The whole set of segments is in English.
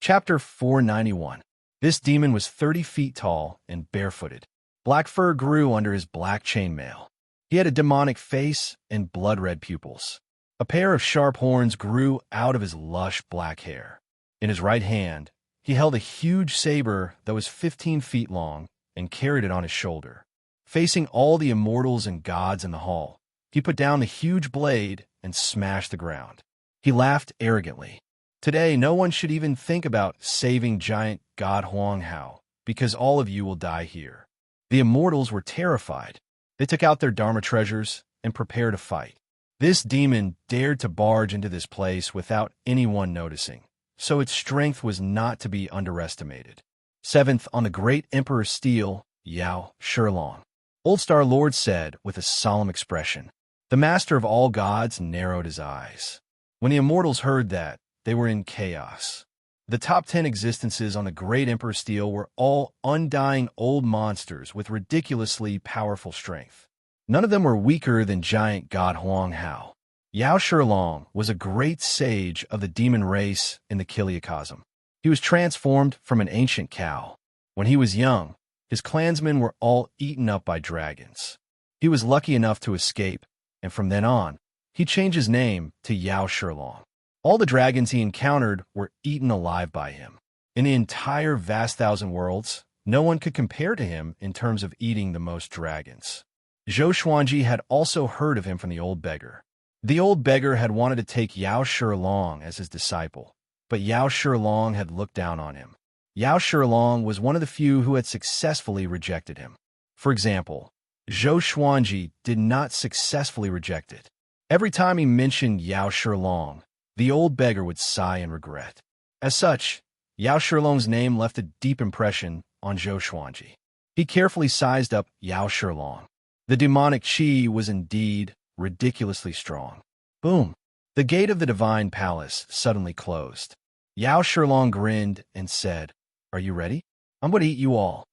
Chapter 491. This demon was 30 feet tall and barefooted. Black fur grew under his black chainmail. He had a demonic face and blood-red pupils. A pair of sharp horns grew out of his lush black hair. In his right hand, he held a huge saber that was 15 feet long and carried it on his shoulder. Facing all the immortals and gods in the hall, he put down the huge blade and smashed the ground. He laughed arrogantly. Today, no one should even think about saving giant God Huang Hao, because all of you will die here. The immortals were terrified. They took out their Dharma treasures and prepared to fight. This demon dared to barge into this place without anyone noticing, so its strength was not to be underestimated. Seventh on the great Emperor's steel, Yao Shilong. Old Star Lord said with a solemn expression. The master of all gods narrowed his eyes. When the immortals heard that, they were in chaos. The top 10 existences on the great Emperor's steel were all undying old monsters with ridiculously powerful strength. None of them were weaker than giant god Huang Hao. Yao Shilong was a great sage of the demon race in the Kiliacosm. He was transformed from an ancient cow. When he was young, his clansmen were all eaten up by dragons. He was lucky enough to escape, and from then on, he changed his name to Yao Shilong. All the dragons he encountered were eaten alive by him. In the entire vast thousand worlds, no one could compare to him in terms of eating the most dragons. Zhou Xuanji had also heard of him from the old beggar. The old beggar had wanted to take Yao Shilong as his disciple, but Yao Shilong had looked down on him. Yao Shilong was one of the few who had successfully rejected him. For example, Zhou Xuanji did not successfully reject it. Every time he mentioned Yao Shilong, the old beggar would sigh in regret. As such, Yao Shilong's name left a deep impression on Zhou Xuanji. He carefully sized up Yao Shilong. The demonic chi was indeed ridiculously strong. Boom! The gate of the divine palace suddenly closed. Yao Shilong grinned and said, "Are you ready? I'm going to eat you all."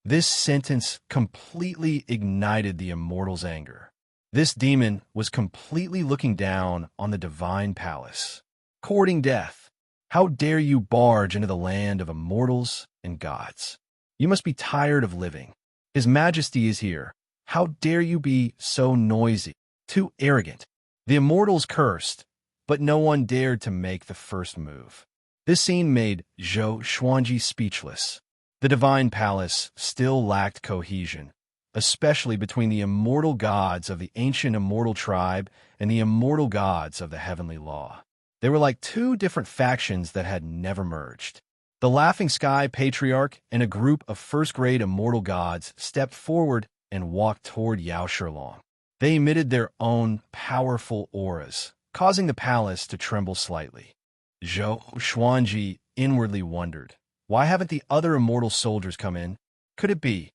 This sentence completely ignited the immortal's anger. This demon was completely looking down on the divine palace, courting death. How dare you barge into the land of immortals and gods? You must be tired of living. His Majesty is here. How dare you be so noisy? Too arrogant. The immortals cursed, but no one dared to make the first move. This scene made Zhou Xuanji speechless. The divine palace still lacked cohesion, especially between the immortal gods of the ancient immortal tribe and the immortal gods of the heavenly law. They were like two different factions that had never merged. The Laughing Sky Patriarch and a group of first-grade immortal gods stepped forward and walked toward Yao Shilong. They emitted their own powerful auras, causing the palace to tremble slightly. Zhou Xuanji inwardly wondered, why haven't the other immortal soldiers come in? Could it be?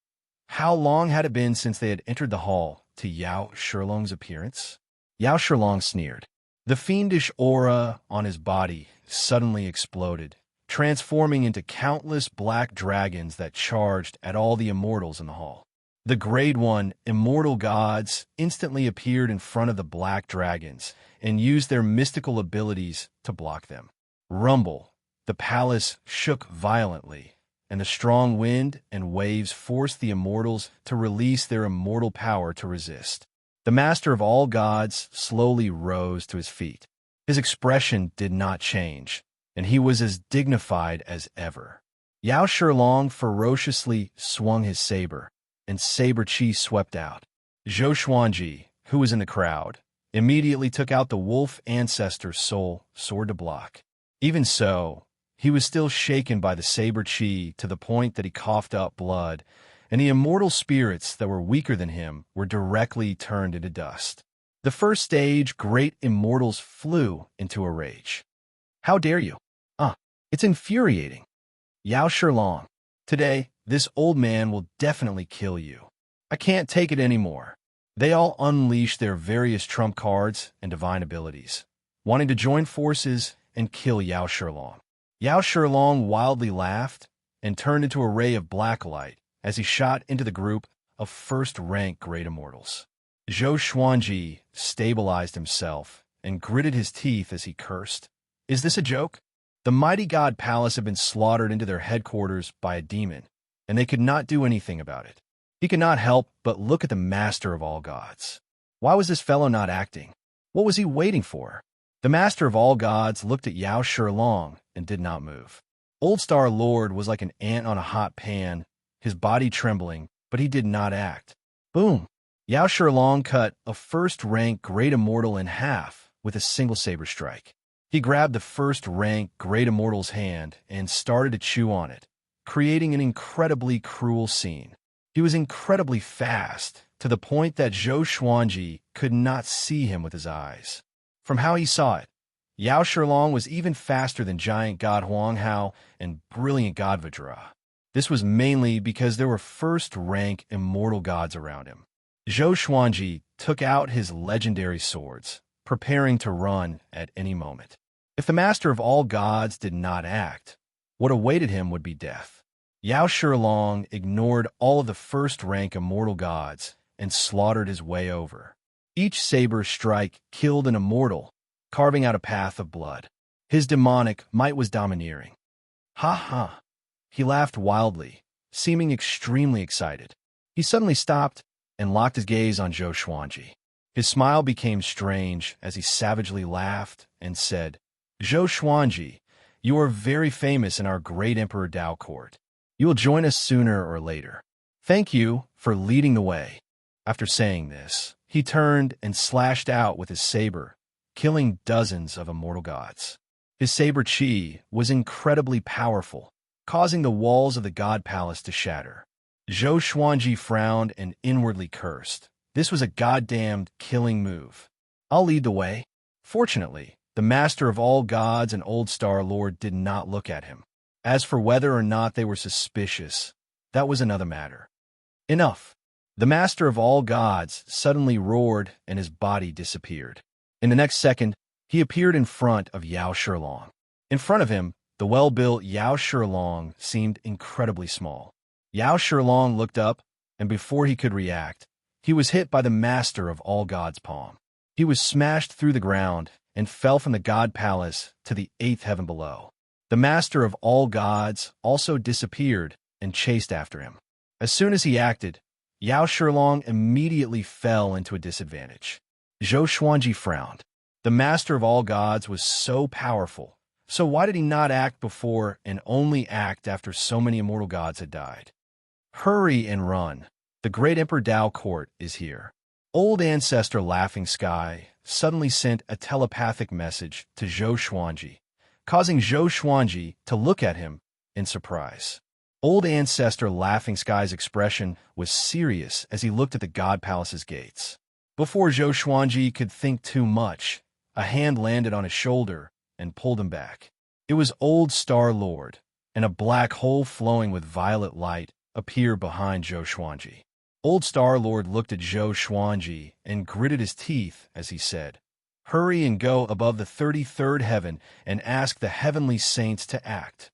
How long had it been since they had entered the hall to Yao Shilong's appearance? Yao Shilong sneered. The fiendish aura on his body suddenly exploded, transforming into countless black dragons that charged at all the immortals in the hall. The Grade 1 immortal gods instantly appeared in front of the black dragons and used their mystical abilities to block them. Rumble. The palace shook violently, and the strong wind and waves forced the immortals to release their immortal power to resist. The master of all gods slowly rose to his feet. His expression did not change, and he was as dignified as ever. Yao Shilong ferociously swung his saber, and saber chi swept out. Zhou Xuanji, who was in the crowd, immediately took out the wolf ancestor's soul sword to block. Even so, he was still shaken by the saber chi to the point that he coughed up blood, and the immortal spirits that were weaker than him were directly turned into dust. The first stage great immortals flew into a rage. How dare you? It's infuriating. Yao Shilong, today, this old man will definitely kill you. I can't take it anymore. They all unleashed their various trump cards and divine abilities, wanting to join forces and kill Yao Shilong. Yao Shilong wildly laughed and turned into a ray of black light as he shot into the group of first-rank great immortals. Zhou Xuanji stabilized himself and gritted his teeth as he cursed. Is this a joke? The mighty god palace had been slaughtered into their headquarters by a demon, and they could not do anything about it. He could not help but look at the master of all gods. Why was this fellow not acting? What was he waiting for? The master of all gods looked at Yao Shilong and did not move. Old Star Lord was like an ant on a hot pan, his body trembling, but he did not act. Boom! Yao Shilong cut a first-rank Great Immortal in half with a single saber strike. He grabbed the first-rank Great Immortal's hand and started to chew on it, creating an incredibly cruel scene. He was incredibly fast, to the point that Zhou Xuanji could not see him with his eyes. From how he saw it, Yao Shilong was even faster than Giant God Huang Hao and Brilliant God Vajra. This was mainly because there were first-rank immortal gods around him. Zhou Xuanji took out his legendary swords, preparing to run at any moment. If the master of all gods did not act, what awaited him would be death. Yao Shilong ignored all of the first-rank immortal gods and slaughtered his way over. Each saber strike killed an immortal, carving out a path of blood. His demonic might was domineering. Ha ha! He laughed wildly, seeming extremely excited. He suddenly stopped and locked his gaze on Zhou Xuanji. His smile became strange as he savagely laughed and said, "Zhou Xuanji, you are very famous in our great Emperor Dao court. You will join us sooner or later. Thank you for leading the way." After saying this, he turned and slashed out with his saber, killing dozens of immortal gods. His saber chi was incredibly powerful, causing the walls of the god palace to shatter. Zhou Xuanji frowned and inwardly cursed. This was a goddamned killing move. I'll lead the way. Fortunately, the master of all gods and Old Star Lord did not look at him. As for whether or not they were suspicious, that was another matter. Enough. The master of all gods suddenly roared and his body disappeared. In the next second, he appeared in front of Yao Shilong. In front of him, the well-built Yao Shilong seemed incredibly small. Yao Shilong looked up, and before he could react, he was hit by the master of all gods' palm. He was smashed through the ground and fell from the god palace to the 8th heaven below. The master of all gods also disappeared and chased after him. As soon as he acted, Yao Shilong immediately fell into a disadvantage. Zhou Xuanji frowned. The master of all gods was so powerful, so why did he not act before and only act after so many immortal gods had died? Hurry and run. The great Emperor Dao court is here. Old Ancestor Laughing Sky suddenly sent a telepathic message to Zhou Xuanji, causing Zhou Xuanji to look at him in surprise. Old Ancestor Laughing Sky's expression was serious as he looked at the god palace's gates. Before Zhou Xuanji could think too much, a hand landed on his shoulder and pulled him back. It was Old Star Lord, and a black hole flowing with violet light appeared behind Zhou Xuanji. Old Star Lord looked at Zhou Xuanji and gritted his teeth as he said, "Hurry and go above the 33rd heaven and ask the heavenly saints to act."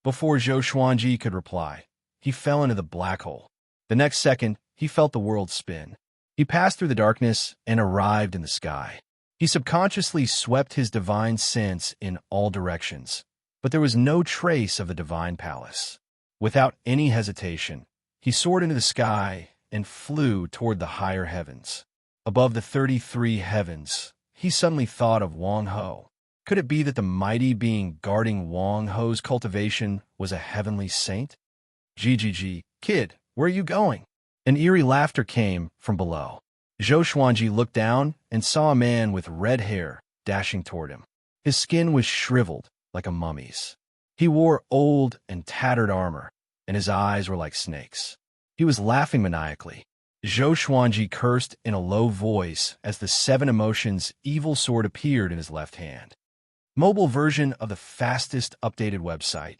Before Zhou Xuanji could reply, he fell into the black hole. The next second, he felt the world spin. He passed through the darkness and arrived in the sky. He subconsciously swept his divine sense in all directions, but there was no trace of the divine palace. Without any hesitation, he soared into the sky and flew toward the higher heavens. Above the 33 heavens, he suddenly thought of Wang Ho. Could it be that the mighty being guarding Wang Ho's cultivation was a heavenly saint? "GGG, kid, where are you going?" An eerie laughter came from below. Zhou Xuanji looked down and saw a man with red hair dashing toward him. His skin was shriveled like a mummy's. He wore old and tattered armor, and his eyes were like snakes. He was laughing maniacally. Zhou Xuanji cursed in a low voice as the 7 emotions evil sword appeared in his left hand. Mobile version of the fastest updated website.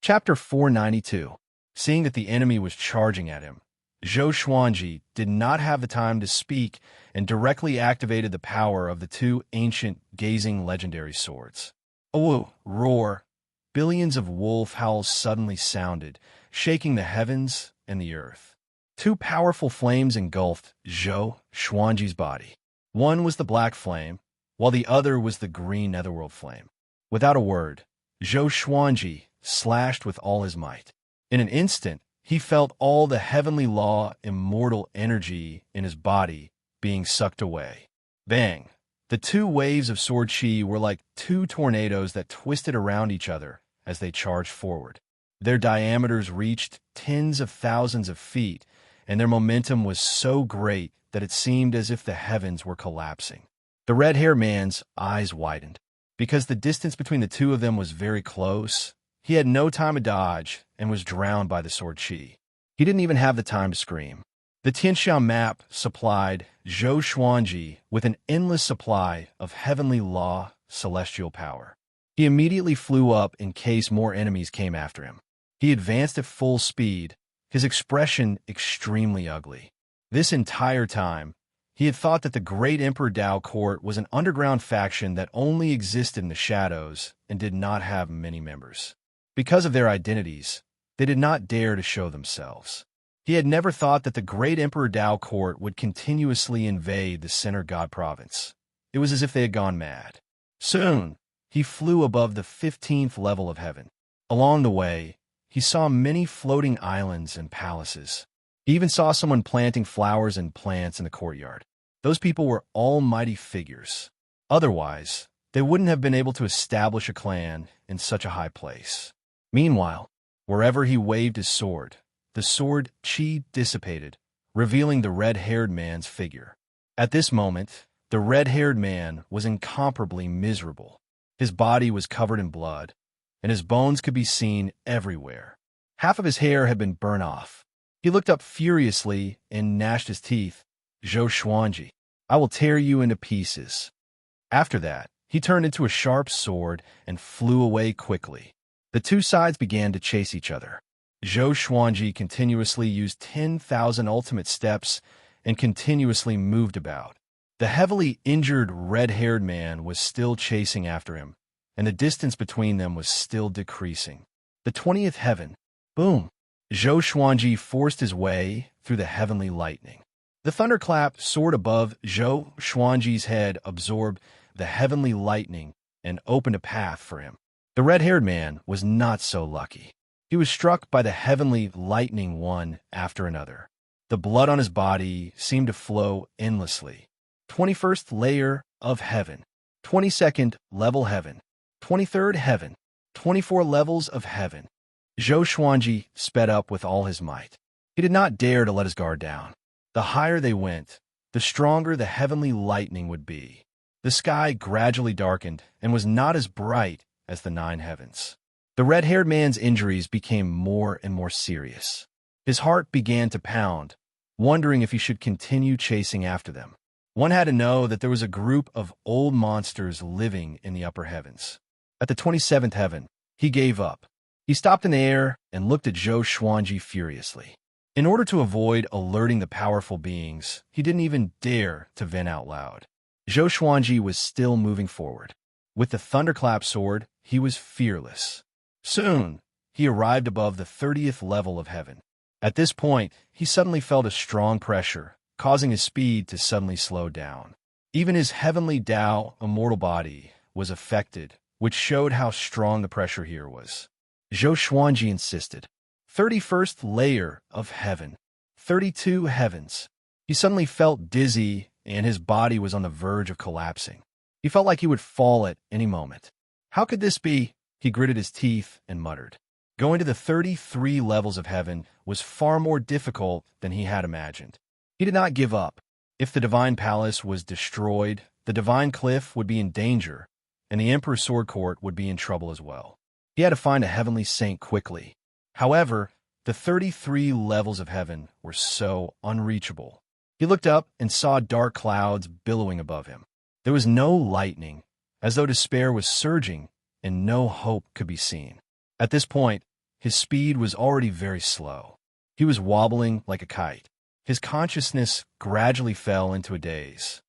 Chapter 492. Seeing that the enemy was charging at him, Zhou Xuanji did not have the time to speak and directly activated the power of the 2 ancient gazing legendary swords. Oh, roar! Billions of wolf howls suddenly sounded, shaking the heavens and the earth. 2 powerful flames engulfed Zhou Xuanji's body. One was the black flame, while the other was the green netherworld flame. Without a word, Xianxia slashed with all his might. In an instant, he felt all the heavenly law immortal energy in his body being sucked away. Bang! The two waves of sword chi were like two tornadoes that twisted around each other as they charged forward. Their diameters reached tens of thousands of feet, and their momentum was so great that it seemed as if the heavens were collapsing. The red-haired man's eyes widened. Because the distance between the two of them was very close, he had no time to dodge and was drowned by the sword chi. He didn't even have the time to scream. The Xianxia map supplied Xianxia with an endless supply of heavenly law celestial power. He immediately flew up in case more enemies came after him. He advanced at full speed, his expression extremely ugly. This entire time, he had thought that the Great Emperor Dao Court was an underground faction that only existed in the shadows and did not have many members. Because of their identities, they did not dare to show themselves. He had never thought that the Great Emperor Dao Court would continuously invade the Center God Province. It was as if they had gone mad. Soon, he flew above the 15th level of heaven. Along the way, he saw many floating islands and palaces. He even saw someone planting flowers and plants in the courtyard. Those people were almighty figures. Otherwise, they wouldn't have been able to establish a clan in such a high place. Meanwhile, wherever he waved his sword, the sword chi dissipated, revealing the red-haired man's figure. At this moment, the red-haired man was incomparably miserable. His body was covered in blood, and his bones could be seen everywhere. Half of his hair had been burnt off. He looked up furiously and gnashed his teeth. Xianxia, I will tear you into pieces. After that, he turned into a sharp sword and flew away quickly. The two sides began to chase each other. Xianxia continuously used 10,000 ultimate steps and continuously moved about. The heavily injured red-haired man was still chasing after him, and the distance between them was still decreasing. The 20th heaven. Boom! Xianxia forced his way through the heavenly lightning. The thunderclap soared above Xianxia's head, absorbed the heavenly lightning, and opened a path for him. The red-haired man was not so lucky. He was struck by the heavenly lightning one after another. The blood on his body seemed to flow endlessly. 21st layer of heaven, 22nd level heaven, 23rd heaven, 24 levels of heaven. Xianxia sped up with all his might. He did not dare to let his guard down. The higher they went, the stronger the heavenly lightning would be. The sky gradually darkened and was not as bright as the 9 heavens. The red-haired man's injuries became more and more serious. His heart began to pound, wondering if he should continue chasing after them. One had to know that there was a group of old monsters living in the upper heavens. At the 27th heaven, he gave up. He stopped in the air and looked at Xianxia furiously. In order to avoid alerting the powerful beings, he didn't even dare to vent out loud. Xianxia was still moving forward. With the thunderclap sword, he was fearless. Soon, he arrived above the 30th level of heaven. At this point, he suddenly felt a strong pressure, causing his speed to suddenly slow down. Even his heavenly Tao, immortal body, was affected, which showed how strong the pressure here was. Xianxia insisted. 31st layer of heaven, 32 heavens. He suddenly felt dizzy, and his body was on the verge of collapsing. He felt like he would fall at any moment. How could this be? He gritted his teeth and muttered. Going to the 33 levels of heaven was far more difficult than he had imagined. He did not give up. If the divine palace was destroyed, the divine cliff would be in danger, and the Emperor's sword court would be in trouble as well. He had to find a heavenly saint quickly. However, the 33 levels of heaven were so unreachable. He looked up and saw dark clouds billowing above him. There was no lightning, as though despair was surging and no hope could be seen. At this point, his speed was already very slow. He was wobbling like a kite. His consciousness gradually fell into a daze.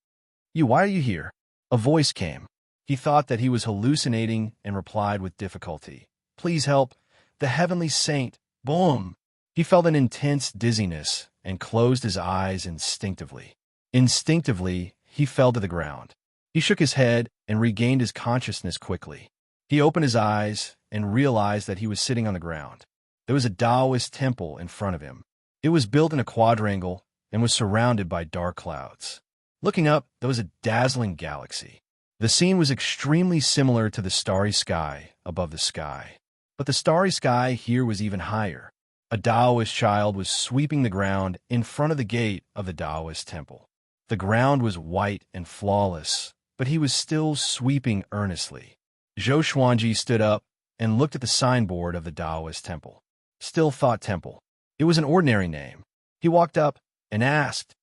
Why are you here? A voice came. He thought that he was hallucinating and replied with difficulty. Please help. The heavenly saint. Boom! He felt an intense dizziness and closed his eyes instinctively. Instinctively, he fell to the ground. He shook his head and regained his consciousness quickly. He opened his eyes and realized that he was sitting on the ground. There was a Taoist temple in front of him. It was built in a quadrangle and was surrounded by dark clouds. Looking up, there was a dazzling galaxy. The scene was extremely similar to the starry sky above the sky. But the starry sky here was even higher. A Taoist child was sweeping the ground in front of the gate of the Taoist temple. The ground was white and flawless, but he was still sweeping earnestly. Zhou Xuanji stood up and looked at the signboard of the Taoist temple. Still Thought Temple. It was an ordinary name. He walked up and asked,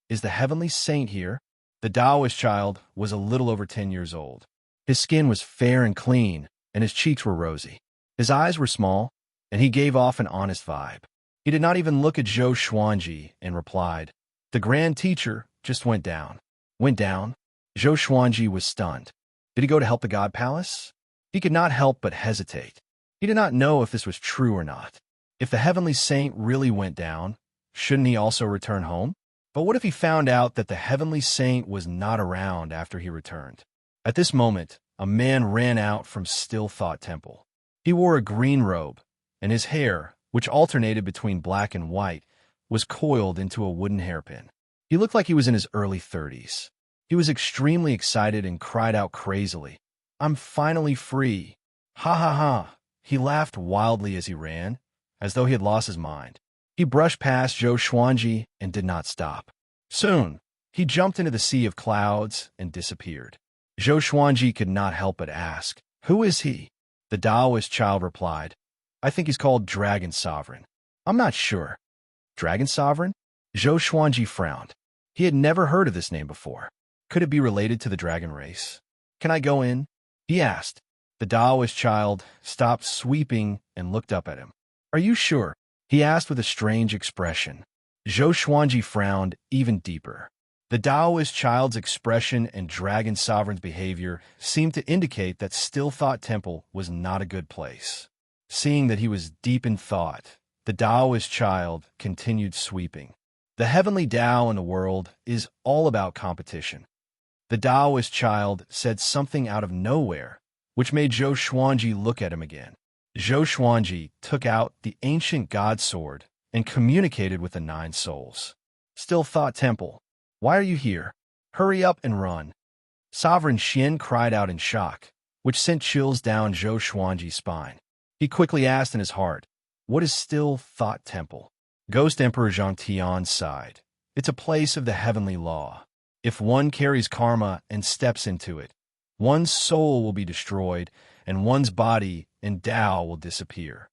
"Is the heavenly saint here?" The Taoist child was a little over 10 years old. His skin was fair and clean, and his cheeks were rosy. His eyes were small, and he gave off an honest vibe. He did not even look at Zhou Xuanji and replied, "The grand teacher just went down." Went down? Zhou Xuanji was stunned. Did he go to help the God Palace? He could not help but hesitate. He did not know if this was true or not. If the heavenly saint really went down, shouldn't he also return home? But what if he found out that the heavenly saint was not around after he returned? At this moment, a man ran out from Still Thought Temple. He wore a green robe, and his hair, which alternated between black and white, was coiled into a wooden hairpin. He looked like he was in his early 30s. He was extremely excited and cried out crazily, "I'm finally free! Ha ha ha!" He laughed wildly as he ran, as though he had lost his mind. He brushed past Zhou Xuanji and did not stop. Soon, he jumped into the sea of clouds and disappeared. Zhou Xuanji could not help but ask, "Who is he?" The Taoist child replied, "I think he's called Dragon Sovereign. I'm not sure." Dragon Sovereign? Zhou Xuanji frowned. He had never heard of this name before. Could it be related to the dragon race? "Can I go in?" he asked. The Taoist child stopped sweeping and looked up at him. "Are you sure?" he asked with a strange expression. Zhou Xuanji frowned even deeper. The Taoist child's expression and Dragon Sovereign's behavior seemed to indicate that Still Thought Temple was not a good place. Seeing that he was deep in thought, the Taoist child continued sweeping. The heavenly Tao in the world is all about competition. The Taoist child said something out of nowhere, which made Zhou Xuanji look at him again. Zhou Xuanji took out the ancient god sword and communicated with the 9 souls. "Still Thought Temple, why are you here? Hurry up and run." Sovereign Xian cried out in shock, which sent chills down Zhou Xuanji's spine. He quickly asked in his heart, "What is Still Thought Temple?" Ghost Emperor Xianxia sighed. "It's a place of the heavenly law. If one carries karma and steps into it, one's soul will be destroyed, and one's body and Tao will disappear."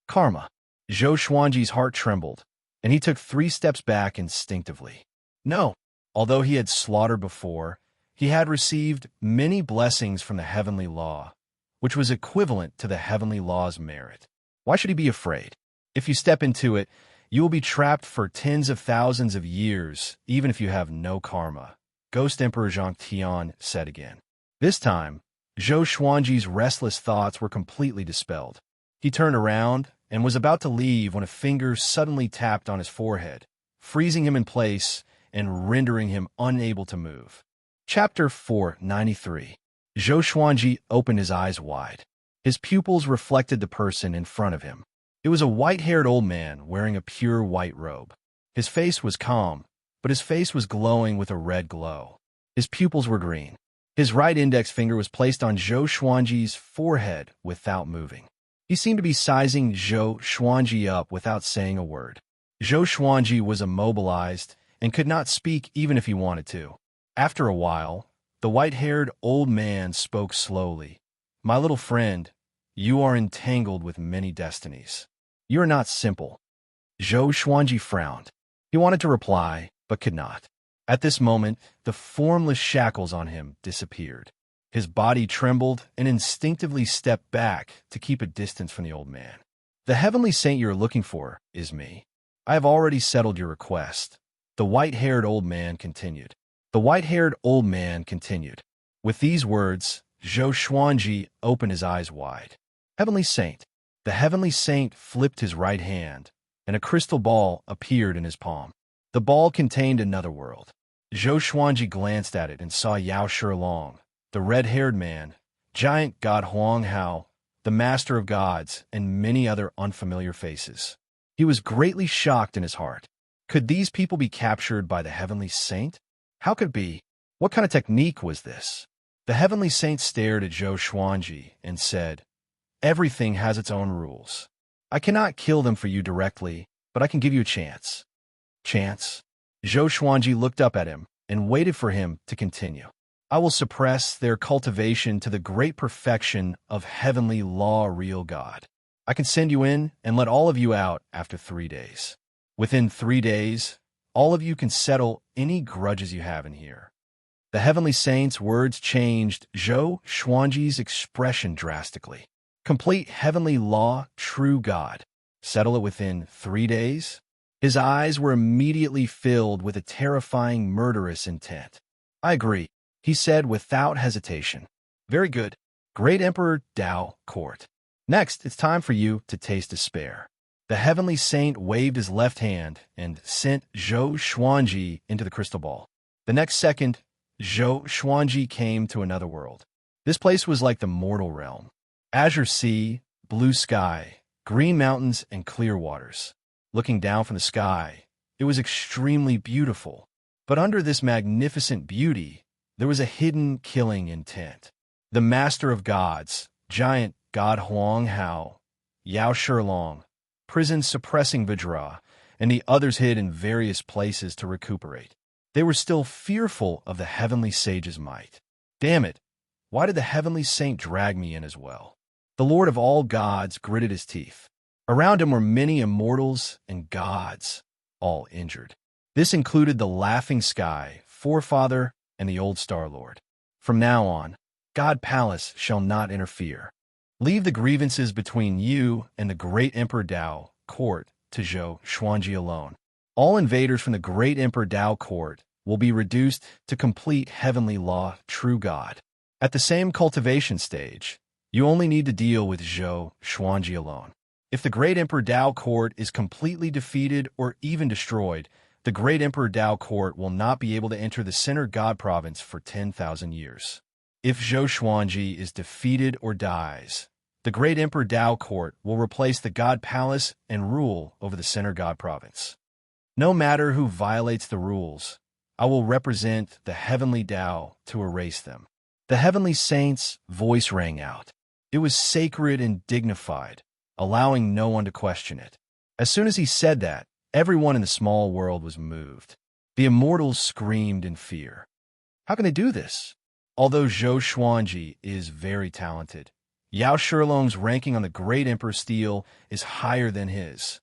Karma. Zhou Xuanji's heart trembled, and he took 3 steps back instinctively. No, although he had slaughtered before, he had received many blessings from the heavenly law, which was equivalent to the heavenly law's merit. Why should he be afraid? If you step into it, you will be trapped for tens of thousands of years, even if you have no karma, Ghost Emperor Xianxia said again. This time, Zhou Xuanji's restless thoughts were completely dispelled. He turned around and was about to leave when a finger suddenly tapped on his forehead, freezing him in place and rendering him unable to move. Chapter 493. Zhou Xuanji opened his eyes wide. His pupils reflected the person in front of him. It was a white-haired old man wearing a pure white robe. His face was calm, but his face was glowing with a red glow. His pupils were green. His right index finger was placed on Zhou Xuanji's forehead without moving. He seemed to be sizing Zhou Xuanji up without saying a word. Zhou Xuanji was immobilized and could not speak even if he wanted to. After a while, the white-haired old man spoke slowly. "My little friend, you are entangled with many destinies. You are not simple." Zhou Xuanji frowned. He wanted to reply, but could not. At this moment, the formless shackles on him disappeared. His body trembled and instinctively stepped back to keep a distance from the old man. "The heavenly saint you are looking for is me. I have already settled your request," the white-haired old man continued. The white-haired old man continued. With these words, Zhou Xuanji opened his eyes wide. "Heavenly saint." The heavenly saint flipped his right hand, and a crystal ball appeared in his palm. The ball contained another world. Zhou Xuanji glanced at it and saw Yao Shilong, the red-haired man, giant god Huang Hao, the Master of Gods, and many other unfamiliar faces. He was greatly shocked in his heart. Could these people be captured by the Heavenly Saint? How could it be? What kind of technique was this? The Heavenly Saint stared at Zhou Xuanji and said, "Everything has its own rules. I cannot kill them for you directly, but I can give you a chance." Chance? Zhou Xuanji looked up at him and waited for him to continue. "I will suppress their cultivation to the great perfection of heavenly law, real God. I can send you in and let all of you out after 3 days. Within 3 days, all of you can settle any grudges you have in here." The Heavenly Saint's words changed Zhou Xuanji's expression drastically. Complete heavenly law, true God. Settle it within 3 days? His eyes were immediately filled with a terrifying murderous intent. "I agree," he said without hesitation. "Very good. Great Emperor Dao Court. Next, it's time for you to taste despair." The Heavenly Saint waved his left hand and sent Zhou Xuanji into the crystal ball. The next second, Zhou Xuanji came to another world. This place was like the mortal realm. Azure sea, blue sky, green mountains, and clear waters. Looking down from the sky, it was extremely beautiful. But under this magnificent beauty, there was a hidden killing intent. The Master of Gods, giant God Huang Hao, Yao Shilong, prison suppressing Vajra, and the others hid in various places to recuperate. They were still fearful of the Heavenly Sage's might. Damn it, why did the Heavenly Saint drag me in as well? The Lord of all gods gritted his teeth. Around him were many immortals and gods, all injured. This included the Laughing Sky, Forefather, and the Old Star Lord. From now on, God Palace shall not interfere. Leave the grievances between you and the great Emperor Dao Court to Zhou Xuanji alone. All invaders from the great Emperor Dao Court will be reduced to complete heavenly law, true God. At the same cultivation stage, you only need to deal with Zhou Xuanji alone. If the great Emperor Dao Court is completely defeated or even destroyed, the great Emperor Dao Court will not be able to enter the Center God Province for 10,000 years. If Zhou Xuanji is defeated or dies, the great Emperor Dao Court will replace the God Palace and rule over the Center God Province. No matter who violates the rules, I will represent the heavenly Dao to erase them. The Heavenly Saint's voice rang out. It was sacred and dignified, allowing no one to question it. As soon as he said that, everyone in the small world was moved. The immortals screamed in fear. How can they do this? Although Zhou Xuanji is very talented, Yao Shilong's ranking on the great Emperor Steel is higher than his.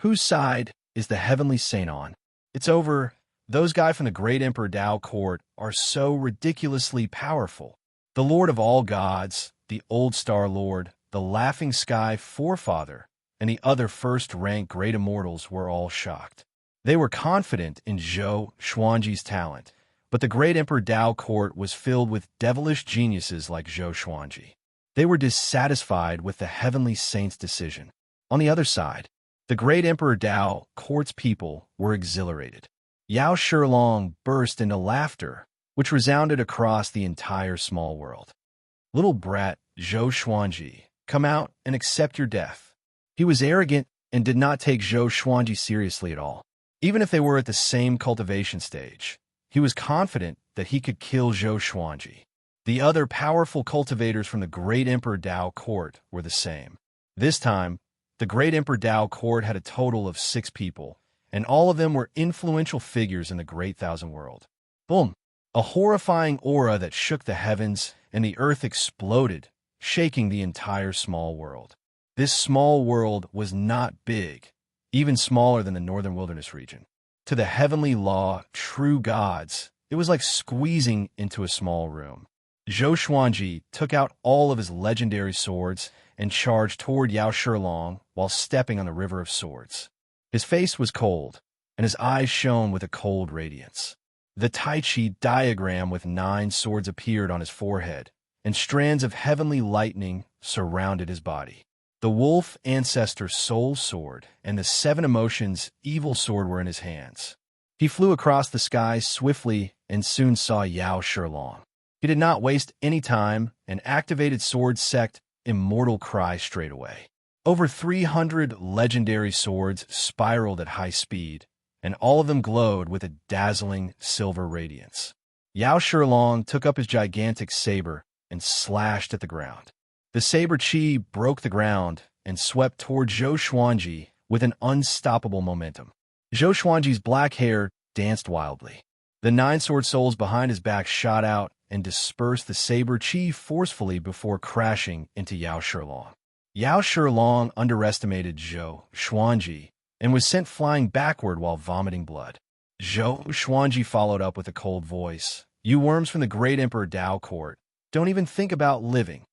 Whose side is the Heavenly Saint on? It's over. Those guys from the great Emperor Dao Court are so ridiculously powerful. The Lord of all gods, the Old Star Lord, the Laughing Sky Forefather, and the other first-rank great immortals were all shocked. They were confident in Zhou Xuanji's talent, but the great Emperor Dao Court was filled with devilish geniuses like Zhou Xuanji. They were dissatisfied with the Heavenly Saint's decision. On the other side, the great Emperor Dao Court's people were exhilarated. Yao Shilong burst into laughter, which resounded across the entire small world. "Little brat, Zhou Xuanji, come out and accept your death." He was arrogant and did not take Zhou Xuanji seriously at all. Even if they were at the same cultivation stage, he was confident that he could kill Zhou Xuanji. The other powerful cultivators from the great Emperor Dao Court were the same. This time, the great Emperor Dao Court had a total of 6 people, and all of them were influential figures in the Great Thousand World. Boom! A horrifying aura that shook the heavens, and the earth exploded, shaking the entire small world. This small world was not big, even smaller than the Northern Wilderness region. To the heavenly law, true gods, it was like squeezing into a small room. Zhou Xuanji took out all of his legendary swords and charged toward Yao Shilong while stepping on the river of swords. His face was cold, and his eyes shone with a cold radiance. The Tai Chi diagram with 9 swords appeared on his forehead, and strands of heavenly lightning surrounded his body. The Wolf Ancestor Soul Sword and the 7 Emotions Evil Sword were in his hands. He flew across the sky swiftly and soon saw Yao Shilong. He did not waste any time and activated Sword Sect immortal cry straight away. Over 300 legendary swords spiraled at high speed, and all of them glowed with a dazzling silver radiance. Yao Shilong took up his gigantic saber and slashed at the ground. The saber chi broke the ground and swept toward Zhou Xuanji with an unstoppable momentum. Zhou Xuanji's black hair danced wildly. The 9 sword souls behind his back shot out and dispersed the saber chi forcefully before crashing into Yao Shilong. Yao Shilong underestimated Zhou Xuanji and was sent flying backward while vomiting blood. Zhou Xuanji followed up with a cold voice. "You worms from the great Emperor Dao court, don't even think about living.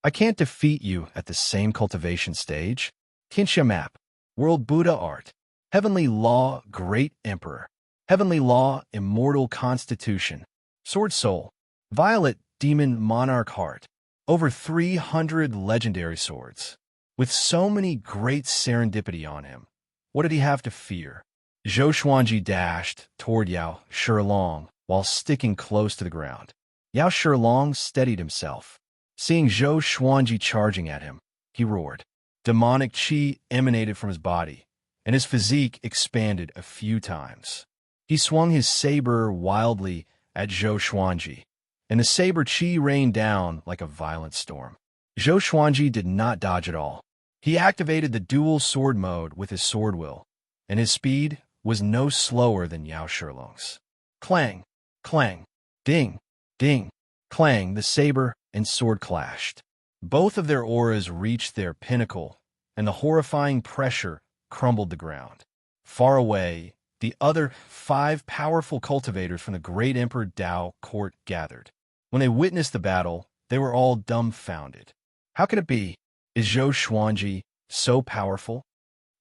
I can't defeat you at the same cultivation stage. Xianxia map, World Buddha art, Heavenly Law, Great Emperor, Heavenly Law, Immortal Constitution, Sword Soul, Violet Demon Monarch Heart, over 300 legendary swords. With so many great serendipity on him, what did he have to fear?" Zhou Xuanji dashed toward Yao Shilong while sticking close to the ground. Yao Shilong steadied himself. Seeing Zhou Xuanji charging at him, he roared. Demonic chi emanated from his body, and his physique expanded a few times. He swung his saber wildly at Zhou Xuanji, and the saber chi rained down like a violent storm. Zhou Xuanji did not dodge at all. He activated the dual sword mode with his sword will, and his speed was no slower than Yao Shilong's. Clang, clang, ding, ding, clang, the saber and sword clashed. Both of their auras reached their pinnacle, and the horrifying pressure crumbled the ground. Far away, the other 5 powerful cultivators from the great Emperor Dao court gathered. When they witnessed the battle, they were all dumbfounded. How can it be? Is Zhou Xuanji so powerful?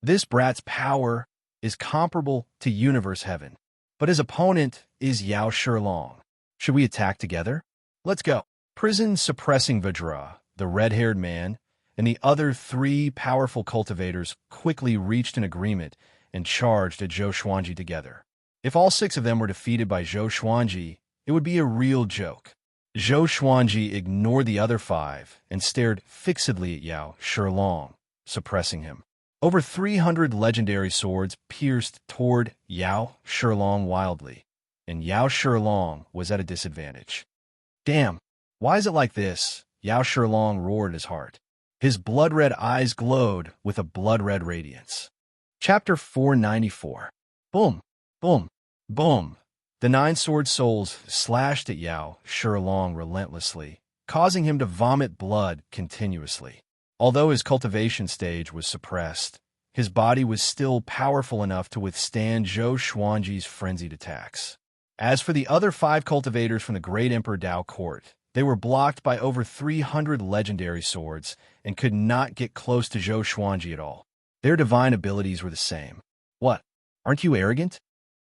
This brat's power is comparable to universe heaven, but his opponent is Yao Shilong. Should we attack together? Let's go. Prison suppressing Vajra, the red-haired man, and the other 3 powerful cultivators quickly reached an agreement and charged at Zhou Xuanji together. If all 6 of them were defeated by Zhou Xuanji, it would be a real joke. Zhou Xuanji ignored the other 5 and stared fixedly at Yao Shilong, suppressing him. Over 300 legendary swords pierced toward Yao Shilong wildly, and Yao Shilong was at a disadvantage. Damn, why is it like this? Yao Shilong roared in his heart. His blood-red eyes glowed with a blood-red radiance. Chapter 494. Boom, boom, boom. The 9 sword souls slashed at Yao Shilong relentlessly, causing him to vomit blood continuously. Although his cultivation stage was suppressed, his body was still powerful enough to withstand Zhou Xuanji's frenzied attacks. As for the other 5 cultivators from the great Emperor Dao court, they were blocked by over 300 legendary swords and could not get close to Zhou Xuanji at all. Their divine abilities were the same. What? Aren't you arrogant?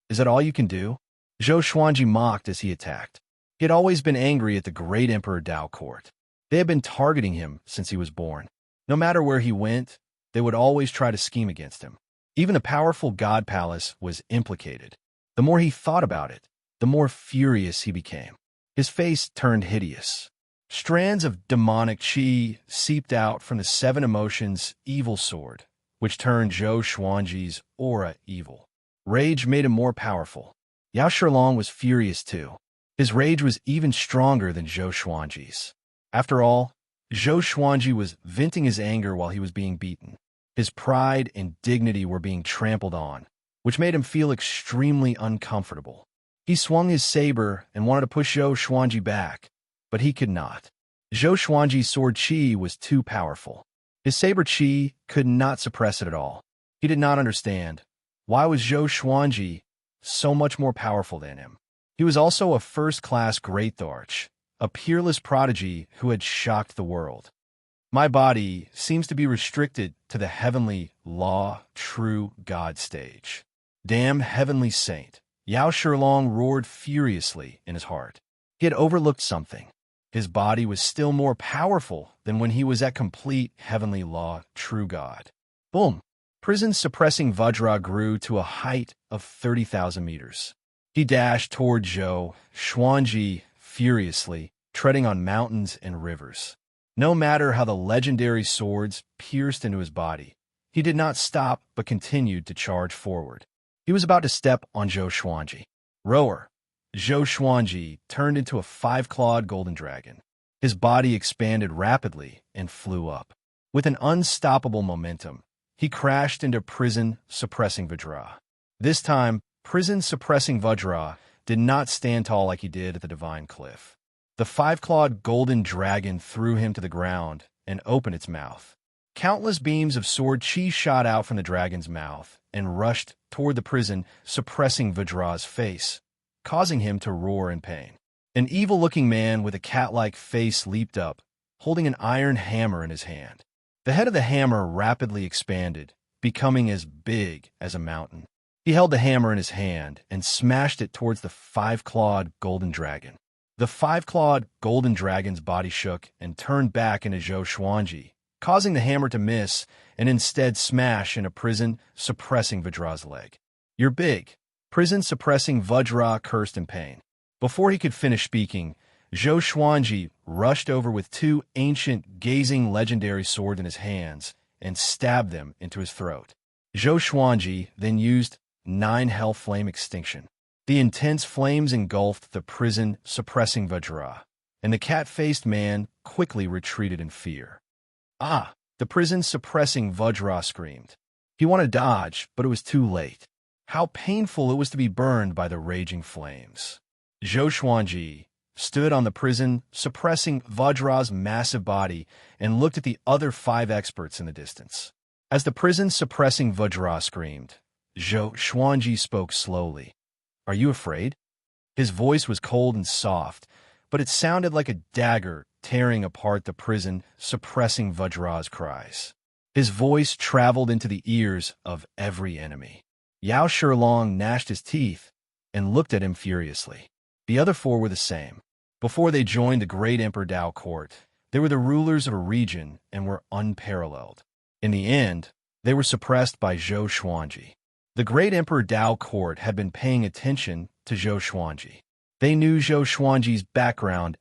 Is that all you can do? Zhou Xuanji mocked as he attacked. He had always been angry at the great Emperor Dao court. They had been targeting him since he was born. No matter where he went, they would always try to scheme against him. Even the powerful God Palace was implicated. The more he thought about it, the more furious he became. His face turned hideous. Strands of demonic chi seeped out from the 7 emotions evil sword, which turned Zhou Xuanji's aura evil. Rage made him more powerful. Yao Shilong was furious too. His rage was even stronger than Zhou Xuanji's. After all, Zhou Xuanji was venting his anger while he was being beaten. His pride and dignity were being trampled on, which made him feel extremely uncomfortable. He swung his saber and wanted to push Zhou Xuanji back, but he could not. Zhou Xuanji's sword chi was too powerful. His saber chi could not suppress it at all. He did not understand. Why was Zhou Xuanji so much more powerful than him? He was also a first-class great arch, a peerless prodigy who had shocked the world. My body seems to be restricted to the heavenly law, true God stage. Damn heavenly saint. Yao Shilong roared furiously in his heart. He had overlooked something. His body was still more powerful than when he was at complete heavenly law, true God. Boom! Prison suppressing Vajra grew to a height of 30,000 meters. He dashed toward Zhou Xuanji furiously, treading on mountains and rivers. No matter how the legendary swords pierced into his body, he did not stop but continued to charge forward. He was about to step on Zhou Xuanji. Roar! Zhou Xuanji turned into a five-clawed golden dragon. His body expanded rapidly and flew up. With an unstoppable momentum, he crashed into prison-suppressing Vajra. This time, prison-suppressing Vajra did not stand tall like he did at the Divine Cliff. The five-clawed golden dragon threw him to the ground and opened its mouth. Countless beams of sword chi shot out from the dragon's mouth and rushed toward the prison-suppressing Vajra's face, causing him to roar in pain. An evil-looking man with a cat-like face leaped up, holding an iron hammer in his hand. The head of the hammer rapidly expanded, becoming as big as a mountain. He held the hammer in his hand and smashed it towards the five-clawed golden dragon. The five-clawed golden dragon's body shook and turned back into Zhou Xuanji, causing the hammer to miss and instead smash into prison-suppressing Vajra's leg. "You're big," prison-suppressing Vajra cursed in pain. Before he could finish speaking, Zhou Xuanji rushed over with two ancient, gazing legendary swords in his hands and stabbed them into his throat. Zhou Xuanji then used 9 Hell Flame Extinction. The intense flames engulfed the prison-suppressing Vajra, and the cat-faced man quickly retreated in fear. "Ah!" the prison-suppressing Vajra screamed. He wanted to dodge, but it was too late. How painful it was to be burned by the raging flames. Zhou Xuanji stood on the prison-suppressing Vajra's massive body and looked at the other 5 experts in the distance. As the prison-suppressing Vajra screamed, Zhou Xuanji spoke slowly. "Are you afraid?" His voice was cold and soft, but it sounded like a dagger tearing apart the prison-suppressing Vajra's cries. His voice traveled into the ears of every enemy. Yao Shilong gnashed his teeth and looked at him furiously. The other 4 were the same. Before they joined the great Emperor Dao court, they were the rulers of a region and were unparalleled. In the end, they were suppressed by Zhou Xuanji. The great Emperor Dao court had been paying attention to Zhou Xuanji. They knew Zhou Xuanji's background.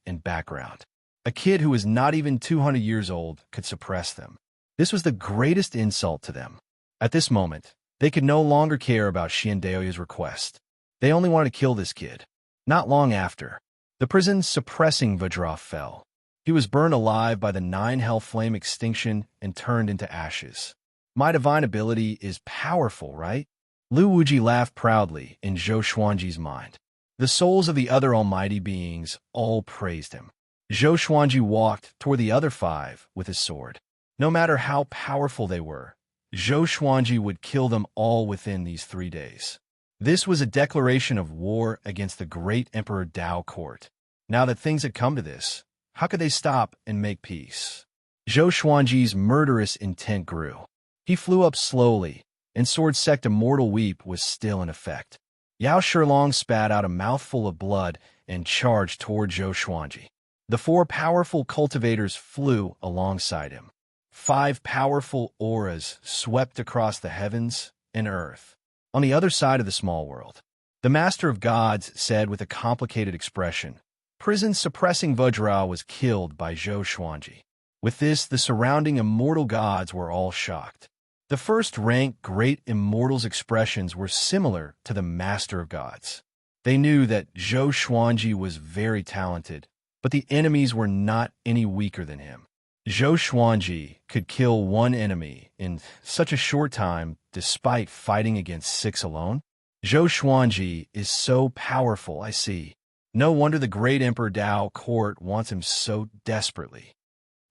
A kid who was not even 200 years old could suppress them. This was the greatest insult to them. At this moment, they could no longer care about Xiandaoya's request. They only wanted to kill this kid. Not long after, the prison-suppressing Vajra fell. He was burned alive by the 9 Hell Flame Extinction and turned into ashes. "My divine ability is powerful, right?" Lu Wuji laughed proudly in Zhou Xuanji's mind. The souls of the other almighty beings all praised him. Zhou Xuanji walked toward the other 5 with his sword. No matter how powerful they were, Zhou Xuanji would kill them all within these 3 days. This was a declaration of war against the great Emperor Dao court. Now that things had come to this, how could they stop and make peace? Zhou Xuanji's murderous intent grew. He flew up slowly, and Sword Sect Immortal Weep was still in effect. Yao Shilong spat out a mouthful of blood and charged toward Zhou Xuanji. The 4 powerful cultivators flew alongside him. 5 powerful auras swept across the heavens and earth. On the other side of the small world, the Master of Gods said with a complicated expression, "Prison-suppressing Vajra was killed by Zhou Xuanji." With this, the surrounding immortal gods were all shocked. The first-rank great immortals' expressions were similar to the Master of Gods. They knew that Zhou Xuanji was very talented, but the enemies were not any weaker than him. Zhou Xuanji could kill 1 enemy in such a short time despite fighting against 6 alone. Zhou Xuanji is so powerful, I see. No wonder the great Emperor Dao court wants him so desperately.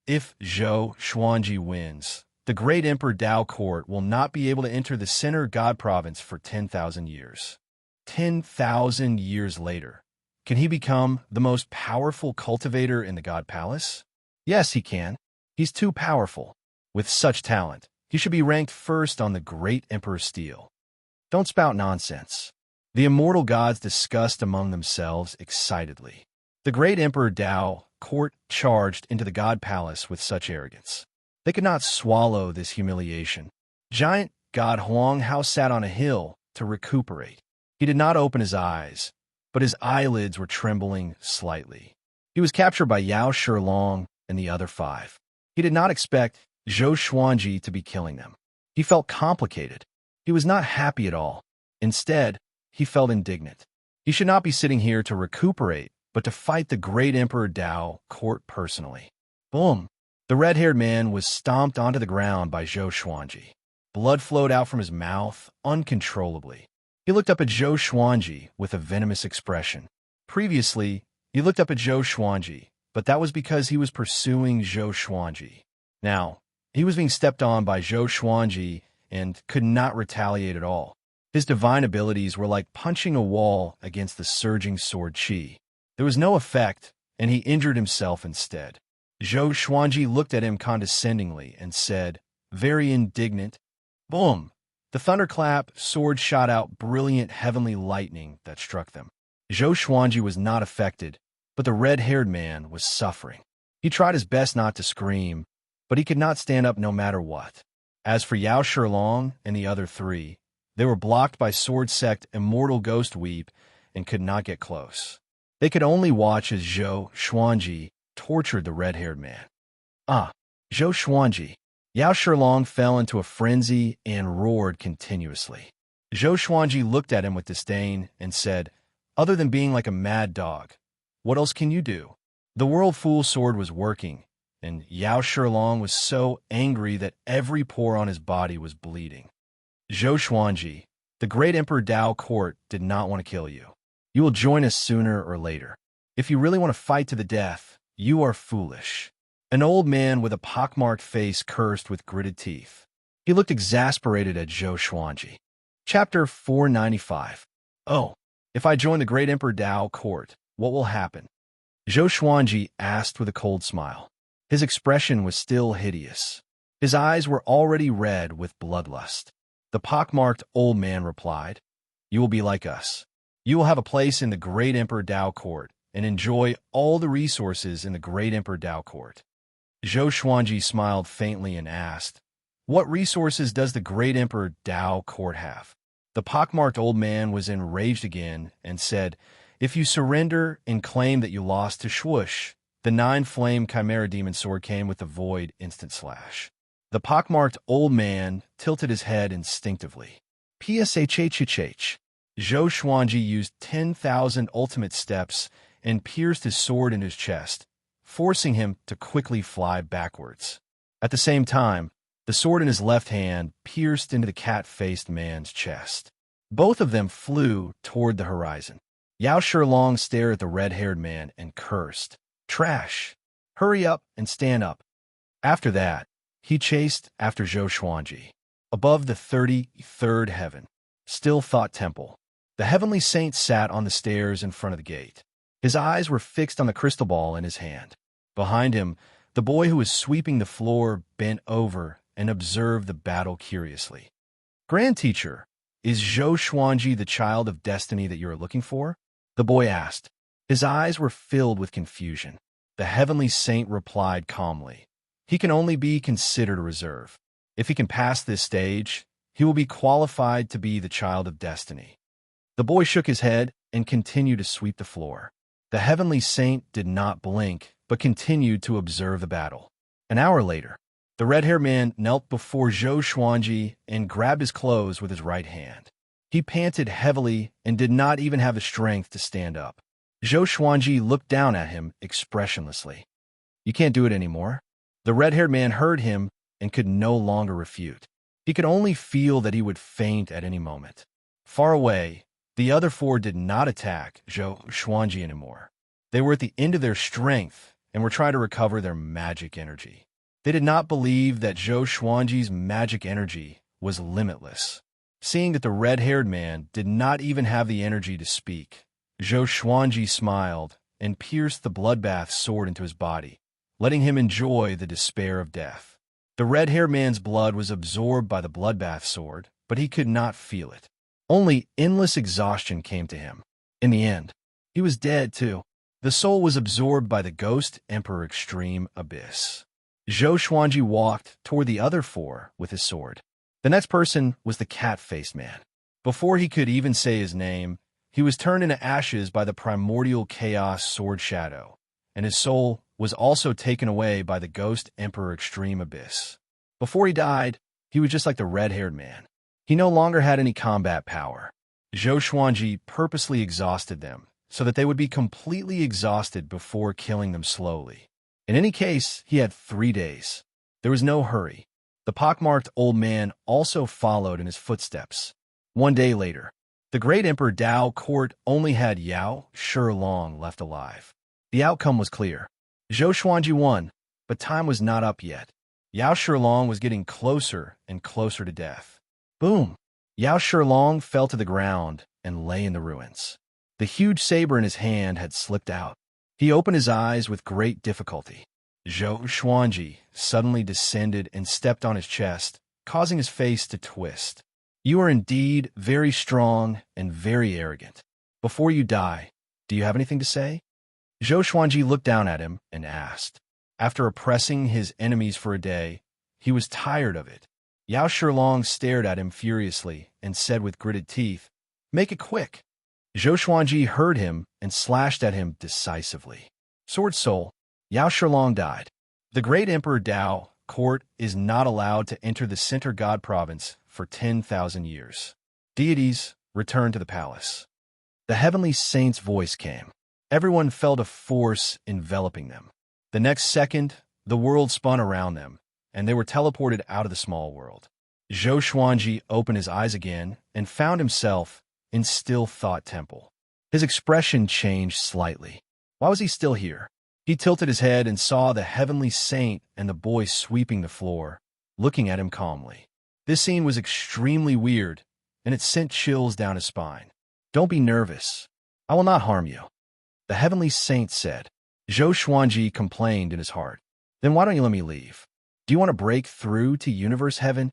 If Zhou Xuanji wins, the great Emperor Dao court will not be able to enter the Center God province for 10,000 years. 10,000 years later, can he become the most powerful cultivator in the God Palace? Yes, he can. He's too powerful. With such talent, he should be ranked first on the great Emperor Steel. Don't spout nonsense. The immortal gods discussed among themselves excitedly. The great Emperor Dao court charged into the God Palace with such arrogance. They could not swallow this humiliation. Giant God Huang Hao sat on a hill to recuperate. He did not open his eyes, but his eyelids were trembling slightly. He was captured by Yao Shilong and the other 5. He did not expect Zhou Xuanji to be killing them. He felt complicated. He was not happy at all. Instead, he felt indignant. He should not be sitting here to recuperate, but to fight the great Emperor Dao court personally. Boom! The red-haired man was stomped onto the ground by Zhou Xuanji. Blood flowed out from his mouth uncontrollably. He looked up at Zhou Xuanji with a venomous expression. Previously, he looked up at Zhou Xuanji, but that was because he was pursuing Zhou Xuanji. Now, he was being stepped on by Zhou Xuanji and could not retaliate at all. His divine abilities were like punching a wall against the surging sword chi. There was no effect, and he injured himself instead. Zhou Xuanji looked at him condescendingly and said, very indignant, "Boom!" The thunderclap sword shot out brilliant heavenly lightning that struck them. Zhou Xuanji was not affected, but the red-haired man was suffering. He tried his best not to scream, but he could not stand up no matter what. As for Yao Shilong and the other 3, they were blocked by sword sect Immortal Ghost Weep and could not get close. They could only watch as Zhou Xuanji tortured the red-haired man. Ah, Zhou Xuanji. Yao Shilong fell into a frenzy and roared continuously. Zhou Xuanji looked at him with disdain and said, "Other than being like a mad dog, what else can you do?" The World Fool sword was working, and Yao Shilong was so angry that every pore on his body was bleeding. Zhou Xuanji, the great Emperor Dao court did not want to kill you. You will join us sooner or later. If you really want to fight to the death, you are foolish. An old man with a pockmarked face cursed with gritted teeth. He looked exasperated at Zhou Xuanji. Chapter 495. Oh, if I join the great Emperor Dao court, what will happen? Zhou Xuanji asked with a cold smile. His expression was still hideous. His eyes were already red with bloodlust. The pockmarked old man replied, "You will be like us. You will have a place in the great Emperor Dao court and enjoy all the resources in the great Emperor Dao court." Zhou Xuanji smiled faintly and asked, "What resources does the great Emperor Dao court have?" The pockmarked old man was enraged again and said, "If you surrender and claim that you lost to Shush, the 9-flame Chimera Demon sword came with the void instant slash." The pockmarked old man tilted his head instinctively. Pshhhh. Zhou Xuanji used 10,000 ultimate steps and pierced his sword in his chest, forcing him to quickly fly backwards. At the same time, the sword in his left hand pierced into the cat-faced man's chest. Both of them flew toward the horizon. Yao Shilong stared at the red-haired man and cursed, "Trash! Hurry up and stand up." After that, he chased after Zhou Xuanji. Above the 33rd heaven, Still Thought Temple, the heavenly saint sat on the stairs in front of the gate. His eyes were fixed on the crystal ball in his hand. Behind him, the boy who was sweeping the floor bent over and observed the battle curiously. "Grand Teacher, is Zhou Xuanji the child of destiny that you are looking for?" the boy asked. His eyes were filled with confusion. The heavenly saint replied calmly, "He can only be considered a reserve. If he can pass this stage, he will be qualified to be the child of destiny." The boy shook his head and continued to sweep the floor. The heavenly saint did not blink, but continued to observe the battle. An hour later, the red-haired man knelt before Zhou Xuanji and grabbed his clothes with his right hand. He panted heavily and did not even have the strength to stand up. Zhou Xuanji looked down at him expressionlessly. "You can't do it anymore." The red-haired man heard him and could no longer refute. He could only feel that he would faint at any moment. Far away, the other 4 did not attack Zhou Xuanji anymore. They were at the end of their strength and were trying to recover their magic energy. They did not believe that Zhou Xuanji's magic energy was limitless. Seeing that the red-haired man did not even have the energy to speak, Zhou Xuanji smiled and pierced the bloodbath sword into his body, letting him enjoy the despair of death. The red-haired man's blood was absorbed by the bloodbath sword, but he could not feel it. Only endless exhaustion came to him. In the end, he was dead too. The soul was absorbed by the Ghost Emperor Extreme Abyss. Zhou Xuanji walked toward the other 4 with his sword. The next person was the cat-faced man. Before he could even say his name, he was turned into ashes by the primordial chaos sword shadow, and his soul was also taken away by the Ghost Emperor Extreme Abyss. Before he died, he was just like the red-haired man. He no longer had any combat power. Zhou Xuanji purposely exhausted them, so that they would be completely exhausted before killing them slowly. In any case, he had 3 days. There was no hurry. The pockmarked old man also followed in his footsteps. 1 day later, the great Emperor Dao court only had Yao Shilong left alive. The outcome was clear. Zhou Xuanji won, but time was not up yet. Yao Shilong was getting closer and closer to death. Boom! Yao Shilong fell to the ground and lay in the ruins. The huge saber in his hand had slipped out. He opened his eyes with great difficulty. Zhou Xuanji suddenly descended and stepped on his chest, causing his face to twist. You are indeed very strong and very arrogant. Before you die, do you have anything to say? Zhou Xuanji looked down at him and asked. After oppressing his enemies for a day, he was tired of it. Yao Shilong stared at him furiously and said with gritted teeth, "Make it quick." Zhou Xuanji heard him and slashed at him decisively. Sword Soul, Yao Shilong died. The great Emperor Dao court is not allowed to enter the Center God province for 10,000 years. Deities returned to the palace. The heavenly saint's voice came. Everyone felt a force enveloping them. The next second, the world spun around them, and they were teleported out of the small world. Zhou Xuanji opened his eyes again and found himself in Still Thought Temple. His expression changed slightly. Why was he still here? He tilted his head and saw the heavenly saint and the boy sweeping the floor, looking at him calmly. This scene was extremely weird, and it sent chills down his spine. Don't be nervous. I will not harm you, the heavenly saint said. Zhou Xuanji complained in his heart. Then why don't you let me leave? Do you want to break through to universe heaven?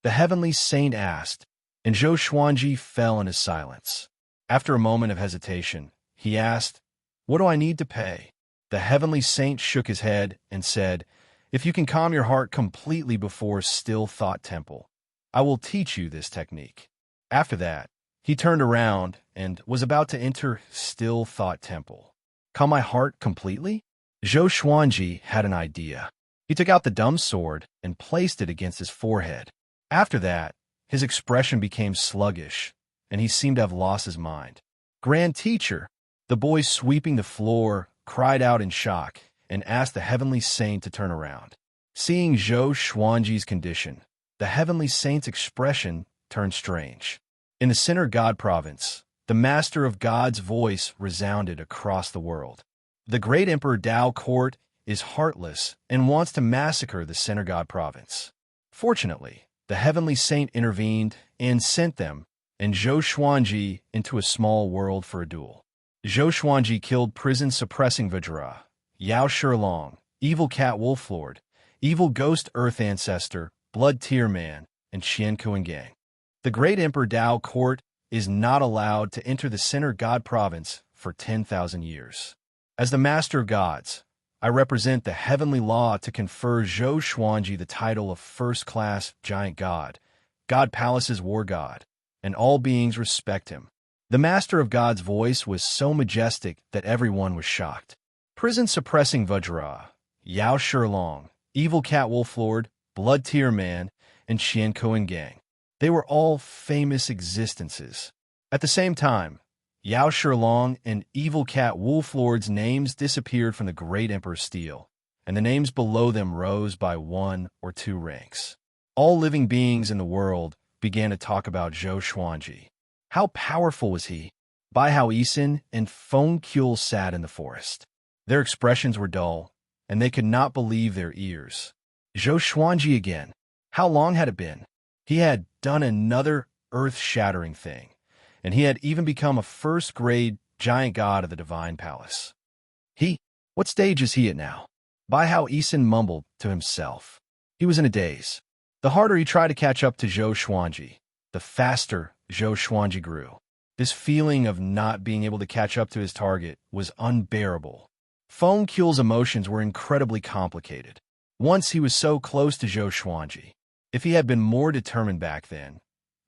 The heavenly saint asked, and Zhou Xuanji fell in his silence. After a moment of hesitation, he asked, "What do I need to pay?" The heavenly saint shook his head and said, "If you can calm your heart completely before Still Thought Temple, I will teach you this technique." After that, he turned around and was about to enter Still Thought Temple. Calm my heart completely? Zhou Xuanji had an idea. He took out the dumb sword and placed it against his forehead. After that, his expression became sluggish, and he seemed to have lost his mind. "Grand Teacher," the boy sweeping the floor cried out in shock and asked the heavenly saint to turn around. Seeing Zhou Xuanji's condition, the heavenly saint's expression turned strange. In the Center God province, the Master of God's voice resounded across the world. The great Emperor Dao court is heartless and wants to massacre the Center God province. Fortunately, the heavenly saint intervened and sent them and Zhou Xuanji into a small world for a duel. Zhou Xuanji killed prison-suppressing Vajra, Yao Shilong, Evil Cat Wolf Lord, Evil Ghost Earth Ancestor, Blood Tear Man, and Xianxia. The great Emperor Dao court is not allowed to enter the Center God province for 10,000 years. As the Master of Gods, I represent the heavenly law to confer Zhou Xuanji the title of first-class giant god, God Palace's war god, and all beings respect him. The Master of God's voice was so majestic that everyone was shocked. Prison-suppressing Vajra, Yao Shilong, Evil Cat Wolf Lord, Blood Tear Man, and Xianxia. They were all famous existences. At the same time, Yao Shilong and Evil Cat Wolf Lord's names disappeared from the Great Emperor's steel, and the names below them rose by 1 or 2 ranks. All living beings in the world began to talk about Zhou Xuanji. How powerful was he? Bai Hao Yisin and Feng Qiul sat in the forest. Their expressions were dull, and they could not believe their ears. Zhou Xuanji again. How long had it been? He had done another earth-shattering thing, and he had even become a first-grade giant god of the Divine Palace. What stage is he at now? Bai Hao Yisin mumbled to himself. He was in a daze. The harder he tried to catch up to Zhou Xuanji, the faster Zhou Xuanji grew. This feeling of not being able to catch up to his target was unbearable. Feng Qiul's emotions were incredibly complicated. Once he was so close to Zhou Xuanji. If he had been more determined back then,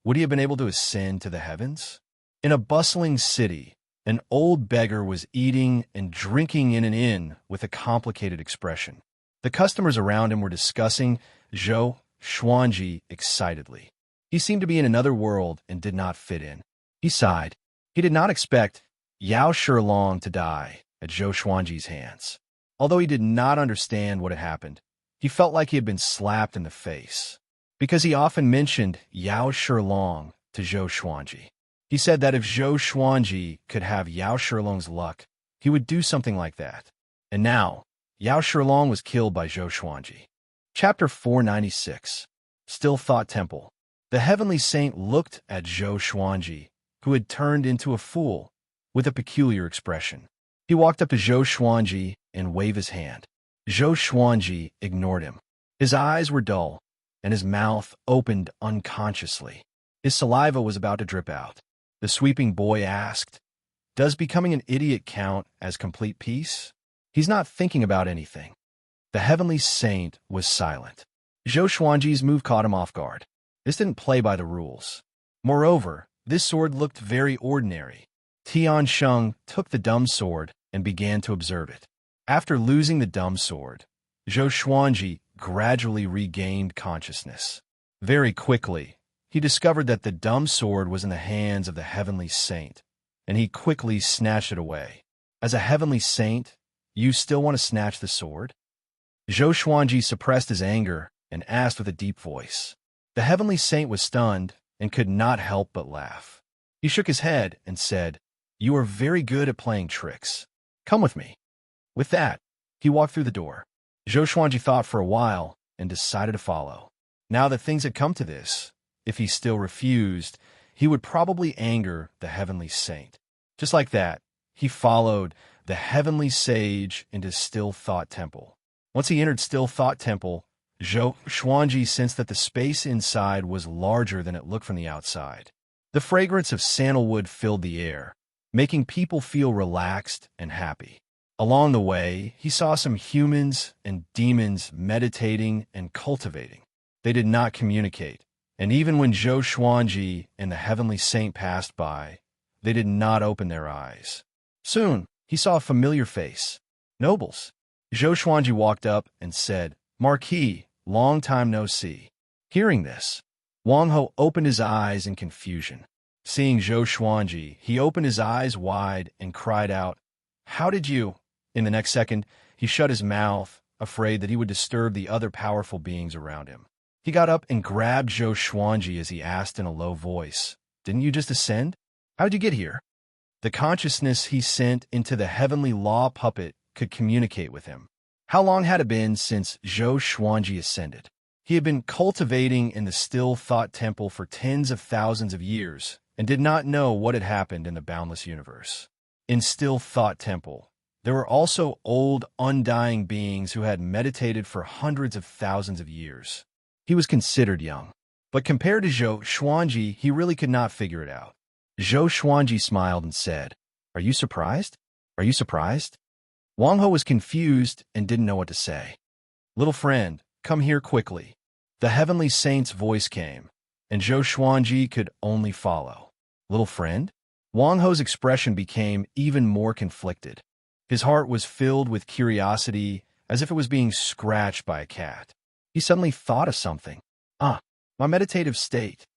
would he have been able to ascend to the heavens? In a bustling city, An old beggar was eating and drinking in an inn with a complicated expression. The customers around him were discussing Zhou Xuanji excitedly. He seemed to be in another world and did not fit in. He sighed. He did not expect Yao Shilong to die at Zhou Xuanji's hands. Although he did not understand what had happened, he felt like he had been slapped in the face, because he often mentioned Yao Shilong to Zhou Xuanji. He said that if Zhou Xuanji could have Yao Shilong's luck, he would do something like that. And now, Yao Shilong was killed by Zhou Xuanji. Chapter 496. Still Thought Temple. The heavenly saint looked at Zhou Xuanji, who had turned into a fool, with a peculiar expression. He walked up to Zhou Xuanji and waved his hand. Zhou Xuanji ignored him. His eyes were dull, and his mouth opened unconsciously. His saliva was about to drip out. The sweeping boy asked, "Does becoming an idiot count as complete peace?" "He's not thinking about anything." The heavenly saint was silent. Zhou Xuanji's move caught him off guard. This didn't play by the rules. Moreover, this sword looked very ordinary. Tian Sheng took the dumb sword and began to observe it. After losing the dumb sword, Zhou Xuanji gradually regained consciousness. Very quickly, he discovered that the dumb sword was in the hands of the heavenly saint, and he quickly snatched it away. As a heavenly saint, you still want to snatch the sword? Zhou Xuanji suppressed his anger and asked with a deep voice. The heavenly saint was stunned and could not help but laugh. He shook his head and said, "You are very good at playing tricks. Come with me." With that, he walked through the door. Zhou Xuanji thought for a while and decided to follow. Now that things had come to this, if he still refused, he would probably anger the heavenly saint. Just like that, he followed the heavenly sage into Still Thought Temple. Once he entered Still Thought Temple, Zhou Xuanji sensed that the space inside was larger than it looked from the outside. The fragrance of sandalwood filled the air, making people feel relaxed and happy. Along the way, he saw some humans and demons meditating and cultivating. They did not communicate, and even when Zhou Xuanji and the heavenly saint passed by, they did not open their eyes. Soon, he saw a familiar face. "Nobles." Zhou Xuanji walked up and said, "Marquis, long time no see." Hearing this, Wang Ho opened his eyes in confusion. Seeing Zhou Xuanji, he opened his eyes wide and cried out, "How did you?" In the next second, he shut his mouth, afraid that he would disturb the other powerful beings around him. He got up and grabbed Zhou Xuanji as he asked in a low voice, "Didn't you just ascend? How'd you get here?" The consciousness he sent into the heavenly law puppet could communicate with him. How long had it been since Zhou Xuanji ascended? He had been cultivating in the Still Thought Temple for tens of thousands of years and did not know what had happened in the boundless universe. In Still Thought Temple, there were also old, undying beings who had meditated for hundreds of thousands of years. He was considered young, but compared to Zhou Xuanji, he really could not figure it out. Zhou Xuanji smiled and said, "Are you surprised? Are you surprised?" Wang Ho was confused and didn't know what to say. "Little friend, come here quickly." The heavenly saint's voice came, and Zhou Xuanji could only follow. "Little friend?" Wang Ho's expression became even more conflicted. His heart was filled with curiosity, as if it was being scratched by a cat. He suddenly thought of something. My meditative state."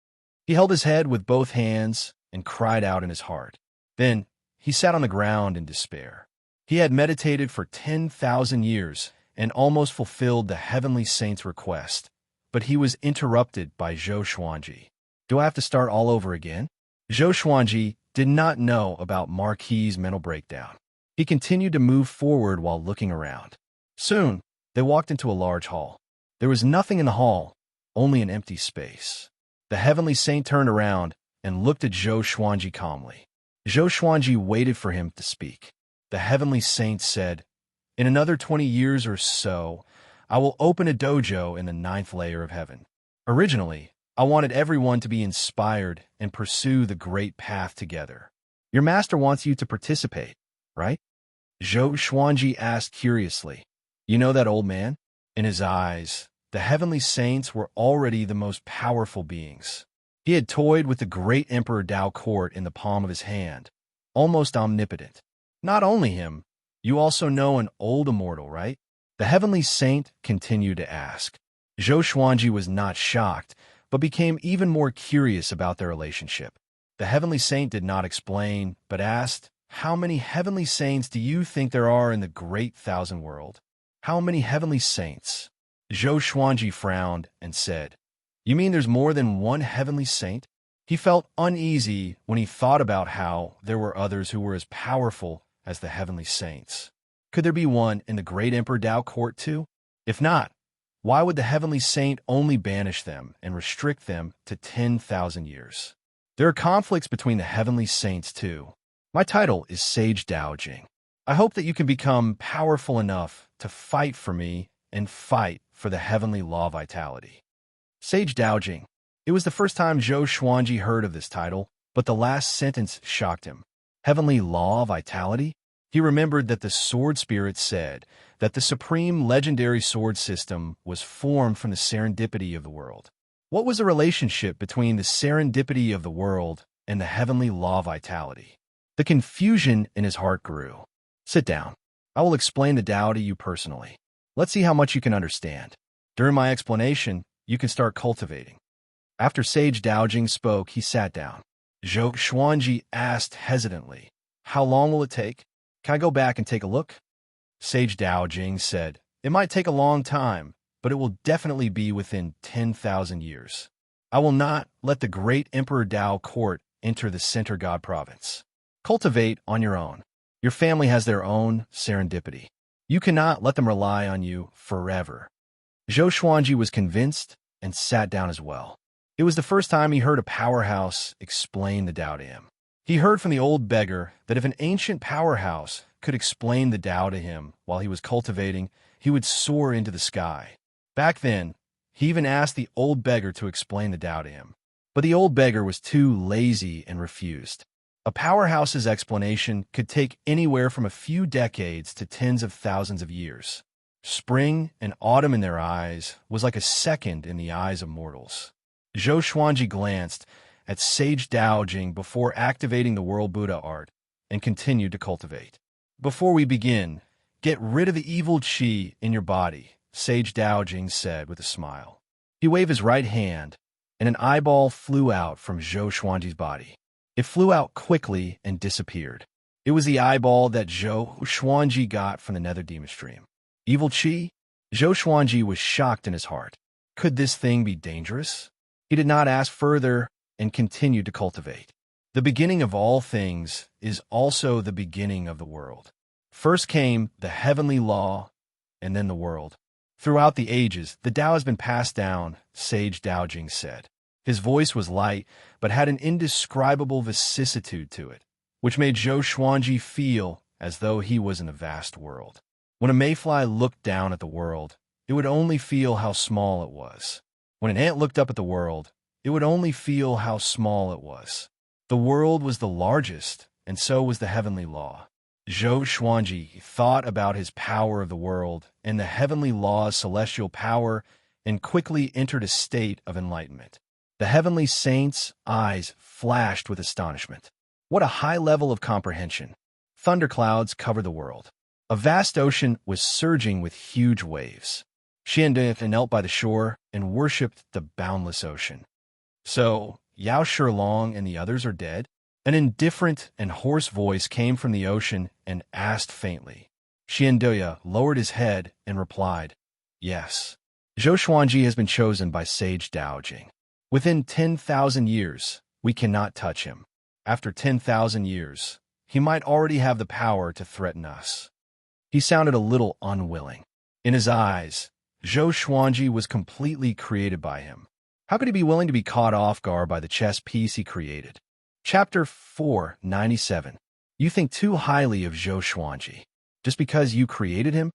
He held his head with both hands and cried out in his heart. Then he sat on the ground in despair. He had meditated for 10,000 years and almost fulfilled the heavenly saint's request, but he was interrupted by Zhou Xuanji. "Do I have to start all over again?" Zhou Xuanji did not know about Marquis' mental breakdown. He continued to move forward while looking around. Soon, they walked into a large hall. There was nothing in the hall, only an empty space. The heavenly saint turned around and looked at Zhou Xuanji calmly. Zhou Xuanji waited for him to speak. The heavenly saint said, "In another 20 years or so, I will open a dojo in the 9th layer of heaven. Originally, I wanted everyone to be inspired and pursue the great path together. Your master wants you to participate, right?" Zhou Xuanji asked curiously, "You know that old man?" In his eyes, the heavenly saints were already the most powerful beings. He had toyed with the great Emperor Dao Court in the palm of his hand, almost omnipotent. Not only him, you also know an old immortal, right? The heavenly saint continued to ask. Zhou Xuanji was not shocked, but became even more curious about their relationship. The heavenly saint did not explain, but asked, "How many heavenly saints do you think there are in the great thousand world?" "How many heavenly saints?" Zhou Xuanji frowned and said, "You mean there's more than one heavenly saint?" He felt uneasy when he thought about how there were others who were as powerful as the heavenly saints. Could there be one in the great Emperor Dao court too? If not, why would the heavenly saint only banish them and restrict them to 10,000 years? There are conflicts between the heavenly saints too. My title is Sage Daojing. I hope that you can become powerful enough to fight for me and fight for the heavenly law vitality. Sage Daojing. It was the first time Zhou Xuanji heard of this title, but the last sentence shocked him. Heavenly law vitality? He remembered that the sword spirit said that the supreme legendary sword system was formed from the serendipity of the world. What was the relationship between the serendipity of the world and the heavenly law vitality? The confusion in his heart grew. Sit down. I will explain the Tao to you personally. Let's see how much you can understand. During my explanation, you can start cultivating. After Sage Daojing spoke, he sat down. Zhou Xuanji asked hesitantly, "How long will it take? Can I go back and take a look?" Sage Daojing said, "It might take a long time, but it will definitely be within 10,000 years. I will not let the great Emperor Dao court enter the Center God province. Cultivate on your own. Your family has their own serendipity. You cannot let them rely on you forever." Zhou Xuanji was convinced and sat down as well. It was the first time he heard a powerhouse explain the Tao to him. He heard from the old beggar that if an ancient powerhouse could explain the Tao to him while he was cultivating, he would soar into the sky. Back then, he even asked the old beggar to explain the Tao to him. But the old beggar was too lazy and refused. A powerhouse's explanation could take anywhere from a few decades to tens of thousands of years. Spring and autumn in their eyes was like a second in the eyes of mortals. Zhou Xuanji glanced at Sage Daojing before activating the World Buddha art and continued to cultivate. "Before we begin, get rid of the evil qi in your body," Sage Daojing said with a smile. He waved his right hand, and an eyeball flew out from Zhou Xuanji's body. It flew out quickly and disappeared. It was the eyeball that Zhou Xuanji got from the Nether Demon Stream. Evil qi? Zhou Xuanji was shocked in his heart. Could this thing be dangerous? He did not ask further and continued to cultivate. The beginning of all things is also the beginning of the world. First came the heavenly law, and then the world. Throughout the ages, the Tao has been passed down, Sage Daojing said. His voice was light, but had an indescribable vicissitude to it, which made Zhou Xuanji feel as though he was in a vast world. When a mayfly looked down at the world, it would only feel how small it was. When an ant looked up at the world, it would only feel how small it was. The world was the largest, and so was the heavenly law. Zhou Xuanji thought about his power of the world and the heavenly law's celestial power and quickly entered a state of enlightenment. The heavenly saint's eyes flashed with astonishment. What a high level of comprehension. Thunderclouds covered the world. A vast ocean was surging with huge waves. Xianxia knelt by the shore and worshipped the boundless ocean. "So, Yao Shilong and the others are dead?" An indifferent and hoarse voice came from the ocean and asked faintly. Xianxia lowered his head and replied, "Yes." Zhou Xuanji has been chosen by Sage Daojing. Within 10,000 years, we cannot touch him. After 10,000 years, he might already have the power to threaten us. He sounded a little unwilling. In his eyes, Zhou Xuanji was completely created by him. How could he be willing to be caught off guard by the chess piece he created? Chapter 497. You think too highly of Zhou Xuanji. Just because you created him?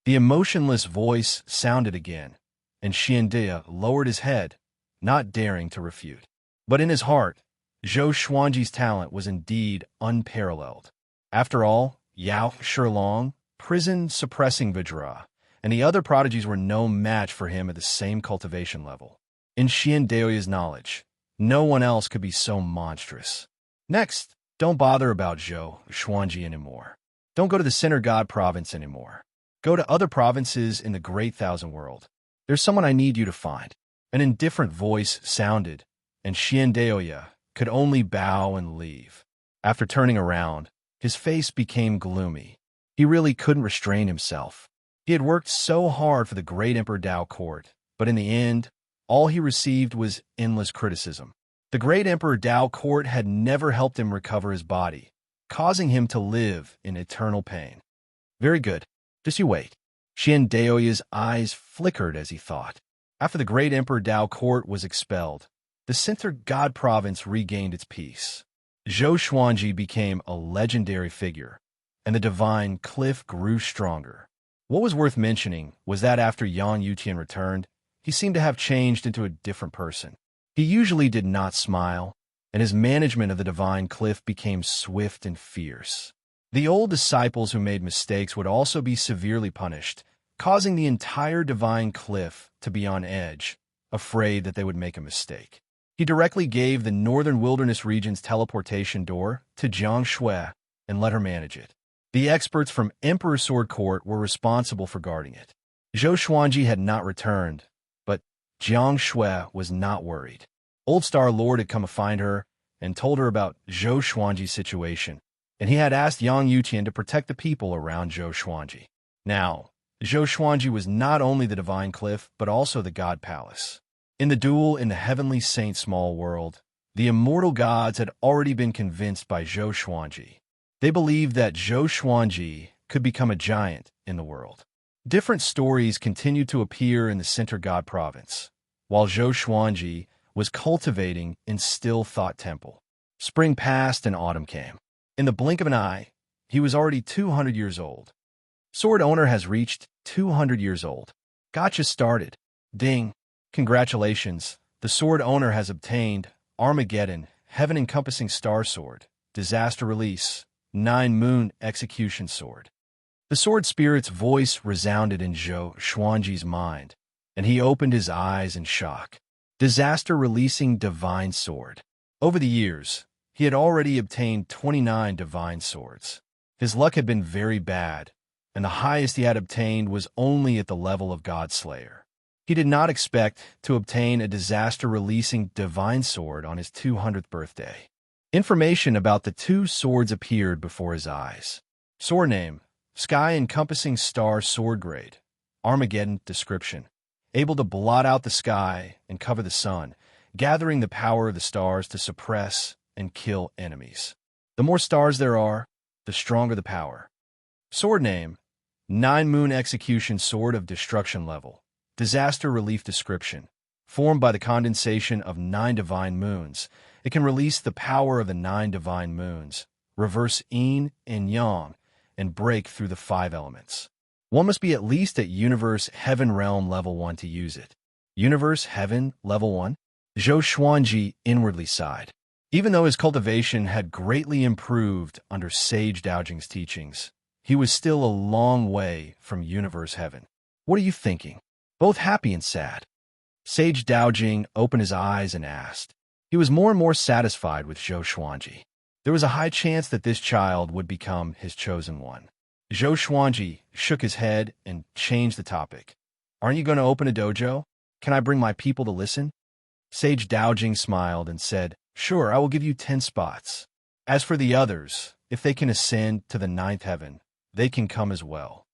The emotionless voice sounded again, and Xianxia lowered his head, not daring to refute. But in his heart, Zhou Xuanji's talent was indeed unparalleled. After all, Yao Shilong, prison-suppressing Vajra, and the other prodigies were no match for him at the same cultivation level. In Xianxia's knowledge, no one else could be so monstrous. Next, Don't bother about Xianxia anymore. Don't go to the Center God province anymore. Go to other provinces in the Great Thousand World. There's someone I need you to find." An indifferent voice sounded, and Xianxia could only bow and leave. After turning around, his face became gloomy. He really couldn't restrain himself. He had worked so hard for the great Emperor Dao court, but in the end, all he received was endless criticism. The great Emperor Dao court had never helped him recover his body, causing him to live in eternal pain. Very good. Just you wait. Xianxia's eyes flickered as he thought. After the great Emperor Dao court was expelled, the Center God province regained its peace. Zhou Xuanji became a legendary figure, and the divine cliff grew stronger. What was worth mentioning was that after Yang Yutian returned, he seemed to have changed into a different person. He usually did not smile, and his management of the divine cliff became swift and fierce. The old disciples who made mistakes would also be severely punished, causing the entire divine cliff to be on edge, afraid that they would make a mistake. He directly gave the northern wilderness region's teleportation door to Xianxia and let her manage it. The experts from Emperor Sword Court were responsible for guarding it. Zhou Xuanji had not returned, but Xianxia was not worried. Old Star Lord had come to find her and told her about Zhou Xuanji's situation, and he had asked Yang Yutian to protect the people around Zhou Xuanji. Now, Zhou Xuanji was not only the divine cliff, but also the God palace. In the duel in the heavenly saint small world, the immortal gods had already been convinced by Zhou Xuanji. They believed that Zhou Xuanji could become a giant in the world. Different stories continued to appear in the Center God province, while Zhou Xuanji was cultivating in Still Thought Temple. Spring passed and autumn came. In the blink of an eye, he was already 200 years old. Sword owner has reached 200 years old. Gotcha started. Ding. Congratulations. The sword owner has obtained Armageddon, Heaven-Encompassing Star Sword, Disaster Release, 9 Moon Execution Sword. The sword spirit's voice resounded in Zhou Xuanji's mind, and he opened his eyes in shock. Disaster Releasing Divine Sword. Over the years, he had already obtained 29 divine swords. His luck had been very bad, and the highest he had obtained was only at the level of Godslayer. He did not expect to obtain a disaster-releasing divine sword on his 200th birthday. Information about the 2 swords appeared before his eyes. Sword name: Sky-Encompassing Star Sword Grade. Armageddon description: able to blot out the sky and cover the sun, gathering the power of the stars to suppress and kill enemies. The more stars there are, the stronger the power. Sword name: 9 Moon Execution Sword of Destruction Level. Disaster Relief description: formed by the condensation of 9 divine moons, it can release the power of the 9 divine moons, reverse yin and yang, and break through the 5 elements. One must be at least at Universe Heaven Realm Level 1 to use it. Universe Heaven Level 1? Zhou Xuanji inwardly sighed. Even though his cultivation had greatly improved under Sage Daojing's teachings, he was still a long way from Universe Heaven. What are you thinking? Both happy and sad. Sage Daojing opened his eyes and asked. He was more and more satisfied with Zhou Xuanji. There was a high chance that this child would become his chosen one. Zhou Xuanji shook his head and changed the topic. Aren't you going to open a dojo? Can I bring my people to listen? Sage Daojing smiled and said, Sure, I will give you 10 spots. As for the others, if they can ascend to the 9th heaven, they can come as well.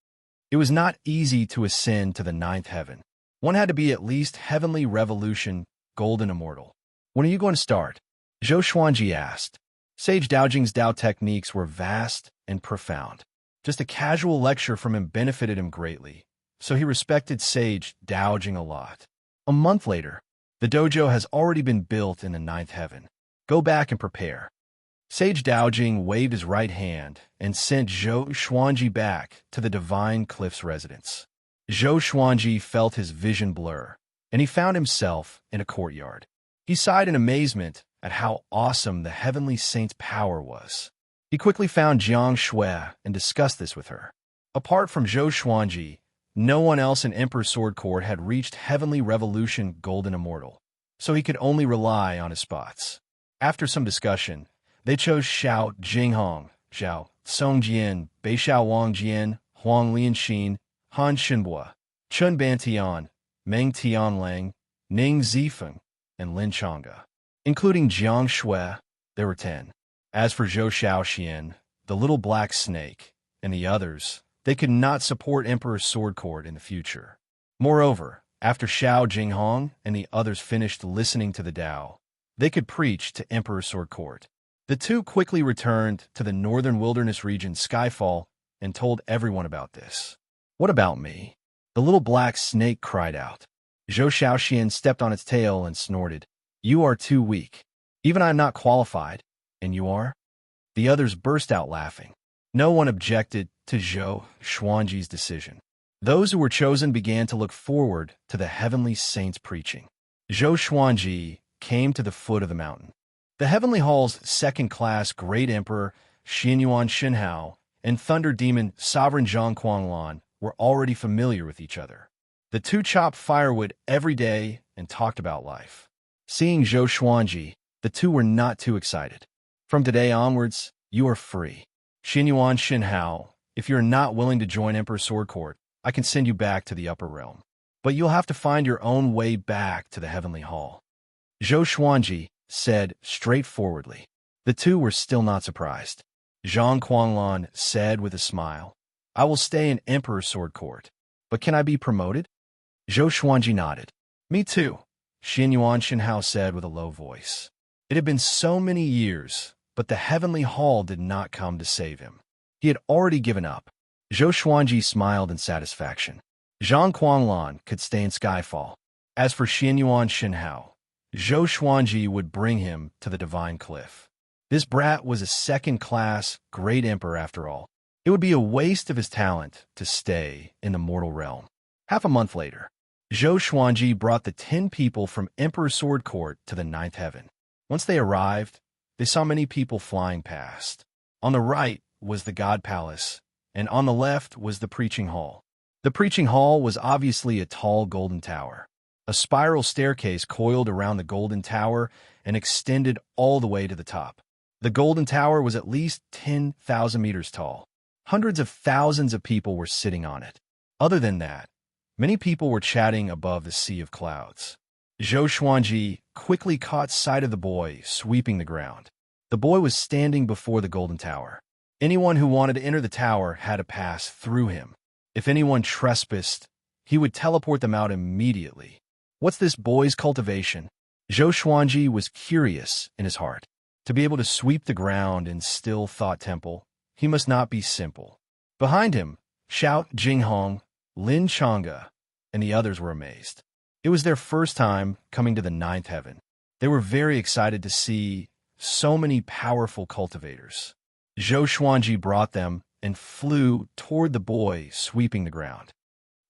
It was not easy to ascend to the 9th heaven. One had to be at least Heavenly Revolution, Golden Immortal. When are you going to start? Zhou Xuanji asked. Sage Daojing's Dao techniques were vast and profound. Just a casual lecture from him benefited him greatly, so he respected Sage Daojing a lot. A month later, the dojo has already been built in the 9th heaven. Go back and prepare. Sage Daojing waved his right hand and sent Zhou Xuanji back to the Divine Cliff's residence. Zhou Xuanji felt his vision blur, and he found himself in a courtyard. He sighed in amazement at how awesome the Heavenly Saint's power was. He quickly found Xianxia and discussed this with her. Apart from Zhou Xuanji, no one else in Emperor Sword Court had reached Heavenly Revolution Golden Immortal, so he could only rely on his spots. After some discussion, They chose Xiao Jinghong, Xiao Songjian, Beishao Wangjian, Huang Lianxin, Han Xinbua, Chun Bantian, Meng Tianlang, Ning Zifeng, and Lin Changge. Including Jiang Shui, there were 10. As for Zhou Shaoxian, the little black snake, and the others, they could not support Emperor Sword Court in the future. Moreover, after Xiao Jinghong and the others finished listening to the Tao, they could preach to Emperor Sword Court. The two quickly returned to the northern wilderness region Skyfall and told everyone about this. What about me? The little black snake cried out. Zhou Shaoxian stepped on its tail and snorted. You are too weak. Even I am not qualified. And you are? The others burst out laughing. No one objected to Zhou Xuanji's decision. Those who were chosen began to look forward to the heavenly saints' preaching. Zhou Xuanji came to the foot of the mountain. The Heavenly Hall's second-class Great Emperor Xianyuan Shenhao and Thunder Demon Sovereign Zhang Quanglan were already familiar with each other. The two chopped firewood every day and talked about life. Seeing Zhou Xuanji, the two were not too excited. From today onwards, you are free. Xianyuan Shenhao, if you're not willing to join Emperor Sword Court, I can send you back to the upper realm. But you'll have to find your own way back to the Heavenly Hall. Zhou Xuanji said straightforwardly. The two were still not surprised. Zhang Quanglan said with a smile, I will stay in Emperor Sword Court. But can I be promoted? Zhou Xuanji nodded. Me too, Xianyuan Shenhao said with a low voice. It had been so many years, but the Heavenly Hall did not come to save him. He had already given up. Zhou Xuanji smiled in satisfaction. Zhang Quanglan could stay in Skyfall. As for Xianyuan Shenhao, Zhou Xuanji would bring him to the Divine Cliff. This brat was a second-class great emperor after all. It would be a waste of his talent to stay in the mortal realm. Half a month later, Zhou Xuanji brought the 10 people from Emperor Sword Court to the ninth heaven. Once they arrived, they saw many people flying past. On the right was the God Palace, and on the left was the Preaching Hall. The Preaching Hall was obviously a tall golden tower. A spiral staircase coiled around the golden tower and extended all the way to the top. The golden tower was at least 10,000 meters tall. Hundreds of thousands of people were sitting on it. Other than that, many people were chatting above the sea of clouds. Zhou Xuanji quickly caught sight of the boy sweeping the ground. The boy was standing before the golden tower. Anyone who wanted to enter the tower had to pass through him. If anyone trespassed, he would teleport them out immediately. What's this boy's cultivation? Zhou Xuanji was curious in his heart. To be able to sweep the ground in Still Thought Temple, he must not be simple. Behind him, Xiao Jinghong, Lin Changge, and the others were amazed. It was their first time coming to the ninth heaven. They were very excited to see so many powerful cultivators. Zhou Xuanji brought them and flew toward the boy sweeping the ground.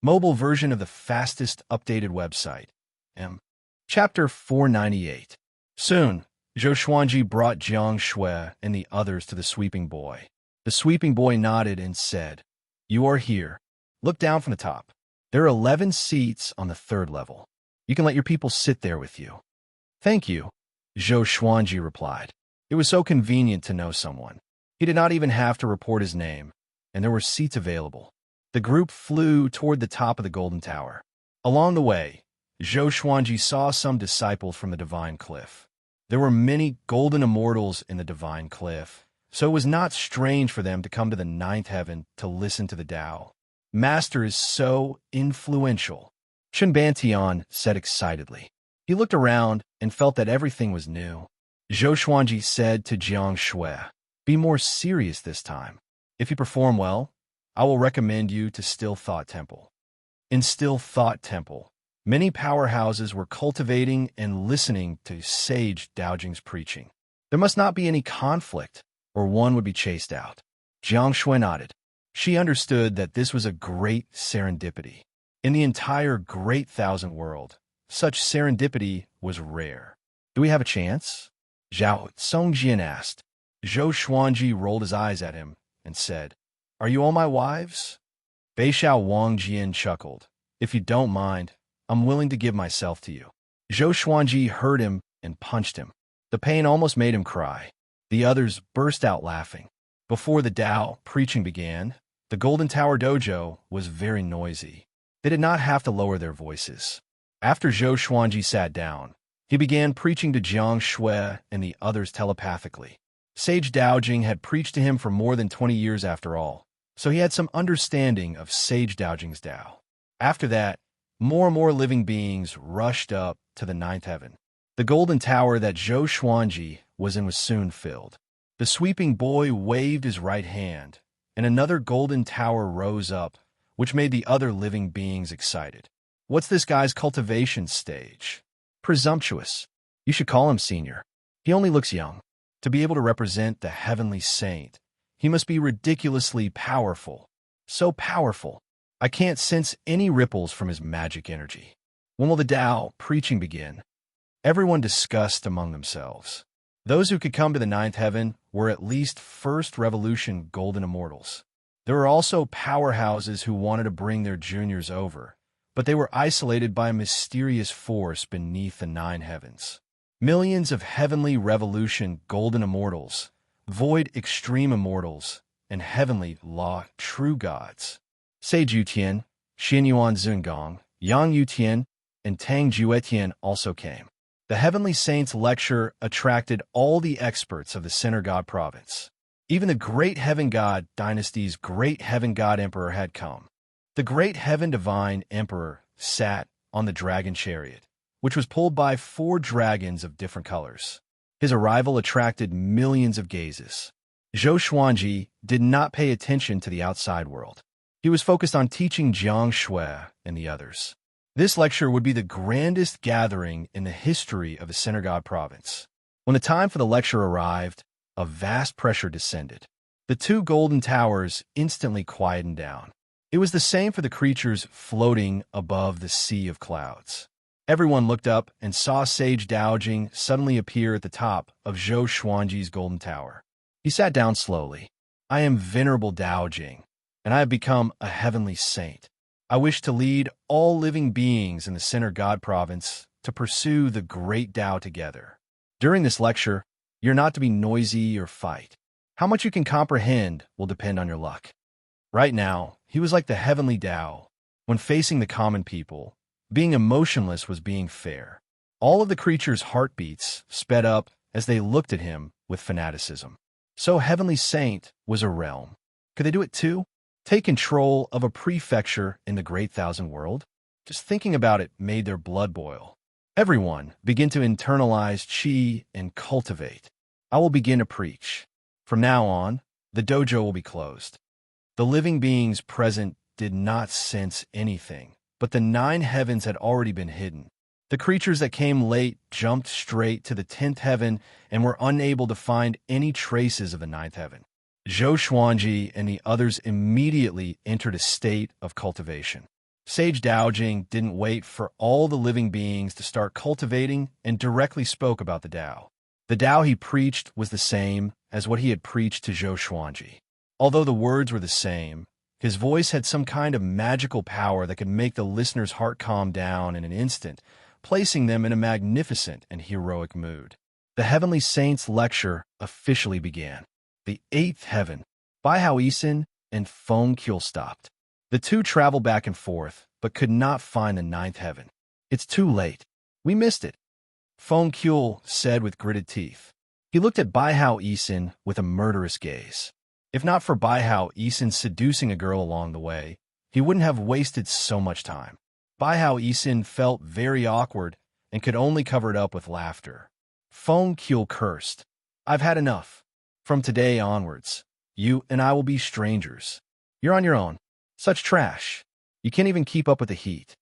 Mobile version of the fastest updated website. Chapter 498. Soon, Zhou Xuanji brought Jiang Shui and the others to the sweeping boy. The sweeping boy nodded and said, You are here. Look down from the top. There are 11 seats on the 3rd level. You can let your people sit there with you. Thank you, Zhou Xuanji replied. It was so convenient to know someone. He did not even have to report his name, and there were seats available. The group flew toward the top of the golden tower. Along the way, Zhou Xuanji saw some disciples from the Divine Cliff. There were many golden immortals in the Divine Cliff, so it was not strange for them to come to the ninth heaven to listen to the Tao. Master is so influential, Chun Bantian said excitedly. He looked around and felt that everything was new. Zhou Xuanji said to Jiang Shui, Be more serious this time. If you perform well, I will recommend you to Still Thought Temple. In Still Thought Temple, many powerhouses were cultivating and listening to Sage Daojing's preaching. There must not be any conflict, or one would be chased out. Jiang Shui nodded. She understood that this was a great serendipity. In the entire Great Thousand World, such serendipity was rare. Do we have a chance? Zhao Songjian asked. Zhou Xuanji rolled his eyes at him and said, Are you all my wives? Beishao Wangjian chuckled. If you don't mind, I'm willing to give myself to you. Zhou Xuanji heard him and punched him. The pain almost made him cry. The others burst out laughing. Before the Tao preaching began, the Golden Tower Dojo was very noisy. They did not have to lower their voices. After Zhou Xuanji sat down, he began preaching to Xianxia and the others telepathically. Sage Daojing had preached to him for more than 20 years after all, so he had some understanding of Sage Daojing's Tao. After that, more and more living beings rushed up to the ninth heaven. The golden tower that Zhou Xuanji was in was soon filled. The sweeping boy waved his right hand, and another golden tower rose up, which made the other living beings excited. What's this guy's cultivation stage? Presumptuous. You should call him senior. He only looks young. To be able to represent the heavenly saint, he must be ridiculously powerful. So powerful, I can't sense any ripples from his magic energy. When will the Tao preaching begin? Everyone discussed among themselves. Those who could come to the ninth heaven were at least First Revolution Golden Immortals. There were also powerhouses who wanted to bring their juniors over, but they were isolated by a mysterious force beneath the nine heavens. Millions of Heavenly Revolution Golden Immortals, Void Extreme Immortals, and Heavenly Law True Gods. Sage Yutian, Xianyuan Zungong, Yang Yutian, and Tang Juetian also came. The Heavenly Saints lecture attracted all the experts of the Center God province. Even the Great Heaven God dynasty's Great Heaven God Emperor had come. The Great Heaven Divine Emperor sat on the dragon chariot, which was pulled by 4 dragons of different colors. His arrival attracted millions of gazes. Zhou Xuanji did not pay attention to the outside world. He was focused on teaching Xianxia and the others. This lecture would be the grandest gathering in the history of the Center God province. When the time for the lecture arrived, a vast pressure descended. The 2 golden towers instantly quietened down. It was the same for the creatures floating above the sea of clouds. Everyone looked up and saw Sage Daojing suddenly appear at the top of Zhou Xuanji's golden tower. He sat down slowly. I am Venerable Daojing, and I have become a heavenly saint. I wish to lead all living beings in the Center God province to pursue the great Tao together. During this lecture, you're not to be noisy or fight. How much you can comprehend will depend on your luck. Right now, he was like the heavenly Tao. When facing the common people, being emotionless was being fair. All of the creatures' heartbeats sped up as they looked at him with fanaticism. So Heavenly Saint was a realm. Could they do it too? Take control of a prefecture in the Great Thousand World? Just thinking about it made their blood boil. Everyone begin to internalize chi and cultivate. I will begin to preach. From now on, the dojo will be closed. The living beings present did not sense anything, but the 9 heavens had already been hidden. The creatures that came late jumped straight to the 10th heaven and were unable to find any traces of the 9th heaven. Zhou Xuanji and the others immediately entered a state of cultivation. Sage Daojing didn't wait for all the living beings to start cultivating and directly spoke about the Tao. The Tao he preached was the same as what he had preached to Zhou Xuanji. Although the words were the same, his voice had some kind of magical power that could make the listener's heart calm down in an instant, placing them in a magnificent and heroic mood. The Heavenly Saints lecture officially began. The 8th heaven, Bai Hao Isin and Feng Qiu stopped. The 2 traveled back and forth, but could not find the 9th heaven. It's too late. We missed it, Feng Qiu said with gritted teeth. He looked at Bai Hao Isin with a murderous gaze. If not for Bai Hao Isin seducing a girl along the way, he wouldn't have wasted so much time. Bai Hao Isin felt very awkward and could only cover it up with laughter. Feng Qiu cursed. I've had enough. From today onwards, you and I will be strangers. You're on your own. Such trash. You can't even keep up with the heat.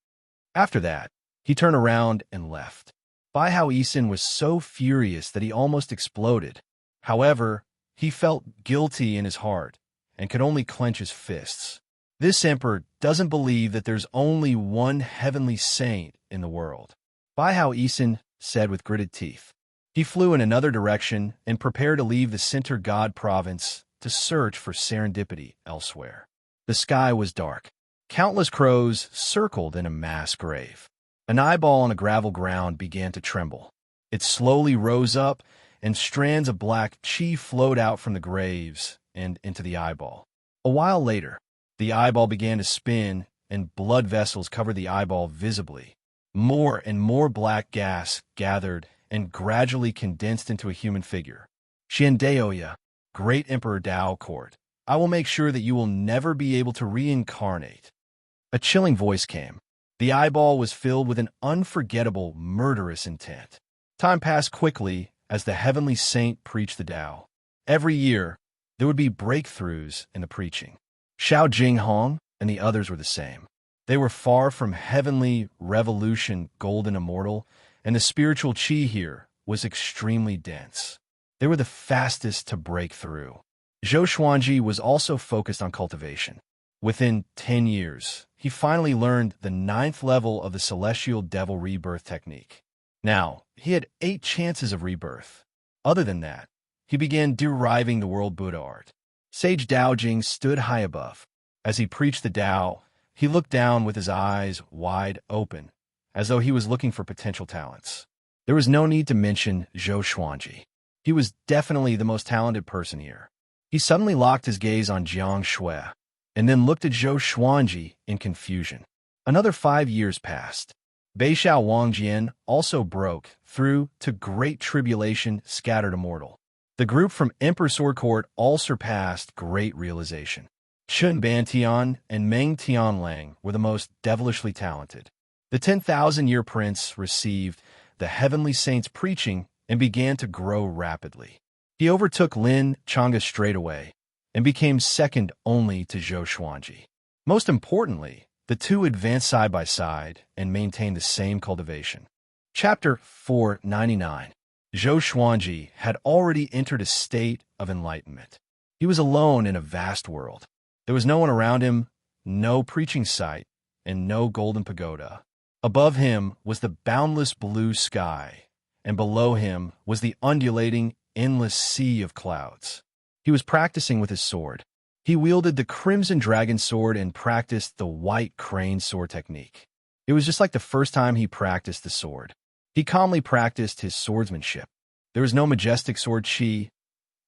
After that, he turned around and left. Bai Hao Isin was so furious that he almost exploded. However, he felt guilty in his heart and could only clench his fists. This emperor doesn't believe that there's only one heavenly saint in the world, Bai Hao Isin said with gritted teeth. He flew in another direction and prepared to leave the Center God province to search for serendipity elsewhere. The sky was dark. Countless crows circled in a mass grave. An eyeball on a gravel ground began to tremble. It slowly rose up and strands of black qi flowed out from the graves and into the eyeball. A while later, the eyeball began to spin, and blood vessels covered the eyeball visibly. More and more black gas gathered and gradually condensed into a human figure. Xianxia, Great Emperor Dao Court, I will make sure that you will never be able to reincarnate. A chilling voice came. The eyeball was filled with an unforgettable, murderous intent. Time passed quickly as the heavenly saint preached the Tao. Every year, there would be breakthroughs in the preaching. Xiao Jinghong and the others were the same. They were far from heavenly revolution, golden immortal, and the spiritual qi here was extremely dense. They were the fastest to break through. Zhou Xuanji was also focused on cultivation. Within 10 years, he finally learned the 9th level of the Celestial Devil Rebirth technique. Now, he had 8 chances of rebirth. Other than that, he began deriving the world Buddha art. Sage Daojing stood high above. As he preached the Tao, he looked down with his eyes wide open, as though he was looking for potential talents. There was no need to mention Zhou Xuanji. He was definitely the most talented person here. He suddenly locked his gaze on Xianxia, and then looked at Zhou Xuanji in confusion. Another 5 years passed. Beixiao Wangjian also broke through to Great Tribulation Scattered Immortal. The group from Emperor Sword Court all surpassed Great Realization. Chun Bantian and Meng Tianlang were the most devilishly talented. The 10,000-year prince received the heavenly saint's preaching and began to grow rapidly. He overtook Lin Changa straight away and became second only to Zhou Xuanji. Most importantly, the two advanced side by side and maintained the same cultivation. Chapter 499. Zhou Xuanji had already entered a state of enlightenment. He was alone in a vast world. There was no one around him, no preaching site, and no golden pagoda. Above him was the boundless blue sky, and below him was the undulating, endless sea of clouds. He was practicing with his sword. He wielded the Crimson Dragon sword and practiced the White Crane sword technique. It was just like the first time he practiced the sword. He calmly practiced his swordsmanship. There was no majestic sword chi,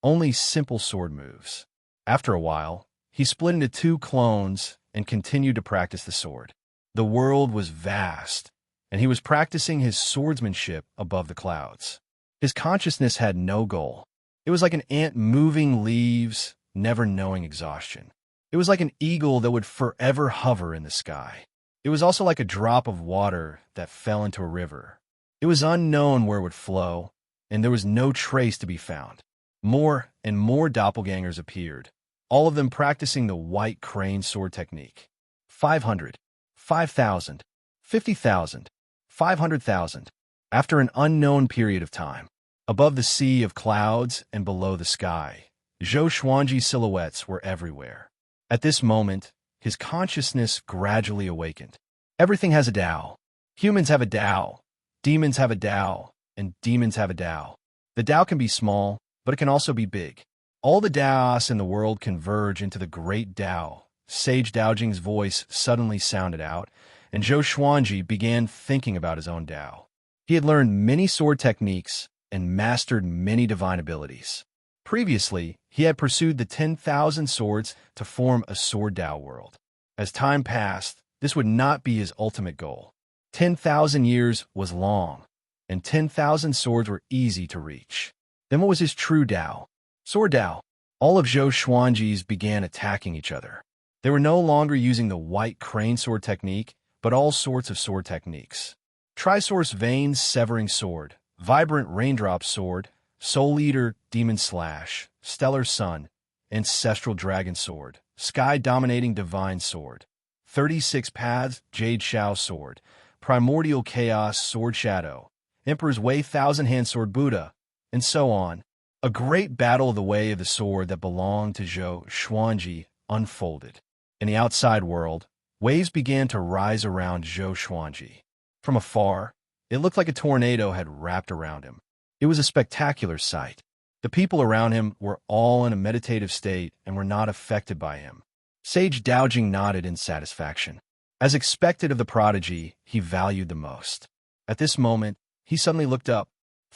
only simple sword moves. After a while, he split into 2 clones and continued to practice the sword. The world was vast, and he was practicing his swordsmanship above the clouds. His consciousness had no goal. It was like an ant moving leaves, never knowing exhaustion. It was like an eagle that would forever hover in the sky. It was also like a drop of water that fell into a river. It was unknown where it would flow, and there was no trace to be found. More and more doppelgangers appeared, all of them practicing the White Crane sword technique. 500, 5,000, 50,000, 500,000. After an unknown period of time, above the sea of clouds and below the sky, Zhou Xuanji's silhouettes were everywhere. At this moment, his consciousness gradually awakened. Everything has a Tao. Humans have a Tao. Demons have a Tao. And demons have a Tao. The Tao can be small, but it can also be big. All the Taos in the world converge into the great Tao. Sage Daojing's voice suddenly sounded out, and Zhou Xuanji began thinking about his own Tao. He had learned many sword techniques and mastered many divine abilities. Previously, he had pursued the 10,000 swords to form a sword Tao world. As time passed, this would not be his ultimate goal. 10,000 years was long, and 10,000 swords were easy to reach. Then what was his true Tao? Sword Tao. All of Zhou Xuanji's began attacking each other. They were no longer using the White Crane sword technique, but all sorts of sword techniques. Trisource Veins Severing Sword, Vibrant Raindrop Sword, Soul Eater Demon Slash, Stellar Sun, Ancestral Dragon Sword, Sky Dominating Divine Sword, 36 Paths Jade Shao Sword, Primordial Chaos Sword Shadow, Emperor's Way Thousand Hand Sword Buddha, and so on. A great battle of the way of the sword that belonged to Zhou Xuanji unfolded. In the outside world, waves began to rise around Zhou Xuanji. From afar, it looked like a tornado had wrapped around him. It was a spectacular sight. The people around him were all in a meditative state and were not affected by him. Sage Daojing nodded in satisfaction. As expected of the prodigy he valued the most. At this moment, he suddenly looked up.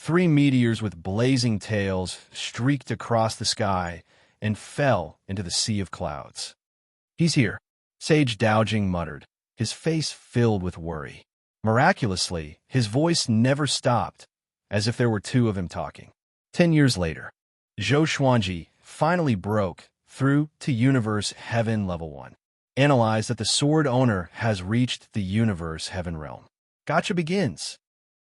3 meteors with blazing tails streaked across the sky and fell into the sea of clouds. "He's here," Sage Daojing muttered, his face filled with worry. Miraculously, his voice never stopped, as if there were 2 of him talking. 10 years later, Zhou Xuanji finally broke through to Universe Heaven Level 1. Analyze that the sword owner has reached the Universe Heaven realm. Gotcha begins.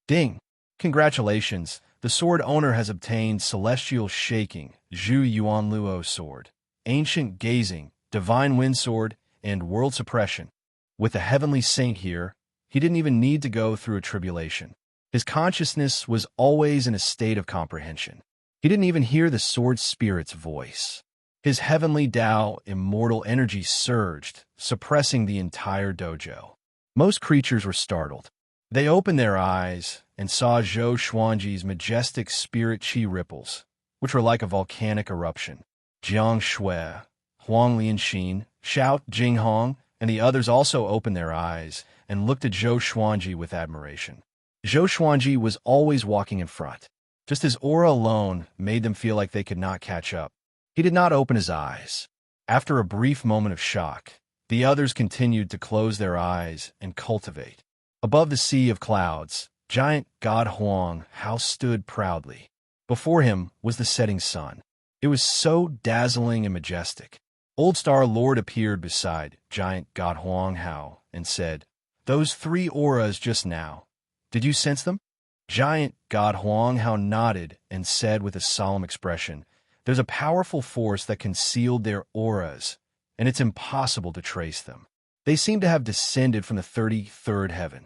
Ding! Congratulations, the sword owner has obtained Celestial Shaking, Zhu Yuan Luo Sword, Ancient Gazing, Divine Wind Sword, and World Suppression. With the Heavenly Saint here, he didn't even need to go through a tribulation. His consciousness was always in a state of comprehension. He didn't even hear the sword spirit's voice. His heavenly Tao immortal energy surged, suppressing the entire dojo. Most creatures were startled. They opened their eyes and saw Zhou Xuanji's majestic spirit chi ripples, which were like a volcanic eruption. Jiang Shui, Huang Lianxin, Xiao Jinghong, and the others also opened their eyes and looked at Zhou Xuanji with admiration. Zhou Xuanji was always walking in front. Just his aura alone made them feel like they could not catch up. He did not open his eyes. After a brief moment of shock, the others continued to close their eyes and cultivate. Above the sea of clouds, giant God Huang Hao stood proudly. Before him was the setting sun. It was so dazzling and majestic. Old Star Lord appeared beside giant God Huang Hao and said, "Those 3 auras just now, did you sense them?" Giant God Huang Hao nodded and said with a solemn expression, "There's a powerful force that concealed their auras, and it's impossible to trace them. They seem to have descended from the 33rd heaven."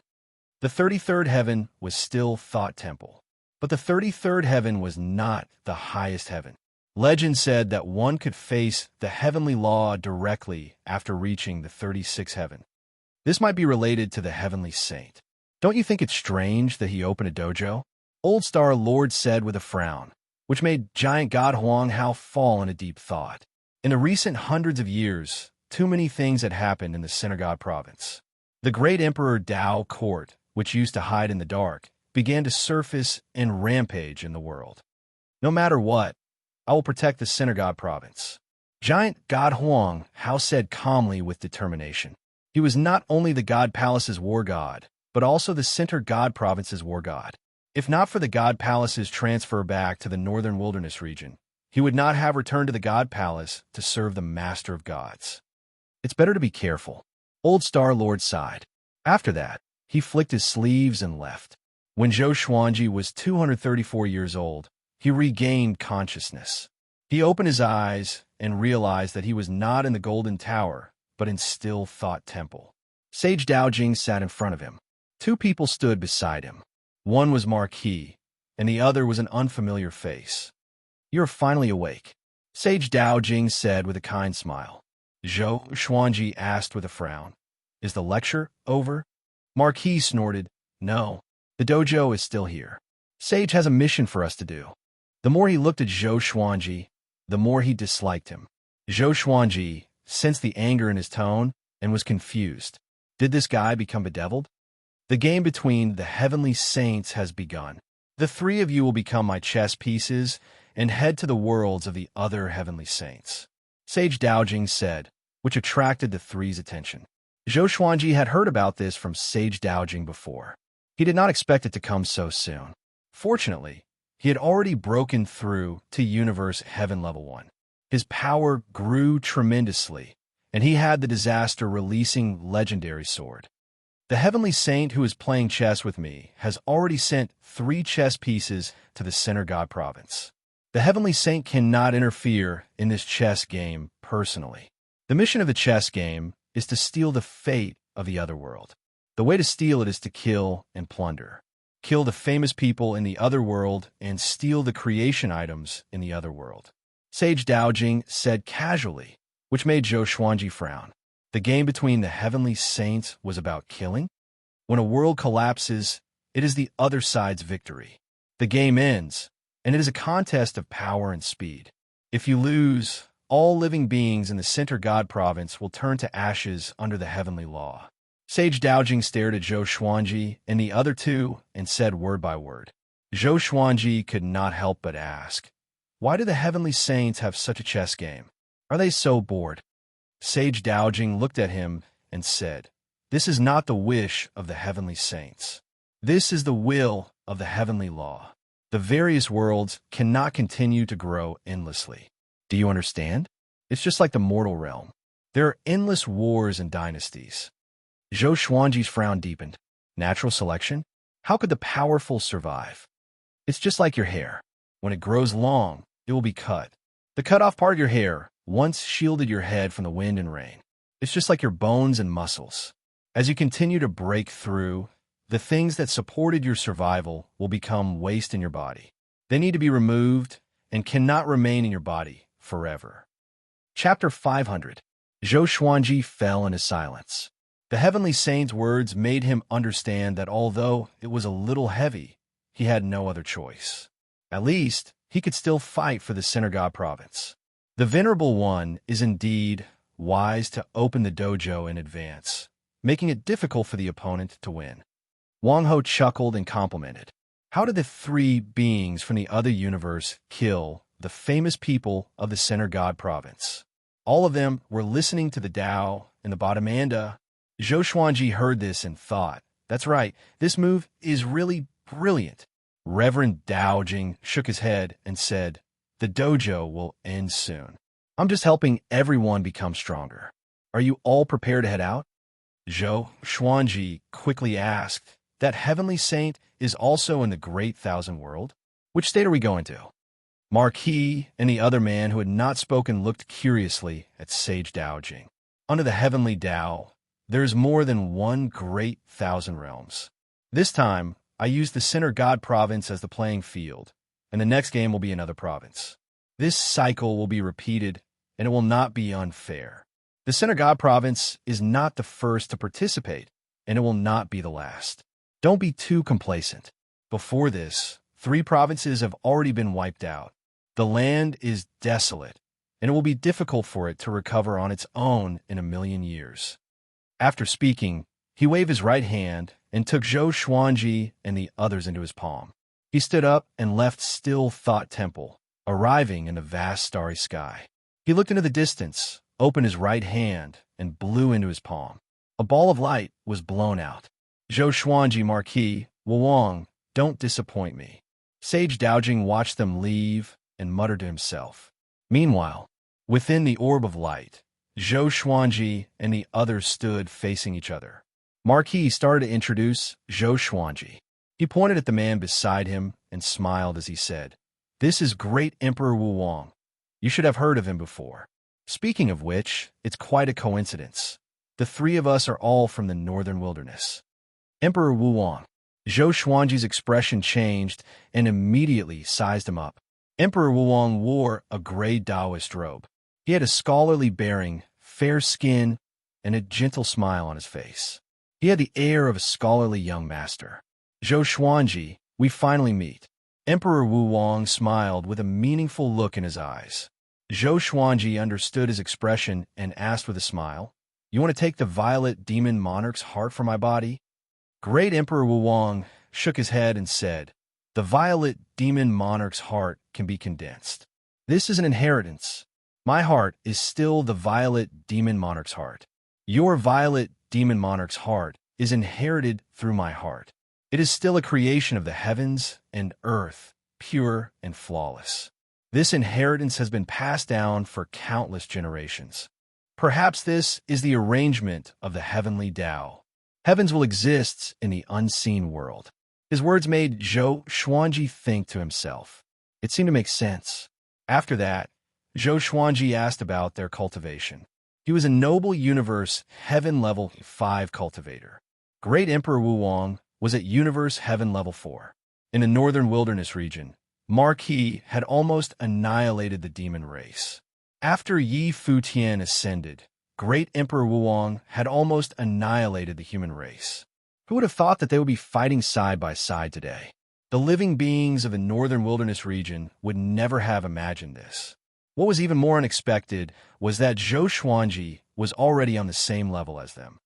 The 33rd heaven was still Thought Temple, but the 33rd heaven was not the highest heaven. Legend said that one could face the heavenly law directly after reaching the 36th heaven. This might be related to the heavenly saint. "Don't you think it's strange that he opened a dojo?" Old Star Lord said with a frown, which made giant God Huang Hao fall in a deep thought. In the recent hundreds of years, too many things had happened in the Center God province. The great Emperor Dao court, which used to hide in the dark, began to surface and rampage in the world. "No matter what, I will protect the Center God province." Giant God Huang Hao said calmly with determination. He was not only the God Palace's war god, but also the Center God province's war god. If not for the God Palace's transfer back to the Northern Wilderness region, he would not have returned to the God Palace to serve the Master of Gods. "It's better to be careful," Old Star Lord sighed. After that, he flicked his sleeves and left. When Zhou Xuanji was 234 years old, he regained consciousness. He opened his eyes and realized that he was not in the Golden Tower, but in Still Thought Temple. Sage Daojing sat in front of him. 2 people stood beside him. One was Marquis, and the other was an unfamiliar face. "You're finally awake," Sage Daojing said with a kind smile. Zhou Xuanji asked with a frown, "Is the lecture over?" Marquis snorted, "No, the dojo is still here. Sage has a mission for us to do." The more he looked at Zhou Xuanji, the more he disliked him. Zhou Xuanji sensed the anger in his tone and was confused. Did this guy become bedeviled? "The game between the heavenly saints has begun. The 3 of you will become my chess pieces and head to the worlds of the other heavenly saints," Sage Daojing said, which attracted the 3's attention. Zhou Xuanji had heard about this from Sage Daojing before. He did not expect it to come so soon. Fortunately, he had already broken through to Universe Heaven Level 1. His power grew tremendously, and he had the disaster releasing legendary sword. "The heavenly saint who is playing chess with me has already sent 3 chess pieces to the Center God province. The heavenly saint cannot interfere in this chess game personally. The mission of the chess game is to steal the fate of the other world. The way to steal it is to kill and plunder. Kill the famous people in the other world and steal the creation items in the other world," Sage Daojing said casually, which made Zhou Xuanji frown. The game between the heavenly saints was about killing? When a world collapses, it is the other side's victory. The game ends, and it is a contest of power and speed. If you lose, all living beings in the Center God province will turn to ashes under the heavenly law. Sage Daojing stared at Zhou Xuanji and the other 2 and said word by word. Zhou Xuanji could not help but ask, why do the heavenly saints have such a chess game? Are they so bored? Sage Daojing looked at him and said, this is not the wish of the heavenly saints. This is the will of the heavenly law. The various worlds cannot continue to grow endlessly. Do you understand? It's just like the mortal realm. There are endless wars and dynasties. Zhou Xuanji's frown deepened. Natural selection? How could the powerful survive? It's just like your hair. When it grows long, it will be cut. The cut-off part of your hair once shielded your head from the wind and rain. It's just like your bones and muscles. As you continue to break through, the things that supported your survival will become waste in your body. They need to be removed and cannot remain in your body forever. Chapter 500. Zhou Xuanji fell into silence. The heavenly saint's words made him understand that although it was a little heavy, he had no other choice. At least, he could still fight for the Center God province. The Venerable One is indeed wise to open the dojo in advance, making it difficult for the opponent to win. Wang Ho chuckled and complimented. How did the three beings from the other universe kill the famous people of the Center God province? All of them were listening to the Tao and the Bottomanda. Zhou Xuanji heard this and thought, that's right, this move is really brilliant. Reverend Daojing shook his head and said, the dojo will end soon. I'm just helping everyone become stronger. Are you all prepared to head out? Zhou Xuanji quickly asked, that heavenly saint is also in the Great Thousand World? Which state are we going to? Marquis and the other man who had not spoken looked curiously at Sage Daojing. Under the heavenly Tao, there is more than one great thousand realms. This time, I used the Center God province as the playing field, and the next game will be another province. This cycle will be repeated, and it will not be unfair. The Center God province is not the first to participate, and it will not be the last. Don't be too complacent. Before this, 3 provinces have already been wiped out. The land is desolate, and it will be difficult for it to recover on its own in 1,000,000 years. After speaking, he waved his right hand and took Zhou Xuanji and the others into his palm. He stood up and left Still Thought Temple, arriving in the vast starry sky. He looked into the distance, opened his right hand, and blew into his palm. A ball of light was blown out. Zhou Xuanji, Marquis, Wang, don't disappoint me. Sage Daojing watched them leave and muttered to himself. Meanwhile, within the orb of light, Zhou Xuanji and the others stood facing each other. Marquis started to introduce Zhou Xuanji. He pointed at the man beside him and smiled as he said, this is Great Emperor Wang. You should have heard of him before. Speaking of which, it's quite a coincidence. The 3 of us are all from the northern wilderness. Emperor Wang. Zhou Xuanji's expression changed and immediately sized him up. Emperor Wang wore a gray Taoist robe. He had a scholarly bearing, fair skin, and a gentle smile on his face. He had the air of a scholarly young master. Zhou Xuanji, we finally meet. Emperor Wang smiled with a meaningful look in his eyes. Zhou Xuanji understood his expression and asked with a smile, you want to take the violet demon monarch's heart from my body? Great Emperor Wang shook his head and said, the violet demon monarch's heart can be condensed. This is an inheritance. My heart is still the violet demon monarch's heart. Your violet demon monarch's heart is inherited through my heart. It is still a creation of the heavens and earth, pure and flawless. This inheritance has been passed down for countless generations. Perhaps this is the arrangement of the heavenly Tao. Heavens will exist in the unseen world. His words made Zhou Xuanji think to himself. It seemed to make sense. After that, Zhou Xuanji asked about their cultivation. He was a noble universe heaven level 5 cultivator. Great Emperor Wang was at universe heaven level 4. In the northern wilderness region, Marquis had almost annihilated the demon race. After Yi Futian ascended, Great Emperor Wang had almost annihilated the human race. Who would have thought that they would be fighting side by side today? The living beings of the northern wilderness region would never have imagined this. What was even more unexpected was that Zhou Xuanji was already on the same level as them.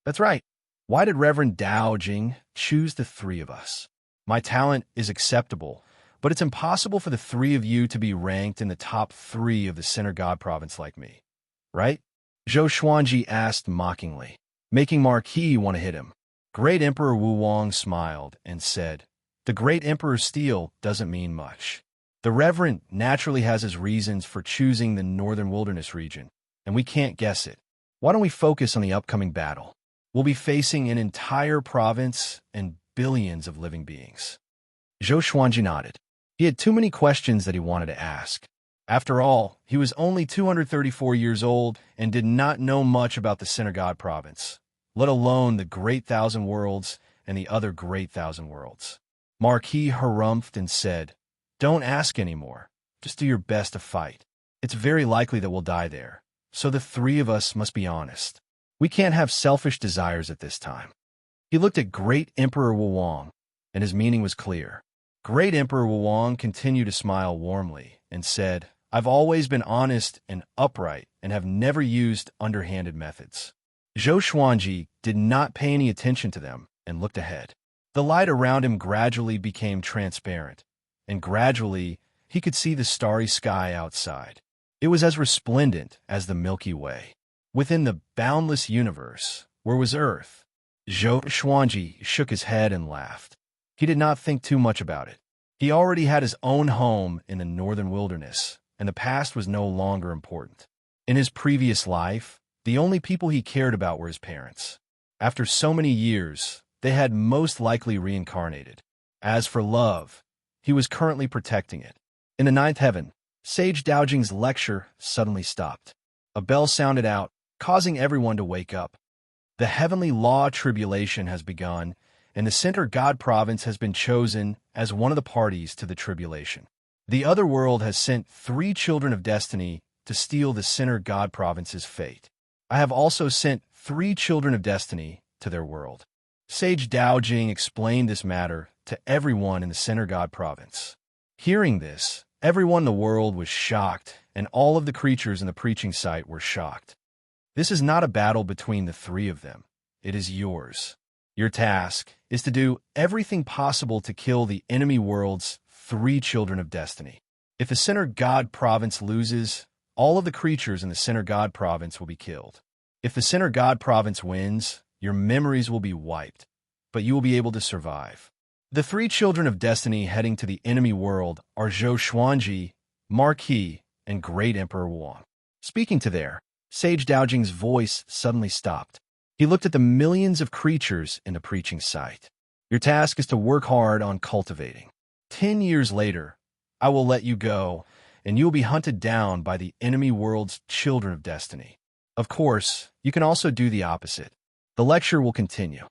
That's right. Why did Reverend Daojing choose the 3 of us? My talent is acceptable, but it's impossible for the three of you to be ranked in the top 3 of the Center God Province like me, right? Zhou Xuanji asked mockingly, making Marquis want to hit him. Great Emperor Wu Wang smiled and said, "The Great Emperor's steel doesn't mean much. The Reverend naturally has his reasons for choosing the Northern Wilderness region, and we can't guess it. Why don't we focus on the upcoming battle? We'll be facing an entire province and billions of living beings." Zhou Xuanji nodded. He had too many questions that he wanted to ask. After all, he was only 234 years old and did not know much about the Center God Province, let alone the Great Thousand Worlds and the other Great Thousand Worlds. Marquis harumphed and said, "Don't ask anymore. Just do your best to fight. It's very likely that we'll die there, so the 3 of us must be honest. We can't have selfish desires at this time." He looked at Great Emperor Wu Wang, and his meaning was clear. Great Emperor Wu Wang continued to smile warmly and said, "I've always been honest and upright and have never used underhanded methods." Zhou Xuanji did not pay any attention to them and looked ahead. The light around him gradually became transparent, and gradually he could see the starry sky outside. It was as resplendent as the Milky Way. Within the boundless universe, where was Earth? Zhou Xuanji shook his head and laughed. He did not think too much about it. He already had his own home in the Northern Wilderness, and the past was no longer important. In his previous life, the only people he cared about were his parents. After so many years, they had most likely reincarnated. As for love, he was currently protecting it. In the 9th heaven, Sage Daojing's lecture suddenly stopped. A bell sounded out, causing everyone to wake up. The heavenly law tribulation has begun, and the Center God Province has been chosen as one of the parties to the tribulation. The other world has sent 3 children of destiny to steal the Center God Province's fate. I have also sent 3 children of destiny to their world. Sage Daojing explained this matter to everyone in the Center God Province. Hearing this, everyone in the world was shocked, and all of the creatures in the preaching site were shocked. This is not a battle between the 3 of them. It is yours. Your task is to do everything possible to kill the enemy world's 3 children of destiny. If the Center God Province loses, all of the creatures in the Center God Province will be killed. If the Center God Province wins, your memories will be wiped, but you will be able to survive. The 3 children of destiny heading to the enemy world are Zhou Xuanji, Marquis, and Great Emperor Wang. Speaking to there, Sage Daojing's voice suddenly stopped. He looked at the millions of creatures in the preaching site. Your task is to work hard on cultivating. 10 years later, I will let you go, and you will be hunted down by the enemy world's children of destiny. Of course, you can also do the opposite. The lecture will continue.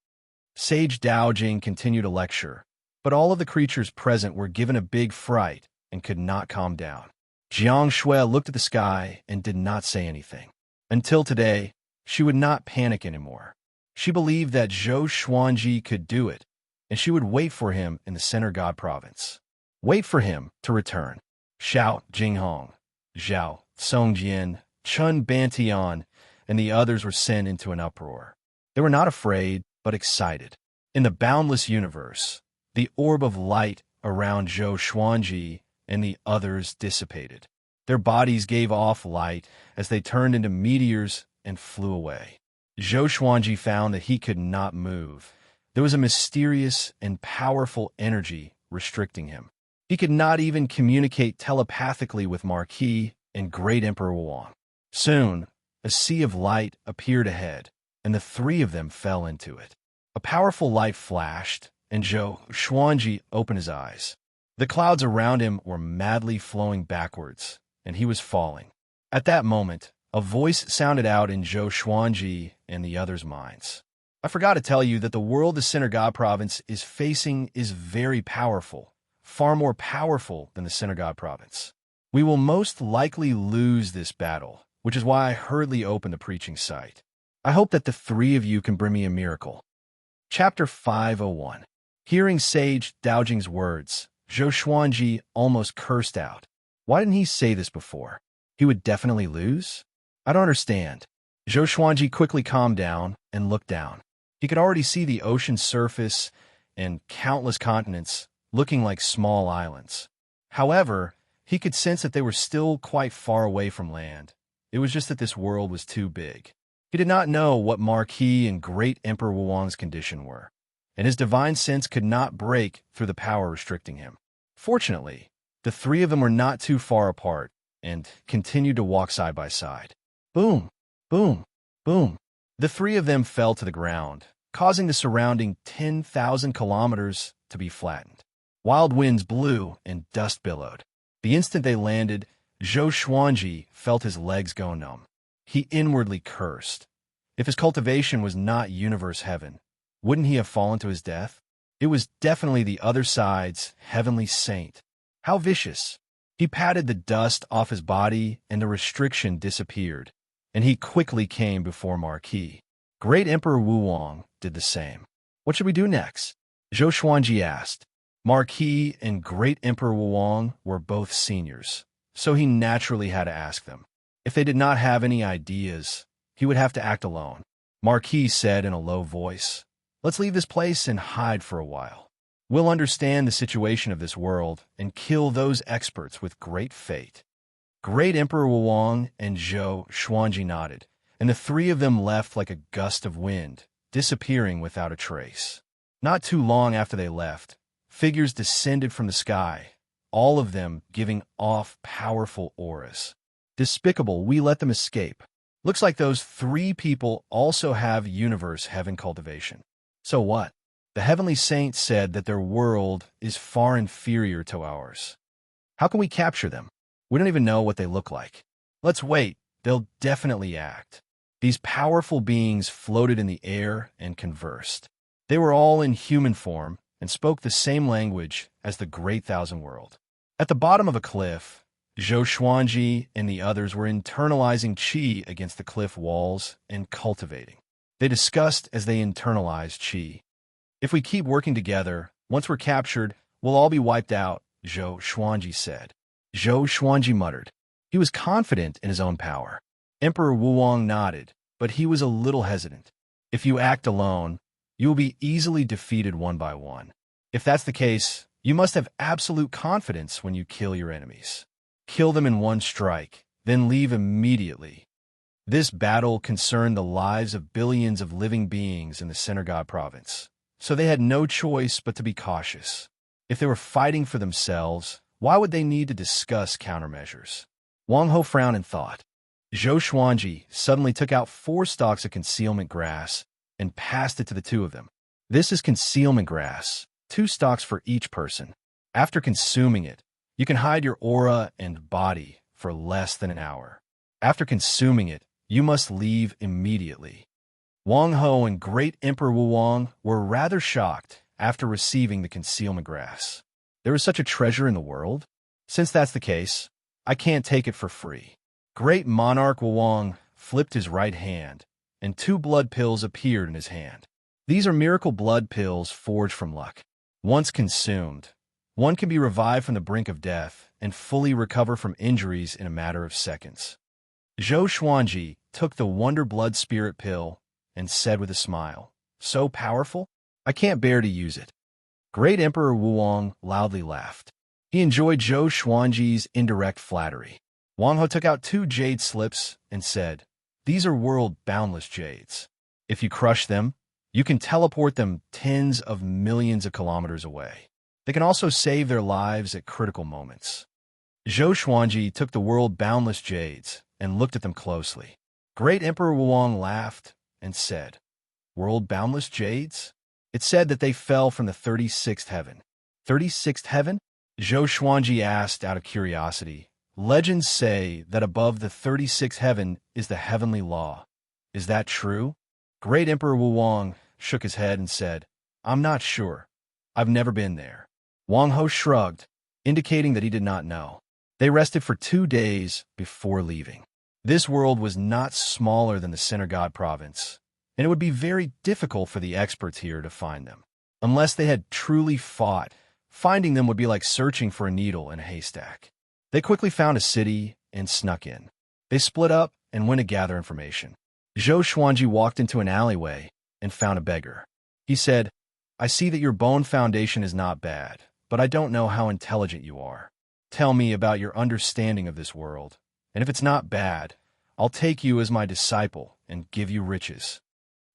Sage Daojing continued to lecture, but all of the creatures present were given a big fright and could not calm down. Xianxia looked at the sky and did not say anything. Until today, she would not panic anymore. She believed that Zhou Xuanji could do it, and she would wait for him in the Center God Province. Wait for him to return. Xiao Jinghong, Zhao Songjian, Chun Bantian, and the others were sent into an uproar. They were not afraid, but excited. In the boundless universe, the orb of light around Zhou Xuanji and the others dissipated. Their bodies gave off light as they turned into meteors and flew away. Zhou Xuanji found that he could not move. There was a mysterious and powerful energy restricting him. He could not even communicate telepathically with Marquis and Great Emperor Wang. Soon, a sea of light appeared ahead, and the 3 of them fell into it. A powerful light flashed, and Zhou Xuanji opened his eyes. The clouds around him were madly flowing backwards, and he was falling. At that moment, a voice sounded out in Zhou Xuanji and the others' minds. I forgot to tell you that the world the Center God Province is facing is very powerful, far more powerful than the Center God Province. We will most likely lose this battle, which is why I hurriedly opened the preaching site. I hope that the 3 of you can bring me a miracle. Chapter 501. Hearing Sage Daojing's words, Zhou Xuanji almost cursed out. Why didn't he say this before? He would definitely lose? I don't understand. Zhou Xuanji quickly calmed down and looked down. He could already see the ocean surface and countless continents looking like small islands. However, he could sense that they were still quite far away from land. It was just that this world was too big. He did not know what Marquis and Great Emperor Wuwang's condition were, and his divine sense could not break through the power restricting him. Fortunately, the three of them were not too far apart and continued to walk side by side. Boom, boom, boom. The three of them fell to the ground, causing the surrounding 10,000 kilometers to be flattened. Wild winds blew and dust billowed. The instant they landed, Zhou Xuanji felt his legs go numb. He inwardly cursed. If his cultivation was not universe heaven, wouldn't he have fallen to his death? It was definitely the other side's heavenly saint. How vicious! He patted the dust off his body and the restriction disappeared, and he quickly came before Marquis. Great Emperor Wuwang did the same. What should we do next? Zhou Xuanji asked. Marquis and Great Emperor Wuwang were both seniors, so he naturally had to ask them. If they did not have any ideas, he would have to act alone. Marquis said in a low voice, "Let's leave this place and hide for a while. We'll understand the situation of this world and kill those experts with great fate." Great Emperor Wuwang and Zhou Xuanji nodded, and the three of them left like a gust of wind, disappearing without a trace. Not too long after they left, figures descended from the sky, all of them giving off powerful auras. Despicable, we let them escape. Looks like those three people also have universe heaven cultivation. So what? The heavenly saint said that their world is far inferior to ours. How can we capture them? We don't even know what they look like. Let's wait. They'll definitely act. These powerful beings floated in the air and conversed. They were all in human form and spoke the same language as the Great Thousand World. At the bottom of a cliff, Zhou Xuanji and the others were internalizing qi against the cliff walls and cultivating. They discussed as they internalized qi. If we keep working together, once we're captured, we'll all be wiped out, Zhou Xuanji said. Zhou Xuanji muttered. He was confident in his own power. Emperor Wuwang nodded, but he was a little hesitant. If you act alone, you will be easily defeated one by one. If that's the case, you must have absolute confidence when you kill your enemies. Kill them in one strike, then leave immediately. This battle concerned the lives of billions of living beings in the Center God province, so they had no choice but to be cautious. If they were fighting for themselves, why would they need to discuss countermeasures? Wang Ho frowned and thought. Zhou Xuanji suddenly took out 4 stalks of concealment grass and passed it to the two of them. This is concealment grass, 2 stalks for each person. After consuming it, you can hide your aura and body for less than an hour. After consuming it, you must leave immediately. Wang Ho and Great Emperor Wuwang were rather shocked after receiving the concealment grass. There is such a treasure in the world? Since that's the case, I can't take it for free. Great Monarch Wuwang flipped his right hand, and 2 blood pills appeared in his hand. These are miracle blood pills forged from luck. Once consumed, one can be revived from the brink of death and fully recover from injuries in a matter of seconds. Zhou Xuanji took the Wonder Blood Spirit pill and said with a smile, "So powerful, I can't bear to use it." Great Emperor Wuwang loudly laughed. He enjoyed Zhou Xuanji's indirect flattery. Wang Ho took out 2 jade slips and said, "These are world-boundless jades. If you crush them, you can teleport them tens of millions of kilometers away. They can also save their lives at critical moments." Zhou Xuanji took the world-boundless jades and looked at them closely. Great Emperor Wuwang laughed and said, "World-boundless jades?" It said that they fell from the 36th heaven. 36th heaven? Zhou Xuanji asked out of curiosity. Legends say that above the 36th heaven is the heavenly law. Is that true? Great Emperor Wuwang shook his head and said, "I'm not sure. I've never been there." Wang Ho shrugged, indicating that he did not know. They rested for 2 days before leaving. This world was not smaller than the Center God province, and it would be very difficult for the experts here to find them. Unless they had truly fought, finding them would be like searching for a needle in a haystack. They quickly found a city and snuck in. They split up and went to gather information. Zhou Xuanji walked into an alleyway and found a beggar. He said, I see that your bone foundation is not bad, but I don't know how intelligent you are. Tell me about your understanding of this world, and if it's not bad, I'll take you as my disciple and give you riches."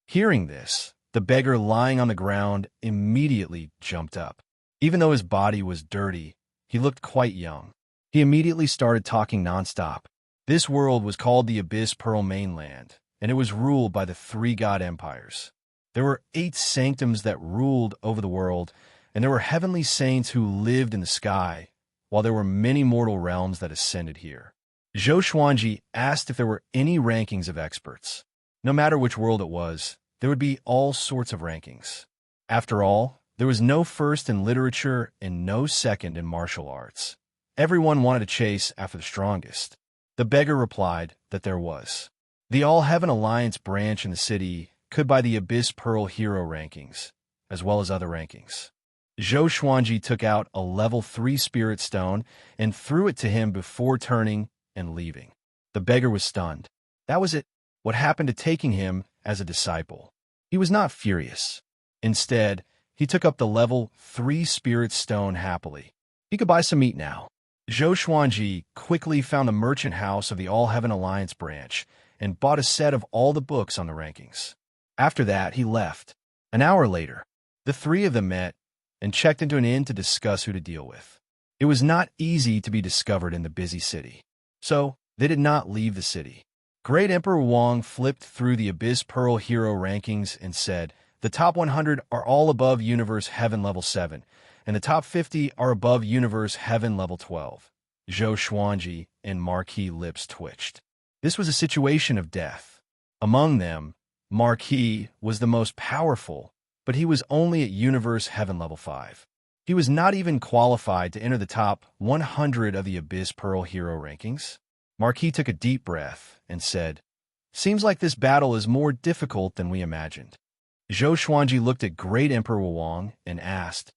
Hearing this, the beggar lying on the ground immediately jumped up. Even though his body was dirty, he looked quite young. He immediately started talking nonstop. This world was called the Abyss Pearl Mainland, and it was ruled by the three god empires. There were 8 sanctums that ruled over the world, and there were heavenly saints who lived in the sky, while there were many mortal realms that ascended here. Zhou Xuanji asked if there were any rankings of experts. No matter which world it was, there would be all sorts of rankings. After all, there was no first in literature and no second in martial arts. Everyone wanted to chase after the strongest. The beggar replied that there was. The All-Heaven Alliance branch in the city could buy the Abyss Pearl Hero rankings, as well as other rankings. Zhou Xuanji took out a level 3 spirit stone and threw it to him before turning and leaving. The beggar was stunned. That was it. What happened to taking him as a disciple? He was not furious. Instead, he took up the level 3 spirit stone happily. He could buy some meat now. Zhou Xuanji quickly found the merchant house of the All-Heaven Alliance branch and bought a set of all the books on the rankings. After that, he left. An hour later, the three of them met and checked into an inn to discuss who to deal with. It was not easy to be discovered in the busy city, so they did not leave the city. Great Emperor Wang flipped through the Abyss Pearl Hero rankings and said, "The top 100 are all above Universe Heaven level 7, and the top 50 are above Universe Heaven level 12. Zhou Xuanji and Marquis lips twitched. This was a situation of death. Among them, Marquis was the most powerful, but he was only at Universe Heaven level 5. He was not even qualified to enter the top 100 of the Abyss Pearl Hero rankings. Marquis took a deep breath and said, "Seems like this battle is more difficult than we imagined." Zhou Xuanji looked at Great Emperor Wang and asked,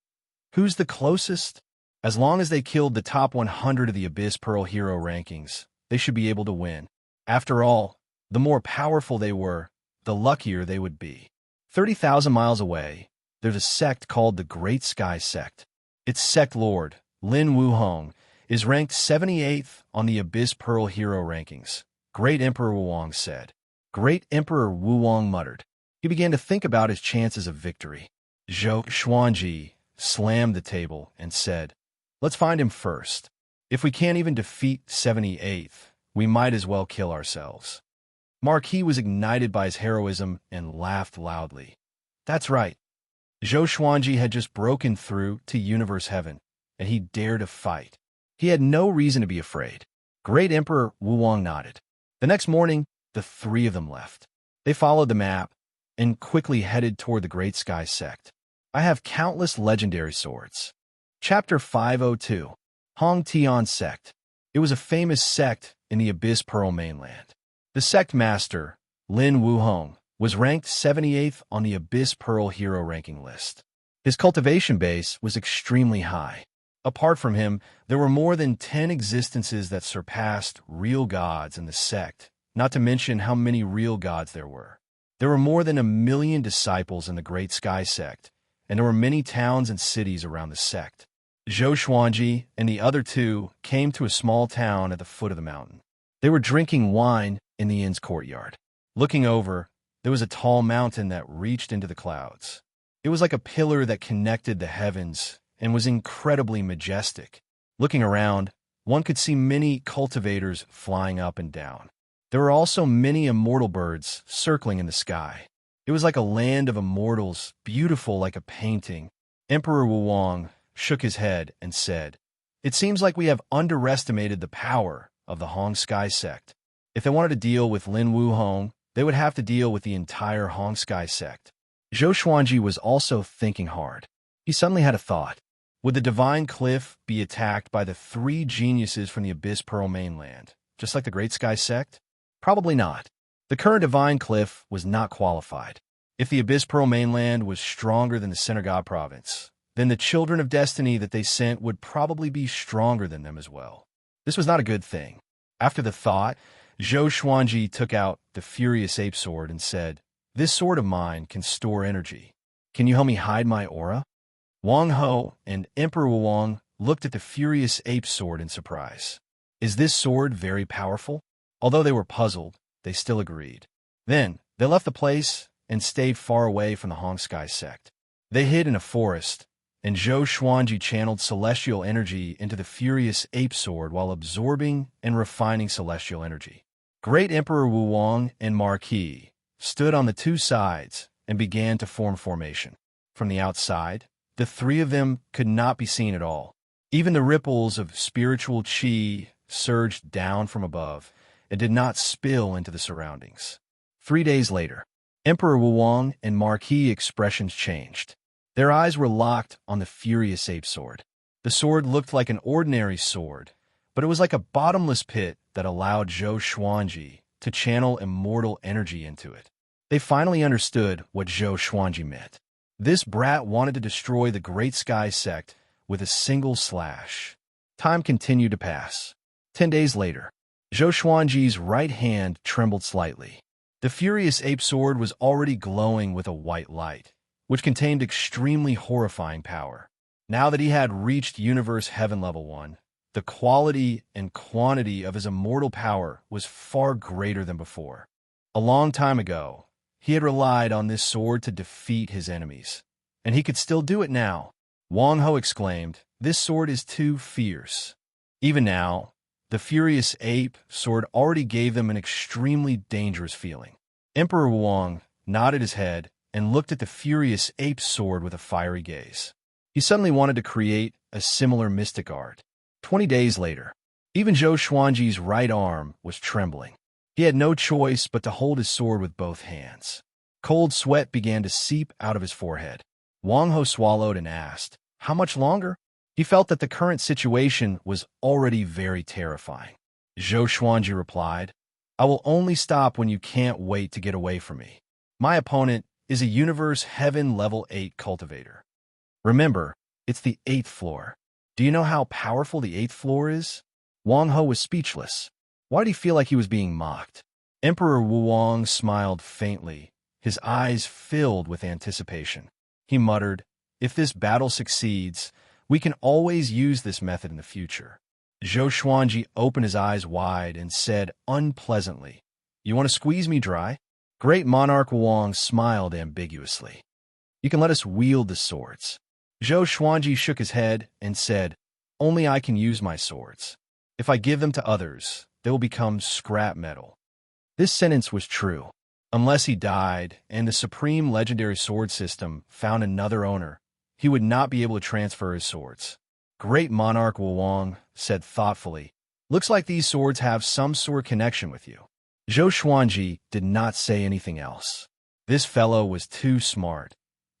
"Who's the closest?" As long as they killed the top 100 of the Abyss Pearl Hero rankings, they should be able to win. After all, the more powerful they were, the luckier they would be. 30,000 miles away, there's a sect called the Great Sky Sect. Its sect lord, Lin Wuhong, is ranked 78th on the Abyss Pearl Hero rankings, Great Emperor Wuwang said. Great Emperor Wuwang muttered. He began to think about his chances of victory. Zhou Xuanji slammed the table and said, "Let's find him first. If we can't even defeat 78th, we might as well kill ourselves." Marquis was ignited by his heroism and laughed loudly. That's right. Zhou Xuanji had just broken through to Universe Heaven, and he dared to fight. He had no reason to be afraid. Great Emperor Wuwang nodded. The next morning, the three of them left. They followed the map and quickly headed toward the Great Sky Sect. I have countless legendary swords. Chapter 502, Hong Tian Sect. It was a famous sect in the Abyss Pearl mainland. The sect master, Lin Wuhong, was ranked 78th on the Abyss Pearl hero ranking list. His cultivation base was extremely high. Apart from him, there were more than 10 existences that surpassed real gods in the sect, not to mention how many real gods there were. There were more than 1 million disciples in the Great Sky Sect, and there were many towns and cities around the sect. Zhou Xuanji and the other two came to a small town at the foot of the mountain. They were drinking wine in the inn's courtyard. Looking over, there was a tall mountain that reached into the clouds. It was like a pillar that connected the heavens and was incredibly majestic. Looking around, one could see many cultivators flying up and down. There were also many immortal birds circling in the sky. It was like a land of immortals, beautiful like a painting. Emperor Wuwang shook his head and said, "It seems like we have underestimated the power of the Hong Sky Sect. If they wanted to deal with Lin Wuhong, they would have to deal with the entire Hong Sky Sect." Zhou Xuanji was also thinking hard. He suddenly had a thought. Would the Divine Cliff be attacked by the 3 geniuses from the Abyss Pearl mainland, just like the Great Sky Sect? Probably not. The current Divine Cliff was not qualified. If the Abyss Pearl mainland was stronger than the Center God province, then the Children of Destiny that they sent would probably be stronger than them as well. This was not a good thing. After the thought, Zhou Xuanji took out the Furious Ape Sword and said, "This sword of mine can store energy. Can you help me hide my aura? Wang Ho and Emperor Wang looked at the furious ape sword in surprise. Is this sword very powerful? Although they were puzzled, they still agreed. Then, they left the place and stayed far away from the Hongskai sect. They hid in a forest, and Zhou Xuanji channeled celestial energy into the furious ape sword while absorbing and refining celestial energy. Great Emperor Wuwang and Marquis stood on the two sides and began to form formation. From the outside, the three of them could not be seen at all. Even the ripples of spiritual qi surged down from above and did not spill into the surroundings. 3 days later, Emperor Wuwang and Marquis expressions changed. Their eyes were locked on the furious ape sword. The sword looked like an ordinary sword, but it was like a bottomless pit that allowed Zhou Xuanji to channel immortal energy into it. They finally understood what Zhou Xuanji meant. This brat wanted to destroy the Great Sky sect with a single slash. Time continued to pass. 10 days later, Zhou Xuanji's right hand trembled slightly. The furious ape sword was already glowing with a white light, which contained extremely horrifying power. Now that he had reached Universe Heaven Level 1, the quality and quantity of his immortal power was far greater than before. A long time ago, he had relied on this sword to defeat his enemies, and he could still do it now. Wang Ho exclaimed, "This sword is too fierce." Even now, the furious ape sword already gave them an extremely dangerous feeling. Emperor Wang nodded his head and looked at the furious ape sword with a fiery gaze. He suddenly wanted to create a similar mystic art. 20 days later, even Zhou Xuanji's right arm was trembling. He had no choice but to hold his sword with both hands. Cold sweat began to seep out of his forehead. Wang Ho swallowed and asked, "How much longer?" He felt that the current situation was already very terrifying. Zhou Xuanji replied, "I will only stop when you can't wait to get away from me. My opponent is a Universe Heaven Level 8 cultivator. Remember, it's the 8th floor. Do you know how powerful the 8th floor is?" Wang Ho was speechless. Why did he feel like he was being mocked? Emperor Wuwang smiled faintly, his eyes filled with anticipation. He muttered, "If this battle succeeds, we can always use this method in the future." Zhou Xuanji opened his eyes wide and said unpleasantly, "You want to squeeze me dry?" Great Monarch Wang smiled ambiguously. "You can let us wield the swords." Zhou Xuanji shook his head and said, "Only I can use my swords. If I give them to others, they will become scrap metal." This sentence was true. Unless he died and the Supreme Legendary Sword System found another owner, he would not be able to transfer his swords. Great Monarch Wang said thoughtfully, "Looks like these swords have some sort of connection with you." Zhou Xuanji did not say anything else. This fellow was too smart,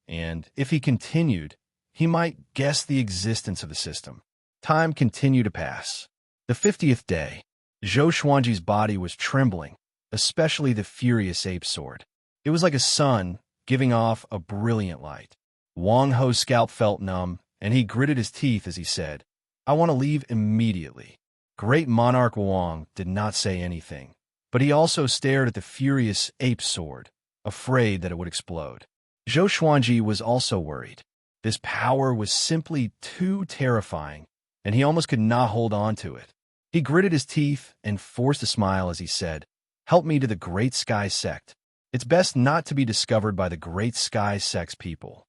and if he continued, he might guess the existence of the system. Time continued to pass. The 50th day, Zhou Xuanji's body was trembling, especially the furious ape sword. It was like a sun giving off a brilliant light. Wang Ho's scalp felt numb, and he gritted his teeth as he said, "I want to leave immediately." Great Monarch Wang did not say anything, but he also stared at the furious ape sword, afraid that it would explode. Zhou Xuanji was also worried. This power was simply too terrifying, and he almost could not hold on to it. He gritted his teeth and forced a smile as he said, "Help me to the Great Sky Sect. It's best not to be discovered by the Great Sky Sect's people."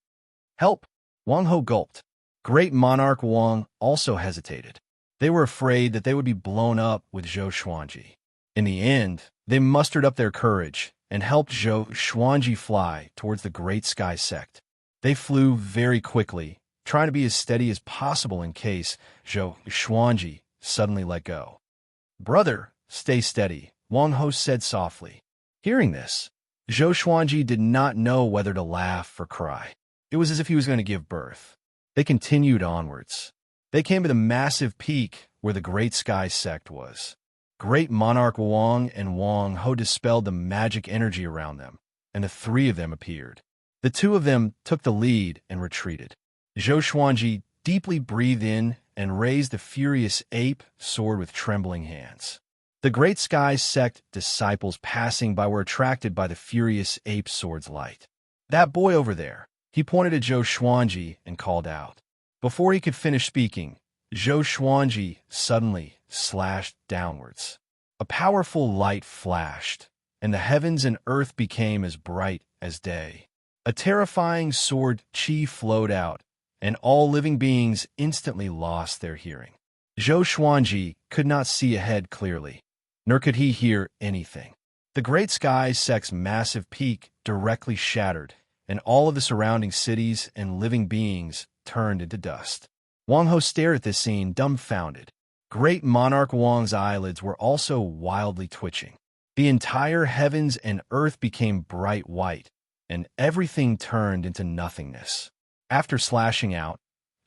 "Help!" Wang Ho gulped. Great Monarch Wang also hesitated. They were afraid that they would be blown up with Zhou Xuanji. In the end, they mustered up their courage and helped Zhou Xuanji fly towards the Great Sky Sect. They flew very quickly, trying to be as steady as possible in case Zhou Xuanji suddenly let go. "Brother, stay steady," Wang Ho said softly. Hearing this, Zhou Xuanji did not know whether to laugh or cry. It was as if he was going to give birth. They continued onwards. They came to the massive peak where the Great Sky Sect was. Great Monarch Wang and Wang Ho dispelled the magic energy around them, and the three of them appeared. The two of them took the lead and retreated. Zhou Xuanji deeply breathed in and raised the furious ape sword with trembling hands. The Great Sky Sect disciples passing by were attracted by the furious ape sword's light. "That boy over there," He pointed at Zhou Xuanji and called out. Before he could finish speaking, Zhou Xuanji suddenly slashed downwards. A powerful light flashed, and the heavens and earth became as bright as day. A terrifying sword chi flowed out, and all living beings instantly lost their hearing. Zhou Xuanji could not see ahead clearly, nor could he hear anything. The great sky sect's massive peak directly shattered, and all of the surrounding cities and living beings turned into dust. Wang Ho stared at this scene dumbfounded. Great monarch Wang's eyelids were also wildly twitching. The entire heavens and earth became bright white, and everything turned into nothingness. After slashing out,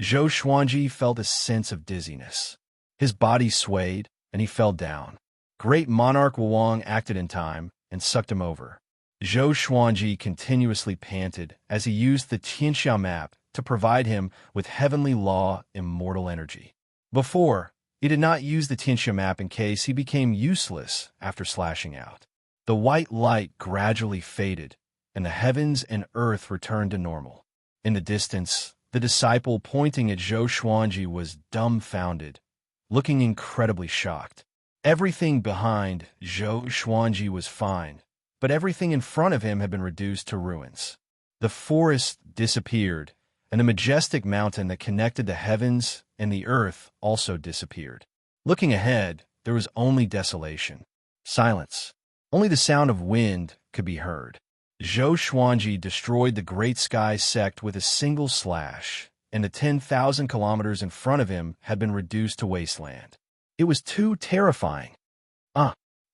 Zhou Xuanji felt a sense of dizziness. His body swayed, and he fell down. Great monarch Wang acted in time and sucked him over. Zhou Xuanji continuously panted as he used the Xianxia map to provide him with heavenly law immortal energy. Before, he did not use the Xianxia map in case he became useless after slashing out. The white light gradually faded, and the heavens and earth returned to normal. In the distance, the disciple pointing at Zhou Xuanji was dumbfounded, looking incredibly shocked. Everything behind Zhou Xuanji was fine, but everything in front of him had been reduced to ruins. The forest disappeared, and the majestic mountain that connected the heavens and the earth also disappeared. Looking ahead, there was only desolation. Silence. Only the sound of wind could be heard. Zhou Xuanji destroyed the Great Sky sect with a single slash, and the 10,000 kilometers in front of him had been reduced to wasteland. It was too terrifying.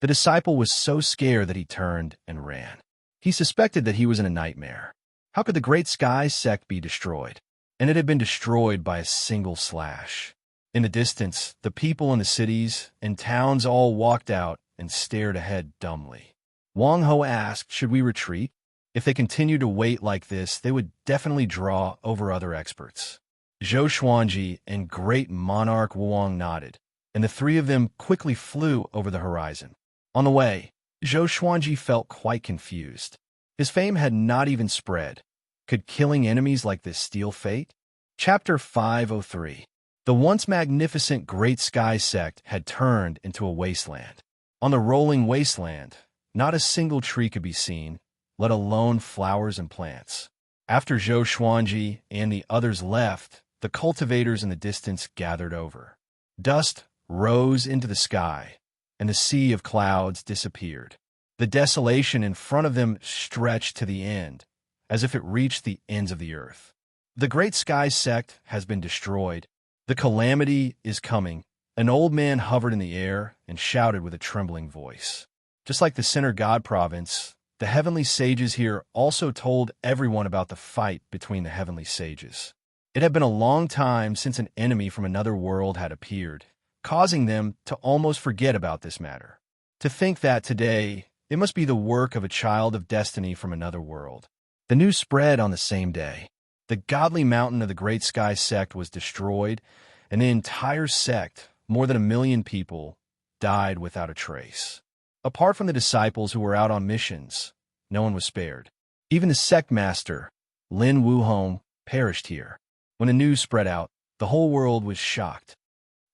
The disciple was so scared that he turned and ran. He suspected that he was in a nightmare. How could the Great Sky sect be destroyed? And it had been destroyed by a single slash. In the distance, the people in the cities and towns all walked out and stared ahead dumbly. Wang Ho asked, should we retreat? If they continued to wait like this, they would definitely draw over other experts. Zhou Xuanji and Great Monarch Wang nodded, and the three of them quickly flew over the horizon. On the way, Zhou Xuanji felt quite confused. His fame had not even spread. Could killing enemies like this steal fate? Chapter 503. The once magnificent Great Sky sect had turned into a wasteland. On the rolling wasteland, not a single tree could be seen, let alone flowers and plants. After Zhou Xuanji and the others left, the cultivators in the distance gathered over. Dust rose into the sky, and the sea of clouds disappeared. The desolation in front of them stretched to the end, as if it reached the ends of the earth. The Great Sky sect has been destroyed. The calamity is coming. An old man hovered in the air and shouted with a trembling voice. Just like the Center God province, the heavenly sages here also told everyone about the fight between the heavenly sages. It had been a long time since an enemy from another world had appeared, causing them to almost forget about this matter. To think that today, it must be the work of a child of destiny from another world. The news spread on the same day. The godly mountain of the Great Sky sect was destroyed, and the entire sect, more than 1 million people, died without a trace. Apart from the disciples who were out on missions, no one was spared. Even the sect master, Lin Wuhong, perished here. When the news spread out, the whole world was shocked.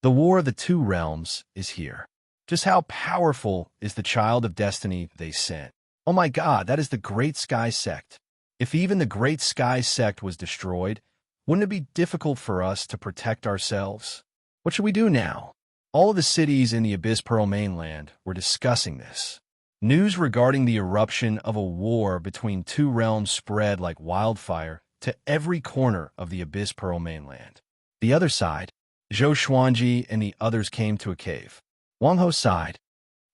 The war of the two realms is here. Just how powerful is the child of destiny they sent? Oh my God, that is the Great Sky sect. If even the Great Sky sect was destroyed, wouldn't it be difficult for us to protect ourselves? What should we do now? All of the cities in the Abyss Pearl mainland were discussing this. News regarding the eruption of a war between two realms spread like wildfire to every corner of the Abyss Pearl mainland. The other side, Zhou Xuanji and the others came to a cave. Wang Ho sighed.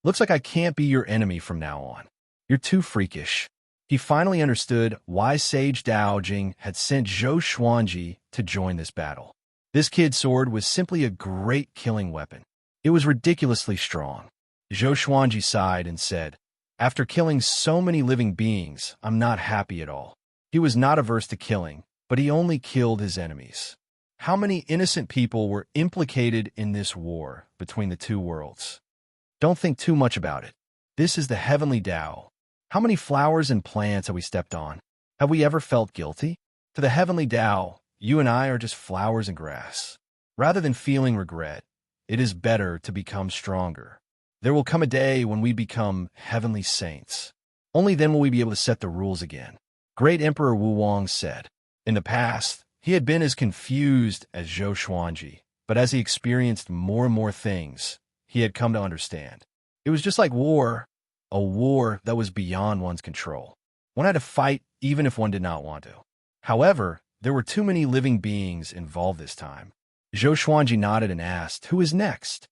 Looks like I can't be your enemy from now on. You're too freakish. He finally understood why Sage Dao Jing had sent Zhou Xuanji to join this battle. This kid's sword was simply a great killing weapon. It was ridiculously strong. Zhou Xuanji sighed and said, after killing so many living beings, I'm not happy at all. He was not averse to killing, but he only killed his enemies. How many innocent people were implicated in this war between the two worlds? Don't think too much about it. This is the heavenly Tao. How many flowers and plants have we stepped on? Have we ever felt guilty? To the heavenly Tao, you and I are just flowers and grass. Rather than feeling regret, it is better to become stronger. There will come a day when we become heavenly saints. Only then will we be able to set the rules again. Great Emperor Wu Wang said. In the past, he had been as confused as Zhou Xuanji, but as he experienced more and more things, he had come to understand. It was just like war, a war that was beyond one's control. One had to fight even if one did not want to. However, there were too many living beings involved this time. Zhou Xuanji nodded and asked, who is next?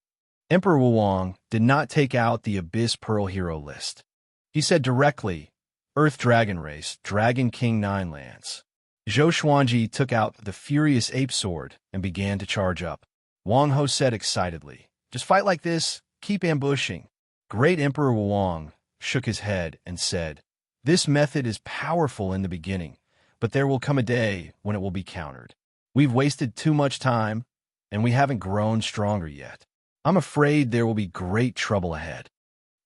Emperor Wu Wang did not take out the Abyss Pearl hero list. He said directly, Earth Dragon Race, Dragon King 9 Lands. Zhou Xuanji took out the Furious Ape Sword and began to charge up. Wang Ho said excitedly, just fight like this, keep ambushing. Great Emperor Wu Wang shook his head and said, this method is powerful in the beginning, but there will come a day when it will be countered. We've wasted too much time, and we haven't grown stronger yet. I'm afraid there will be great trouble ahead.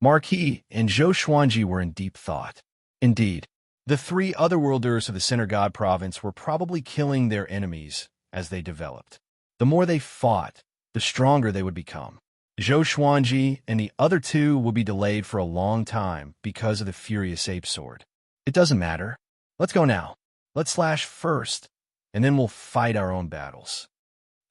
Marquis and Zhou Xuanji were in deep thought. Indeed, the three otherworlders of the Center God province were probably killing their enemies as they developed. The more they fought, the stronger they would become. Zhou Xuanji and the other two will be delayed for a long time because of the Furious Ape Sword. It doesn't matter. Let's go now. Let's slash first, and then we'll fight our own battles.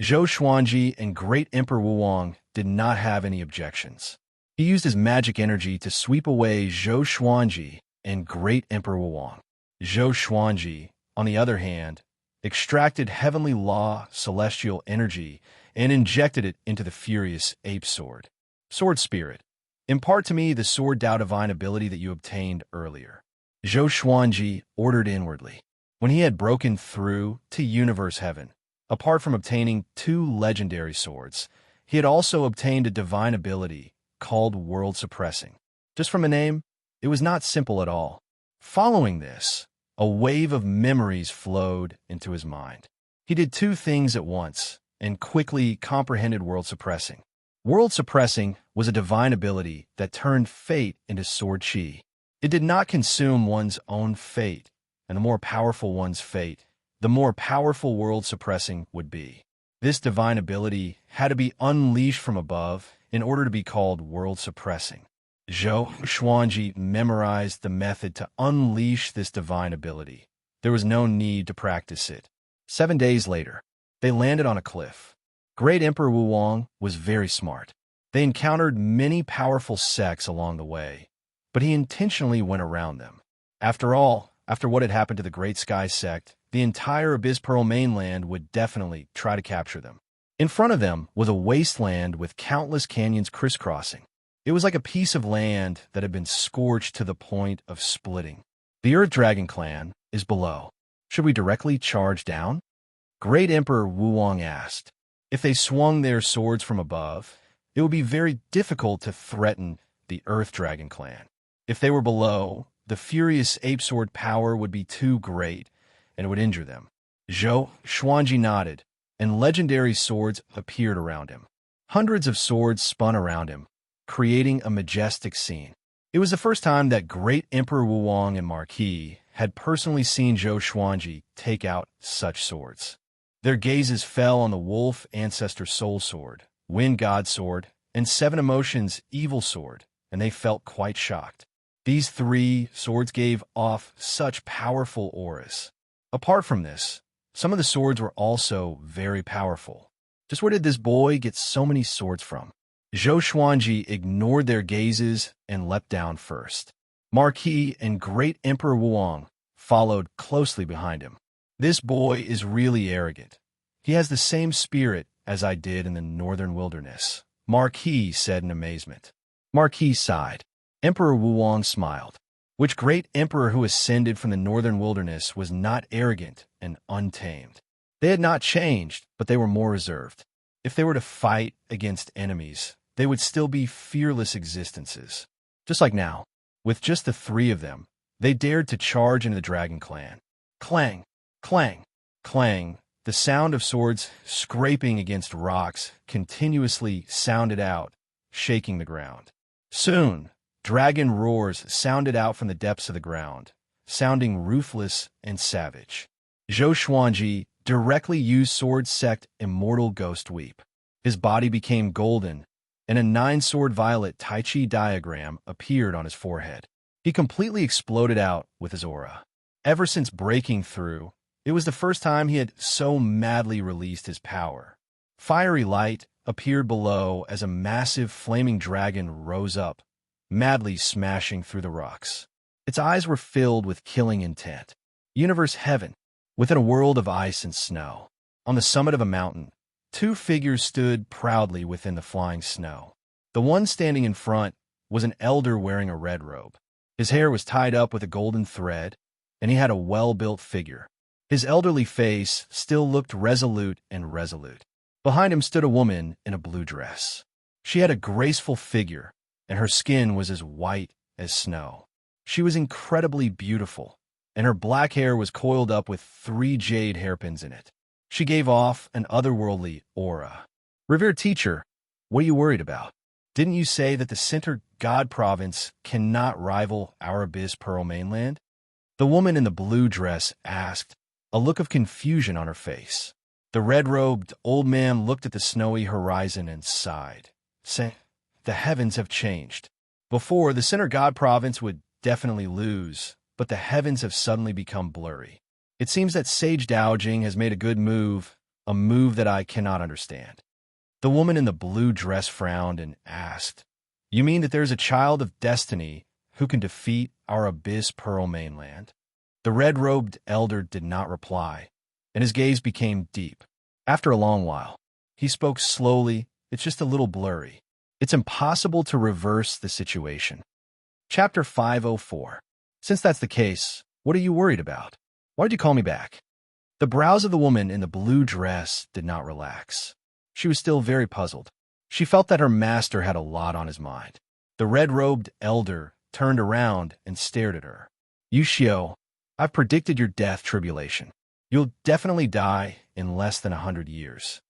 Zhou Xuanji and Great Emperor Wu Wang did not have any objections. He used his magic energy to sweep away Zhou Xuanji and Great Emperor Wu Wang. Zhou Xuanji, on the other hand, extracted heavenly law celestial energy and injected it into the Furious Ape Sword. Sword Spirit, impart to me the Sword Tao divine ability that you obtained earlier. Zhou Xuanji ordered inwardly. When he had broken through to Universe Heaven, apart from obtaining 2 legendary swords, he had also obtained a divine ability called World Suppressing. Just from a name, it was not simple at all. Following this, a wave of memories flowed into his mind. He did 2 things at once and quickly comprehended World Suppressing. World Suppressing was a divine ability that turned fate into sword chi. It did not consume one's own fate, and the more powerful one's fate, the more powerful World Suppressing would be. This divine ability had to be unleashed from above in order to be called World Suppressing. Zhou Xuanji memorized the method to unleash this divine ability. There was no need to practice it. 7 days later, they landed on a cliff. Great Emperor Wu Wang was very smart. They encountered many powerful sects along the way, but he intentionally went around them. After all, after what had happened to the Great Sky sect, the entire Abyss Pearl mainland would definitely try to capture them. In front of them was a wasteland with countless canyons crisscrossing. It was like a piece of land that had been scorched to the point of splitting. The Earth Dragon clan is below. Should we directly charge down? Great Emperor Wu Wang asked. If they swung their swords from above, it would be very difficult to threaten the Earth Dragon clan. If they were below, the Furious Ape Sword power would be too great, and it would injure them. Zhou Xuanji nodded, and legendary swords appeared around him. Hundreds of swords spun around him, creating a majestic scene. It was the first time that Great Emperor Wu Wang and Marquis had personally seen Zhou Xuanji take out such swords. Their gazes fell on the Wolf Ancestor Soul Sword, Wind God Sword, and 7 Emotions Evil Sword, and they felt quite shocked. These 3 swords gave off such powerful auras. Apart from this, some of the swords were also very powerful. Just where did this boy get so many swords from? Zhou Xuanji ignored their gazes and leapt down first. Marquis and Great Emperor Wu Wang followed closely behind him. This boy is really arrogant. He has the same spirit as I did in the northern wilderness, Marquis said in amazement. Marquis sighed. Emperor Wu Wang smiled. Which great emperor who ascended from the northern wilderness was not arrogant and untamed? They had not changed, but they were more reserved. If they were to fight against enemies, they would still be fearless existences. Just like now, with just the 3 of them, they dared to charge into the Dragon Clan. Clang, clang, clang. The sound of swords scraping against rocks continuously sounded out, shaking the ground. Soon, dragon roars sounded out from the depths of the ground, sounding ruthless and savage. Xianxia directly used sword sect Immortal Ghost Weep. His body became golden, and a 9-sword violet Tai Chi diagram appeared on his forehead. He completely exploded out with his aura. Ever since breaking through, it was the first time he had so madly released his power. Fiery light appeared below as a massive flaming dragon rose up, madly smashing through the rocks. Its eyes were filled with killing intent. Universe heaven, within a world of ice and snow. On the summit of a mountain, 2 figures stood proudly within the flying snow. The one standing in front was an elder wearing a red robe. His hair was tied up with a golden thread, and he had a well-built figure. His elderly face still looked resolute and resolute. Behind him stood a woman in a blue dress. She had a graceful figure, and her skin was as white as snow. She was incredibly beautiful, and her black hair was coiled up with 3 jade hairpins in it. She gave off an otherworldly aura. Revered teacher, what are you worried about? Didn't you say that the Center God Province cannot rival our Abyss Pearl mainland? The woman in the blue dress asked, a look of confusion on her face. The red-robed old man looked at the snowy horizon and sighed, saying, the heavens have changed. Before, the Center God Province would definitely lose, but the heavens have suddenly become blurry. It seems that Sage Daojing has made a good move, a move that I cannot understand. The woman in the blue dress frowned and asked, you mean that there's a child of destiny who can defeat our Abyss Pearl mainland? The red-robed elder did not reply, and his gaze became deep. After a long while, he spoke slowly. It's just a little blurry. It's impossible to reverse the situation. Chapter 504. Since that's the case, what are you worried about? Why did you call me back? The brows of the woman in the blue dress did not relax. She was still very puzzled. She felt that her master had a lot on his mind. The red-robed elder turned around and stared at her. Wuxia, I've predicted your death tribulation. You'll definitely die in less than 100 years.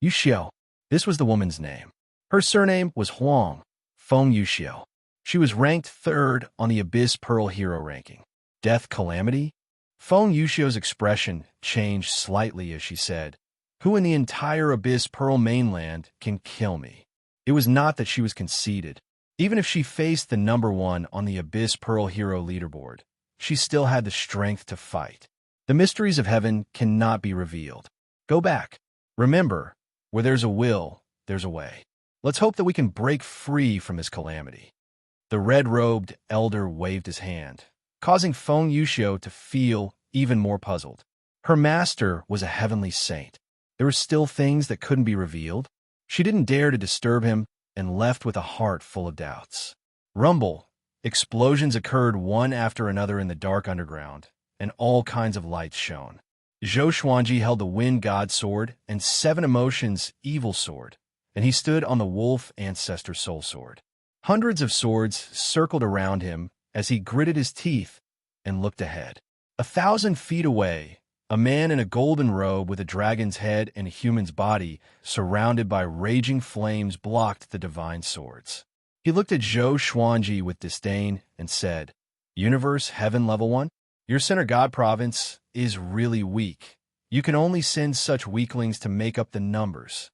Wuxia, this was the woman's name. Her surname was Huang, Feng Wuxia. She was ranked 3rd on the Abyss Pearl hero ranking. Death calamity? Feng Wuxia's expression changed slightly as she said, who in the entire Abyss Pearl mainland can kill me? It was not that she was conceited. Even if she faced the number 1 on the Abyss Pearl hero leaderboard, she still had the strength to fight. The mysteries of heaven cannot be revealed. Go back. Remember, where there's a will, there's a way. Let's hope that we can break free from this calamity. The red-robed elder waved his hand, causing Feng Wuxia to feel even more puzzled. Her master was a heavenly saint. There were still things that couldn't be revealed. She didn't dare to disturb him and left with a heart full of doubts. Rumble. Explosions occurred one after another in the dark underground, and all kinds of lights shone. Zhou Xuanji held the Wind God Sword and 7 Emotions Evil Sword, and he stood on the Wolf Ancestor Soul Sword. Hundreds of swords circled around him as he gritted his teeth and looked ahead. 1,000 feet away, a man in a golden robe with a dragon's head and a human's body, surrounded by raging flames, blocked the divine swords. He looked at Zhou Xuanji with disdain and said, Universe Heaven Level 1? Your Center God Province is really weak. You can only send such weaklings to make up the numbers.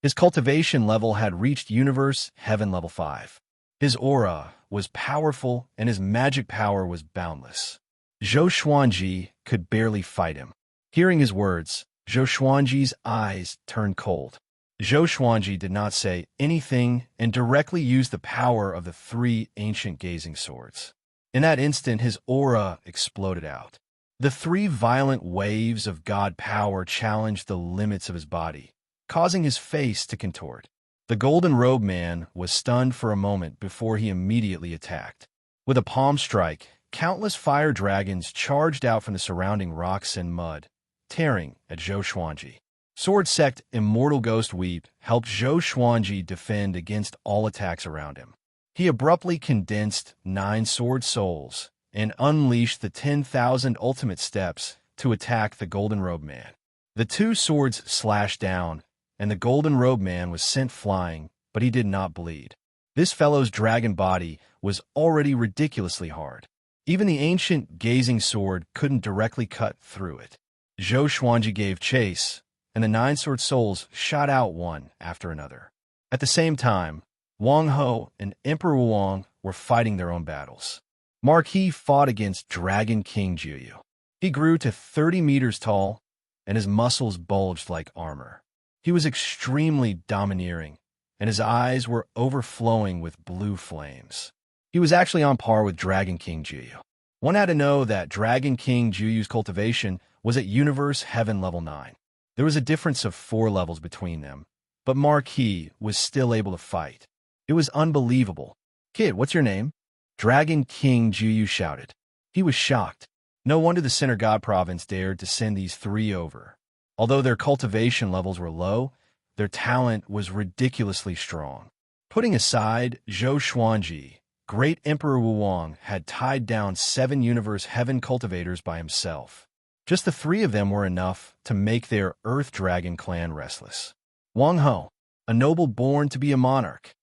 His cultivation level had reached Universe Heaven Level 5. His aura was powerful and his magic power was boundless. Zhou Xuanji could barely fight him. Hearing his words, Zhou Xuanji's eyes turned cold. Zhou Xuanji did not say anything and directly used the power of the 3 ancient gazing swords. In that instant, his aura exploded out. The 3 violent waves of God power challenged the limits of his body, causing his face to contort. The golden robe man was stunned for a moment before he immediately attacked. With a palm strike, countless fire dragons charged out from the surrounding rocks and mud, tearing at Zhou Xuanji. Sword sect Immortal Ghost Weep helped Zhou Xuanji defend against all attacks around him. He abruptly condensed 9 sword souls and unleashed the 10,000 ultimate steps to attack the golden robe man. The 2 swords slashed down, and the golden robe man was sent flying, but he did not bleed. This fellow's dragon body was already ridiculously hard. Even the ancient gazing sword couldn't directly cut through it. Zhou Xuanji gave chase, and the 9 sword souls shot out one after another. At the same time, Wang Ho and Emperor Wang were fighting their own battles. Marquis fought against Dragon King Jiuyu. He grew to 30 meters tall, and his muscles bulged like armor. He was extremely domineering, and his eyes were overflowing with blue flames. He was actually on par with Dragon King Jiuyu. One had to know that Dragon King Jiuyu's cultivation was at Universe Heaven level 9. There was a difference of 4 levels between them, but Marquis was still able to fight. It was unbelievable. "Kid, what's your name?" Dragon King Jiuyu shouted. He was shocked. No wonder the Center God Province dared to send these 3 over. Although their cultivation levels were low, their talent was ridiculously strong. Putting aside Zhou Xuanji, Great Emperor Wuwang had tied down 7 Universe Heaven cultivators by himself. Just the 3 of them were enough to make their Earth Dragon clan restless. Wang Ho, a noble born to be a monarch.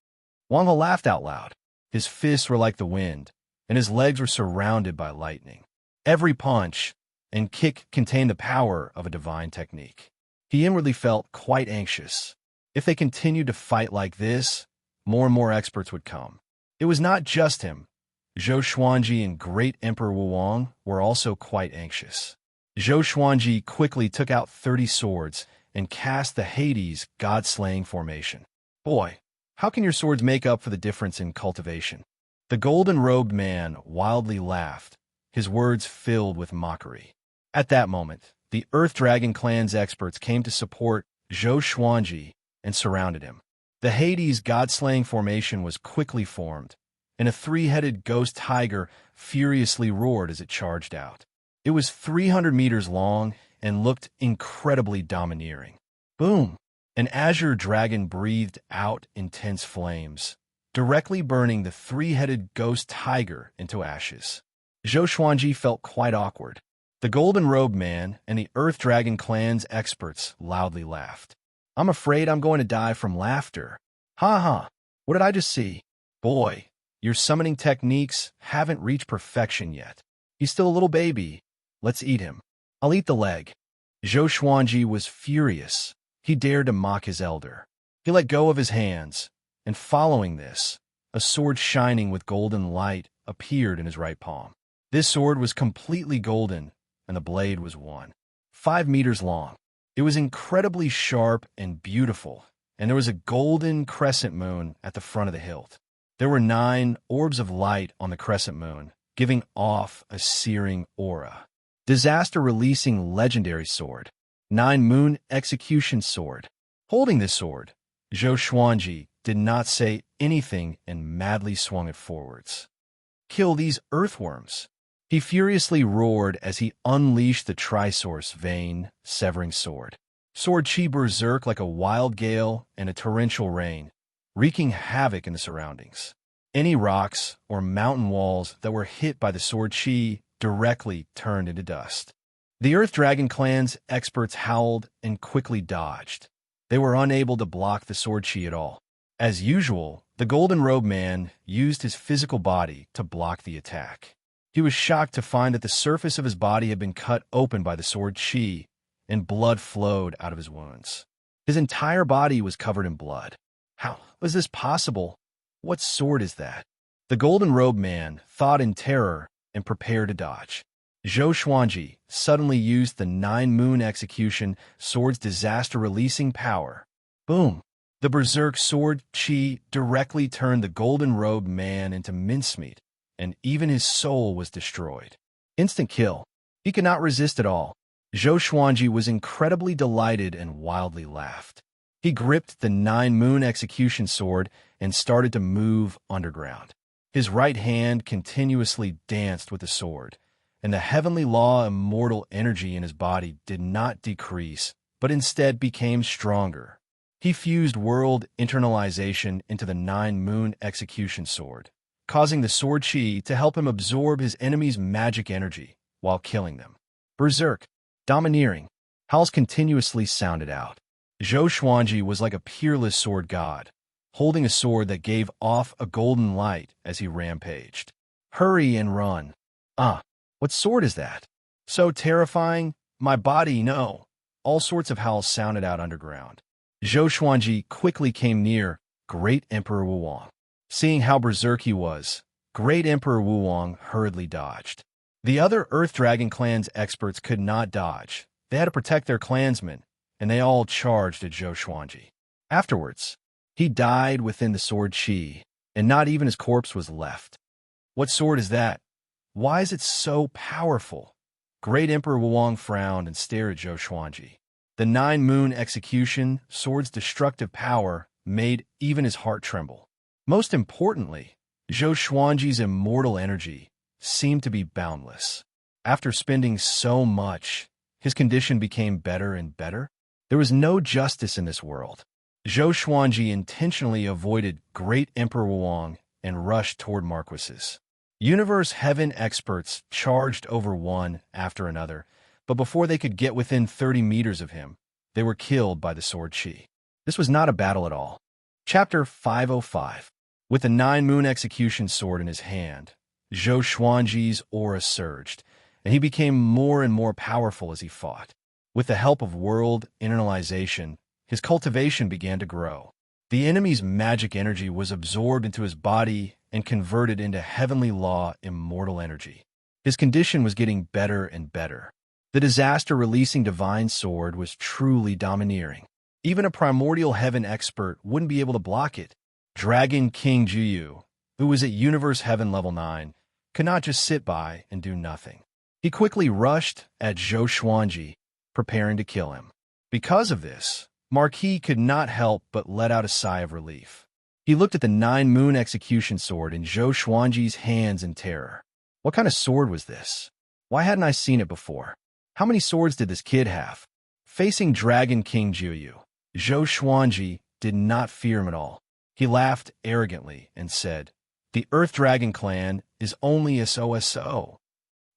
Wang Ho laughed out loud. His fists were like the wind, and his legs were surrounded by lightning. Every punch and kick contained the power of a divine technique. He inwardly felt quite anxious. If they continued to fight like this, more and more experts would come. It was not just him. Zhou Xuanji and Great Emperor Wuwang were also quite anxious. Zhou Xuanji quickly took out 30 swords and cast the Hades god-slaying formation. "Boy, how can your swords make up for the difference in cultivation?" The golden-robed man wildly laughed, his words filled with mockery. At that moment, the Earth Dragon clan's experts came to support Zhou Xuanji and surrounded him. The Hades god-slaying formation was quickly formed, and a 3-headed ghost tiger furiously roared as it charged out. It was 300 meters long and looked incredibly domineering. Boom! An azure dragon breathed out intense flames, directly burning the 3-headed ghost tiger into ashes. Zhou Xuanji felt quite awkward. The golden-robed man and the Earth Dragon clan's experts loudly laughed. "I'm afraid I'm going to die from laughter. Ha ha! What did I just see? Boy, your summoning techniques haven't reached perfection yet. He's still a little baby. Let's eat him. I'll eat the leg." Zhou Xuanji was furious. He dared to mock his elder. He let go of his hands, and following this, a sword shining with golden light appeared in his right palm. This sword was completely golden, and the blade was 5 meters long. It was incredibly sharp and beautiful, and there was a golden crescent moon at the front of the hilt. There were 9 orbs of light on the crescent moon, giving off a searing aura. Disaster-releasing legendary sword. 9 moon execution sword. Holding this sword, Zhou Xuanji did not say anything and madly swung it forwards. "Kill these earthworms!" He furiously roared as he unleashed the Trisource Vein Severing Sword. Sword chi berserk like a wild gale and a torrential rain, wreaking havoc in the surroundings. Any rocks or mountain walls that were hit by the sword chi directly turned into dust. The Earth Dragon clan's experts howled and quickly dodged. They were unable to block the sword chi at all. As usual, the Golden Robe Man used his physical body to block the attack. He was shocked to find that the surface of his body had been cut open by the sword chi, and blood flowed out of his wounds. His entire body was covered in blood. How was this possible? What sword is that? The Golden Robe Man thought in terror and prepared to dodge. Zhou Xuanji suddenly used the 9 moon execution sword's disaster-releasing power. Boom! The berserk sword chi directly turned the Golden Robe Man into mincemeat, and even his soul was destroyed. Instant kill. He could not resist at all. Zhou Xuanji was incredibly delighted and wildly laughed. He gripped the 9 moon execution sword and started to move underground. His right hand continuously danced with the sword, and the heavenly law immortal energy in his body did not decrease, but instead became stronger. He fused world internalization into the 9 moon execution sword, causing the sword chi to help him absorb his enemy's magic energy while killing them. Berserk, domineering, howls continuously sounded out. Zhou Xuanji was like a peerless sword god, holding a sword that gave off a golden light as he rampaged. Hurry and run. What sword is that? So terrifying, My body, no. All sorts of howls sounded out underground. Zhou Xuanji quickly came near Great Emperor Wuwang. Seeing how berserk he was, Great Emperor Wuwang hurriedly dodged. The other Earth Dragon clan's experts could not dodge. They had to protect their clansmen, and they all charged at Zhou Xuanji. Afterwards, he died within the sword Qi, and not even his corpse was left. What sword is that? Why is it so powerful? Great Emperor Wuwang frowned and stared at Zhou Xuanji. The nine-moon execution sword's destructive power made even his heart tremble. Most importantly, Zhou Xuanji's immortal energy seemed to be boundless. After spending so much, his condition became better and better. There was no justice in this world. Zhou Xuanji intentionally avoided Great Emperor Wuwang and rushed toward Marquises. Universe Heaven experts charged over one after another, but before they could get within 30 meters of him, they were killed by the sword Qi. This was not a battle at all. Chapter 505. With the nine-moon execution sword in his hand, Zhou Xuanji's aura surged, and he became more and more powerful as he fought. With the help of world internalization, his cultivation began to grow. The enemy's magic energy was absorbed into his body and converted into heavenly law immortal energy. His condition was getting better and better. The disaster-releasing divine sword was truly domineering. Even a primordial heaven expert wouldn't be able to block it. Dragon King Jiyu, who was at Universe Heaven level 9, could not just sit by and do nothing. He quickly rushed at Zhou Xuanji, preparing to kill him. Because of this, Marquis could not help but let out a sigh of relief. He looked at the nine-moon execution sword in Zhou Xuanji's hands in terror. What kind of sword was this? Why hadn't I seen it before? How many swords did this kid have? Facing Dragon King Jiyu, Zhou Xuanji did not fear him at all. He laughed arrogantly and said, "The Earth Dragon clan is only a so-so."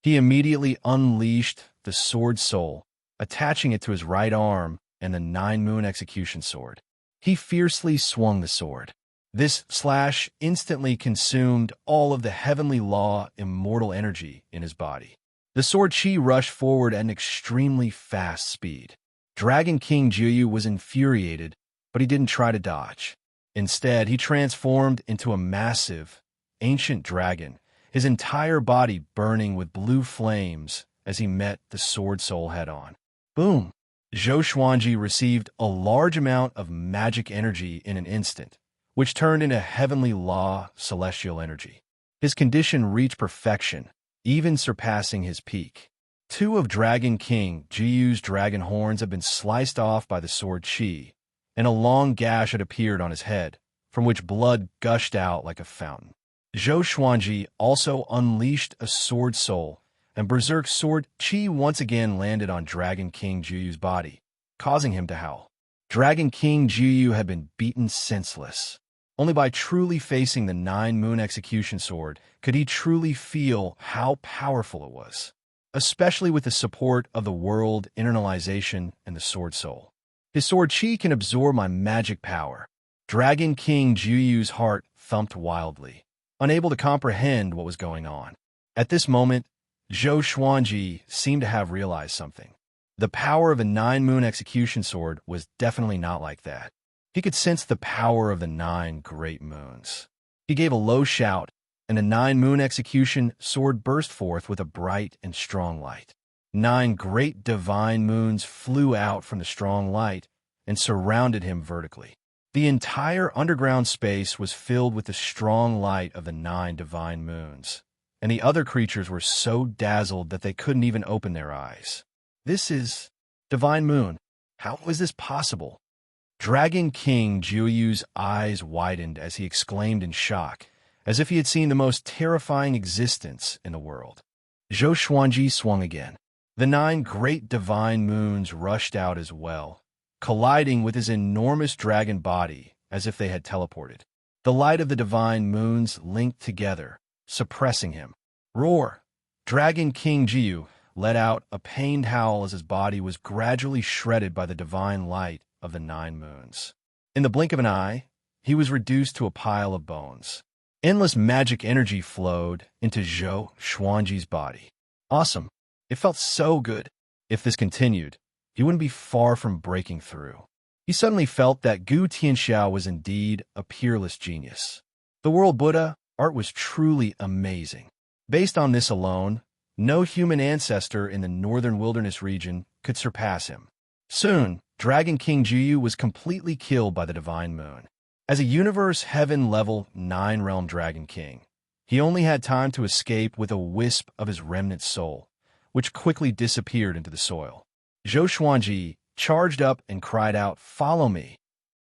He immediately unleashed the sword soul, attaching it to his right arm and the nine-moon execution sword. He fiercely swung the sword. This slash instantly consumed all of the heavenly law immortal energy in his body. The sword Qi rushed forward at an extremely fast speed. Dragon King Jiyu was infuriated, but he didn't try to dodge. Instead, he transformed into a massive, ancient dragon, his entire body burning with blue flames as he met the sword soul head-on. Boom! Zhou Xuanji received a large amount of magic energy in an instant, which turned into heavenly law celestial energy. His condition reached perfection, even surpassing his peak. Two of Dragon King Jiyu's dragon horns had been sliced off by the sword Qi, and a long gash had appeared on his head, from which blood gushed out like a fountain. Zhou Xuanji also unleashed a sword soul, and Berserk sword Qi once again landed on Dragon King Jiyu's body, causing him to howl. Dragon King Jiyu had been beaten senseless. Only by truly facing the nine-moon execution sword could he truly feel how powerful it was, especially with the support of the world internalization and the sword soul. His sword Qi can absorb my magic power. Dragon King Jiyu's heart thumped wildly, unable to comprehend what was going on. At this moment, Zhou Xuanji seemed to have realized something. The power of a nine-moon execution sword was definitely not like that. He could sense the power of the 9 great moons. He gave a low shout, and the nine-moon execution sword burst forth with a bright and strong light. 9 great divine moons flew out from the strong light and surrounded him vertically. The entire underground space was filled with the strong light of the 9 divine moons, and the other creatures were so dazzled that they couldn't even open their eyes. This is Divine Moon. How is this possible? Dragon King Jiyu's eyes widened as he exclaimed in shock, as if he had seen the most terrifying existence in the world. Zhou Xuanji swung again. The 9 great divine moons rushed out as well, colliding with his enormous dragon body as if they had teleported. The light of the divine moons linked together, suppressing him. Roar! Dragon King Jiyu let out a pained howl as his body was gradually shredded by the divine light of the 9 moons. In the blink of an eye, he was reduced to a pile of bones. Endless magic energy flowed into Zhou Xuanji's body. Awesome. It felt so good. If this continued, he wouldn't be far from breaking through. He suddenly felt that Gu Tianxiao was indeed a peerless genius. The world Buddha, art was truly amazing. Based on this alone, no human ancestor in the northern wilderness region could surpass him. Soon, Dragon King Jiyu was completely killed by the divine moon. As a universe heaven level 9 realm Dragon King, he only had time to escape with a wisp of his remnant soul, which quickly disappeared into the soil. Zhou Xuanji charged up and cried out, "Follow me!"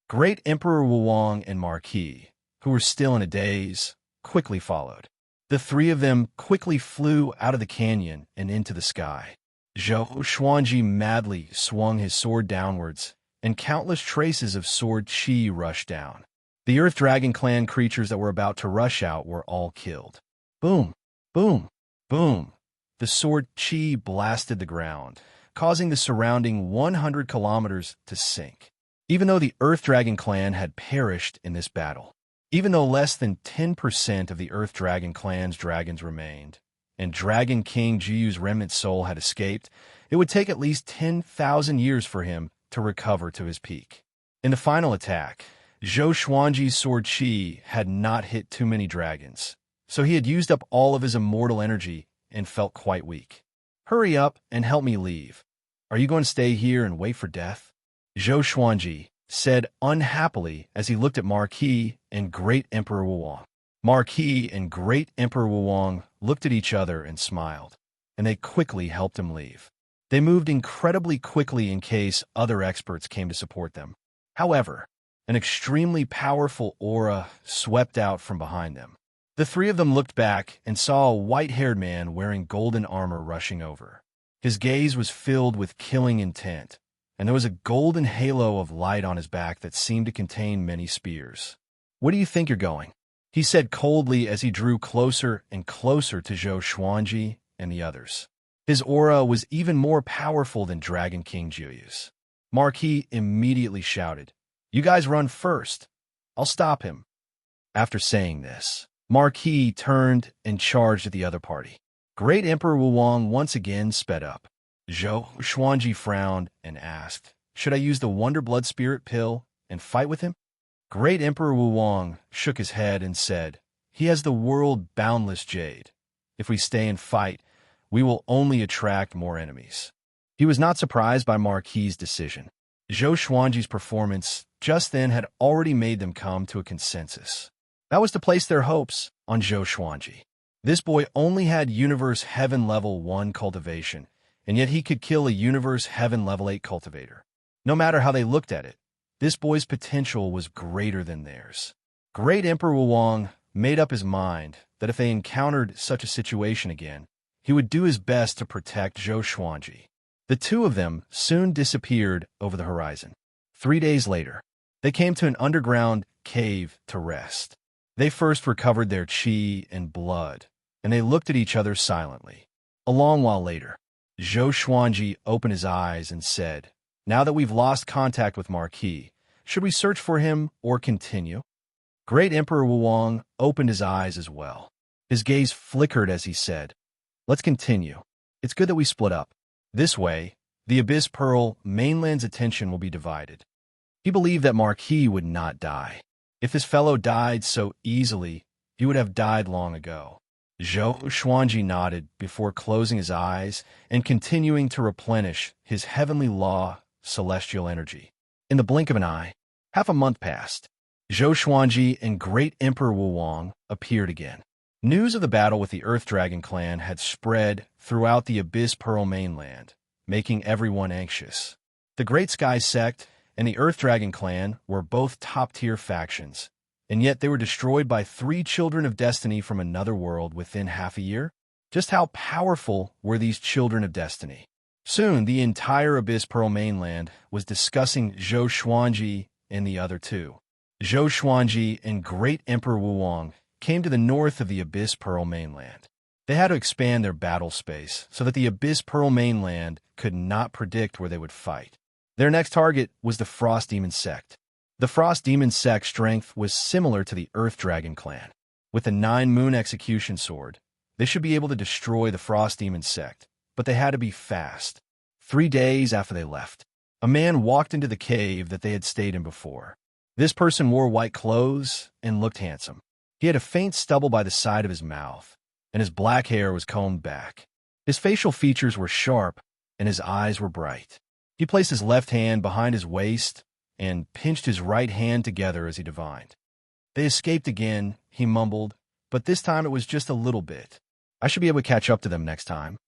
Great Emperor Wuwang and Marquis, who were still in a daze, quickly followed. The three of them quickly flew out of the canyon and into the sky. Zhou Xuanji madly swung his sword downwards, and countless traces of sword chi rushed down. The Earth Dragon clan creatures that were about to rush out were all killed. Boom, boom, boom. The sword chi blasted the ground, causing the surrounding 100 kilometers to sink. Even though the Earth Dragon clan had perished in this battle, even though less than 10% of the Earth Dragon clan's dragons remained, and Dragon King Jiyu's remnant soul had escaped, it would take at least 10,000 years for him to recover to his peak. In the final attack, Zhou Xuanji's sword chi had not hit too many dragons, so he had used up all of his immortal energy and felt quite weak. "Hurry up and help me leave. Are you going to stay here and wait for death?" Zhou Xuanji said unhappily as he looked at Marquis and Great Emperor Wuwang. Marquis and Great Emperor Wuwang looked at each other and smiled, and they quickly helped him leave. They moved incredibly quickly in case other experts came to support them. However, an extremely powerful aura swept out from behind them. The three of them looked back and saw a white-haired man wearing golden armor rushing over. His gaze was filled with killing intent, and there was a golden halo of light on his back that seemed to contain many spears. "Where do you think you're going?" he said coldly as he drew closer and closer to Zhou Xuanji and the others. His aura was even more powerful than Dragon King Jiyu's. Marquis immediately shouted, "You guys run first. I'll stop him." After saying this, Marquis turned and charged at the other party. Great Emperor Wuwang once again sped up. Zhou Xuanji frowned and asked, "Should I use the Wonder Blood Spirit pill and fight with him?" Great Emperor Wuwang shook his head and said, "He has the world-boundless jade. If we stay and fight, we will only attract more enemies." He was not surprised by Marquis' decision. Zhou Xuanji's performance just then had already made them come to a consensus. That was to place their hopes on Zhou Xuanji. This boy only had Universe Heaven Level 1 cultivation, and yet he could kill a Universe Heaven Level 8 cultivator. No matter how they looked at it, this boy's potential was greater than theirs. Great Emperor Wuwang made up his mind that if they encountered such a situation again, he would do his best to protect Zhou Xuanji. The two of them soon disappeared over the horizon. 3 days later, they came to an underground cave to rest. They first recovered their chi and blood, and they looked at each other silently. A long while later, Zhou Xuanji opened his eyes and said, "Now that we've lost contact with Marquis, should we search for him or continue?" Great Emperor Wuwang opened his eyes as well. His gaze flickered as he said, "Let's continue. It's good that we split up. This way, the Abyss Pearl mainland's attention will be divided." He believed that Marquis would not die. If his fellow died so easily, he would have died long ago. Zhou Xuanji nodded before closing his eyes and continuing to replenish his heavenly law celestial energy. In the blink of an eye, half a month passed. Zhou Xuanji and Great Emperor Wuwang appeared again. News of the battle with the Earth Dragon clan had spread throughout the Abyss Pearl mainland, making everyone anxious. The Great Sky Sect and the Earth Dragon clan were both top-tier factions, and yet they were destroyed by 3 children of destiny from another world within half a year? Just how powerful were these children of destiny? Soon, the entire Abyss Pearl mainland was discussing Zhou Xuanji and the other two. Zhou Xuanji and Great Emperor Wuwang came to the north of the Abyss Pearl mainland. They had to expand their battle space so that the Abyss Pearl mainland could not predict where they would fight. Their next target was the Frost Demon sect. The Frost Demon sect's strength was similar to the Earth Dragon clan. With the 9 Moon Execution Sword, they should be able to destroy the Frost Demon sect, but they had to be fast. 3 days after they left, a man walked into the cave that they had stayed in before. This person wore white clothes and looked handsome. He had a faint stubble by the side of his mouth, and his black hair was combed back. His facial features were sharp, and his eyes were bright. He placed his left hand behind his waist and pinched his right hand together as he divined. They escaped again, he mumbled, but this time it was just a little bit. I should be able to catch up to them next time.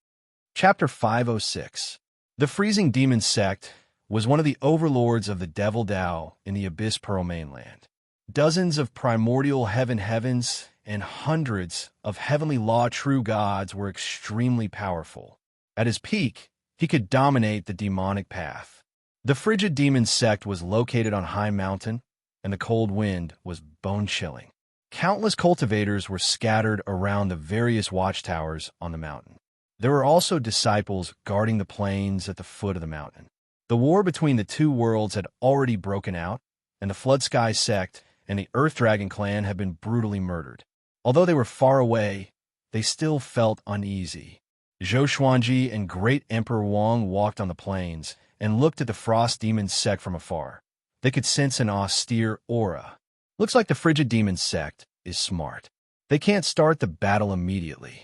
Chapter 506. The Freezing Demon Sect was one of the overlords of the Devil Dao in the Abyss Pearl mainland. Dozens of primordial heavens and hundreds of heavenly law true gods were extremely powerful. At his peak, he could dominate the demonic path. The Frigid Demon Sect was located on High Mountain, and the cold wind was bone-chilling. Countless cultivators were scattered around the various watchtowers on the mountain. There were also disciples guarding the plains at the foot of the mountain. The war between the two worlds had already broken out, and the Flood Sky Sect and the Earth Dragon clan had been brutally murdered. Although they were far away, they still felt uneasy. Zhou Xuanji and Great Emperor Wang walked on the plains and looked at the Frost Demon Sect from afar. They could sense an austere aura. Looks like the Frigid Demon Sect is smart. They can't start the battle immediately.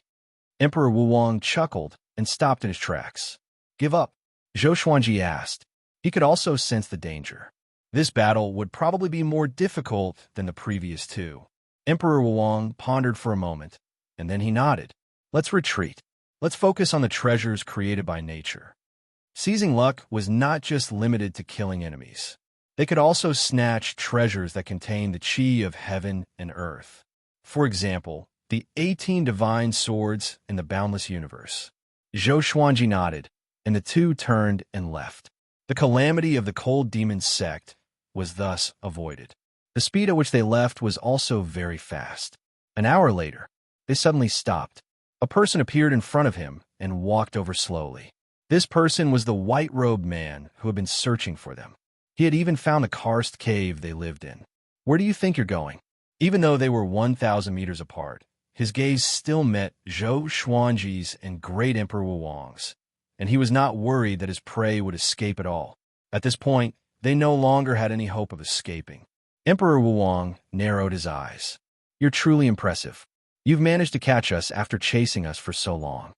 Emperor Wuwang chuckled and stopped in his tracks. Give up? Zhou Xuanji asked. He could also sense the danger. This battle would probably be more difficult than the previous two. Emperor Wuwang pondered for a moment, and then he nodded. Let's retreat. Let's focus on the treasures created by nature. Seizing luck was not just limited to killing enemies. They could also snatch treasures that contain the chi of heaven and earth. For example, the 18 divine swords in the boundless universe. Zhou Xuanji nodded, and the two turned and left. The calamity of the Cold Demon Sect was thus avoided. The speed at which they left was also very fast. An hour later, they suddenly stopped. A person appeared in front of him and walked over slowly. This person was the white-robed man who had been searching for them. He had even found the karst cave they lived in. Where do you think you're going? Even though they were 1,000 meters apart, his gaze still met Zhou Xuanji's and Great Emperor Wuwang's, and he was not worried that his prey would escape at all. At this point, they no longer had any hope of escaping. Emperor Wuwang narrowed his eyes. You're truly impressive. You've managed to catch us after chasing us for so long.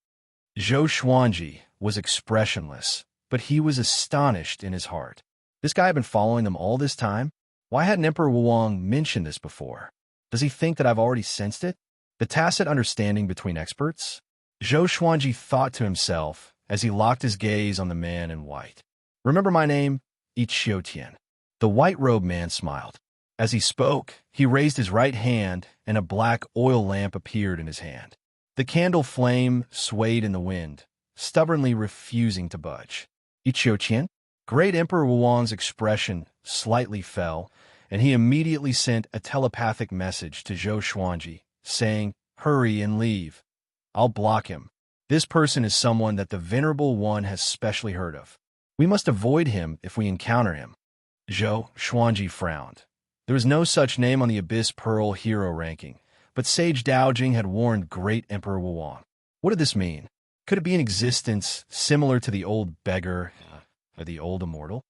Zhou Xuanji was expressionless, but he was astonished in his heart. This guy had been following them all this time? Why hadn't Emperor Wuwang mentioned this before? Does he think that I've already sensed it? The tacit understanding between experts? Zhou Xuanji thought to himself as he locked his gaze on the man in white. Remember my name? Xianxia. The white-robed man smiled. As he spoke, he raised his right hand, and a black oil lamp appeared in his hand. The candle flame swayed in the wind, stubbornly refusing to budge. Xianxia? Great Emperor Wuwang's expression slightly fell, and he immediately sent a telepathic message to Zhou Xuanji, saying, Hurry and leave. I'll block him. This person is someone that the Venerable One has specially heard of. We must avoid him if we encounter him. Zhou Xuanji frowned. There was no such name on the Abyss Pearl hero ranking, but Sage Daojing had warned Great Emperor Wuwang. What did this mean? Could it be an existence similar to the old beggar or the old immortal?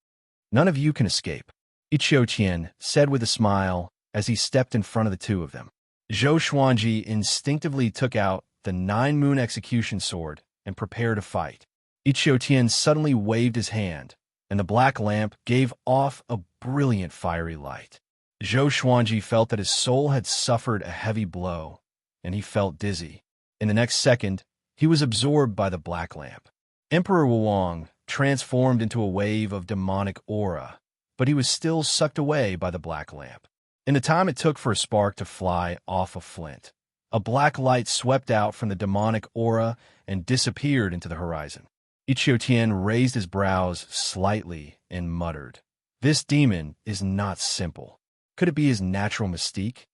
None of you can escape, Xianxia said with a smile as he stepped in front of the two of them. Zhou Xuanji instinctively took out the 9-moon execution sword and prepared to fight. Xianxia suddenly waved his hand, and the black lamp gave off a brilliant fiery light. Zhou Xuanji felt that his soul had suffered a heavy blow, and he felt dizzy. In the next second, he was absorbed by the black lamp. Emperor Wuwang transformed into a wave of demonic aura, but he was still sucked away by the black lamp. In the time it took for a spark to fly off a flint, a black light swept out from the demonic aura and disappeared into the horizon. Xianxia raised his brows slightly and muttered, This demon is not simple. Could it be his natural mystique?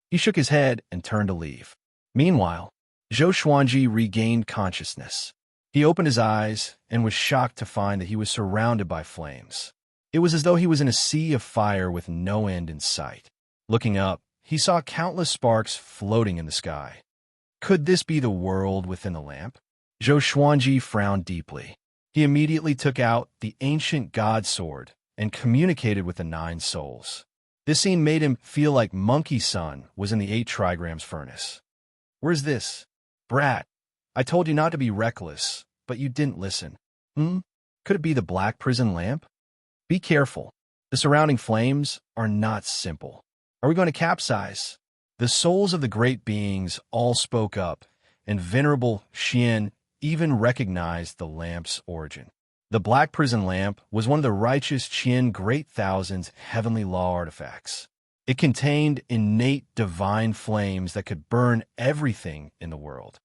He shook his head and turned to leave. Meanwhile, Zhou Xuanji regained consciousness. He opened his eyes and was shocked to find that he was surrounded by flames. It was as though he was in a sea of fire with no end in sight. Looking up, he saw countless sparks floating in the sky. Could this be the world within the lamp? Zhou Xuanji frowned deeply. He immediately took out the ancient god sword and communicated with the 9 souls. This scene made him feel like Monkey Sun was in the 8 trigrams furnace. Where's this? Brat, I told you not to be reckless, but you didn't listen. Could it be the black prison lamp? Be careful. The surrounding flames are not simple. Are we going to capsize? The souls of the great beings all spoke up, and venerable Xian even recognized the lamp's origin. The black prison lamp was one of the righteous Qian Great Thousand's heavenly law artifacts. It contained innate divine flames that could burn everything in the world.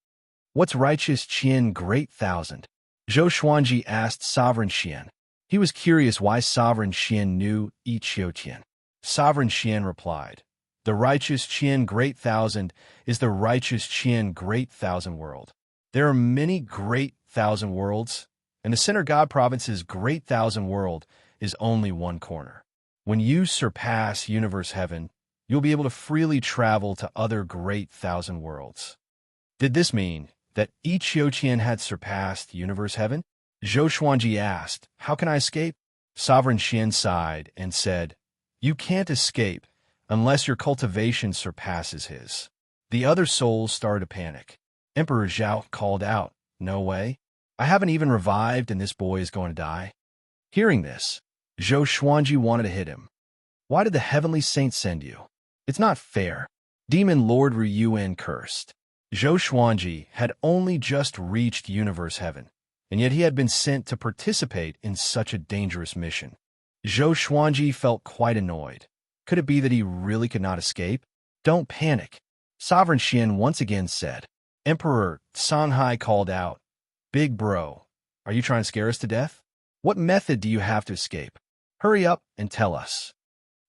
What's righteous Qian Great Thousand? Zhou Xuanji asked Sovereign Xian. He was curious why Sovereign Xian knew Qian. Sovereign Xian replied, the righteous Qian Great Thousand is the righteous Qian Great Thousand world. There are many Great Thousand worlds, and the Center God Province's Great Thousand world is only one corner. When you surpass Universe Heaven, you'll be able to freely travel to other Great Thousand worlds. Did this mean that Qian had surpassed Universe Heaven? Zhou Xuanji asked, how can I escape? Sovereign Xian sighed and said, you can't escape unless your cultivation surpasses his. The other souls started to panic. Emperor Zhao called out, no way. I haven't even revived and this boy is going to die. Hearing this, Zhou Xuanji wanted to hit him. Why did the heavenly saints send you? It's not fair. Demon Lord Ryuan cursed. Zhou Xuanji had only just reached Universe Heaven, and yet he had been sent to participate in such a dangerous mission. Zhou Xuanji felt quite annoyed. Could it be that he really could not escape? Don't panic. Sovereign Xian once again said. Emperor Songhai called out, Big bro, are you trying to scare us to death? What method do you have to escape? Hurry up and tell us.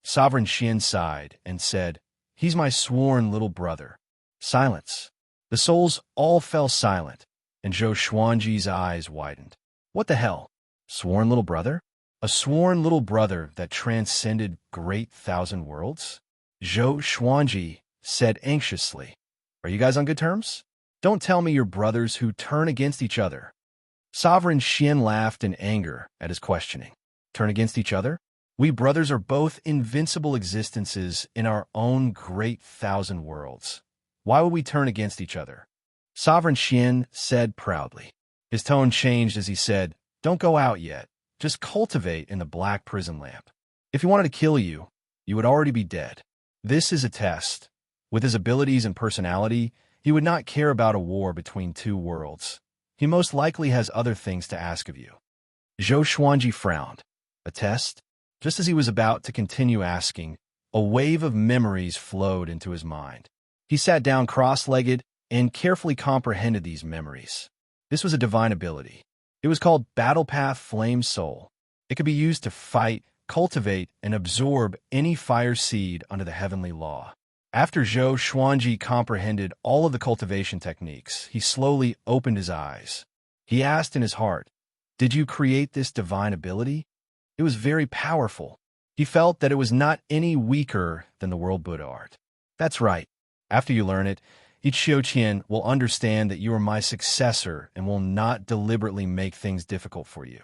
Sovereign Xian sighed and said, he's my sworn little brother. Silence. The souls all fell silent, and Zhou Xuanji's eyes widened. What the hell? Sworn little brother? A sworn little brother that transcended Great Thousand worlds? Zhou Xuanji said anxiously, are you guys on good terms? Don't tell me you're brothers who turn against each other. Sovereign Xian laughed in anger at his questioning. Turn against each other? We brothers are both invincible existences in our own Great Thousand worlds. Why would we turn against each other? Sovereign Xian said proudly. His tone changed as he said, don't go out yet. Just cultivate in the black prison lamp. If he wanted to kill you, you would already be dead. This is a test. With his abilities and personality, he would not care about a war between 2 worlds. He most likely has other things to ask of you. Zhou Xuanji frowned. A test? Just as he was about to continue asking, a wave of memories flowed into his mind. He sat down cross-legged and carefully comprehended these memories. This was a divine ability. It was called Battle Path Flame Soul. It could be used to fight, cultivate, and absorb any fire seed under the heavenly law. After Zhou Xuanji comprehended all of the cultivation techniques, he slowly opened his eyes. He asked in his heart, did you create this divine ability? It was very powerful. He felt that it was not any weaker than the World Buddha art. That's right. After you learn it, Qian will understand that you are my successor and will not deliberately make things difficult for you.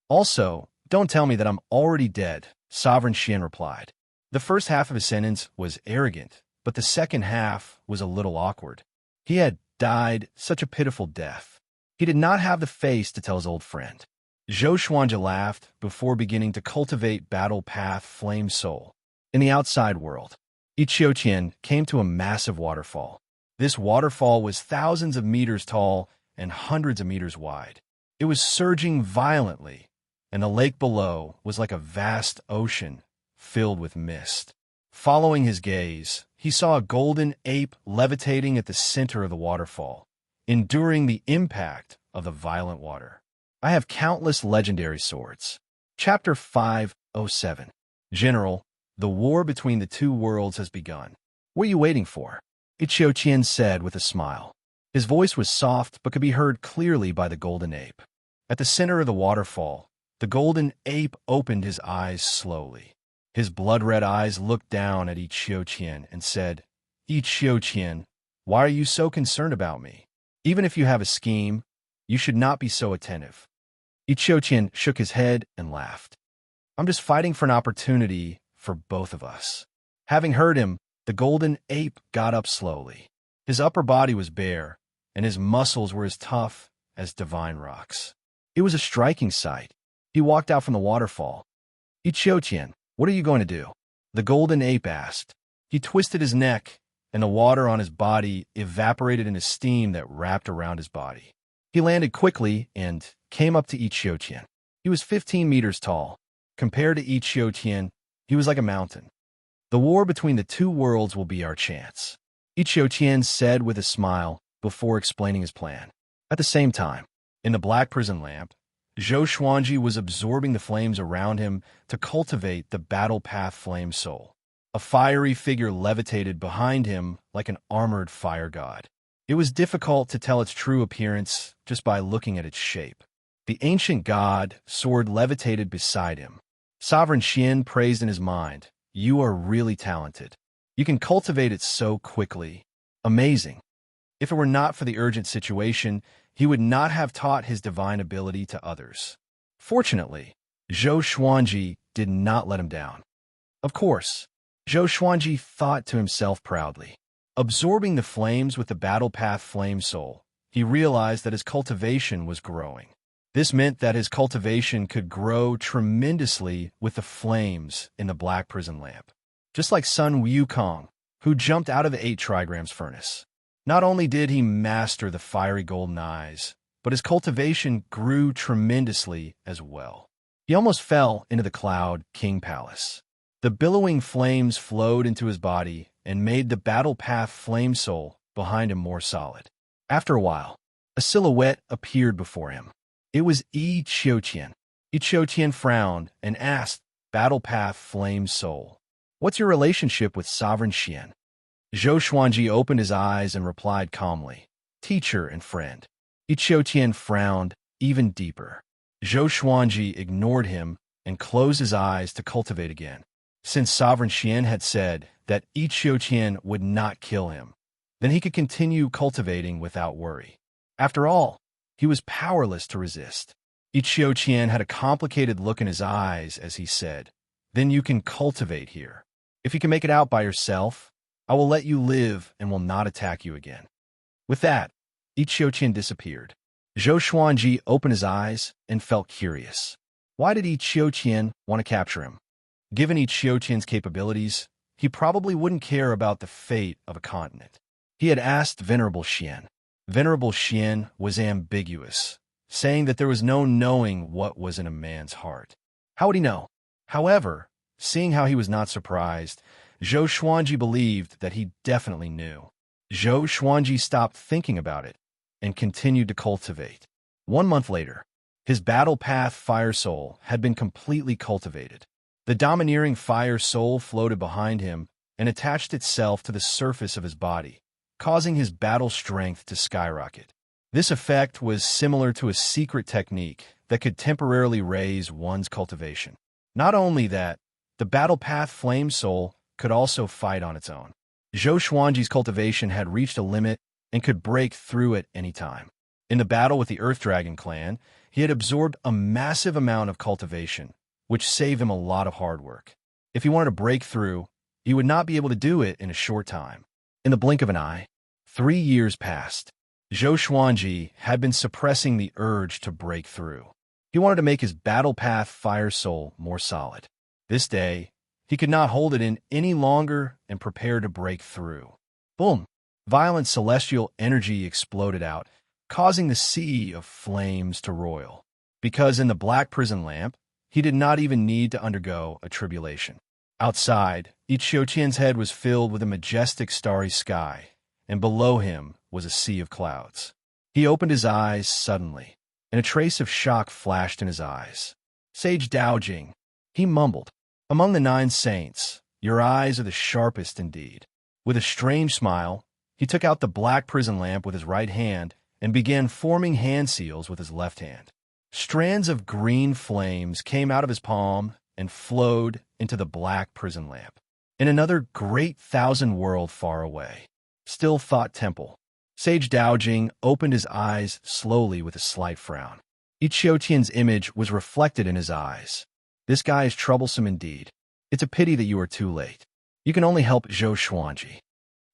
Also, don't tell me that I'm already dead, Sovereign Xian replied. The first half of his sentence was arrogant, but the second half was a little awkward. He had died such a pitiful death. He did not have the face to tell his old friend. Zhou Xuanji laughed before beginning to cultivate Battle Path Flame Soul. In the outside world, Qian came to a massive waterfall. This waterfall was thousands of meters tall and hundreds of meters wide. It was surging violently, and the lake below was like a vast ocean filled with mist. Following his gaze, he saw a golden ape levitating at the center of the waterfall, enduring the impact of the violent water. I have countless legendary swords. Chapter 507. General, the war between the 2 worlds has begun. What are you waiting for? Qian said with a smile. His voice was soft but could be heard clearly by the golden ape. At the center of the waterfall, the golden ape opened his eyes slowly. His blood-red eyes looked down at Qian and said, Qian, why are you so concerned about me? Even if you have a scheme, you should not be so attentive. Qian shook his head and laughed. I'm just fighting for an opportunity for both of us. Having heard him, the golden ape got up slowly. His upper body was bare, and his muscles were as tough as divine rocks. It was a striking sight. He walked out from the waterfall. Qian, what are you going to do? The golden ape asked. He twisted his neck, and the water on his body evaporated into steam that wrapped around his body. He landed quickly and came up to Qian. He was 15 meters tall. Compared to Qian, he was like a mountain. The war between the two worlds will be our chance, Qian said with a smile before explaining his plan. At the same time, in the black prison lamp, Zhou Xuanji was absorbing the flames around him to cultivate the battle path flame soul. A fiery figure levitated behind him like an armored fire god. It was difficult to tell its true appearance just by looking at its shape. The ancient god sword levitated beside him. Sovereign Xian praised in his mind, "You are really talented. You can cultivate it so quickly. Amazing." If it were not for the urgent situation, he would not have taught his divine ability to others. Fortunately, Zhou Xuanji did not let him down. Of course, Zhou Xuanji thought to himself proudly. Absorbing the flames with the battle path flame soul, he realized that his cultivation was growing. This meant that his cultivation could grow tremendously with the flames in the black prison lamp. Just like Sun Wukong, who jumped out of the 8 trigrams furnace. Not only did he master the fiery golden eyes, but his cultivation grew tremendously as well. He almost fell into the Cloud King Palace. The billowing flames flowed into his body and made the battle path flame soul behind him more solid. After a while, a silhouette appeared before him. It was Qian. Qian frowned and asked, "Battle path flame soul, what's your relationship with Sovereign Xian?" Zhou Xuanji opened his eyes and replied calmly, "Teacher and friend." Qian frowned even deeper. Zhou Xuanji ignored him and closed his eyes to cultivate again. Since Sovereign Xian had said that Qian would not kill him, then he could continue cultivating without worry. After all, he was powerless to resist. Qian had a complicated look in his eyes as he said, "Then you can cultivate here. If you can make it out by yourself, I will let you live and will not attack you again." With that, Qian disappeared. Zhou Xuanji opened his eyes and felt curious. Why did Qian want to capture him? Given Qian's capabilities, he probably wouldn't care about the fate of a continent. He had asked Venerable Xian. Venerable Xian was ambiguous, saying that there was no knowing what was in a man's heart. How would he know? However, seeing how he was not surprised, Zhou Xuanji believed that he definitely knew. Zhou Xuanji stopped thinking about it and continued to cultivate. 1 month later, his battle path fire soul had been completely cultivated. The domineering fire soul floated behind him and attached itself to the surface of his body, causing his battle strength to skyrocket. This effect was similar to a secret technique that could temporarily raise one's cultivation. Not only that, the battle path flame soul could also fight on its own. Zhou Xuanji's cultivation had reached a limit and could break through at any time. In the battle with the Earth Dragon clan, he had absorbed a massive amount of cultivation, which saved him a lot of hard work. If he wanted to break through, he would not be able to do it in a short time. In the blink of an eye, 3 years passed. Zhou Xuanji had been suppressing the urge to break through. He wanted to make his battle path fire soul more solid. This day, he could not hold it in any longer and prepared to break through. Boom! Violent celestial energy exploded out, causing the sea of flames to roil. Because in the black prison lamp, he did not even need to undergo a tribulation. Outside, Qian's head was filled with a majestic starry sky, and below him was a sea of clouds. He opened his eyes suddenly, and a trace of shock flashed in his eyes. "Sage Daojing," he mumbled. "Among the 9 saints, your eyes are the sharpest indeed." With a strange smile, he took out the black prison lamp with his right hand and began forming hand seals with his left hand. Strands of green flames came out of his palm and flowed into the black prison lamp. In another great thousand world far away, Still Thought Temple, Sage Daojing opened his eyes slowly with a slight frown. Ichiotian's image was reflected in his eyes. This guy is troublesome indeed. It's a pity that you are too late. You can only help Zhou Xuanji.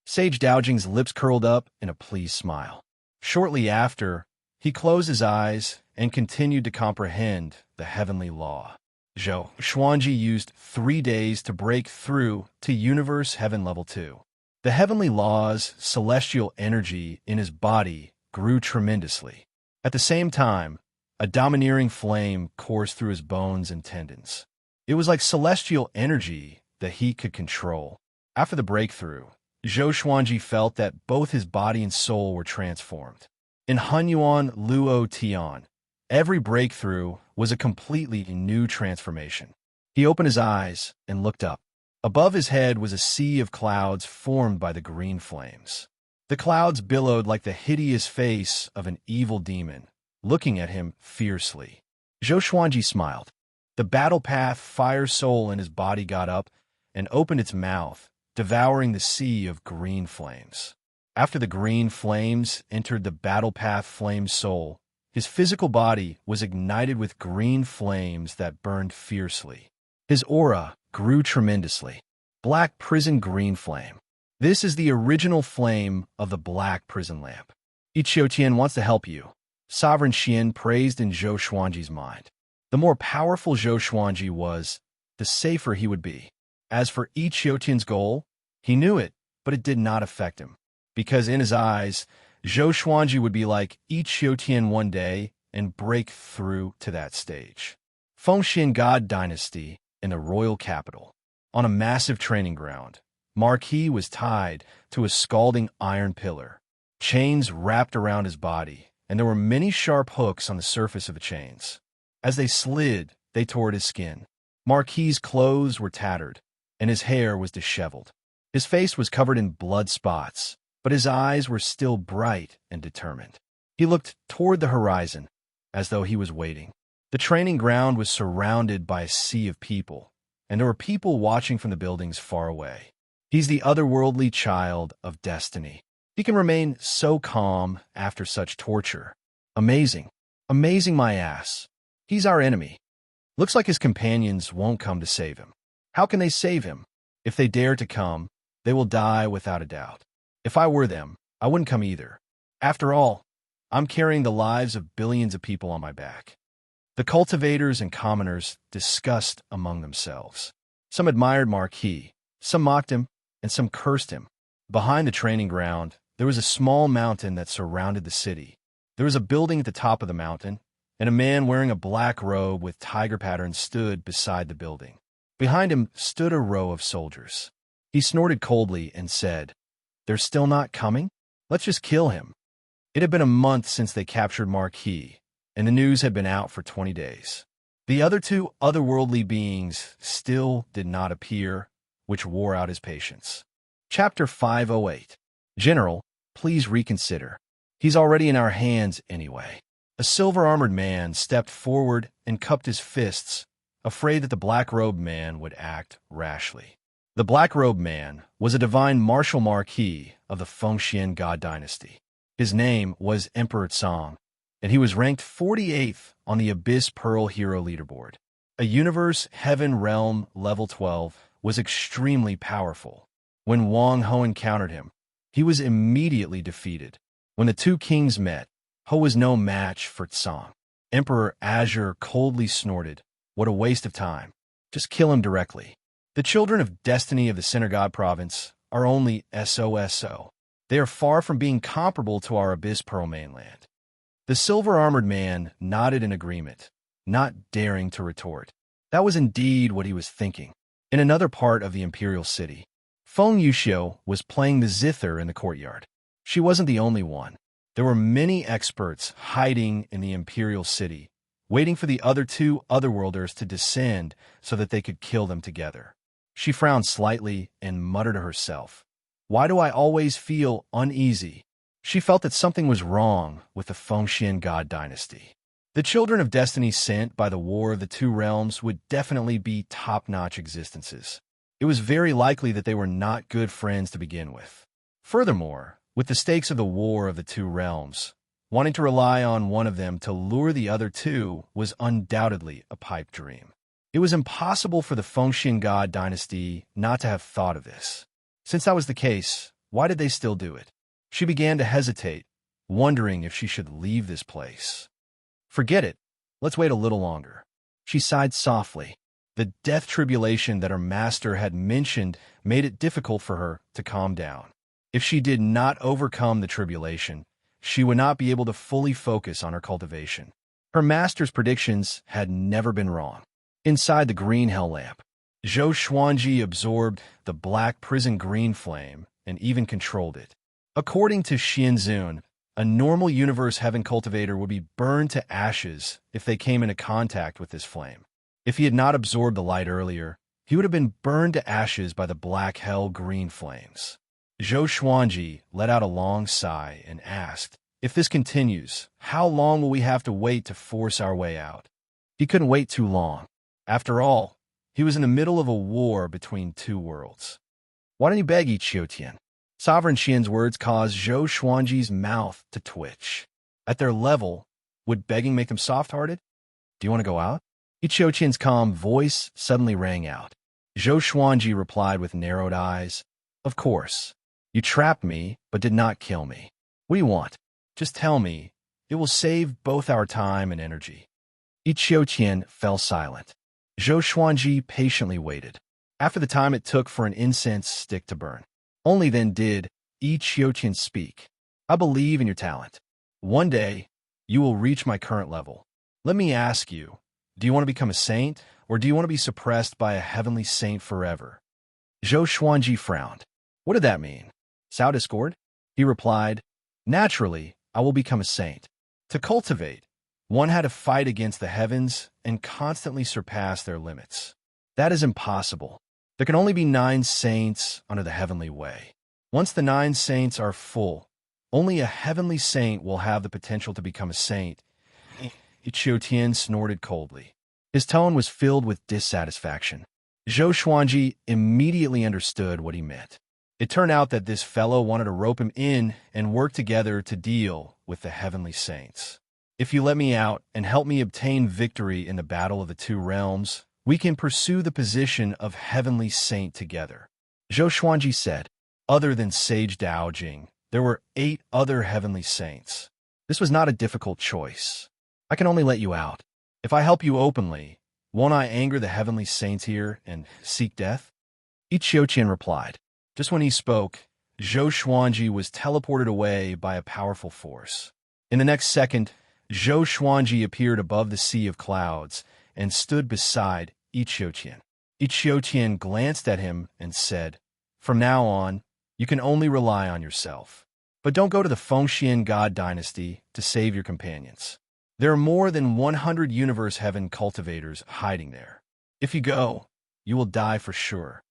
Sage Daojing's lips curled up in a pleased smile. Shortly after, he closed his eyes and continued to comprehend the heavenly law. Zhou Xuanji used 3 days to break through to Universe Heaven Level 2. The heavenly law's celestial energy in his body grew tremendously. At the same time, a domineering flame coursed through his bones and tendons. It was like celestial energy that he could control. After the breakthrough, Zhou Xuanji felt that both his body and soul were transformed. In Hunyuan Luo Tian, every breakthrough was a completely new transformation. He opened his eyes and looked up. Above his head was a sea of clouds formed by the green flames. The clouds billowed like the hideous face of an evil demon, looking at him fiercely. Zhou Xuanji smiled. The battle path fire soul in his body got up and opened its mouth, devouring the sea of green flames. After the green flames entered the battle path flame soul, his physical body was ignited with green flames that burned fiercely. His aura grew tremendously. Black prison green flame. This is the original flame of the black prison lamp. Ichiotian wants to help you. Sovereign Xian praised in Zhou Xuanji's mind. The more powerful Zhou Xuanji was, the safer he would be. As for Ichiotian's goal, he knew it, but it did not affect him. Because in his eyes, Zhou Xuanji would be like Ichiotian one day and break through to that stage. Fengxian God Dynasty in the royal capital. On a massive training ground, Marquis was tied to a scalding iron pillar. Chains wrapped around his body, and there were many sharp hooks on the surface of the chains. As they slid, they tore at his skin. Marquis's clothes were tattered, and his hair was disheveled. His face was covered in blood spots, but his eyes were still bright and determined. He looked toward the horizon, as though he was waiting. The training ground was surrounded by a sea of people, and there were people watching from the buildings far away. He's the otherworldly child of destiny. He can remain so calm after such torture. Amazing. Amazing my ass. He's our enemy. Looks like his companions won't come to save him. How can they save him? If they dare to come, they will die without a doubt. If I were them, I wouldn't come either. After all, I'm carrying the lives of billions of people on my back. The cultivators and commoners discussed among themselves. Some admired Marquis, some mocked him, and some cursed him. Behind the training ground, there was a small mountain that surrounded the city. There was a building at the top of the mountain, and a man wearing a black robe with tiger patterns stood beside the building. Behind him stood a row of soldiers. He snorted coldly and said, "They're still not coming? Let's just kill him." It had been a month since they captured Marquis, and the news had been out for 20 days. The other two otherworldly beings still did not appear, which wore out his patience. Chapter 508. General, please reconsider. He's already in our hands anyway. A silver-armored man stepped forward and cupped his fists, afraid that the black-robed man would act rashly. The black-robed man was a divine martial marquis of the Fengxian God Dynasty. His name was Emperor Tsang, and he was ranked 48th on the Abyss Pearl Hero Leaderboard. A Universe Heaven Realm Level 12 was extremely powerful. When Wang Ho encountered him, he was immediately defeated. When the two kings met, Ho was no match for Tsang. Emperor Azure coldly snorted, "What a waste of time. Just kill him directly." The children of destiny of the Center God Province are only SOSO. They are far from being comparable to our Abyss Pearl mainland. The silver-armored man nodded in agreement, not daring to retort. That was indeed what he was thinking. In another part of the imperial city, Feng Yuxiu was playing the zither in the courtyard. She wasn't the only one. There were many experts hiding in the imperial city, waiting for the other two otherworlders to descend so that they could kill them together. She frowned slightly and muttered to herself, "Why do I always feel uneasy?" She felt that something was wrong with the Fengxian God Dynasty. The children of destiny sent by the War of the Two Realms would definitely be top-notch existences. It was very likely that they were not good friends to begin with. Furthermore, with the stakes of the War of the Two Realms, Wanting to rely on one of them to lure the other two was undoubtedly a pipe dream. It was impossible for the Fengxian God dynasty not to have thought of this. Since that was the case, why did they still do it? She began to hesitate, wondering if she should leave this place. Forget it. Let's wait a little longer. She sighed softly. The death tribulation that her master had mentioned made it difficult for her to calm down. If she did not overcome the tribulation, she would not be able to fully focus on her cultivation. Her master's predictions had never been wrong. Inside the green hell lamp, Zhou Xuanji absorbed the black prison green flame and even controlled it. According to Xianxia, a normal universe heaven cultivator would be burned to ashes if they came into contact with this flame. If he had not absorbed the light earlier, he would have been burned to ashes by the black hell green flames. Zhou Xuanji let out a long sigh and asked, "If this continues, how long will we have to wait to force our way out?" He couldn't wait too long. After all, he was in the middle of a war between two worlds. "Why don't you beg Ichiotian?" Sovereign Qian's words caused Zhou Xuanji's mouth to twitch. At their level, would begging make them soft-hearted? "Do you want to go out?" Ichiotian's calm voice suddenly rang out. Zhou Xuanji replied with narrowed eyes, "Of course. You trapped me, but did not kill me. What do you want? Just tell me. It will save both our time and energy." Ichiotian fell silent. Zhou Xuanji patiently waited. After the time it took for an incense stick to burn, only then did Ichiotian speak. "I believe in your talent. One day, you will reach my current level. Let me ask you, do you want to become a saint, or do you want to be suppressed by a heavenly saint forever?" Zhou Xuanji frowned. What did that mean? Sao discord? He replied, "Naturally, I will become a saint. To cultivate, one had to fight against the heavens and constantly surpass their limits. That is impossible. There can only be 9 saints under the heavenly way. Once the 9 saints are full, only a heavenly saint will have the potential to become a saint." Ichiotian snorted coldly. His tone was filled with dissatisfaction. Zhou Xuanji immediately understood what he meant. It turned out that this fellow wanted to rope him in and work together to deal with the heavenly saints. "If you let me out and help me obtain victory in the battle of the 2 realms, we can pursue the position of heavenly saint together." Zhou Xuanji said. Other than Sage Daojing, there were 8 other heavenly saints. This was not a difficult choice. "I can only let you out. If I help you openly, won't I anger the heavenly saints here and seek death?" Ichiotian replied. Just when he spoke, Zhou Xuanji was teleported away by a powerful force. In the next second, Zhou Xuanji appeared above the sea of clouds and stood beside Ichiotian. Ichiotian glanced at him and said, "From now on, you can only rely on yourself. But don't go to the Fengxian God dynasty to save your companions. There are more than 100 universe heaven cultivators hiding there. If you go, you will die for sure."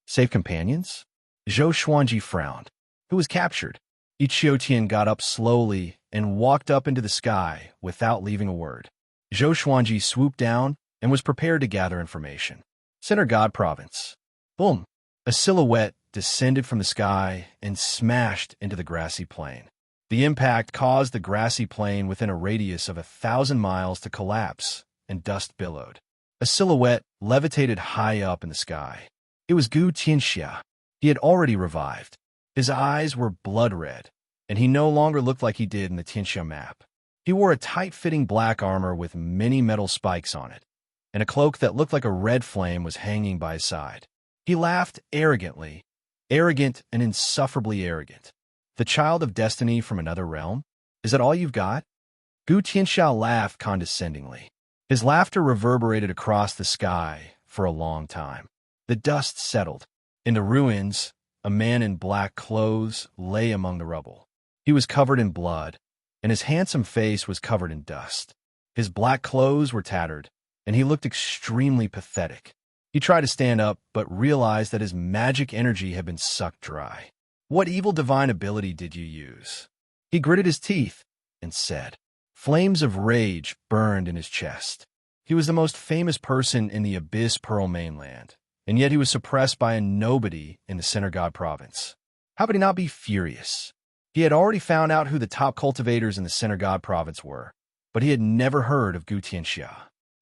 "Save companions?" Zhou Xuanji frowned. "Who was captured?" Ichiotian got up slowly and walked up into the sky without leaving a word. Zhou Xuanji swooped down and was prepared to gather information. Center God Province. Boom! A silhouette descended from the sky and smashed into the grassy plain. The impact caused the grassy plain within a radius of 1,000 miles to collapse, and dust billowed. A silhouette levitated high up in the sky. It was Xianxia. He had already revived. His eyes were blood red, and he no longer looked like he did in the Xianxia map. He wore a tight-fitting black armor with many metal spikes on it, and a cloak that looked like a red flame was hanging by his side. He laughed arrogantly, arrogant and insufferably arrogant. "The child of destiny from another realm? Is that all you've got?" Xianxia laughed condescendingly. His laughter reverberated across the sky for a long time. The dust settled. In the ruins, a man in black clothes lay among the rubble. He was covered in blood, and his handsome face was covered in dust. His black clothes were tattered, and he looked extremely pathetic. He tried to stand up, but realized that his magic energy had been sucked dry. "What evil divine ability did you use?" He gritted his teeth and said. Flames of rage burned in his chest. He was the most famous person in the Abyss Pearl mainland, and yet he was suppressed by a nobody in the Center God Province. How could he not be furious? He had already found out who the top cultivators in the Center God province were, but he had never heard of Xianxia.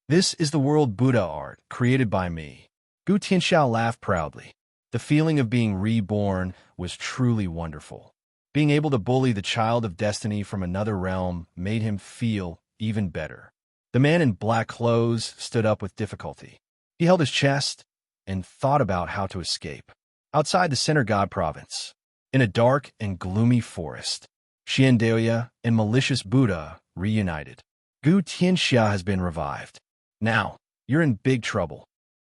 This is the world Buddha art, created by me. Xianxia laughed proudly. The feeling of being reborn was truly wonderful. Being able to bully the child of destiny from another realm made him feel even better. The man in black clothes stood up with difficulty. He held his chest and thought about how to escape. Outside the Center God province, in a dark and gloomy forest, Xianxia and malicious Buddha reunited. Xianxia has been revived. Now, you're in big trouble.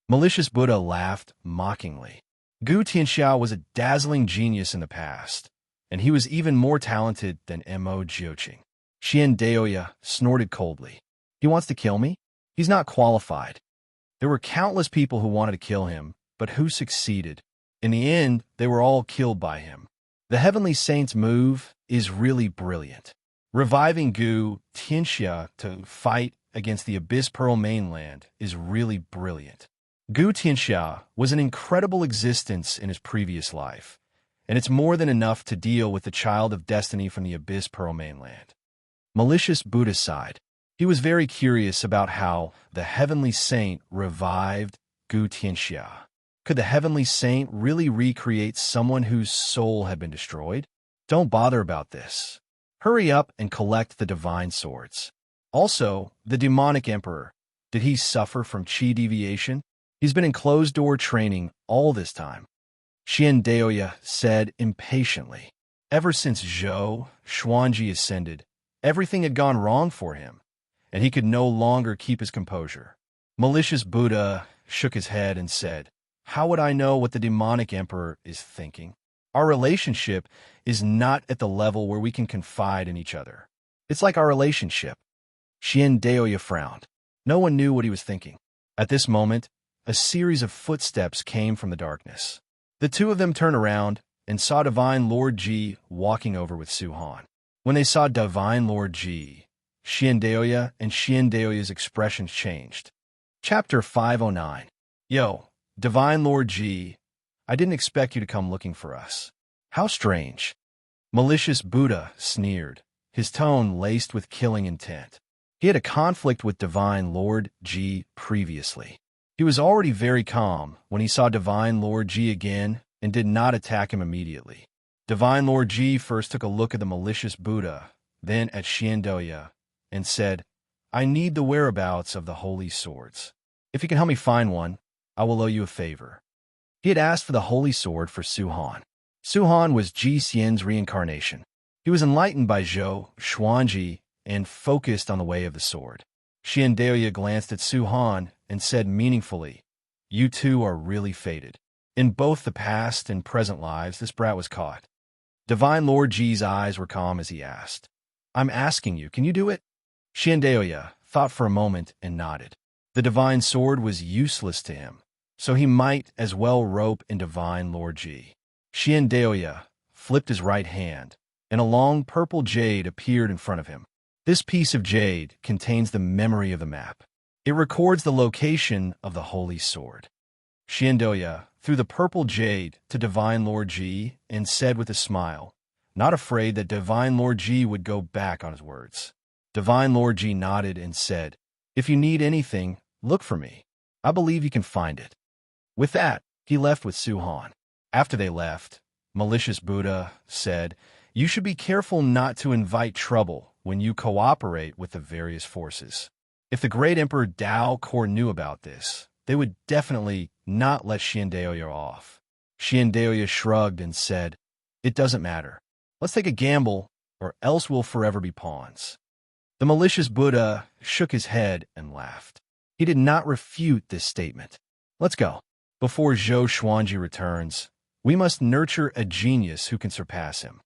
Malicious Buddha laughed mockingly. Xianxia was a dazzling genius in the past, and he was even more talented than Mo Jioqing. Xianxia snorted coldly. He wants to kill me? He's not qualified. There were countless people who wanted to kill him, but who succeeded? In the end, they were all killed by him. The Heavenly Saint's move is really brilliant. Reviving Xianxia to fight against the Abyss Pearl mainland is really brilliant. Xianxia was an incredible existence in his previous life, and it's more than enough to deal with the child of destiny from the Abyss Pearl mainland. Malicious Buddha sighed. He was very curious about how the Heavenly Saint revived Xianxia. Could the Heavenly Saint really recreate someone whose soul had been destroyed? Don't bother about this. Hurry up and collect the divine swords. Also, the demonic emperor. Did he suffer from chi deviation? He's been in closed-door training all this time. Xianxia said impatiently. Ever since Zhou Xuanji ascended, everything had gone wrong for him, and he could no longer keep his composure. Malicious Buddha shook his head and said, "How would I know what the demonic emperor is thinking? Our relationship is not at the level where we can confide in each other. It's like our relationship." Xianxia frowned. No one knew what he was thinking. At this moment, a series of footsteps came from the darkness. The two of them turned around and saw Divine Lord Ji walking over with Su Han. When they saw Divine Lord Ji, Xianxia and Xianxia's expressions changed. Chapter 509. Yo, Divine Lord Ji, I didn't expect you to come looking for us. How strange. Malicious Buddha sneered, his tone laced with killing intent. He had a conflict with Divine Lord Ji previously. He was already very calm when he saw Divine Lord Ji again and did not attack him immediately. Divine Lord Ji first took a look at the malicious Buddha, then at Xianxia, and said, "I need the whereabouts of the holy swords. If you can help me find one, I will owe you a favor." He had asked for the holy sword for Su Han. Su Han was Ji Xian's reincarnation. He was enlightened by Zhou Xuanji and focused on the way of the sword. Xianxia glanced at Su Han and said meaningfully, "You two are really fated. In both the past and present lives, this brat was caught." Divine Lord Ji's eyes were calm as he asked, "I'm asking you, can you do it?" Xianxia thought for a moment and nodded. The divine sword was useless to him, so he might as well rope in Divine Lord Ji. Xianxia flipped his right hand, and a long purple jade appeared in front of him. This piece of jade contains the memory of the map. It records the location of the holy sword. Xianxia threw the purple jade to Divine Lord Ji and said with a smile, not afraid that Divine Lord Ji would go back on his words. Divine Lord Ji nodded and said, "If you need anything, look for me. I believe you can find it." With that, he left with Su Han. After they left, Malicious Buddha said, "You should be careful not to invite trouble when you cooperate with the various forces. If the great Emperor Dao Kor knew about this, they would definitely not let Xianxia off." Xianxia shrugged and said, "It doesn't matter. Let's take a gamble, or else we'll forever be pawns." The malicious Buddha shook his head and laughed. He did not refute this statement. "Let's go. Before Zhou Xuanji returns, we must nurture a genius who can surpass him."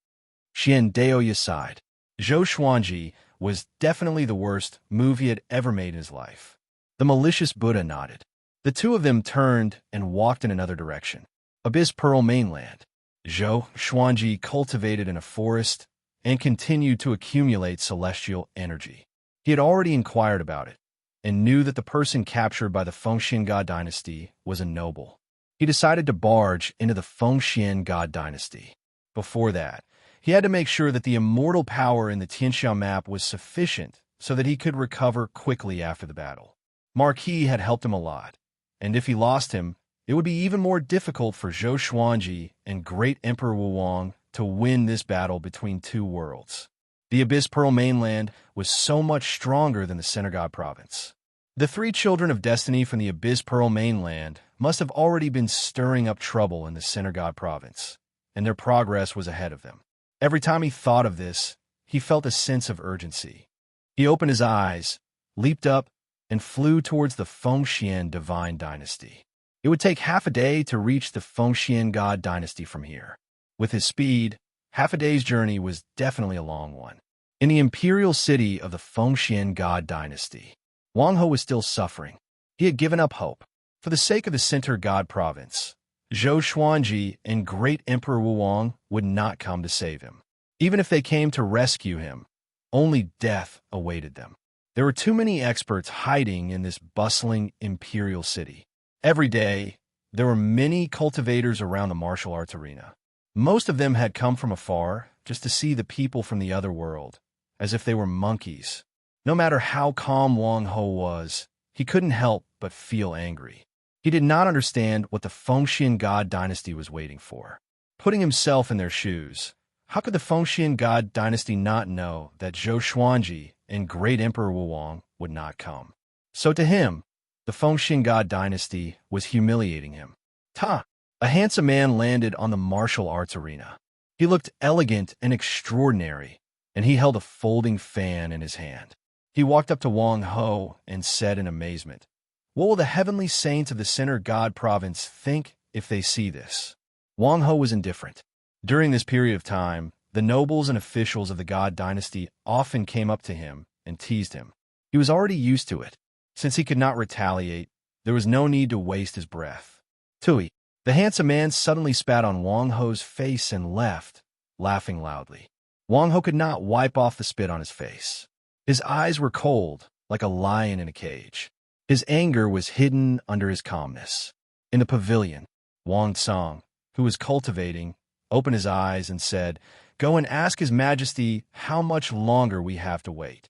Xianxia sighed. Zhou Xuanji was definitely the worst move he had ever made in his life. The malicious Buddha nodded. The two of them turned and walked in another direction. Abyss Pearl mainland. Zhou Xuanji cultivated in a forest and continued to accumulate celestial energy. He had already inquired about it and knew that the person captured by the Fengxian God dynasty was a noble. He decided to barge into the Fengxian God dynasty. Before that, He had to make sure that the immortal power in the Xianxia map was sufficient so that he could recover quickly after the battle. Marquis had helped him a lot, and if he lost him, it would be even more difficult for Zhou Xuanji and Great Emperor Wuwang to win this battle between two worlds. The Abyss Pearl mainland was so much stronger than the Center God province. The three children of destiny from the Abyss Pearl mainland must have already been stirring up trouble in the Center God province, and their progress was ahead of them. Every time he thought of this, he felt a sense of urgency. He opened his eyes, leaped up, and flew towards the Fengxian divine dynasty. It would take half a day to reach the Fengxian god dynasty from here. With his speed, half a day's journey was definitely a long one. In the imperial city of the Fengxian god dynasty, Wang Ho was still suffering. He had given up hope. For the sake of the Center God province, Zhou Xuanji and Great Emperor Wuwang would not come to save him. Even if they came to rescue him, only death awaited them. There were too many experts hiding in this bustling imperial city. Every day, there were many cultivators around the martial arts arena. Most of them had come from afar just to see the people from the other world, as if they were monkeys. No matter how calm Wang Ho was, he couldn't help but feel angry. He did not understand what the Fengxian god dynasty was waiting for. Putting himself in their shoes, how could the Fengxian god dynasty not know that Zhou Xuanji and Great Emperor Wuwang would not come? So to him, the Fengxian god dynasty was humiliating him. Ta! A handsome man landed on the martial arts arena. He looked elegant and extraordinary, and he held a folding fan in his hand. He walked up to Wang Ho and said in amazement, "What will the heavenly saints of the Center God province think if they see this?" Wang Ho was indifferent. During this period of time, the nobles and officials of the God dynasty often came up to him and teased him. He was already used to it. Since he could not retaliate, there was no need to waste his breath. Tui, the handsome man suddenly spat on Wang Ho's face and left, laughing loudly. Wang Ho could not wipe off the spit on his face. His eyes were cold, like a lion in a cage. His anger was hidden under his calmness. In the pavilion, Wang Tsang, who was cultivating, opened his eyes and said, "Go and ask His Majesty how much longer we have to wait."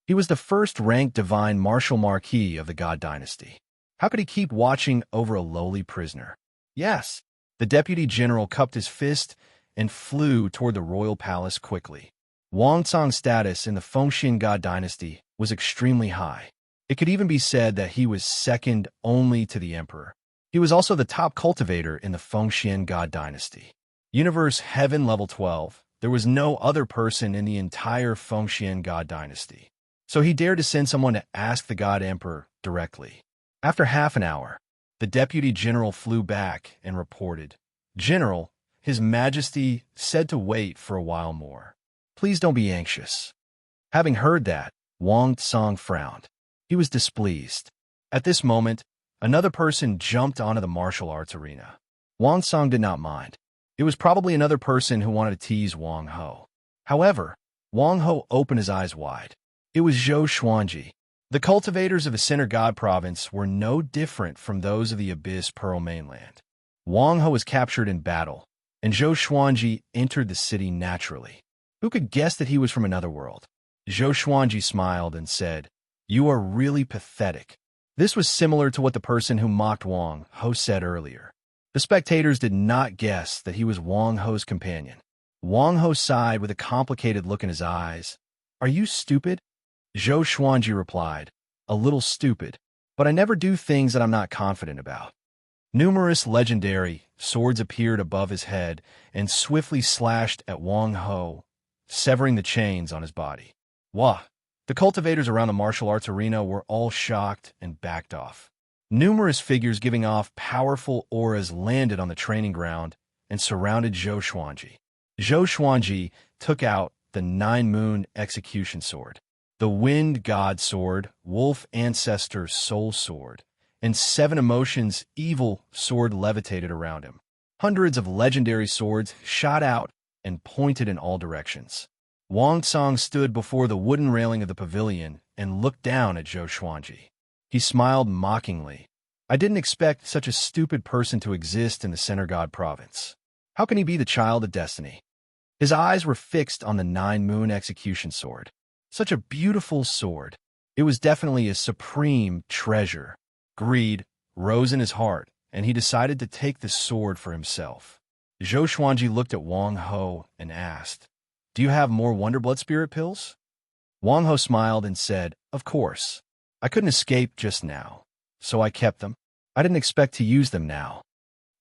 He was the first-ranked divine martial marquis of the God dynasty. How could he keep watching over a lowly prisoner? Yes. The deputy general cupped his fist and flew toward the royal palace quickly. Wang Tsang's status in the Fengxian God dynasty was extremely high. It could even be said that he was second only to the emperor. He was also the top cultivator in the Fengxian God dynasty. Universe Heaven Level 12, there was no other person in the entire Fengxian God dynasty. So he dared to send someone to ask the God Emperor directly. After half an hour, the deputy general flew back and reported, "General, His Majesty said to wait for a while more. Please don't be anxious." Having heard that, Wang Tsang frowned. He was displeased. At this moment, another person jumped onto the martial arts arena. Wang Tsang did not mind. It was probably another person who wanted to tease Wang Ho. However, Wang Ho opened his eyes wide. It was Zhou Xuanji. The cultivators of the Center God province were no different from those of the Abyss Pearl mainland. Wang Ho was captured in battle, and Zhou Xuanji entered the city naturally. Who could guess that he was from another world? Zhou Xuanji smiled and said, "You are really pathetic." This was similar to what the person who mocked Wang Ho said earlier. The spectators did not guess that he was Wang Ho's companion. Wang Ho sighed with a complicated look in his eyes. "Are you stupid?" Zhou Xuanji replied, "A little stupid, but I never do things that I'm not confident about." Numerous legendary swords appeared above his head and swiftly slashed at Wang Ho, severing the chains on his body. Wah! The cultivators around the martial arts arena were all shocked and backed off. Numerous figures giving off powerful auras landed on the training ground and surrounded Zhou Xuanji. Zhou Xuanji took out the Nine-Moon Execution Sword, the Wind God Sword, Wolf Ancestor's Soul Sword, and Seven Emotions Evil Sword levitated around him. Hundreds of legendary swords shot out and pointed in all directions. Wang Tsang stood before the wooden railing of the pavilion and looked down at Zhou Xuanji. He smiled mockingly. "I didn't expect such a stupid person to exist in the Center God province. How can he be the child of destiny?" His eyes were fixed on the nine-moon execution sword. Such a beautiful sword. It was definitely a supreme treasure. Greed rose in his heart, and he decided to take the sword for himself. Zhou Xuanji looked at Wang Ho and asked, "Do you have more Wonder Blood Spirit pills?" Wang Ho smiled and said, "Of course. I couldn't escape just now, so I kept them. I didn't expect to use them now."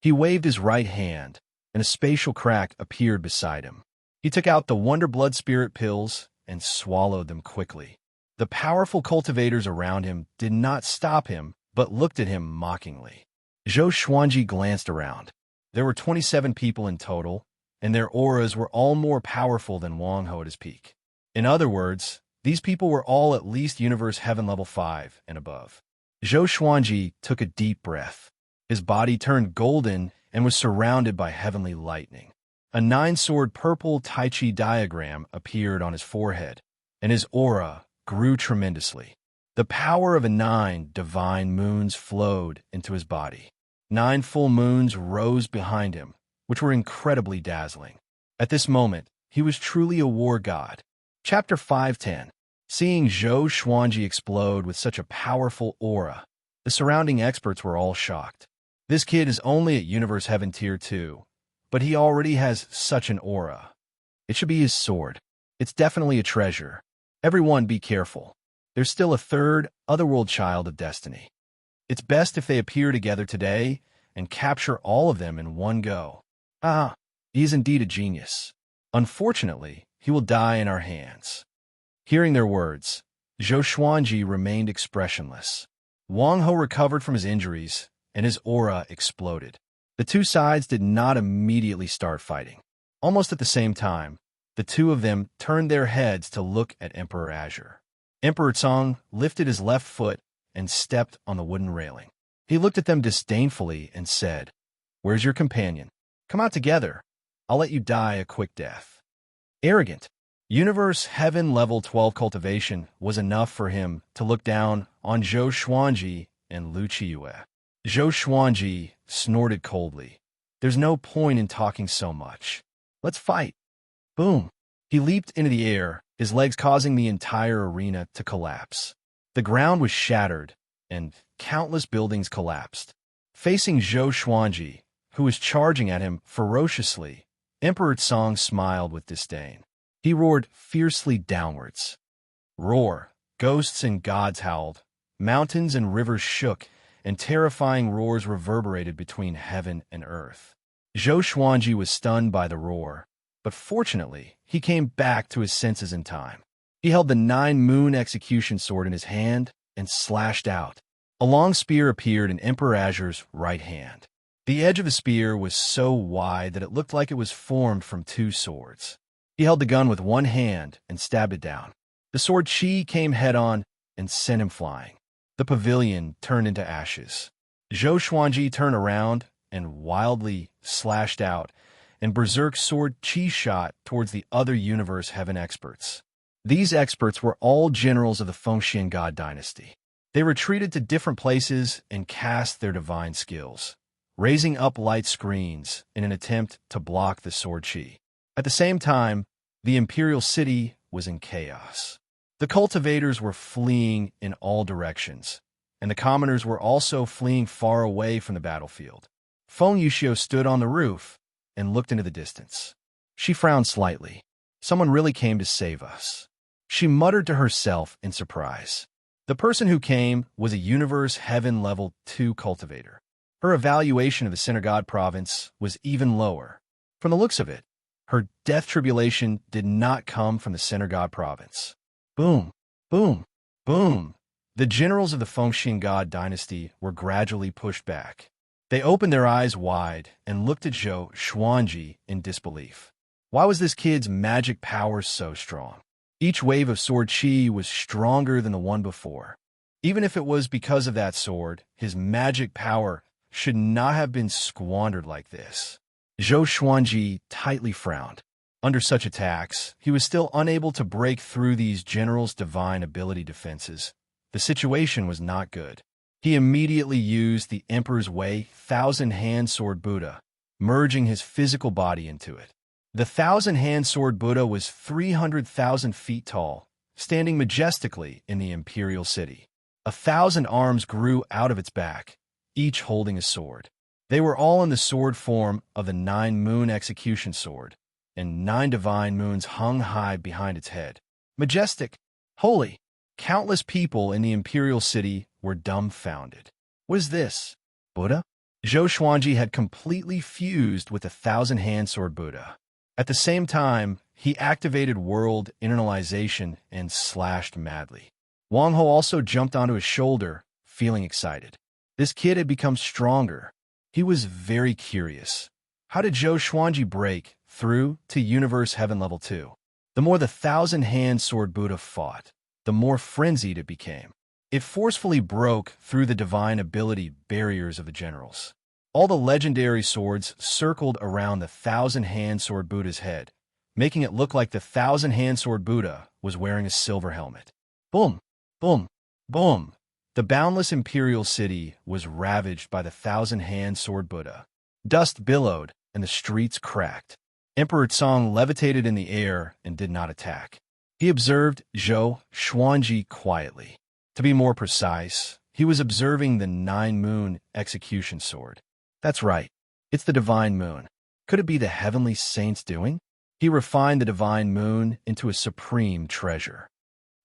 He waved his right hand, and a spatial crack appeared beside him. He took out the Wonder Blood Spirit pills and swallowed them quickly. The powerful cultivators around him did not stop him, but looked at him mockingly. Zhou Xuanji glanced around. There were 27 people in total, and their auras were all more powerful than Wang Ho at his peak. In other words, these people were all at least Universe Heaven Level 5 and above. Zhou Xuanji took a deep breath. His body turned golden and was surrounded by heavenly lightning. A nine-sword purple Tai Chi diagram appeared on his forehead, and his aura grew tremendously. The power of 9 divine moons flowed into his body. 9 full moons rose behind him, which were incredibly dazzling. At this moment, he was truly a war god. Chapter 510. Seeing Zhou Xuanji explode with such a powerful aura, the surrounding experts were all shocked. This kid is only at Universe Heaven Tier 2, but he already has such an aura. It should be his sword. It's definitely a treasure. Everyone be careful. There's still a third, otherworld child of destiny. It's best if they appear together today and capture all of them in one go. He is indeed a genius. Unfortunately, he will die in our hands. Hearing their words, Zhou Xuanji remained expressionless. Wang Ho recovered from his injuries, and his aura exploded. The two sides did not immediately start fighting. Almost at the same time, the two of them turned their heads to look at Emperor Azure. Emperor Cong lifted his left foot and stepped on the wooden railing. He looked at them disdainfully and said, "Where's your companion? Come out together. I'll let you die a quick death." Arrogant. Universe Heaven Level 12 cultivation was enough for him to look down on Zhou Xuanji and Lu Qiuyue. Zhou Xuanji snorted coldly. "There's no point in talking so much. Let's fight." Boom. He leaped into the air, his legs causing the entire arena to collapse. The ground was shattered, and countless buildings collapsed. Facing Zhou Xuanji, who was charging at him ferociously, Emperor Cong smiled with disdain. He roared fiercely downwards. Roar! Ghosts and gods howled. Mountains and rivers shook, and terrifying roars reverberated between heaven and earth. Zhou Xuanji was stunned by the roar, but fortunately, he came back to his senses in time. He held the 9-moon execution sword in his hand and slashed out. A long spear appeared in Emperor Azure's right hand. The edge of the spear was so wide that it looked like it was formed from 2 swords. He held the gun with one hand and stabbed it down. The sword Qi came head-on and sent him flying. The pavilion turned into ashes. Zhou Xuanji turned around and wildly slashed out, and Berserk Sword Qi shot towards the other Universe Heaven experts. These experts were all generals of the Fengxian God dynasty. They retreated to different places and cast their divine skills, raising up light screens in an attempt to block the Sword Qi. At the same time, the Imperial City was in chaos. The cultivators were fleeing in all directions, and the commoners were also fleeing far away from the battlefield. Feng Yuxiu stood on the roof and looked into the distance. She frowned slightly. Someone really came to save us. She muttered to herself in surprise. The person who came was a Universe Heaven Level 2 cultivator. Her evaluation of the Center God province was even lower. From the looks of it, her death tribulation did not come from the Center God province. Boom, boom, boom. The generals of the Fengxian God dynasty were gradually pushed back. They opened their eyes wide and looked at Zhou Xuanji in disbelief. Why was this kid's magic power so strong? Each wave of Sword Qi was stronger than the one before. Even if it was because of that sword, his magic power should not have been squandered like this. Zhou Xuanji tightly frowned. Under such attacks, he was still unable to break through these generals' divine ability defenses. The situation was not good. He immediately used the Emperor's Way 1,000-hand sword Buddha, merging his physical body into it. The thousand-hand sword Buddha was 300,000 feet tall, standing majestically in the imperial city. 1,000 arms grew out of its back, each holding a sword. They were all in the sword form of the 9-moon execution sword, and 9 divine moons hung high behind its head. Majestic, holy, countless people in the imperial city were dumbfounded. What is this? Buddha? Zhou Xuanji had completely fused with the thousand-hand sword Buddha. At the same time, he activated world internalization and slashed madly. Wang Ho also jumped onto his shoulder, feeling excited. This kid had become stronger. He was very curious. How did Zhou Xuanji break through to Universe Heaven Level 2? The more the thousand-hand sword Buddha fought, the more frenzied it became. It forcefully broke through the divine ability barriers of the generals. All the legendary swords circled around the thousand-hand sword Buddha's head, making it look like the thousand-hand sword Buddha was wearing a silver helmet. Boom! Boom! Boom! The boundless imperial city was ravaged by the thousand-hand sword Buddha. Dust billowed, and the streets cracked. Emperor Cong levitated in the air and did not attack. He observed Zhou Xuanji quietly. To be more precise, he was observing the 9-moon execution sword. That's right. It's the divine moon. Could it be the heavenly saint's doing? He refined the divine moon into a supreme treasure.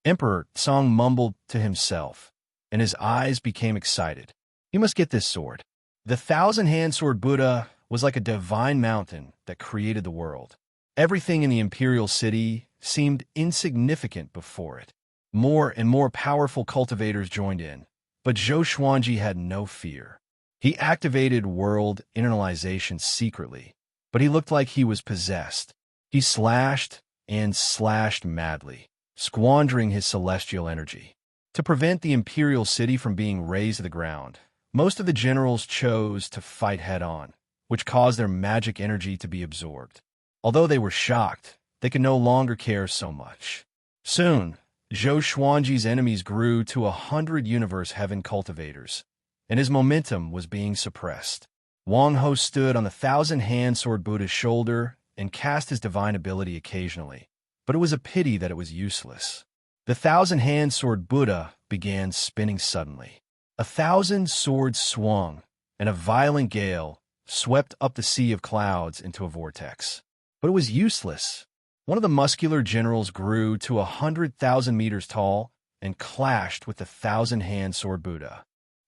Emperor Cong mumbled to himself, and his eyes became excited. He must get this sword. The thousand-hand sword Buddha was like a divine mountain that created the world. Everything in the imperial city seemed insignificant before it. More and more powerful cultivators joined in, but Zhou Xuanji had no fear. He activated world internalization secretly, but he looked like he was possessed. He slashed and slashed madly, squandering his celestial energy. To prevent the imperial city from being razed to the ground, most of the generals chose to fight head-on, which caused their magic energy to be absorbed. Although they were shocked, they could no longer care so much. Soon, Zhou Xuanji's enemies grew to 100 Universe Heaven cultivators, and his momentum was being suppressed. Wang Ho stood on the thousand-hand sword Buddha's shoulder and cast his divine ability occasionally, but it was a pity that it was useless. The thousand-hand sword Buddha began spinning suddenly. 1,000 swords swung, and a violent gale swept up the sea of clouds into a vortex. But it was useless. One of the muscular generals grew to 100,000 meters tall and clashed with the thousand-hand sword Buddha.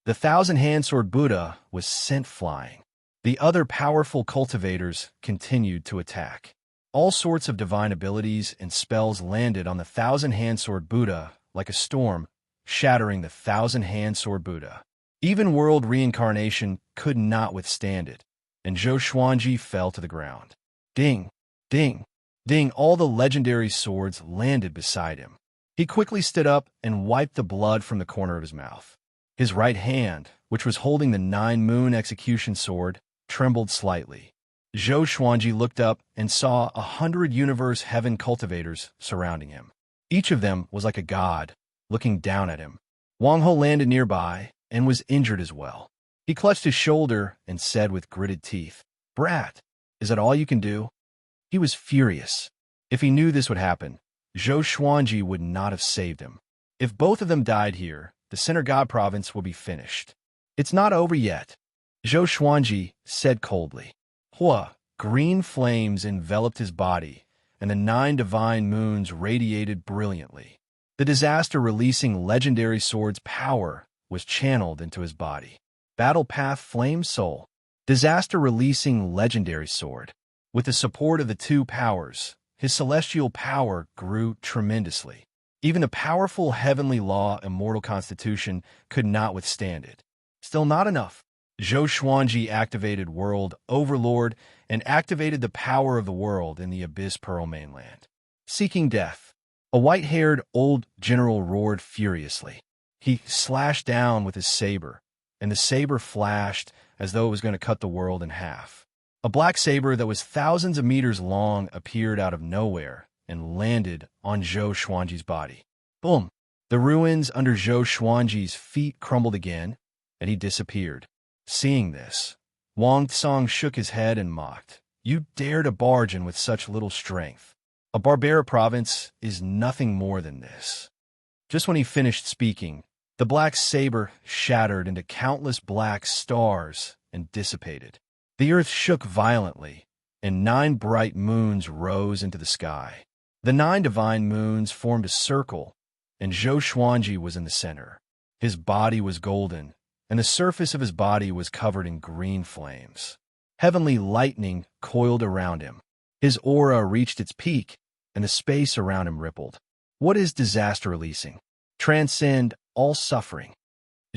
The thousand-hand sword Buddha was sent flying. The other powerful cultivators continued to attack. All sorts of divine abilities and spells landed on the thousand-hand sword Buddha like a storm, shattering the thousand-hand sword Buddha. Even world reincarnation could not withstand it, and Zhou Xuanji fell to the ground. Ding! Ding! Ding! All the legendary swords landed beside him. He quickly stood up and wiped the blood from the corner of his mouth. His right hand, which was holding the 9-moon execution sword, trembled slightly. Zhou Xuanji looked up and saw 100 Universe Heaven cultivators surrounding him. Each of them was like a god, looking down at him. Wang Ho landed nearby and was injured as well. He clutched his shoulder and said with gritted teeth, "Brat, is that all you can do?" He was furious. If he knew this would happen, Zhou Xuanji would not have saved him. If both of them died here, the Center God Province will be finished. It's not over yet, Zhou Xuanji said coldly. Hua, green flames enveloped his body, and the 9 divine moons radiated brilliantly. The disaster-releasing legendary sword's power was channeled into his body. Battle Path Flame Soul. Disaster-releasing legendary sword. With the support of the 2 powers, his celestial power grew tremendously. Even the powerful heavenly law Immortal Constitution could not withstand it. Still not enough. Zhou Xuanji activated World Overlord and activated the power of the world in the Abyss Pearl mainland. Seeking death. A white-haired old general roared furiously. He slashed down with his saber, and the saber flashed as though it was going to cut the world in half. A black saber that was thousands of meters long appeared out of nowhere and landed on Zhou Xuanji's body. Boom! The ruins under Zhou Xuanji's feet crumbled again, and he disappeared. Seeing this, Wang Tsong shook his head and mocked. You dare to barge in with such little strength. A Barbera province is nothing more than this." Just when he finished speaking, the black saber shattered into countless black stars and dissipated. The earth shook violently, and 9 bright moons rose into the sky. The 9 divine moons formed a circle, and Zhou Xuanji was in the center. His body was golden, and the surface of his body was covered in green flames. Heavenly lightning coiled around him. His aura reached its peak, and the space around him rippled. What is disaster releasing? Transcend all suffering.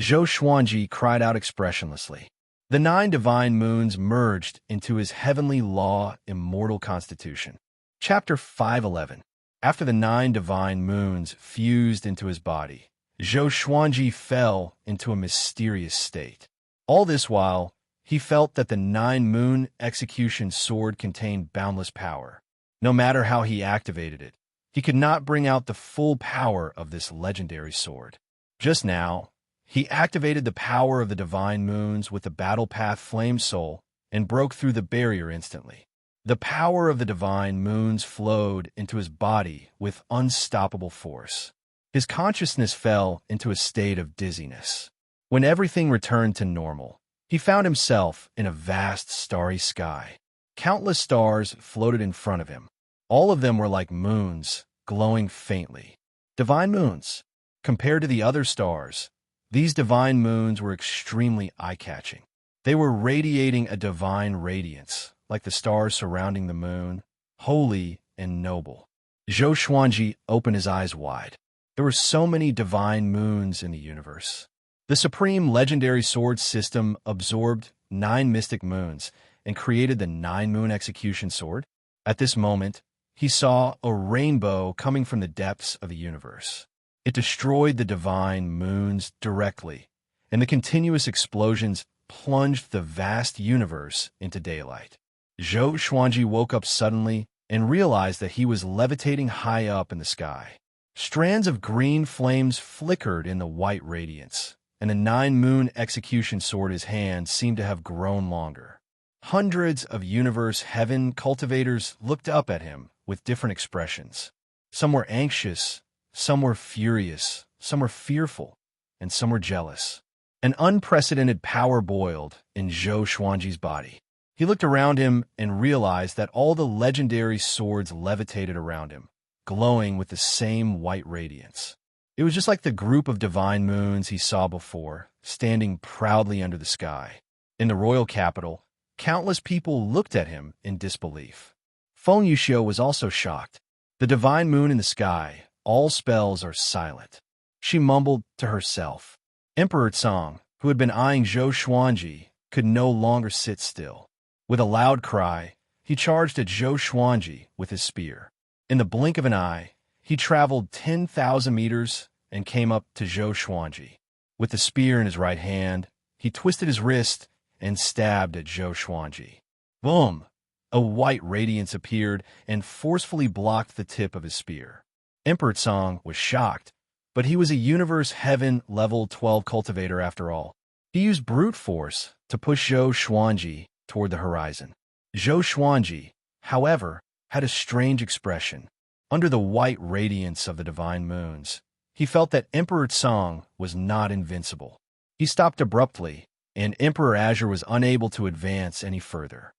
Zhou Xuanji cried out expressionlessly. The 9 divine moons merged into his heavenly law immortal constitution. Chapter 511. After the 9 divine moons fused into his body, Zhou Xuanji fell into a mysterious state. All this while, he felt that the 9-moon execution sword contained boundless power. No matter how he activated it, he could not bring out the full power of this legendary sword. Just now, he activated the power of the divine moons with the Battle Path Flame Soul and broke through the barrier instantly. The power of the divine moons flowed into his body with unstoppable force. His consciousness fell into a state of dizziness. When everything returned to normal, he found himself in a vast starry sky. Countless stars floated in front of him. All of them were like moons, glowing faintly. Divine moons. Compared to the other stars, these divine moons were extremely eye-catching. They were radiating a divine radiance, like the stars surrounding the moon, holy and noble. Zhou Xuanji opened his eyes wide. There were so many divine moons in the universe. The supreme legendary sword system absorbed 9 mystic moons and created the 9-moon execution sword. At this moment, he saw a rainbow coming from the depths of the universe. It destroyed the divine moons directly, and the continuous explosions plunged the vast universe into daylight. Zhou Xuanji woke up suddenly and realized that he was levitating high up in the sky. Strands of green flames flickered in the white radiance, and the 9-moon execution sword in his hand seemed to have grown longer. Hundreds of universe heaven cultivators looked up at him with different expressions. Some were anxious, some were furious, some were fearful, and some were jealous. An unprecedented power boiled in Zhou Xuanji's body. He looked around him and realized that all the legendary swords levitated around him, glowing with the same white radiance. It was just like the group of divine moons he saw before, standing proudly under the sky. In the royal capital, countless people looked at him in disbelief. Feng Yuxiu was also shocked. The divine moon in the sky, all spells are silent. She mumbled to herself. Emperor Cong, who had been eyeing Zhou Xuanji, could no longer sit still. With a loud cry, he charged at Zhou Xuanji with his spear. In the blink of an eye, he traveled 10,000 meters and came up to Zhou Xuanji. With the spear in his right hand, he twisted his wrist and stabbed at Zhou Xuanji. Boom! A white radiance appeared and forcefully blocked the tip of his spear. Emperor Cong was shocked, but he was a universe heaven level 12 cultivator after all. He used brute force to push Zhou Xuanji toward the horizon. Zhou Xuanji, however, had a strange expression. Under the white radiance of the divine moons, he felt that Emperor Cong was not invincible. He stopped abruptly, and Emperor Azure was unable to advance any further.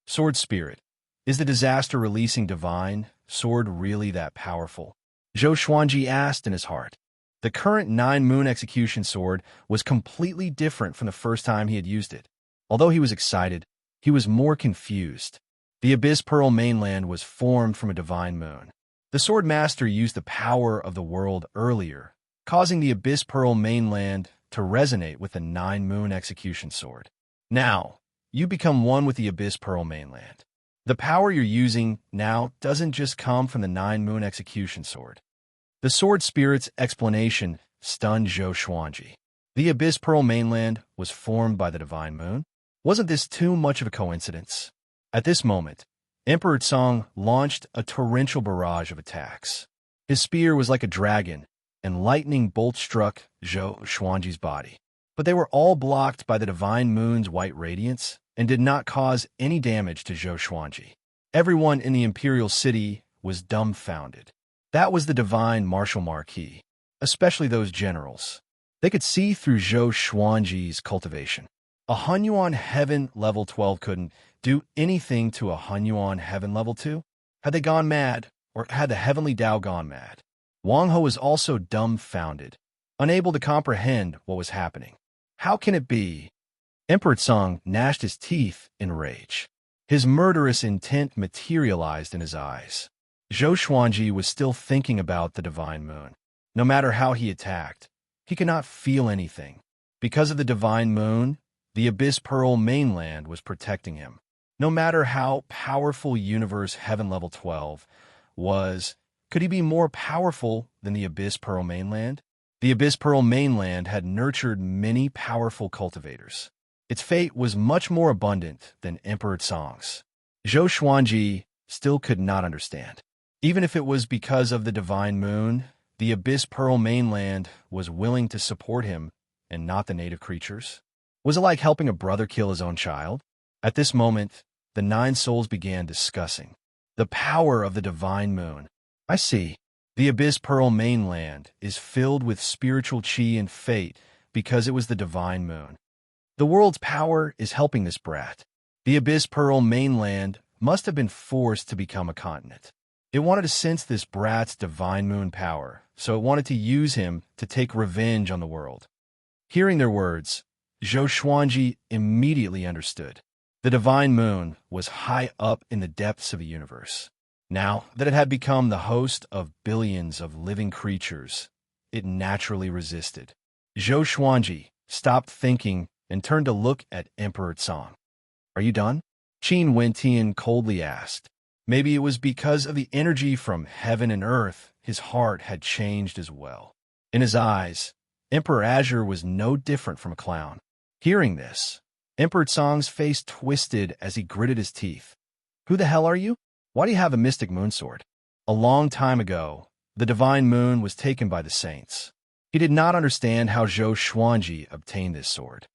Sword Spirit, is the disaster-releasing divine sword really that powerful? Zhou Xuanji asked in his heart. The current 9-moon execution sword was completely different from the first time he had used it. Although he was excited, he was more confused. The Abyss Pearl mainland was formed from a divine moon. The Sword Master used the power of the world earlier, causing the Abyss Pearl mainland to resonate with the 9-moon execution sword. Now, you become one with the Abyss Pearl mainland. The power you're using now doesn't just come from the 9-moon execution sword. The Sword Spirit's explanation stunned Zhou Xuanji. The Abyss Pearl mainland was formed by the divine moon? Wasn't this too much of a coincidence? At this moment, Emperor Cong launched a torrential barrage of attacks. His spear was like a dragon, and lightning bolts struck Zhou Xuanji's body. But they were all blocked by the divine moon's white radiance, and did not cause any damage to Zhou Xuanji. Everyone in the imperial city was dumbfounded. That was the divine martial marquis, especially those generals. They could see through Zhou Xuanji's cultivation. A Hunyuan Heaven level 12 couldn't do anything to a Hunyuan Heaven level 2? Had they gone mad, or had the heavenly Dao gone mad? Wang Ho was also dumbfounded, unable to comprehend what was happening. How can it be? Emperor Tsang gnashed his teeth in rage. His murderous intent materialized in his eyes. Zhou Xuanji was still thinking about the divine moon. No matter how he attacked, he could not feel anything. Because of the divine moon, the Abyss Pearl mainland was protecting him. No matter how powerful Universe Heaven Level 12 was, could he be more powerful than the Abyss Pearl mainland? The Abyss Pearl mainland had nurtured many powerful cultivators. Its fate was much more abundant than Emperor Tsang's. Zhou Xuanji still could not understand. Even if it was because of the divine moon, the Abyss Pearl mainland was willing to support him and not the native creatures. Was it like helping a brother kill his own child? At this moment, the 9 souls began discussing the power of the divine moon. I see. The Abyss Pearl mainland is filled with spiritual chi and fate because it was the divine moon. The world's power is helping this brat. The Abyss Pearl mainland must have been forced to become a continent. It wanted to sense this brat's divine moon power, so it wanted to use him to take revenge on the world. Hearing their words, Zhou Xuanji immediately understood. The divine moon was high up in the depths of the universe. Now that it had become the host of billions of living creatures, it naturally resisted. Zhou Xuanji stopped thinking and turned to look at Emperor Tsang. Are you done? Qin Wentian coldly asked. Maybe it was because of the energy from heaven and earth, his heart had changed as well. In his eyes, Emperor Azure was no different from a clown. Hearing this, Emperor Tsang's face twisted as he gritted his teeth. Who the hell are you? Why do you have a mystic moonsword? A long time ago, the divine moon was taken by the saints. He did not understand how Zhou Xuanji obtained this sword.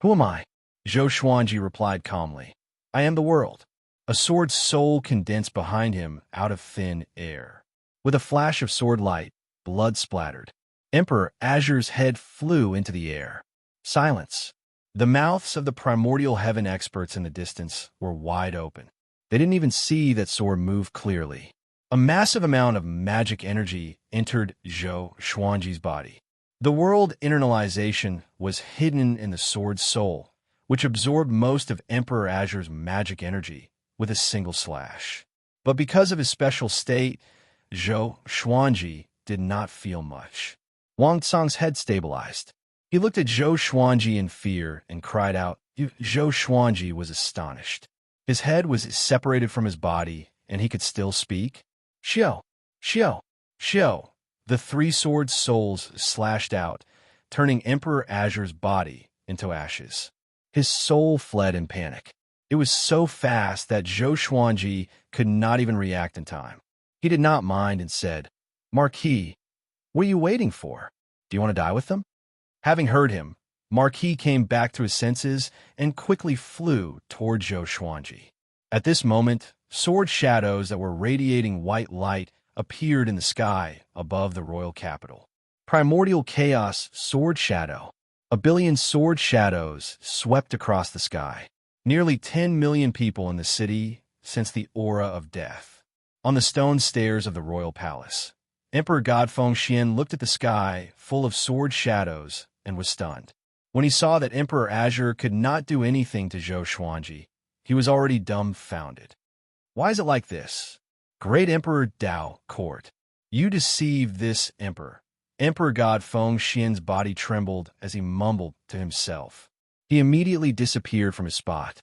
Who am I? Zhou Xuanji replied calmly. I am the world. A sword's soul condensed behind him out of thin air. With a flash of sword light, blood splattered. Emperor Azure's head flew into the air. Silence. The mouths of the primordial heaven experts in the distance were wide open. They didn't even see that sword move clearly. A massive amount of magic energy entered Zhou Xuanji's body. The world internalization was hidden in the sword's soul, which absorbed most of Emperor Azure's magic energy with a single slash. But because of his special state, Zhou Xuanji did not feel much. Wang Tsang's head stabilized. He looked at Zhou Xuanji in fear and cried out. Zhou Xuanji was astonished. His head was separated from his body, and he could still speak. Xiao, Xiao, Xiao. The 3 sword souls slashed out, turning Emperor Azure's body into ashes. His soul fled in panic. It was so fast that Zhou Xuanji could not even react in time. He did not mind and said, Marquis, what are you waiting for? Do you want to die with them? Having heard him, Marquis came back to his senses and quickly flew toward Zhou Xuanji. At this moment, sword shadows that were radiating white light appeared in the sky above the royal capital. Primordial chaos sword shadow. A billion sword shadows swept across the sky. Nearly 10 million people in the city sensed the aura of death. On the stone stairs of the royal palace, Emperor Godfeng Xian looked at the sky full of sword shadows and was stunned. When he saw that Emperor Azure could not do anything to Zhou Xuanji, he was already dumbfounded. Why is it like this? Great Emperor Dao Court, you deceived this emperor. Emperor Godfeng Xian's body trembled as he mumbled to himself. He immediately disappeared from his spot.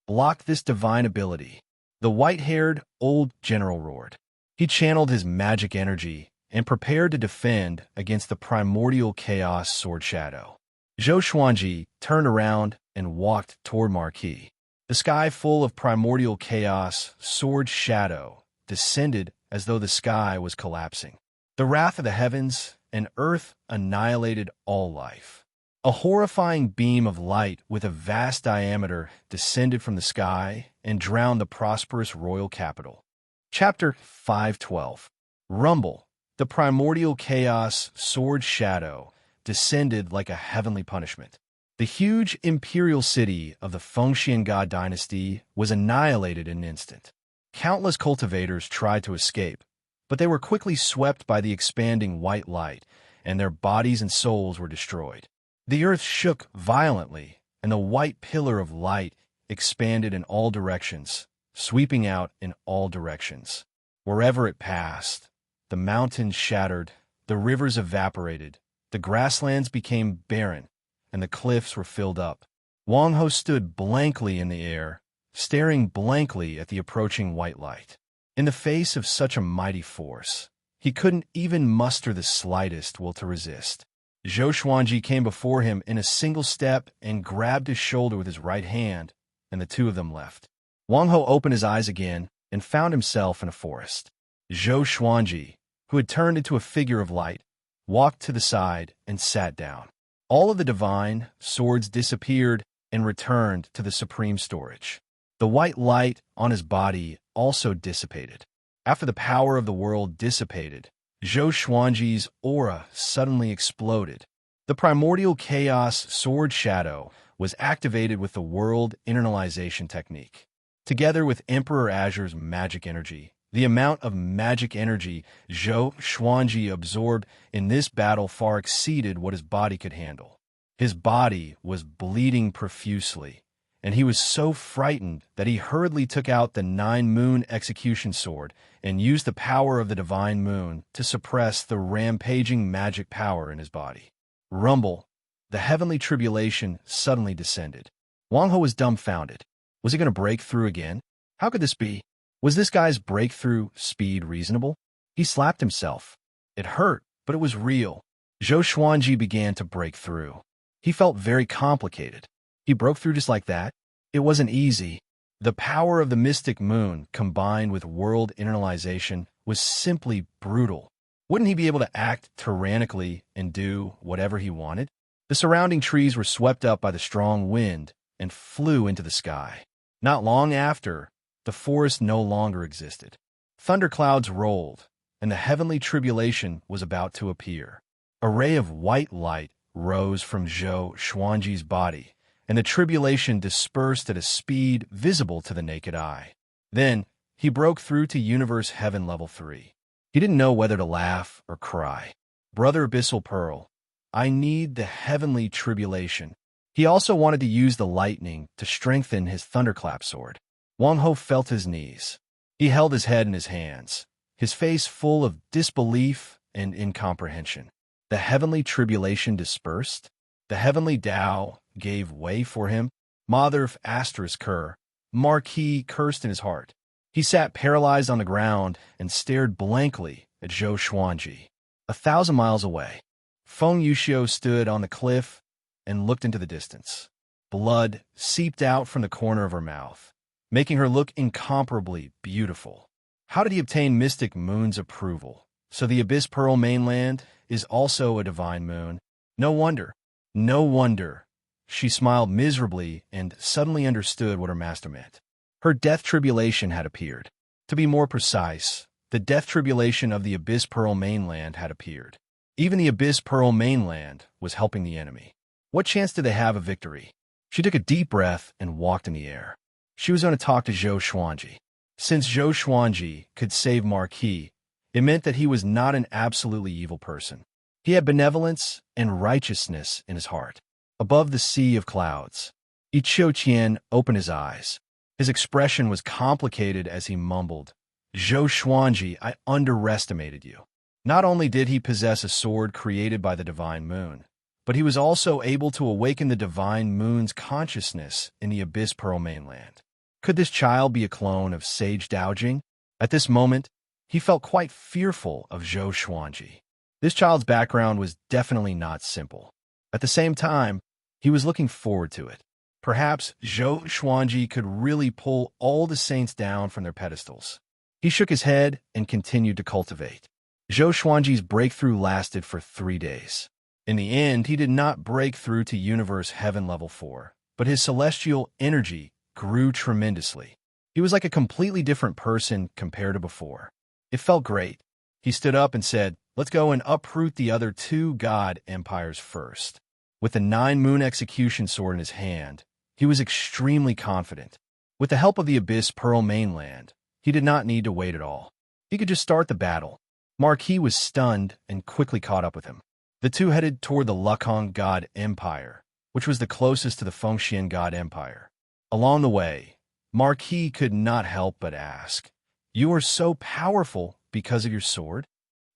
Block this divine ability. The white-haired old general roared. He channeled his magic energy and prepared to defend against the primordial chaos sword shadow. Zhou Xuanji turned around and walked toward Marquis. The sky full of primordial chaos sword shadow descended as though the sky was collapsing. The wrath of the heavens and earth annihilated all life. A horrifying beam of light with a vast diameter descended from the sky and drowned the prosperous royal capital. Chapter 512. Rumble. The primordial chaos sword shadow descended like a heavenly punishment. The huge imperial city of the Fengxian God dynasty was annihilated in an instant. Countless cultivators tried to escape, but they were quickly swept by the expanding white light, and their bodies and souls were destroyed. The earth shook violently, and the white pillar of light expanded in all directions, sweeping out in all directions. Wherever it passed, the mountains shattered, the rivers evaporated, the grasslands became barren, and the cliffs were filled up. Wang Ho stood blankly in the air, staring blankly at the approaching white light. In the face of such a mighty force, he couldn't even muster the slightest will to resist. Zhou Xuanji came before him in a single step and grabbed his shoulder with his right hand, and the two of them left. Wang Ho opened his eyes again and found himself in a forest. Zhou Xuanji, who had turned into a figure of light, walked to the side and sat down. All of the divine swords disappeared and returned to the supreme storage. The white light on his body also dissipated. After the power of the world dissipated, Zhou Xuanji's aura suddenly exploded. The primordial chaos sword shadow was activated with the world internalization technique. Together with Emperor Azure's magic energy, the amount of magic energy Zhou Xuanji absorbed in this battle far exceeded what his body could handle. His body was bleeding profusely, and he was so frightened that he hurriedly took out the 9-moon execution sword and used the power of the divine moon to suppress the rampaging magic power in his body. Rumble. The heavenly tribulation suddenly descended. Wang Ho was dumbfounded. Was he going to break through again? How could this be? Was this guy's breakthrough speed reasonable? He slapped himself. It hurt, but it was real. Zhou Xuanji began to break through. He felt very complicated. He broke through just like that. It wasn't easy. The power of the mystic moon combined with world internalization was simply brutal. Wouldn't he be able to act tyrannically and do whatever he wanted? The surrounding trees were swept up by the strong wind and flew into the sky. Not long after, the forest no longer existed. Thunderclouds rolled, and the heavenly tribulation was about to appear. A ray of white light rose from Zhou Xuanji's body, and the tribulation dispersed at a speed visible to the naked eye. Then, he broke through to Universe Heaven Level 3. He didn't know whether to laugh or cry. Brother Abyssal Pearl, I need the heavenly tribulation. He also wanted to use the lightning to strengthen his thunderclap sword. Wang Ho felt his knees. He held his head in his hands, his face full of disbelief and incomprehension. The heavenly tribulation dispersed. The heavenly Tao gave way for him. Mother asterisk Ker, Marquis cursed in his heart. He sat paralyzed on the ground and stared blankly at Zhou Xuanji. 1,000 miles away, Feng Yuxiu stood on the cliff and looked into the distance. Blood seeped out from the corner of her mouth, making her look incomparably beautiful. How did he obtain Mystic Moon's approval? So the Abyss Pearl mainland is also a divine moon. No wonder. No wonder. She smiled miserably and suddenly understood what her master meant. Her death tribulation had appeared. To be more precise, the death tribulation of the Abyss Pearl mainland had appeared. Even the Abyss Pearl mainland was helping the enemy. What chance did they have of victory? She took a deep breath and walked in the air. She was going to talk to Zhou Xuanji. Since Zhou Xuanji could save Marquis, it meant that he was not an absolutely evil person. He had benevolence and righteousness in his heart. Above the sea of clouds, Ichio Qian opened his eyes. His expression was complicated as he mumbled, Zhou Xuanji, I underestimated you. Not only did he possess a sword created by the divine moon, but he was also able to awaken the divine moon's consciousness in the Abyss Pearl mainland. Could this child be a clone of Sage Daojing? At this moment, he felt quite fearful of Zhou Xuanji. This child's background was definitely not simple. At the same time, he was looking forward to it. Perhaps Zhou Xuanji could really pull all the saints down from their pedestals. He shook his head and continued to cultivate. Zhou Xuanji's breakthrough lasted for 3 days. In the end, he did not break through to Universe Heaven Level 4, but his celestial energy grew tremendously. He was like a completely different person compared to before. It felt great. He stood up and said, "Let's go and uproot the other two god empires first." With the 9-moon execution sword in his hand, he was extremely confident. With the help of the Abyss Pearl mainland, he did not need to wait at all. He could just start the battle. Marquis was stunned and quickly caught up with him. The two headed toward the Lukang God Empire, which was the closest to the Fengxian God Empire. Along the way, Marquis could not help but ask, "You are so powerful because of your sword?"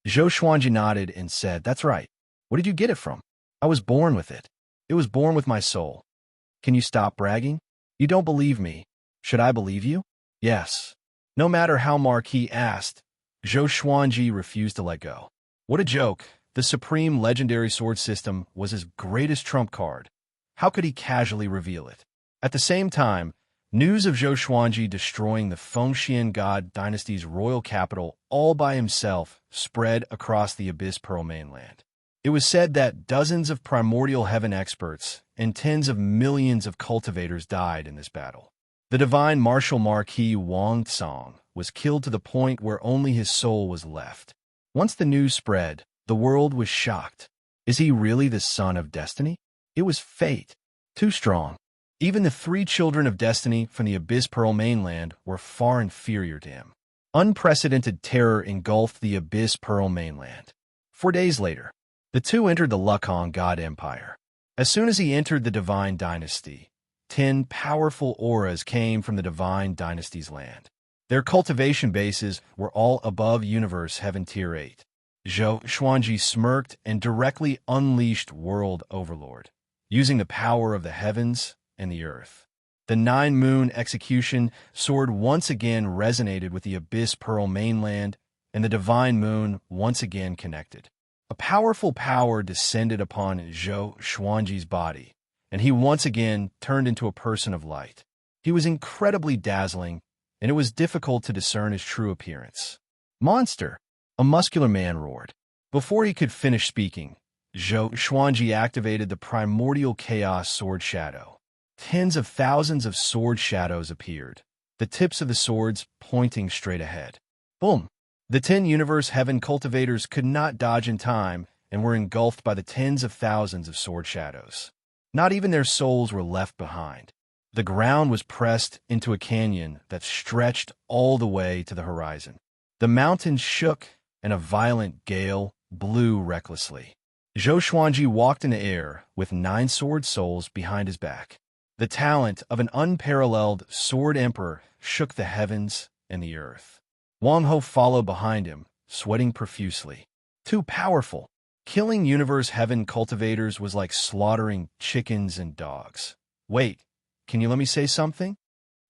Zhou Xuanji nodded and said, "That's right. Where did you get it from?" "I was born with it. It was born with my soul." "Can you stop bragging? You don't believe me. Should I believe you?" "Yes." No matter how Marquis asked, Zhou Xuanji refused to let go. What a joke. The supreme legendary sword system was his greatest trump card. How could he casually reveal it? At the same time, news of Zhou Xuanji destroying the Fengxian God dynasty's royal capital all by himself spread across the Abyss Pearl mainland. It was said that dozens of primordial heaven experts and tens of millions of cultivators died in this battle. The divine martial Marquis Wang Tsong was killed to the point where only his soul was left. Once the news spread, the world was shocked. Is he really the son of destiny? It was fate. Too strong. Even the 3 children of destiny from the Abyss Pearl mainland were far inferior to him. Unprecedented terror engulfed the Abyss Pearl mainland. 4 days later, the two entered the Lukang God Empire. As soon as he entered the Divine Dynasty, 10 powerful auras came from the Divine Dynasty's land. Their cultivation bases were all above Universe Heaven Tier 8. Zhou Xuanji smirked and directly unleashed World Overlord, using the power of the heavens and the earth. The 9-moon execution sword once again resonated with the Abyss Pearl mainland, and the Divine Moon once again connected. A powerful power descended upon Zhou Xuanji's body, and he once again turned into a person of light. He was incredibly dazzling, and it was difficult to discern his true appearance. "Monster!" A muscular man roared. Before he could finish speaking, Zhou Xuanji activated the primordial chaos sword shadow. Tens of thousands of sword shadows appeared, the tips of the swords pointing straight ahead. Boom! The 10 Universe Heaven cultivators could not dodge in time and were engulfed by the tens of thousands of sword shadows. Not even their souls were left behind. The ground was pressed into a canyon that stretched all the way to the horizon. The mountains shook, and a violent gale blew recklessly. Zhou Xuanji walked in the air with 9 sword souls behind his back. The talent of an unparalleled sword emperor shook the heavens and the earth. Wang Ho followed behind him, sweating profusely. Too powerful. Killing Universe Heaven cultivators was like slaughtering chickens and dogs. "Wait, can you let me say something?"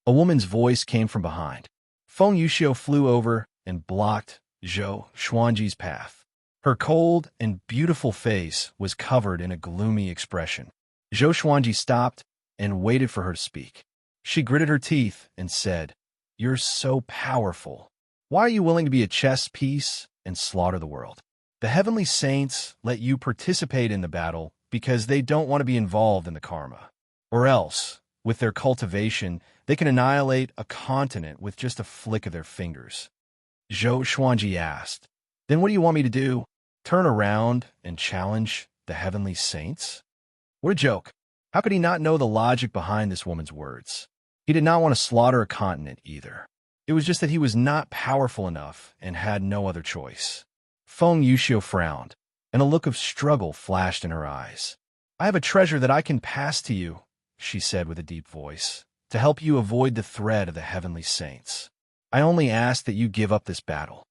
A woman's voice came from behind. Feng Yuxiu flew over and blocked Zhou Xuanji's path. Her cold and beautiful face was covered in a gloomy expression. Zhou Xuanji stopped and waited for her to speak. She gritted her teeth and said, "You're so powerful. Why are you willing to be a chess piece and slaughter the world? The heavenly saints let you participate in the battle because they don't want to be involved in the karma. Or else, with their cultivation, they can annihilate a continent with just a flick of their fingers." Zhou Xuanji asked, "Then what do you want me to do? Turn around and challenge the heavenly saints?" What a joke. How could he not know the logic behind this woman's words? He did not want to slaughter a continent either. It was just that he was not powerful enough and had no other choice. Feng Yuxiu frowned, and a look of struggle flashed in her eyes. "I have a treasure that I can pass to you," she said with a deep voice, "to help you avoid the threat of the heavenly saints. I only ask that you give up this battle."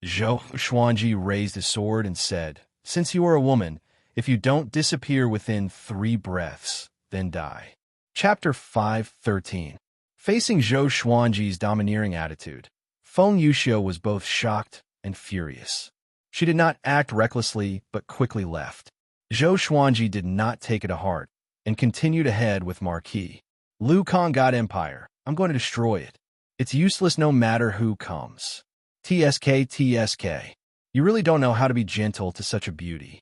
Zhou Xuanji raised his sword and said, "Since you are a woman, if you don't disappear within 3 breaths, then die." Chapter 5:13. Facing Zhou Xuanji's domineering attitude, Feng Yuxiu was both shocked and furious. She did not act recklessly, but quickly left. Zhou Xuanji did not take it to heart and continued ahead with Marquis. "Lukang God Empire, I'm going to destroy it. It's useless no matter who comes. TSK, TSK. You really don't know how to be gentle to such a beauty."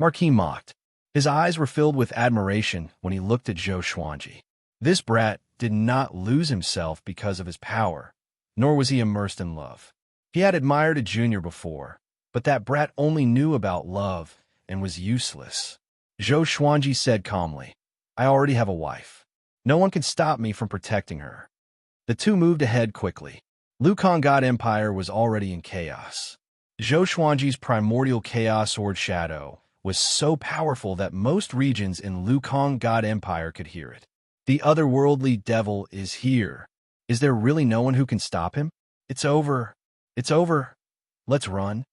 Marquis mocked. His eyes were filled with admiration when he looked at Zhou Xuanji. This brat did not lose himself because of his power, nor was he immersed in love. He had admired a junior before, but that brat only knew about love and was useless. Zhou Xuanji said calmly, I already have a wife. No one can stop me from protecting her. The two moved ahead quickly. Lukang God Empire was already in chaos. Zhou Xuanji's primordial chaos sword shadow was so powerful that most regions in Lukang God Empire could hear it. The otherworldly devil is here. Is there really no one who can stop him? It's over. It's over. Let's run.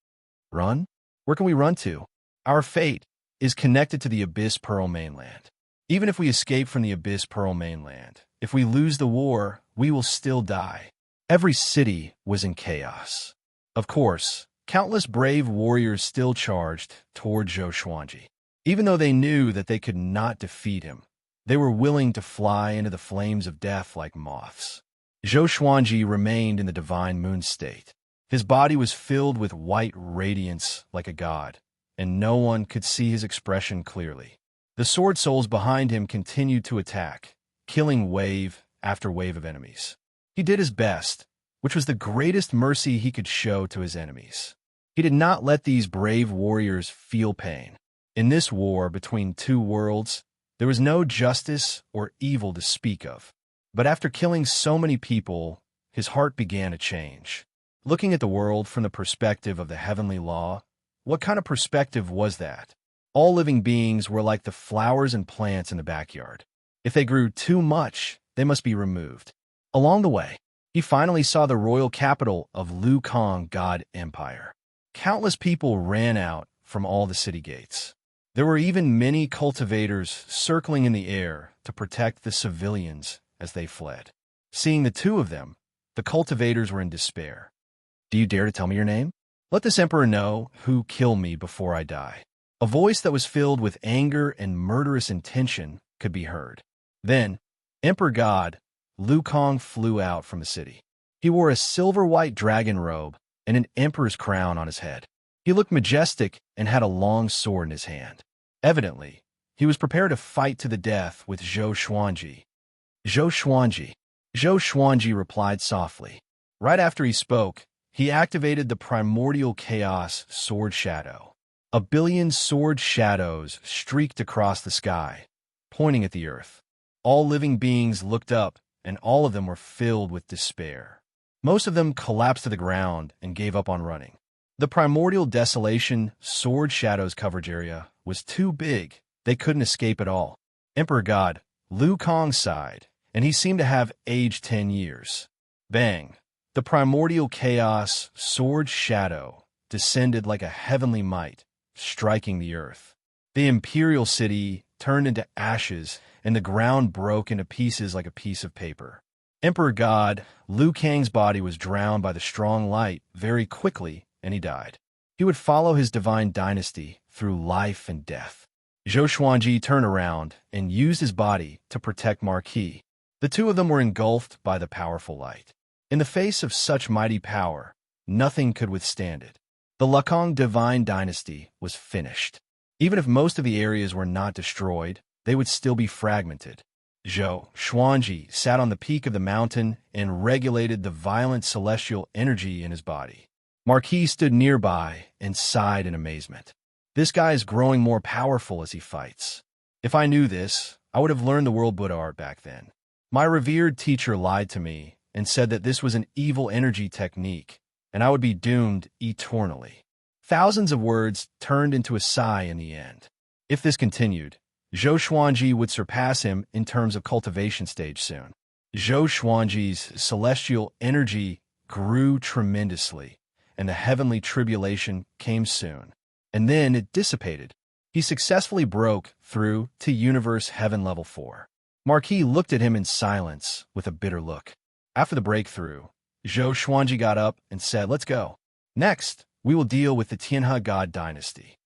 Run? Where can we run to? Our fate is connected to the Abyss Pearl mainland. Even if we escape from the Abyss Pearl mainland, if we lose the war, we will still die. Every city was in chaos. Of course, countless brave warriors still charged toward Zhou Xuanji. Even though they knew that they could not defeat him, they were willing to fly into the flames of death like moths. Zhou Xuanji remained in the divine moon state. His body was filled with white radiance like a god, and no one could see his expression clearly. The sword souls behind him continued to attack, killing wave after wave of enemies. He did his best, which was the greatest mercy he could show to his enemies. He did not let these brave warriors feel pain. In this war between two worlds, there was no justice or evil to speak of. But after killing so many people, his heart began to change. Looking at the world from the perspective of the heavenly law, what kind of perspective was that? All living beings were like the flowers and plants in the backyard. If they grew too much, they must be removed. Along the way, he finally saw the royal capital of Lukang God Empire. Countless people ran out from all the city gates. There were even many cultivators circling in the air to protect the civilians as they fled. Seeing the two of them, the cultivators were in despair. Do you dare to tell me your name? Let this emperor know who killed me before I die. A voice that was filled with anger and murderous intention could be heard. Then, Emperor God Lukang flew out from the city. He wore a silver-white dragon robe and an emperor's crown on his head. He looked majestic and had a long sword in his hand. Evidently, he was prepared to fight to the death with Zhou Xuanji. Zhou Xuanji. Zhou Xuanji replied softly. Right after he spoke, he activated the primordial chaos sword shadow. A billion sword shadows streaked across the sky, pointing at the earth. All living beings looked up, and all of them were filled with despair. Most of them collapsed to the ground and gave up on running. The primordial desolation sword shadows coverage area was too big. They couldn't escape at all. Emperor God Lukang sighed, and he seemed to have aged 10 years. Bang! The primordial chaos sword shadow descended like a heavenly might, striking the earth. The imperial city turned into ashes, and the ground broke into pieces like a piece of paper. Emperor God Lukang's body was drowned by the strong light very quickly, and he died. He would follow his divine dynasty through life and death. Zhou Xuanji turned around and used his body to protect Marquis. The two of them were engulfed by the powerful light. In the face of such mighty power, nothing could withstand it. The Lukang divine dynasty was finished. Even if most of the areas were not destroyed, they would still be fragmented. Zhou Xuanji sat on the peak of the mountain and regulated the violent celestial energy in his body. Marquis stood nearby and sighed in amazement. This guy is growing more powerful as he fights. If I knew this, I would have learned the world Buddha art back then. My revered teacher lied to me and said that this was an evil energy technique, and I would be doomed eternally. Thousands of words turned into a sigh in the end. If this continued, Zhou Xuanji would surpass him in terms of cultivation stage soon. Zhou Xuanji's celestial energy grew tremendously, and the heavenly tribulation came soon. And then it dissipated. He successfully broke through to Universe Heaven Level 4. Marquis looked at him in silence with a bitter look. After the breakthrough, Zhou Xuanji got up and said, "Let's go. Next, we will deal with the Tianhe God dynasty."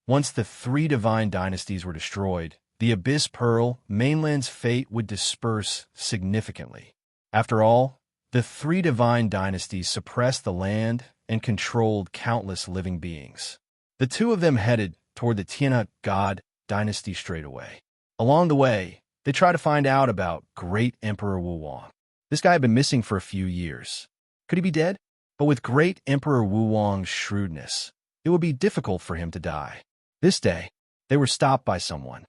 Once the three divine dynasties were destroyed, the Abyss Pearl mainland's fate would disperse significantly. After all, the three divine dynasties suppressed the land and controlled countless living beings. The two of them headed toward the Tianhe God dynasty straight away. Along the way, they tried to find out about Great Emperor Wu Wang. This guy had been missing for a few years. Could he be dead? But with Great Emperor Wu Wang's shrewdness, it would be difficult for him to die. This day, they were stopped by someone.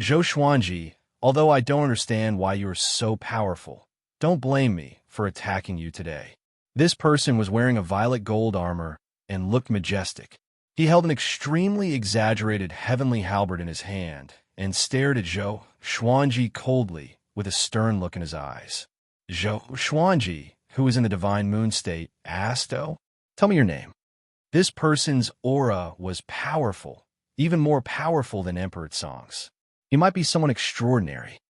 Zhou Xuanji, although I don't understand why you are so powerful, don't blame me for attacking you today. This person was wearing a violet gold armor and looked majestic. He held an extremely exaggerated heavenly halberd in his hand and stared at Zhou Xuanji coldly with a stern look in his eyes. Zhou Xuanji, who was in the divine moon state, asked, "Oh, tell me your name." This person's aura was powerful, even more powerful than Emperor Tsong's. He might be someone extraordinary.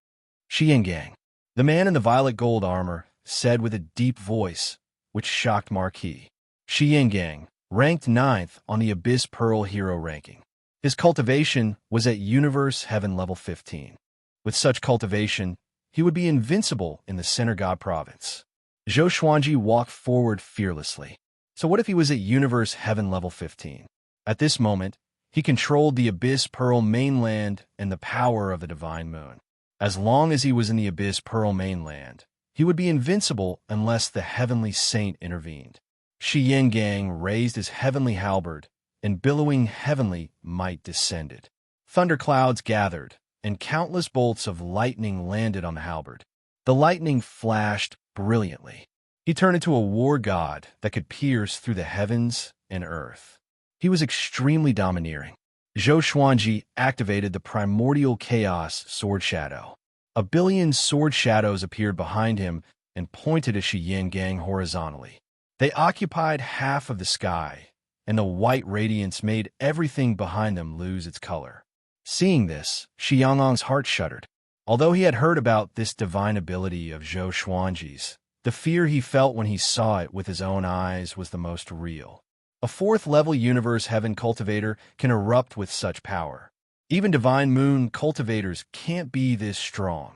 Xianxia, the man in the violet gold armor, said with a deep voice, which shocked Marquis. Xianxia ranked 9th on the Abyss Pearl Hero ranking. His cultivation was at Universe Heaven level 15. With such cultivation, he would be invincible in the Center God province. Zhou Xuanji walked forward fearlessly. So what if he was at Universe Heaven level 15? At this moment, he controlled the Abyss Pearl mainland and the power of the Divine Moon. As long as he was in the Abyss Pearl mainland, he would be invincible unless the Heavenly Saint intervened. Xianxia raised his heavenly halberd, and billowing heavenly might descended. Thunderclouds gathered, and countless bolts of lightning landed on the halberd. The lightning flashed brilliantly. He turned into a war god that could pierce through the heavens and earth. He was extremely domineering. Zhou Xuanji activated the primordial chaos sword shadow. A billion sword shadows appeared behind him and pointed at Xianxia horizontally. They occupied half of the sky, and the white radiance made everything behind them lose its color. Seeing this, Xianxia's heart shuddered. Although he had heard about this divine ability of Zhou Xuanji's, the fear he felt when he saw it with his own eyes was the most real. A 4th-level Universe Heaven cultivator can erupt with such power. Even Divine Moon cultivators can't be this strong.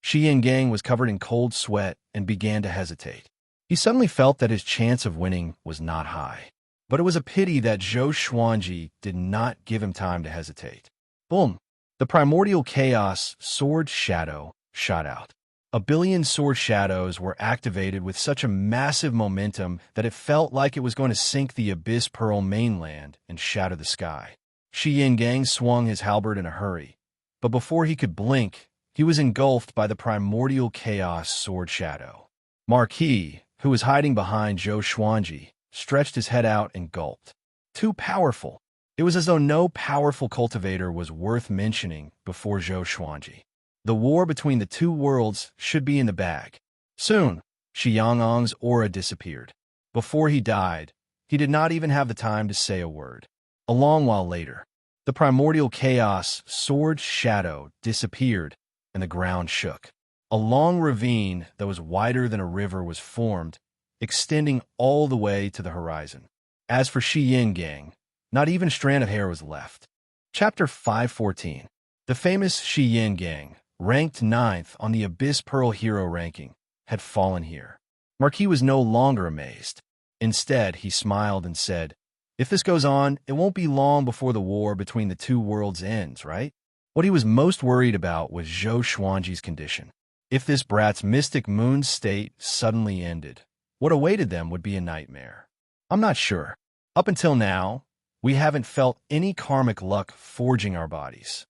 Xianxia was covered in cold sweat and began to hesitate. He suddenly felt that his chance of winning was not high. But it was a pity that Zhou Xuanji did not give him time to hesitate. Boom! The primordial chaos sword shadow shot out. A billion sword shadows were activated with such a massive momentum that it felt like it was going to sink the Abyss Pearl mainland and shatter the sky. Xianxia swung his halberd in a hurry, but before he could blink, he was engulfed by the primordial chaos sword shadow. Marquis, who was hiding behind Zhou Xuanji, stretched his head out and gulped. Too powerful. It was as though no powerful cultivator was worth mentioning before Zhou Xuanji. The war between the two worlds should be in the bag. Soon, Xianxia's aura disappeared. Before he died, he did not even have the time to say a word. A long while later, the primordial chaos sword shadow disappeared and the ground shook. A long ravine that was wider than a river was formed, extending all the way to the horizon. As for Xianxia, not even a strand of hair was left. Chapter 514. The famous Xianxia, ranked 9th on the Abyss Pearl Hero ranking, had fallen here. Marquis was no longer amazed. Instead, he smiled and said, "If this goes on, it won't be long before the war between the two worlds ends, right?" What he was most worried about was Zhou Xuanji's condition. If this brat's mystic moon state suddenly ended, what awaited them would be a nightmare. I'm not sure. Up until now, we haven't felt any karmic luck forging our bodies.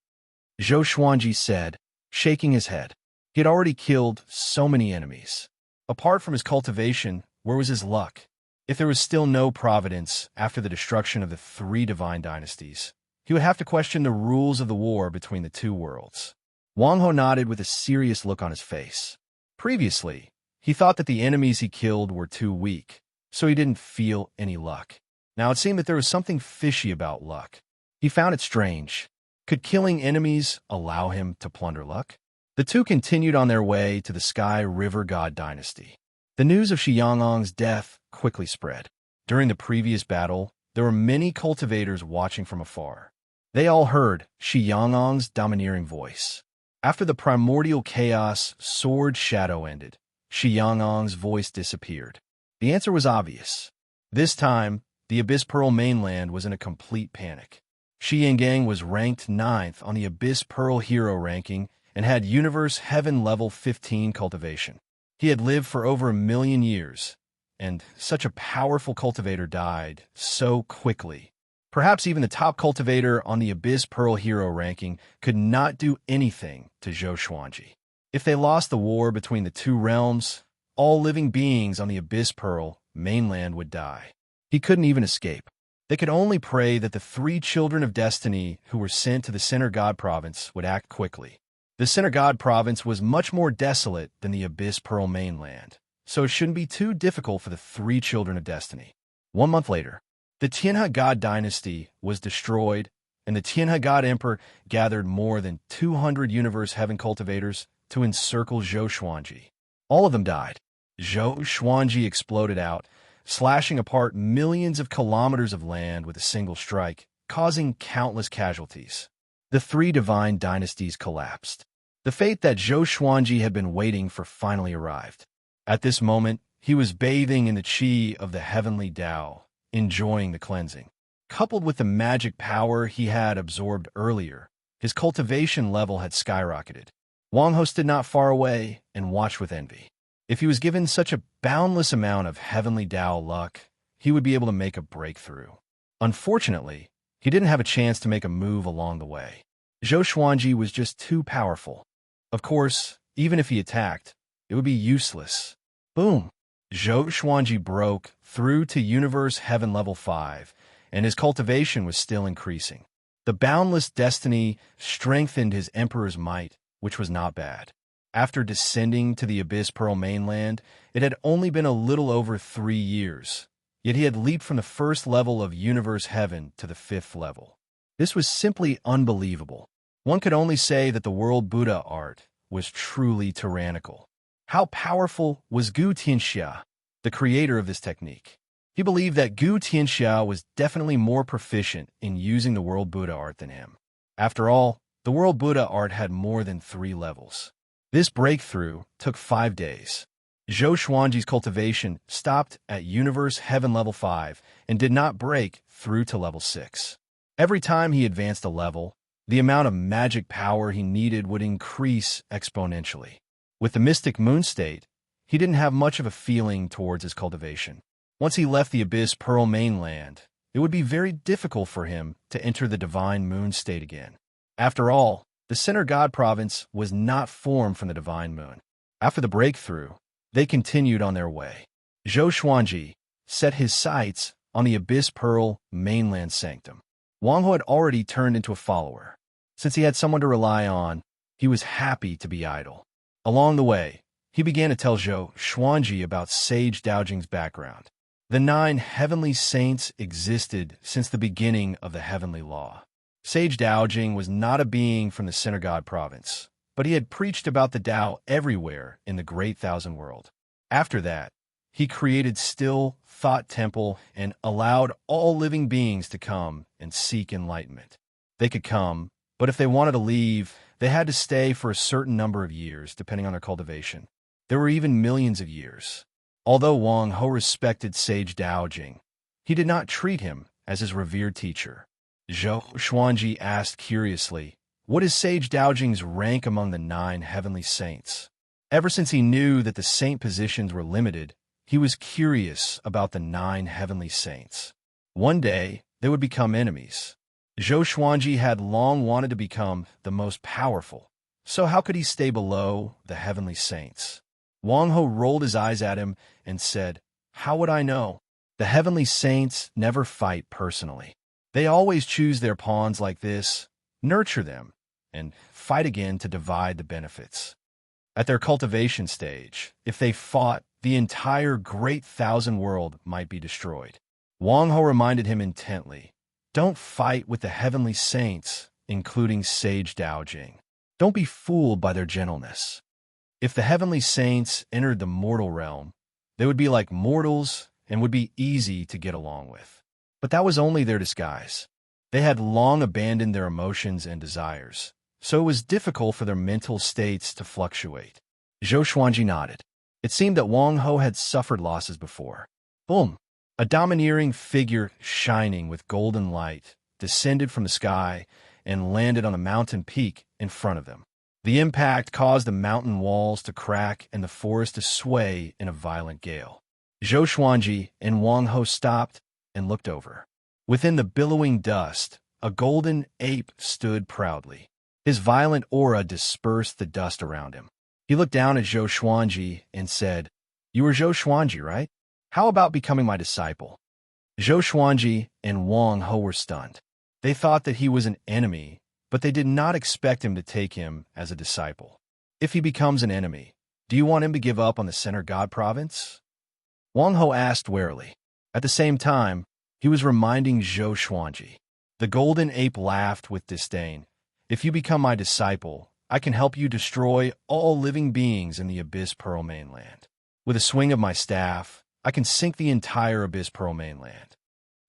Zhou Xuanji said, shaking his head. He had already killed so many enemies. Apart from his cultivation, where was his luck? If there was still no providence after the destruction of the 3 divine dynasties, he would have to question the rules of the war between the two worlds. Wang Ho nodded with a serious look on his face. Previously, he thought that the enemies he killed were too weak, so he didn't feel any luck. Now it seemed that there was something fishy about luck. He found it strange. Could killing enemies allow him to plunder luck? The two continued on their way to the Sky River God dynasty. The news of Xianxia's death quickly spread. During the previous battle, there were many cultivators watching from afar. They all heard Xianxia's domineering voice. After the primordial chaos sword shadow ended, Xianxia's voice disappeared. The answer was obvious. This time, the Abyss Pearl mainland was in a complete panic. Xianxia was ranked 9th on the Abyss Pearl Hero ranking and had Universe Heaven Level 15 cultivation. He had lived for over 1,000,000 years, and such a powerful cultivator died so quickly. Perhaps even the top cultivator on the Abyss Pearl Hero ranking could not do anything to Zhou Xuanji. If they lost the war between the two realms, all living beings on the Abyss Pearl mainland would die. He couldn't even escape. They could only pray that the 3 children of destiny who were sent to the Center God Province would act quickly. The Center God Province was much more desolate than the Abyss Pearl mainland, so it shouldn't be too difficult for the 3 children of destiny. 1 month later, the Tianhe God dynasty was destroyed, and the Tianhe God Emperor gathered more than 200 Universe Heaven cultivators to encircle Zhou Xuanji. All of them died. Zhou Xuanji exploded out, slashing apart millions of kilometers of land with a single strike, causing countless casualties. The 3 divine dynasties collapsed. The fate that Zhou Xuanji had been waiting for finally arrived. At this moment, he was bathing in the qi of the heavenly Tao, enjoying the cleansing. Coupled with the magic power he had absorbed earlier, his cultivation level had skyrocketed. Wang Ho stood not far away and watched with envy. If he was given such a boundless amount of heavenly Tao luck, he would be able to make a breakthrough. Unfortunately, he didn't have a chance to make a move along the way. Zhou Xuanji was just too powerful. Of course, even if he attacked, it would be useless. Boom! Zhou Xuanji broke through to Universe Heaven Level 5, and his cultivation was still increasing. The boundless destiny strengthened his emperor's might, which was not bad. After descending to the Abyss Pearl mainland, it had only been a little over 3 years, yet he had leaped from the 1st level of Universe Heaven to the 5th level. This was simply unbelievable. One could only say that the world Buddha art was truly tyrannical. How powerful was Gu Tianxia, the creator of this technique? He believed that Gu Tianxia was definitely more proficient in using the world Buddha art than him. After all, the world Buddha art had more than 3 levels. This breakthrough took 5 days. Zhou Xuanji's cultivation stopped at Universe Heaven Level 5 and did not break through to Level 6. Every time he advanced a level, the amount of magic power he needed would increase exponentially. With the Mystic Moon state, he didn't have much of a feeling towards his cultivation. Once he left the Abyss Pearl mainland, it would be very difficult for him to enter the Divine Moon state again. After all, the Center God Province was not formed from the Divine Moon. After the breakthrough, they continued on their way. Zhou Xuanji set his sights on the Abyss Pearl mainland sanctum. Wang Ho had already turned into a follower. Since he had someone to rely on, he was happy to be idle. Along the way, he began to tell Zhou Xuanji about Sage Daojing's background. The 9 heavenly saints existed since the beginning of the heavenly law. Sage Daojing was not a being from the Center God Province, but he had preached about the Tao everywhere in the Great Thousand World. After that, he created Still Thought Temple and allowed all living beings to come and seek enlightenment. They could come, but if they wanted to leave, they had to stay for a certain number of years, depending on their cultivation. There were even millions of years. Although Wang Ho respected Sage Daojing, he did not treat him as his revered teacher. Zhou Xuanji asked curiously, "What is Sage Daojing's rank among the 9 heavenly saints?" Ever since he knew that the saint positions were limited, he was curious about the 9 heavenly saints. One day, they would become enemies. Zhou Xuanji had long wanted to become the most powerful, so how could he stay below the heavenly saints? Wang Ho rolled his eyes at him and said, "How would I know? The heavenly saints never fight personally. They always choose their pawns like this, nurture them, and fight again to divide the benefits. At their cultivation stage, if they fought, the entire Great Thousand World might be destroyed." Wang Ho reminded him intently, "Don't fight with the heavenly saints, including Sage Daojing. Don't be fooled by their gentleness. If the heavenly saints entered the mortal realm, they would be like mortals and would be easy to get along with. But that was only their disguise. They had long abandoned their emotions and desires, so it was difficult for their mental states to fluctuate." Zhou Xuanji nodded. It seemed that Wang Ho had suffered losses before. Boom! A domineering figure shining with golden light descended from the sky and landed on the mountain peak in front of them. The impact caused the mountain walls to crack and the forest to sway in a violent gale. Zhou Xuanji and Wang Ho stopped and looked over. Within the billowing dust, a golden ape stood proudly. His violent aura dispersed the dust around him. He looked down at Zhou Xuanji and said, "You are Zhou Xuanji, right? How about becoming my disciple?" Zhou Xuanji and Wang Ho were stunned. They thought that he was an enemy, but they did not expect him to take him as a disciple. If he becomes an enemy, do you want him to give up on the Center God province? Wang Ho asked warily. At the same time, he was reminding Zhou Xuanji. The golden ape laughed with disdain. "If you become my disciple, I can help you destroy all living beings in the Abyss Pearl mainland. With a swing of my staff, I can sink the entire Abyss Pearl mainland."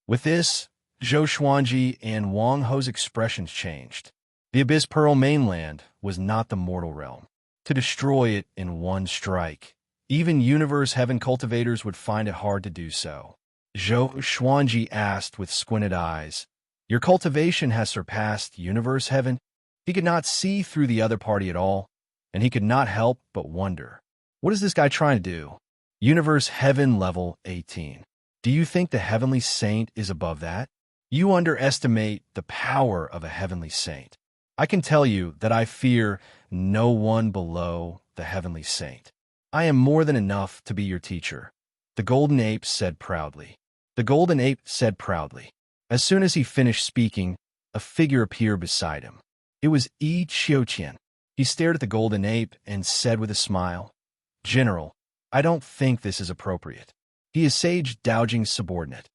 With this, Zhou Xuanji and Wang Ho's expressions changed. The Abyss Pearl mainland was not the mortal realm. To destroy it in one strike, even Universe Heaven cultivators would find it hard to do so. Zhou Xuanji asked with squinted eyes, "Your cultivation has surpassed Universe Heaven?" He could not see through the other party at all, and he could not help but wonder, what is this guy trying to do? Universe Heaven level 18. Do you think the Heavenly Saint is above that? You underestimate the power of a Heavenly Saint. I can tell you that I fear no one below the Heavenly Saint. I am more than enough to be your teacher," the Golden Ape said proudly. The Golden Ape said proudly. As soon as he finished speaking, a figure appeared beside him. It was Xianxia. He stared at the Golden Ape and said with a smile, "General, I don't think this is appropriate. He is Sage Daojing's subordinate."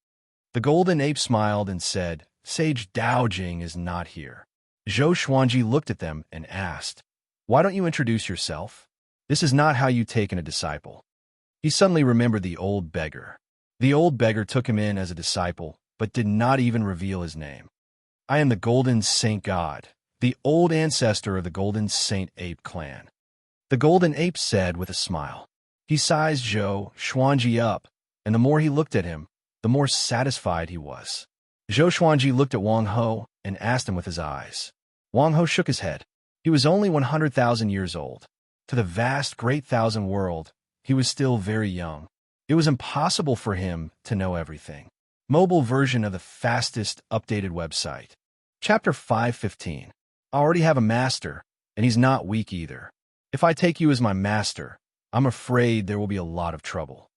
The Golden Ape smiled and said, "Sage Daojing is not here." Zhou Xuanji looked at them and asked, "Why don't you introduce yourself? This is not how you take in a disciple." He suddenly remembered the old beggar. The old beggar took him in as a disciple, but did not even reveal his name. "I am the Golden Saint God, the old ancestor of the Golden Saint Ape clan," the Golden Ape said with a smile. He sized Zhou Xuanji up, and the more he looked at him, the more satisfied he was. Zhou Xuanji looked at Wang Ho and asked him with his eyes. Wang Ho shook his head. He was only 100,000 years old. To the vast Great Thousand World, he was still very young. It was impossible for him to know everything. Mobile version of the fastest updated website. Chapter 515. I already have a master, and he's not weak either. If I take you as my master, I'm afraid there will be a lot of trouble.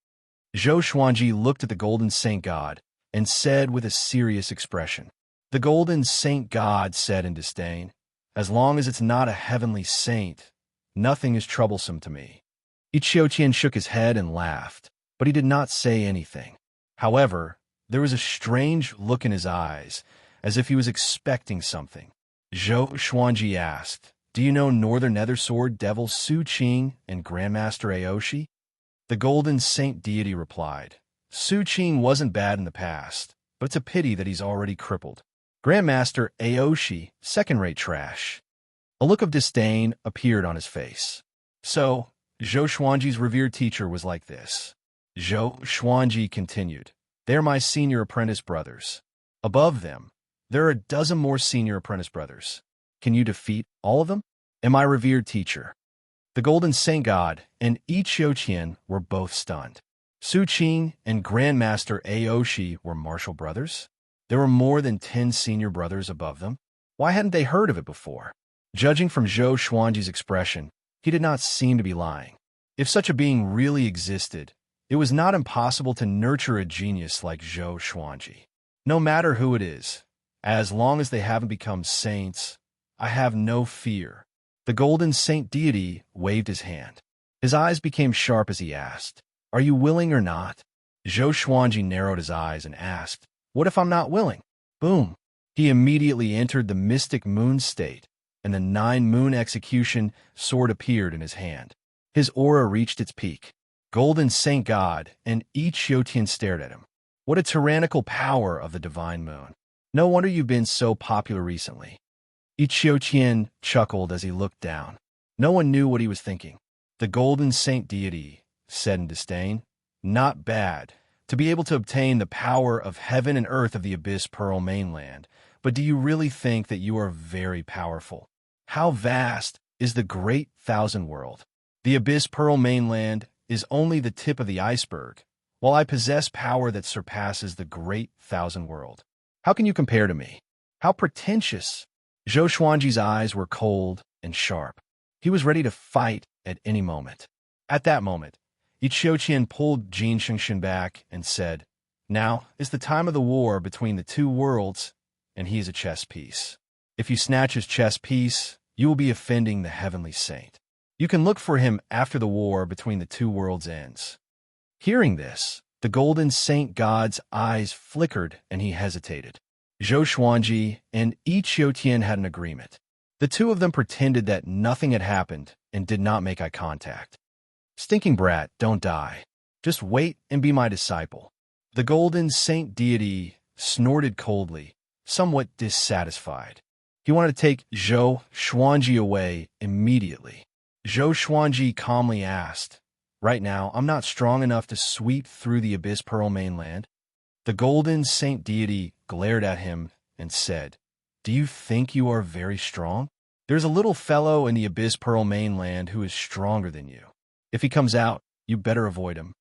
Zhou Xuanji looked at the Golden Saint God and said with a serious expression. The Golden Saint God said in disdain, "As long as it's not a heavenly saint, nothing is troublesome to me." Xianxia shook his head and laughed, but he did not say anything. However, there was a strange look in his eyes, as if he was expecting something. Zhou Xuanji asked, "Do you know Northern Nethersword Devil Su Qing and Grandmaster Aoshi?" The Golden Saint deity replied, "Su Qing wasn't bad in the past, but it's a pity that he's already crippled. Grandmaster Aoshi, second-rate trash." A look of disdain appeared on his face. So, Zhou Xuanji's revered teacher was like this. Zhou Xuanji continued, "They are my senior apprentice brothers. Above them, there are a dozen more senior apprentice brothers. Can you defeat all of them? And my revered teacher." The Golden Saint God and Xianxia were both stunned. Su Qing and Grandmaster Aoshi were martial brothers? There were more than 10 senior brothers above them? Why hadn't they heard of it before? Judging from Zhou Xuanji's expression, he did not seem to be lying. If such a being really existed, it was not impossible to nurture a genius like Zhou Xuanji. No matter who it is, as long as they haven't become saints, I have no fear. The Golden Saint deity waved his hand. His eyes became sharp as he asked, "Are you willing or not?" Zhou Xuanji narrowed his eyes and asked, "What if I'm not willing?" Boom! He immediately entered the mystic moon state, and the 9-moon execution sword appeared in his hand. His aura reached its peak. Golden Saint God and Xianxia stared at him. What a tyrannical power of the divine moon. No wonder you've been so popular recently. Xianxia chuckled as he looked down. No one knew what he was thinking. The Golden Saint deity said in disdain, "Not bad, to be able to obtain the power of heaven and earth of the Abyss Pearl mainland, But do you really think that you are very powerful? How vast is the Great Thousand World? The Abyss Pearl mainland is only the tip of the iceberg, while I possess power that surpasses the Great Thousand World. How can you compare to me? How pretentious! Zhou Xuanji's eyes were cold and sharp. He was ready to fight at any moment. At that moment, Xianxia pulled Xianxia back and said, "Now is the time of the war between the two worlds, and he is a chess piece. If you snatch his chess piece, you will be offending the heavenly saint. You can look for him after the war between the two worlds ends." Hearing this, the golden saint god's eyes flickered and he hesitated. Zhou Xuanji and Xianxia had an agreement. The two of them pretended that nothing had happened and did not make eye contact. "Stinking brat, don't die. Just wait and be my disciple." The golden saint deity snorted coldly, somewhat dissatisfied. He wanted to take Zhou Xuanji away immediately. Zhou Xuanji calmly asked, "Right now, I'm not strong enough to sweep through the Abyss Pearl mainland." The golden saint deity glared at him and said, "Do you think you are very strong? There's a little fellow in the Abyss Pearl mainland who is stronger than you. If he comes out, you better avoid him."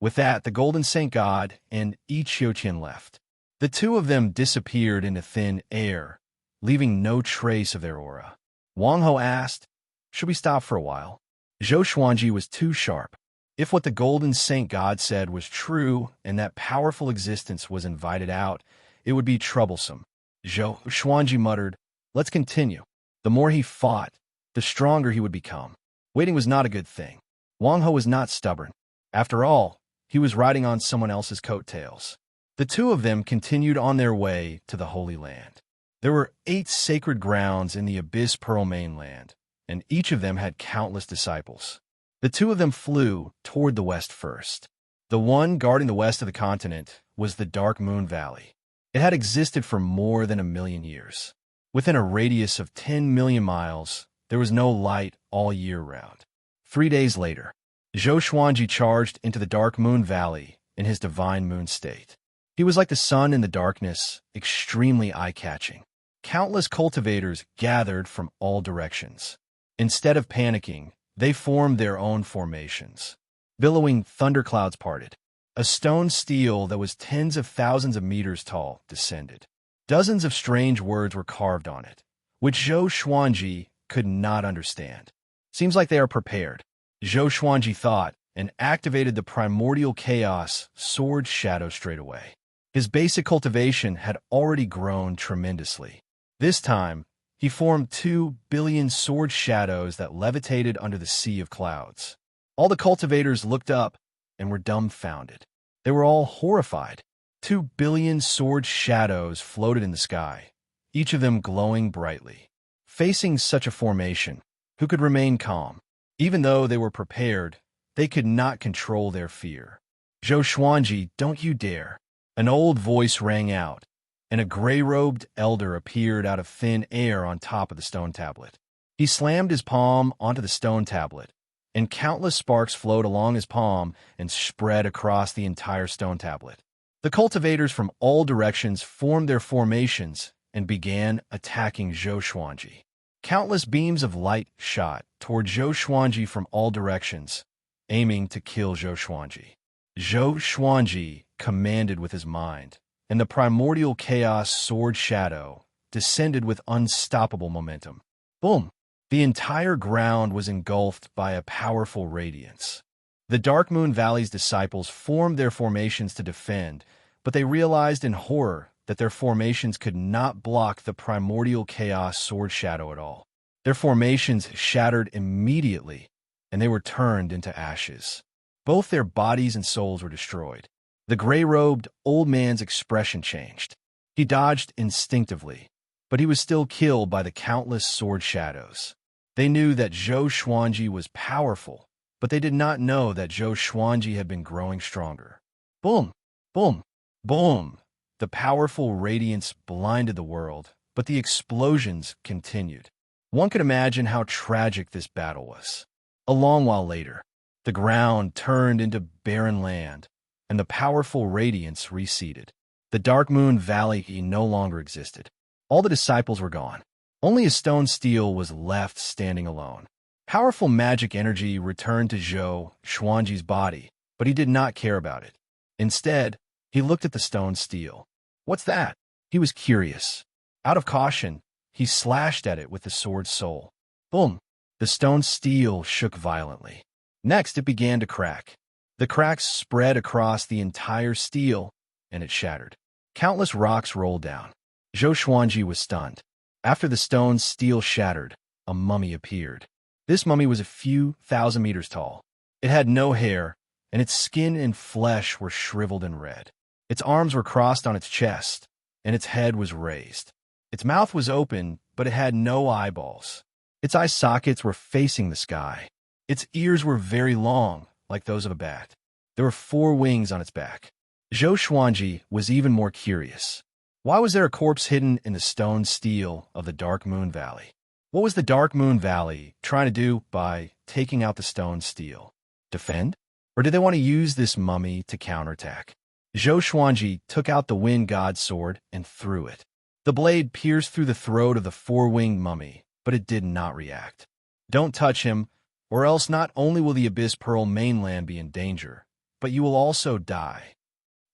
With that, the golden saint god and Xianxia left. The two of them disappeared into thin air, leaving no trace of their aura. Wang Ho asked, "Should we stop for a while?" Zhou Xuanji was too sharp. If what the golden saint god said was true and that powerful existence was invited out, it would be troublesome. Zhou Xuanji muttered, "Let's continue." The more he fought, the stronger he would become. Waiting was not a good thing. Wang Ho was not stubborn. After all, he was riding on someone else's coattails. The two of them continued on their way to the Holy Land. There were 8 sacred grounds in the Abyss Pearl mainland, and each of them had countless disciples. The two of them flew toward the west first. The one guarding the west of the continent was the Dark Moon Valley. It had existed for more than 1,000,000 years. Within a radius of 10 million miles, there was no light all year round. 3 days later, Zhou Xuanji charged into the Dark Moon Valley in his divine moon state. He was like the sun in the darkness, extremely eye-catching. Countless cultivators gathered from all directions. Instead of panicking, they formed their own formations. Billowing thunderclouds parted. A stone stele that was tens of thousands of meters tall descended. Dozens of strange words were carved on it, which Zhou Xuanji could not understand. "Seems like they are prepared," Zhou Xuanji thought, and activated the primordial chaos sword shadow straight away. His basic cultivation had already grown tremendously. This time, he formed 2 billion sword shadows that levitated under the sea of clouds. All the cultivators looked up and were dumbfounded. They were all horrified. 2 billion sword shadows floated in the sky, each of them glowing brightly. Facing such a formation, who could remain calm? Even though they were prepared, they could not control their fear. "Zhou Xuanji, don't you dare!" An old voice rang out, and a gray-robed elder appeared out of thin air on top of the stone tablet. He slammed his palm onto the stone tablet, and countless sparks flowed along his palm and spread across the entire stone tablet. The cultivators from all directions formed their formations and began attacking Zhou Xuanji. Countless beams of light shot toward Zhou Xuanji from all directions, aiming to kill Zhou Xuanji. Zhou Xuanji commanded with his mind, and the primordial chaos sword shadow descended with unstoppable momentum. Boom! The entire ground was engulfed by a powerful radiance. The Dark Moon Valley's disciples formed their formations to defend, but they realized in horror that their formations could not block the primordial chaos sword shadow at all. Their formations shattered immediately, and they were turned into ashes. Both their bodies and souls were destroyed. The gray-robed old man's expression changed. He dodged instinctively, but he was still killed by the countless sword shadows. They knew that Zhou Xuanji was powerful, but they did not know that Zhou Xuanji had been growing stronger. Boom! Boom! Boom! The powerful radiance blinded the world, but the explosions continued. One could imagine how tragic this battle was. A long while later, the ground turned into barren land, and the powerful radiance receded. The Dark Moon Valley no longer existed. All the disciples were gone. Only a stone stele was left standing alone. Powerful magic energy returned to Zhou Xuanji's body, but he did not care about it. Instead, he looked at the stone stele. What's that? He was curious. Out of caution, he slashed at it with the sword's soul. Boom! The stone stele shook violently. Next, it began to crack. The cracks spread across the entire stele, and it shattered. Countless rocks rolled down. Zhou Xuanji was stunned. After the stone stele shattered, a mummy appeared. This mummy was a few thousand meters tall. It had no hair, and its skin and flesh were shriveled and red. Its arms were crossed on its chest, and its head was raised. Its mouth was open, but it had no eyeballs. Its eye sockets were facing the sky. Its ears were very long, like those of a bat. There were 4 wings on its back. Zhou Xuanji was even more curious. Why was there a corpse hidden in the stone stele of the Dark Moon Valley? What was the Dark Moon Valley trying to do by taking out the stone stele? Defend? Or did they want to use this mummy to counterattack? Zhou Xuanji took out the wind god's sword and threw it. The blade pierced through the throat of the 4-winged mummy, but it did not react. Don't touch him, or else not only will the Abyss Pearl mainland be in danger, but you will also die.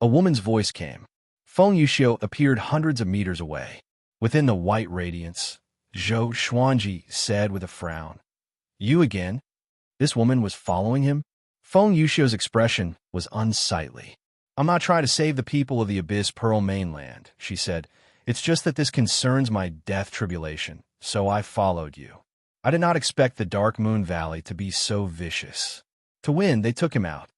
A woman's voice came. Feng Yuxiu appeared hundreds of meters away. Within the white radiance, Zhou Xuanji said with a frown, "You again?" This woman was following him? Feng Yuxiu's expression was unsightly. "I'm not trying to save the people of the Abyss Pearl mainland," she said. "It's just that this concerns my death tribulation, so I followed you. I did not expect the Dark Moon Valley to be so vicious." To win, they took him out.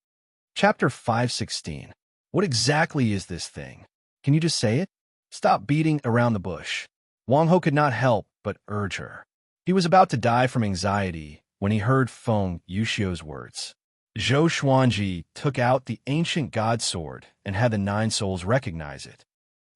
Chapter 516. What exactly is this thing? Can you just say it? Stop beating around the bush. Wang Ho could not help but urge her. He was about to die from anxiety when he heard Feng Yuxiu's words. Zhou Xuanji took out the ancient god sword and had the 9 souls recognize it.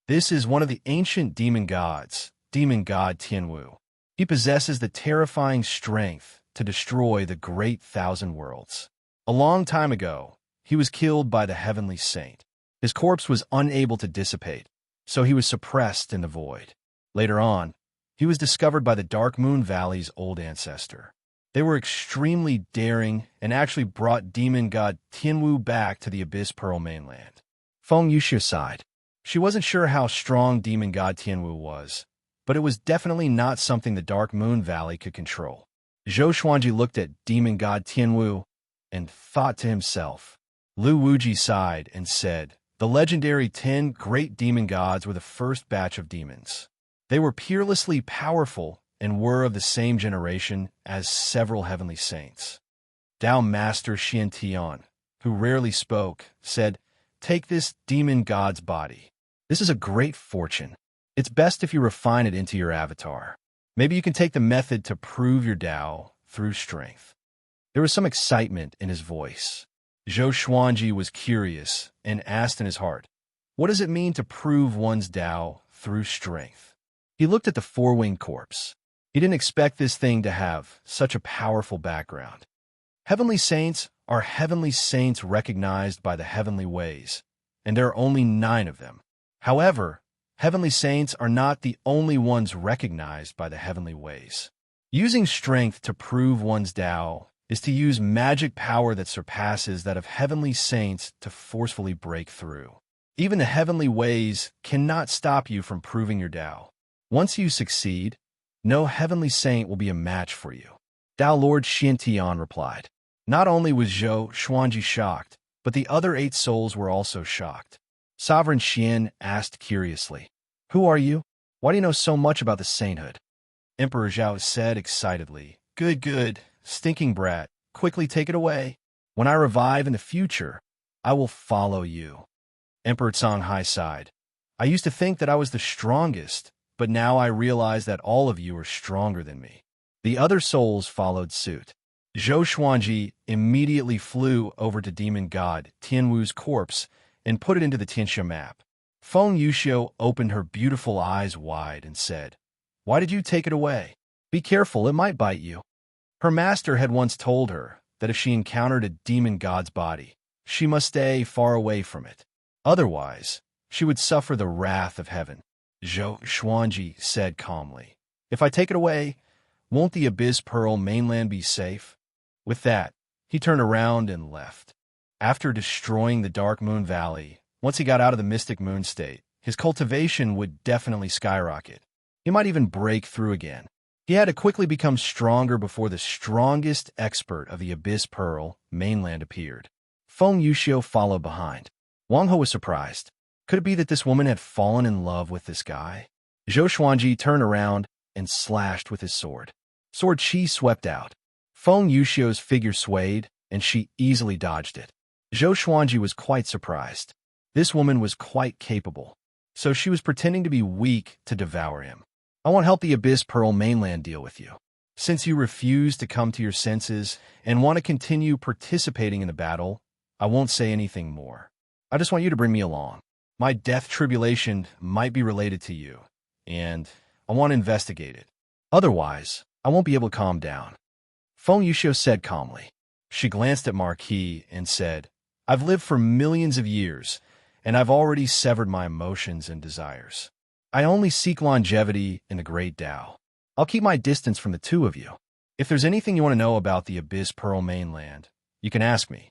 This is one of the ancient demon gods, demon god Tianwu. He possesses the terrifying strength to destroy the great 1,000 worlds. A long time ago, he was killed by the heavenly saint. His corpse was unable to dissipate, so he was suppressed in the void. Later on, he was discovered by the Dark Moon Valley's old ancestor. They were extremely daring and actually brought demon god Tianwu back to the Abyss Pearl mainland. Feng Yuxiu sighed. She wasn't sure how strong demon god Tianwu was, but it was definitely not something the Dark Moon Valley could control. Zhou Xuanji looked at demon god Tianwu and thought to himself. Lu Wuji sighed and said, "The legendary 10 great demon gods were the first batch of demons. They were peerlessly powerful and were of the same generation as several heavenly saints." Tao Master Xianxia, who rarely spoke, said, "Take this demon god's body. This is a great fortune. It's best if you refine it into your avatar. Maybe you can take the method to prove your Tao through strength." There was some excitement in his voice. Zhou Xuanji was curious and asked in his heart, "What does it mean to prove one's Tao through strength?" He looked at the 4-winged corpse. He didn't expect this thing to have such a powerful background. Heavenly saints are heavenly saints recognized by the heavenly ways, and there are only 9 of them. However, heavenly saints are not the only ones recognized by the heavenly ways. Using strength to prove one's Tao is to use magic power that surpasses that of heavenly saints to forcefully break through. Even the heavenly ways cannot stop you from proving your Tao. Once you succeed, no heavenly saint will be a match for you. Tao Lord Xiantian replied. Not only was Zhou Xuanji shocked, but the other 8 souls were also shocked. Sovereign Xian asked curiously, "Who are you? Why do you know so much about the sainthood?" Emperor Zhao said excitedly, Good, good, stinking brat, quickly take it away. When I revive in the future, I will follow you." Emperor Canghai sighed. "I used to think that I was the strongest, but now I realize that all of you are stronger than me." The other souls followed suit. Zhou Xuanji immediately flew over to demon god Tianwu's corpse and put it into the Tianxia map. Feng Yuxiu opened her beautiful eyes wide and said, "Why did you take it away? Be careful, it might bite you." Her master had once told her that if she encountered a demon god's body, she must stay far away from it. Otherwise, she would suffer the wrath of heaven. Zhou Xuanji said calmly. If I take it away, won't the Abyss Pearl mainland be safe? With that, he turned around and left. After destroying the Dark Moon Valley, once he got out of the Mystic Moon state, his cultivation would definitely skyrocket. He might even break through again. He had to quickly become stronger before the strongest expert of the Abyss Pearl mainland appeared. Feng Yuxiu followed behind. Wang He was surprised. Could it be that this woman had fallen in love with this guy? Zhou Xuanji turned around and slashed with his sword. Sword chi swept out. Feng Yuxiu's figure swayed, and she easily dodged it. Zhou Xuanji was quite surprised. This woman was quite capable, so she was pretending to be weak to devour him. I won't help the Abyss Pearl mainland deal with you. Since you refuse to come to your senses and want to continue participating in the battle, I won't say anything more. I just want you to bring me along. My death tribulation might be related to you, and I want to investigate it. Otherwise, I won't be able to calm down. Feng Yuxiu said calmly. She glanced at Marquis and said, I've lived for millions of years, and I've already severed my emotions and desires. I only seek longevity in the Great Tao. I'll keep my distance from the two of you. If there's anything you want to know about the Abyss Pearl mainland, you can ask me.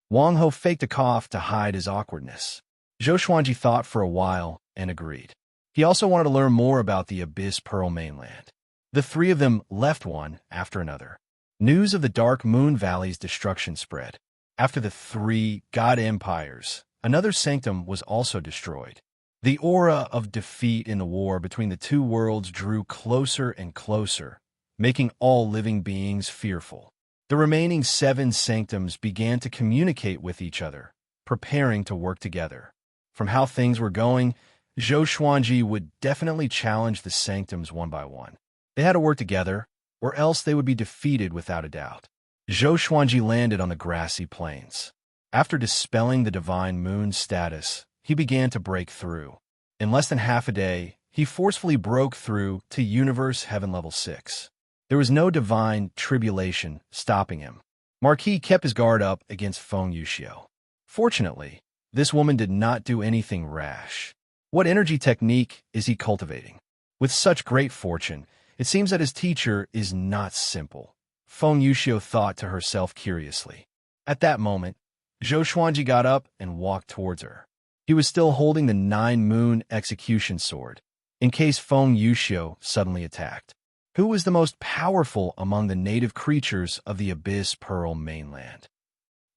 Wang He faked a cough to hide his awkwardness. Zhou Xuanji thought for a while and agreed. He also wanted to learn more about the Abyss Pearl mainland. The three of them left one after another. News of the Dark Moon Valley's destruction spread. After the three god empires, another sanctum was also destroyed. The aura of defeat in the war between the two worlds drew closer and closer, making all living beings fearful. The remaining 7 sanctums began to communicate with each other, preparing to work together. From how things were going, Zhou Xuanji would definitely challenge the sanctums one by one. They had to work together, or else they would be defeated without a doubt. Zhou Xuanji landed on the grassy plains. After dispelling the divine moon status, he began to break through. In less than half a day, he forcefully broke through to Universe Heaven Level 6. There was no divine tribulation stopping him. Marquis kept his guard up against Feng Yuxiu. Fortunately, this woman did not do anything rash. What energy technique is he cultivating? With such great fortune, it seems that his teacher is not simple. Feng Yuxiu thought to herself curiously. At that moment, Zhou Xuanji got up and walked towards her. He was still holding the 9-moon execution sword, in case Feng Yuxiu suddenly attacked. Who was the most powerful among the native creatures of the Abyss Pearl mainland?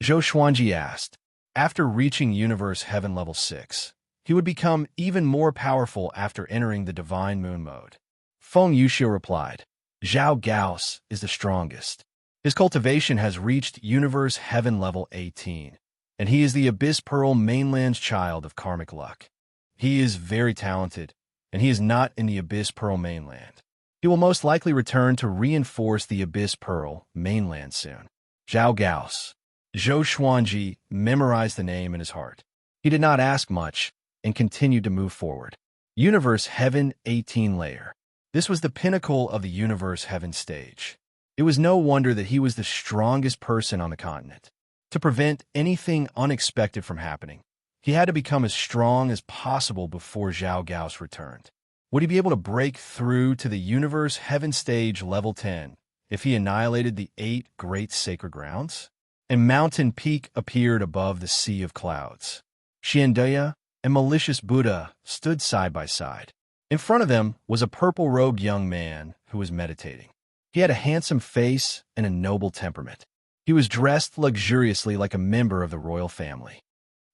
Zhou Xuanji asked. After reaching Universe Heaven Level 6, he would become even more powerful after entering the Divine Moon mode. Feng Yuxiu replied, Zhao Gaos is the strongest. His cultivation has reached Universe Heaven Level 18, and he is the Abyss Pearl mainland's child of karmic luck. He is very talented, and he is not in the Abyss Pearl mainland. He will most likely return to reinforce the Abyss Pearl mainland soon. Zhao Gaos. Zhou Xuanji memorized the name in his heart. He did not ask much and continued to move forward. Universe Heaven 18 layer. This was the pinnacle of the Universe Heaven stage. It was no wonder that he was the strongest person on the continent. To prevent anything unexpected from happening, he had to become as strong as possible before Zhao Gaos returned. Would he be able to break through to the Universe Heaven stage level 10 if he annihilated the 8 great sacred grounds? A mountain peak appeared above the sea of clouds. Xianxia and Malicious Buddha stood side by side. In front of them was a purple-robed young man who was meditating. He had a handsome face and a noble temperament. He was dressed luxuriously like a member of the royal family.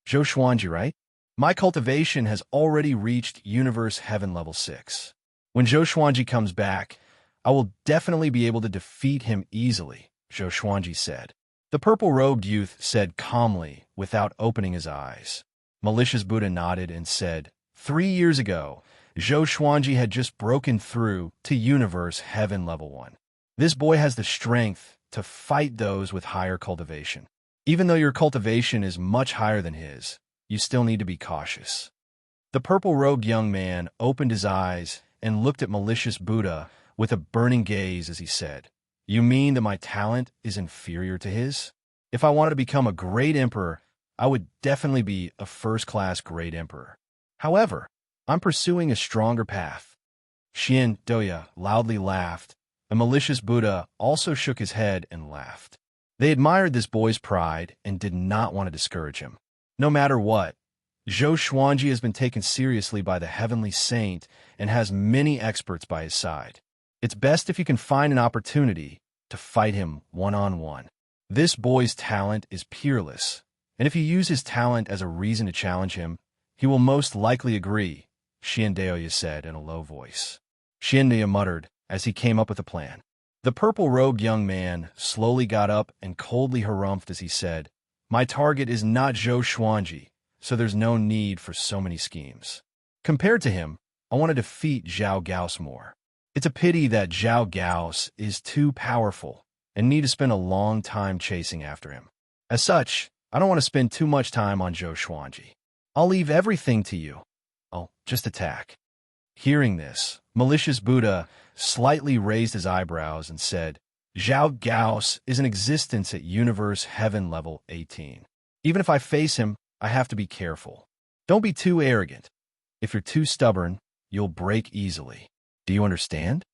Zhou Xuanji, right? My cultivation has already reached Universe Heaven Level 6. When Zhou Xuanji comes back, I will definitely be able to defeat him easily, Zhou Xuanji said. The purple-robed youth said calmly, without opening his eyes. Malicious Buddha nodded and said, 3 years ago, Zhou Xuanji had just broken through to Universe Heaven Level 1. This boy has the strength to fight those with higher cultivation. Even though your cultivation is much higher than his, you still need to be cautious. The purple-robed young man opened his eyes and looked at Malicious Buddha with a burning gaze as he said, You mean that my talent is inferior to his? If I wanted to become a great emperor, I would definitely be a first-class great emperor. However, I'm pursuing a stronger path. Xianxia loudly laughed. A malicious Buddha also shook his head and laughed. They admired this boy's pride and did not want to discourage him. No matter what, Zhou Xuanji has been taken seriously by the heavenly saint and has many experts by his side. It's best if you can find an opportunity to fight him one-on-one. This boy's talent is peerless, and if you use his talent as a reason to challenge him, he will most likely agree, Xianxia said in a low voice. Xianxia muttered as he came up with a plan. The purple-robed young man slowly got up and coldly harumphed as he said, "My target is not Zhou Xuanji, so there's no need for so many schemes. Compared to him, I want to defeat Zhao Gao's more. It's a pity that Zhao Gao's is too powerful and need to spend a long time chasing after him. As such, I don't want to spend too much time on Zhou Xuanji. I'll leave everything to you. I'll just attack." Hearing this, malicious Buddha slightly raised his eyebrows and said, "Zhao Gao's is in existence at Universe Heaven Level 18. Even if I face him, I have to be careful. Don't be too arrogant. If you're too stubborn, you'll break easily. Do you understand?"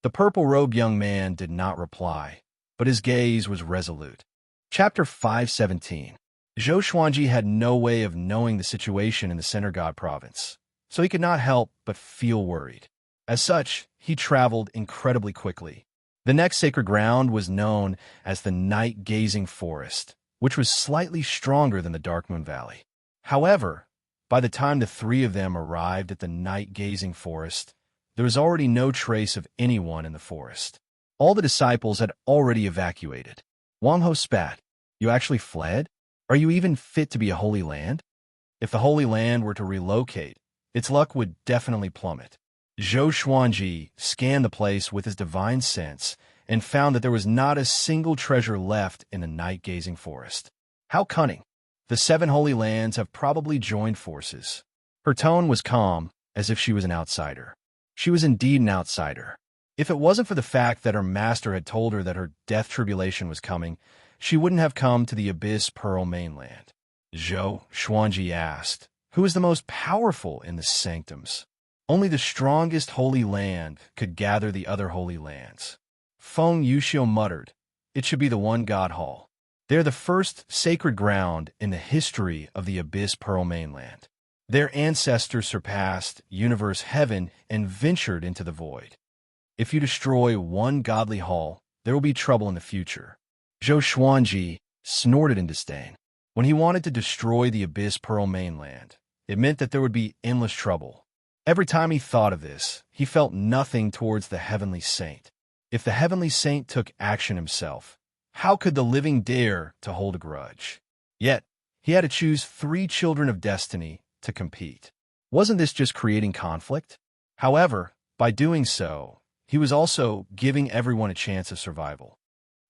The purple-robed young man did not reply, but his gaze was resolute. Chapter 517. Zhou Xuanji had no way of knowing the situation in the Center God province, so he could not help but feel worried. As such, he traveled incredibly quickly. The next sacred ground was known as the Night-Gazing Forest, which was slightly stronger than the Dark Moon Valley. However, by the time the three of them arrived at the Night-Gazing Forest, there was already no trace of anyone in the forest. All the disciples had already evacuated. Wang Ho spat. "You actually fled? Are you even fit to be a Holy Land? If the Holy Land were to relocate, its luck would definitely plummet." Zhou Xuanji scanned the place with his divine sense and found that there was not a single treasure left in the Night-Gazing Forest. How cunning! The 7 Holy Lands have probably joined forces. Her tone was calm, as if she was an outsider. She was indeed an outsider. If it wasn't for the fact that her master had told her that her death tribulation was coming, she wouldn't have come to the Abyss Pearl mainland. Zhou Xuanji asked, "Who is the most powerful in the sanctums?" "Only the strongest Holy Land could gather the other Holy Lands." Feng Yuxiu muttered, "It should be the One God Hall. They're the first sacred ground in the history of the Abyss Pearl mainland. Their ancestors surpassed Universe Heaven and ventured into the void. If you destroy one godly hall, there will be trouble in the future." Zhou Xuanji snorted in disdain. When he wanted to destroy the Abyss Pearl mainland, it meant that there would be endless trouble. Every time he thought of this, he felt nothing towards the Heavenly Saint. If the Heavenly Saint took action himself, how could the living dare to hold a grudge? Yet, he had to choose 3 children of destiny to compete. Wasn't this just creating conflict? However, by doing so, he was also giving everyone a chance of survival.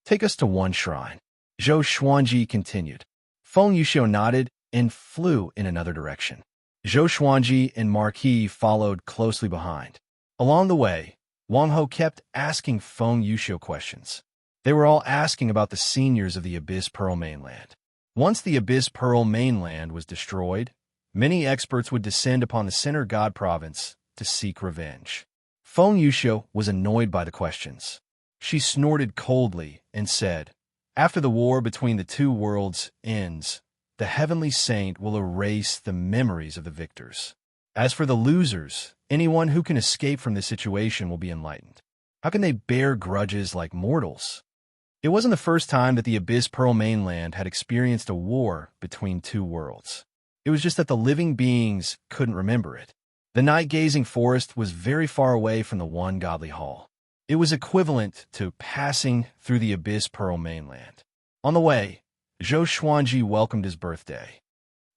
"Take us to one shrine," Zhou Xuanji continued. Feng Yuxiu nodded and flew in another direction. Zhou Xuanji and Marquis followed closely behind. Along the way, Wang Ho kept asking Feng Yuxiu questions. They were all asking about the seniors of the Abyss Pearl mainland. Once the Abyss Pearl mainland was destroyed, many experts would descend upon the Center God province to seek revenge. Feng Yuxiu was annoyed by the questions. She snorted coldly and said, "After the war between the 2 worlds ends, the Heavenly Saint will erase the memories of the victors. As for the losers, anyone who can escape from this situation will be enlightened. How can they bear grudges like mortals?" It wasn't the first time that the Abyss Pearl mainland had experienced a war between 2 worlds. It was just that the living beings couldn't remember it. The Night-Gazing Forest was very far away from the One Godly Hall. It was equivalent to passing through the Abyss Pearl mainland. On the way, Zhou Xuanji welcomed his birthday.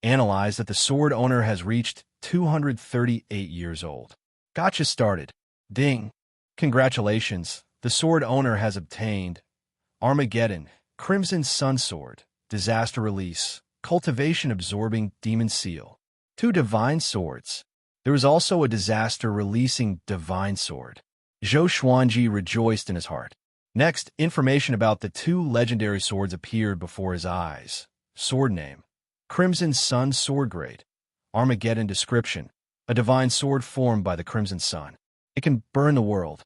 Analyzed that the sword owner has reached 238 years old. Gotcha started. Ding. Congratulations, the sword owner has obtained Armageddon, Crimson Sun Sword, Disaster Release, Cultivation Absorbing Demon Seal. 2 divine swords. There was also a disaster releasing divine sword. Zhou Xuanji rejoiced in his heart. Next, information about the 2 legendary swords appeared before his eyes. Sword name: Crimson Sun Sword Grade. Armageddon description: a divine sword formed by the crimson sun. It can burn the world.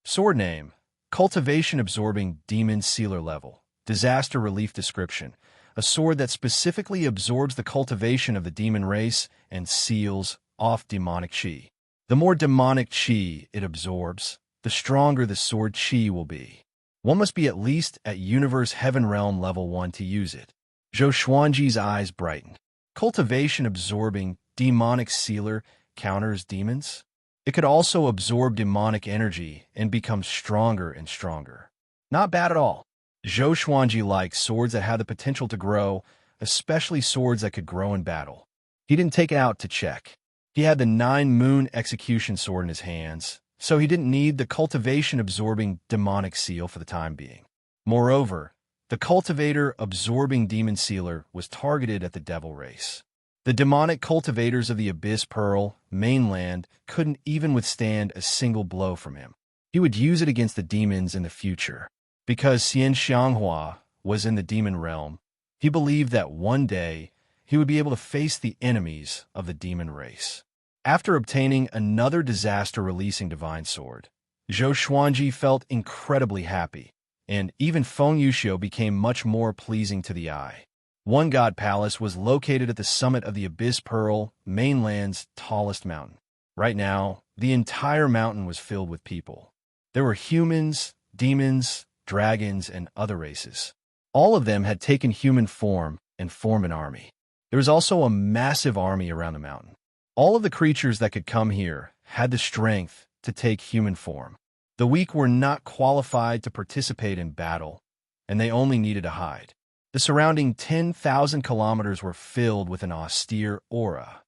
Sword name: Cultivation absorbing demon sealer level. Disaster relief description: a sword that specifically absorbs the cultivation of the demon race and seals off demonic chi. The more demonic chi it absorbs, the stronger the sword chi will be. One must be at least at Universe Heaven Realm level 1 to use it. Zhou Xuanji's eyes brightened. Cultivation absorbing demonic sealer counters demons? It could also absorb demonic energy and become stronger and stronger. Not bad at all. Zhou Xuanji likes swords that have the potential to grow, especially swords that could grow in battle. He didn't take it out to check. He had the 9-moon execution sword in his hands, so he didn't need the cultivation-absorbing demonic seal for the time being. Moreover, the cultivator-absorbing demon sealer was targeted at the devil race. The demonic cultivators of the Abyss Pearl mainland couldn't even withstand a single blow from him. He would use it against the demons in the future. Because Xianxia was in the demon realm, he believed that one day he would be able to face the enemies of the demon race. After obtaining another disaster-releasing divine sword, Zhou Xuanji felt incredibly happy, and even Feng Yuxiu became much more pleasing to the eye. One God Palace was located at the summit of the Abyss Pearl mainland's tallest mountain. Right now, the entire mountain was filled with people. There were humans, demons, dragons, and other races. All of them had taken human form and formed an army. There was also a massive army around the mountain. All of the creatures that could come here had the strength to take human form. The weak were not qualified to participate in battle, and they only needed to hide. The surrounding 10,000 kilometers were filled with an austere aura.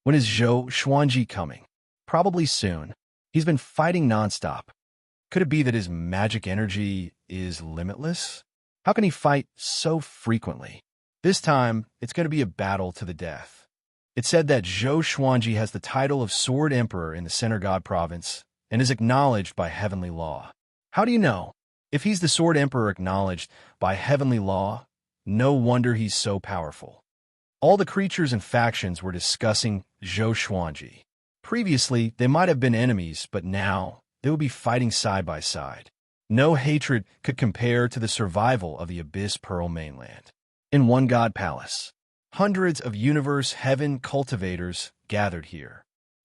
When is Zhou Xuanji coming? Probably soon. He's been fighting nonstop. Could it be that his magic energy is limitless? How can he fight so frequently? This time, it's going to be a battle to the death. It's said that Zhou Xuanji has the title of Sword Emperor in the Center God Province and is acknowledged by heavenly law. How do you know? If he's the Sword Emperor acknowledged by heavenly law, no wonder he's so powerful. All the creatures and factions were discussing Zhou Xuanji. Previously, they might have been enemies, but now they would be fighting side by side. No hatred could compare to the survival of the Abyss Pearl mainland. In one God Palace, hundreds of Universe Heaven cultivators gathered here.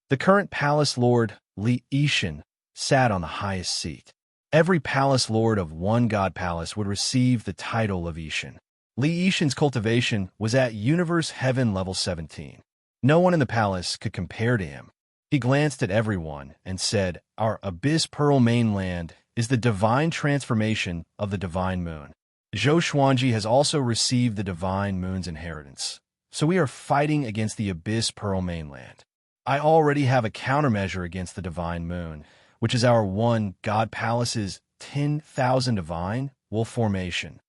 The current Palace Lord, Li Yishan, sat on the highest seat. Every Palace Lord of one God Palace would receive the title of Yishan. Li Yishan's cultivation was at Universe Heaven level 17. No one in the palace could compare to him. He glanced at everyone and said, "Our Abyss Pearl mainland is the divine transformation of the divine moon. Zhou Xuanji has also received the divine moon's inheritance. So we are fighting against the Abyss Pearl mainland. I already have a countermeasure against the divine moon, which is our one God Palace's 10,000 divine wolf formation.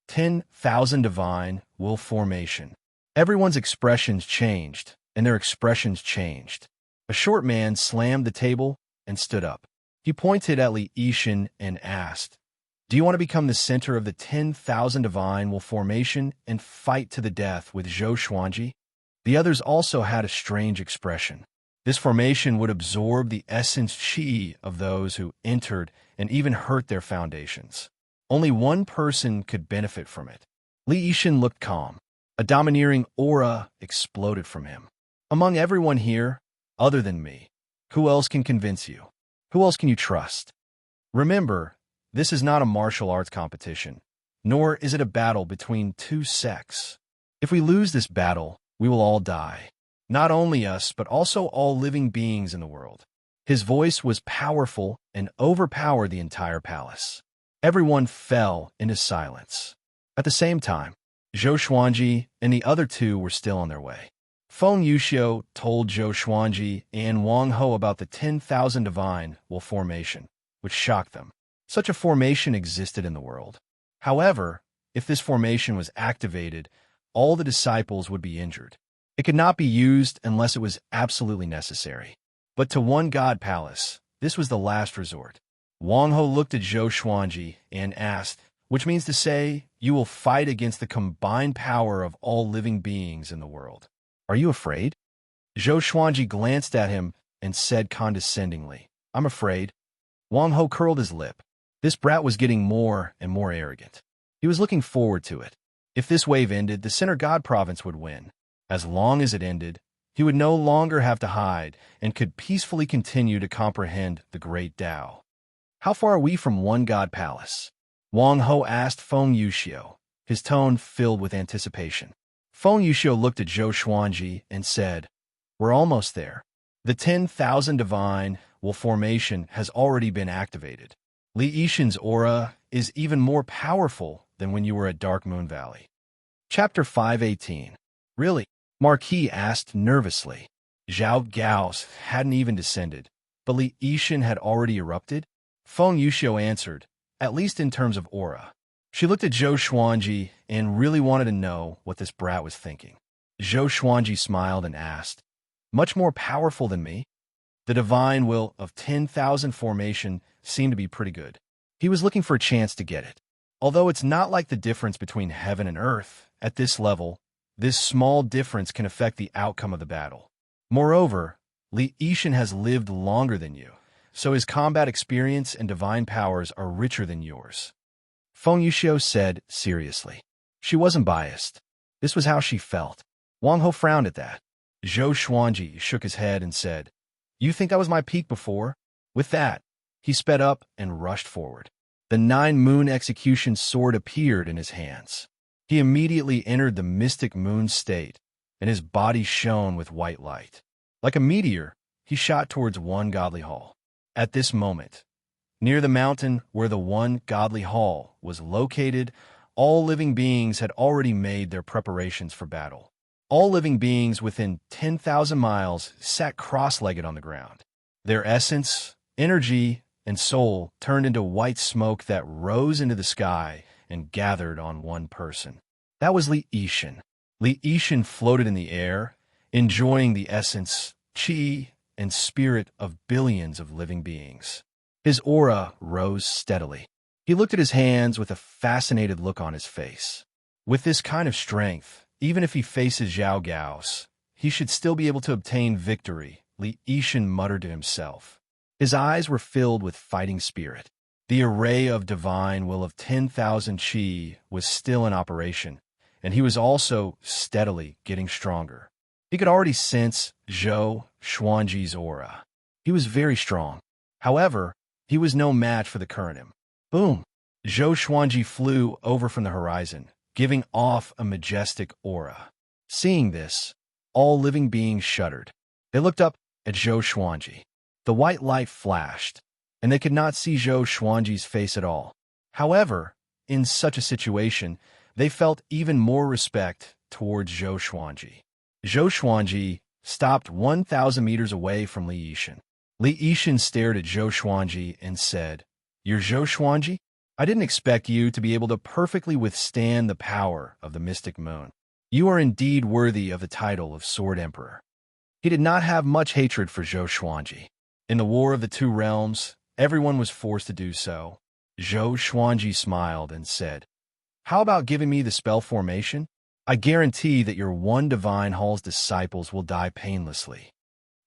10,000 divine wolf formation." Everyone's expressions changed, and their expressions changed. A short man slammed the table and stood up. He pointed at Li Yishan and asked, "Do you want to become the center of the 10,000 divine wolf formation and fight to the death with Zhou Xuanji?" The others also had a strange expression. This formation would absorb the essence chi of those who entered and even hurt their foundations. Only one person could benefit from it. Li Yishan looked calm. A domineering aura exploded from him. "Among everyone here, other than me, who else can convince you? Who else can you trust? Remember, this is not a martial arts competition, nor is it a battle between two sects. If we lose this battle, we will all die. Not only us, but also all living beings in the world." His voice was powerful and overpowered the entire palace. Everyone fell into silence. At the same time, Zhou Xuanji and the other two were still on their way. Feng Yuxiu told Zhou Xuanji and Wang Ho about the 10,000 divine wolf formation, which shocked them. Such a formation existed in the world. However, if this formation was activated, all the disciples would be injured. It could not be used unless it was absolutely necessary. But to one God Palace, this was the last resort. Wang Ho looked at Zhou Xuanji and asked, "Which means to say, you will fight against the combined power of all living beings in the world. Are you afraid?" Zhou Xuanji glanced at him and said condescendingly, "I'm afraid." Wang Ho curled his lip. This brat was getting more and more arrogant. He was looking forward to it. If this wave ended, the Center God Province would win. As long as it ended, he would no longer have to hide and could peacefully continue to comprehend the great Tao. "How far are we from One God Palace?" Wang Ho asked Feng Yuxiu, his tone filled with anticipation. Feng Yuxiu looked at Zhou Xuanji and said, "We're almost there. The 10,000 Divine Will formation has already been activated. Li Yixin's aura is even more powerful than when you were at Dark Moon Valley." Chapter 518. "Really?" Marquis asked nervously. Zhao Gao's hadn't even descended, but Li Yixin had already erupted? Feng Yuxiu answered, "At least in terms of aura." She looked at Zhou Xuanji and really wanted to know what this brat was thinking. Zhou Xuanji smiled and asked, "Much more powerful than me?" The divine will of 10,000 formation seemed to be pretty good. He was looking for a chance to get it. Although it's not like the difference between heaven and earth, at this level, this small difference can affect the outcome of the battle. Moreover, Li Yixin has lived longer than you, so his combat experience and divine powers are richer than yours. Feng Yuxiu said seriously. She wasn't biased. This was how she felt. Wang Ho frowned at that. Zhou Xuanji shook his head and said, "You think I was my peak before?" With that, he sped up and rushed forward. The 9-moon execution sword appeared in his hands. He immediately entered the mystic moon state, and his body shone with white light. Like a meteor, he shot towards One Godly Hall. At this moment, near the mountain where the One Godly Hall was located, all living beings had already made their preparations for battle. All living beings within 10,000 miles sat cross-legged on the ground. Their essence, energy, and soul turned into white smoke that rose into the sky and gathered on one person. That was Li Yixin. Li Yixin floated in the air, enjoying the essence, qi, and spirit of billions of living beings. His aura rose steadily. He looked at his hands with a fascinated look on his face. With this kind of strength, even if he faces Zhao Gao's, he should still be able to obtain victory, Li Yixin muttered to himself. His eyes were filled with fighting spirit. The array of divine will of 10,000 qi was still in operation, and he was also steadily getting stronger. He could already sense Zhou Xuanji's aura. He was very strong. However, he was no match for the current him. Boom! Zhou Xuanji flew over from the horizon, giving off a majestic aura. Seeing this, all living beings shuddered. They looked up at Zhou Xuanji. The white light flashed, and they could not see Zhou Xuanji's face at all. However, in such a situation, they felt even more respect towards Zhou Xuanji. Zhou Xuanji stopped 1,000 meters away from Li Yixin. Li Yixin stared at Zhou Xuanji and said, "You're Zhou Xuanji? I didn't expect you to be able to perfectly withstand the power of the mystic moon. You are indeed worthy of the title of Sword Emperor." He did not have much hatred for Zhou Xuanji. In the War of the Two Realms, everyone was forced to do so. Zhou Xuanji smiled and said, "How about giving me the spell formation? I guarantee that your One Divine Hall's disciples will die painlessly."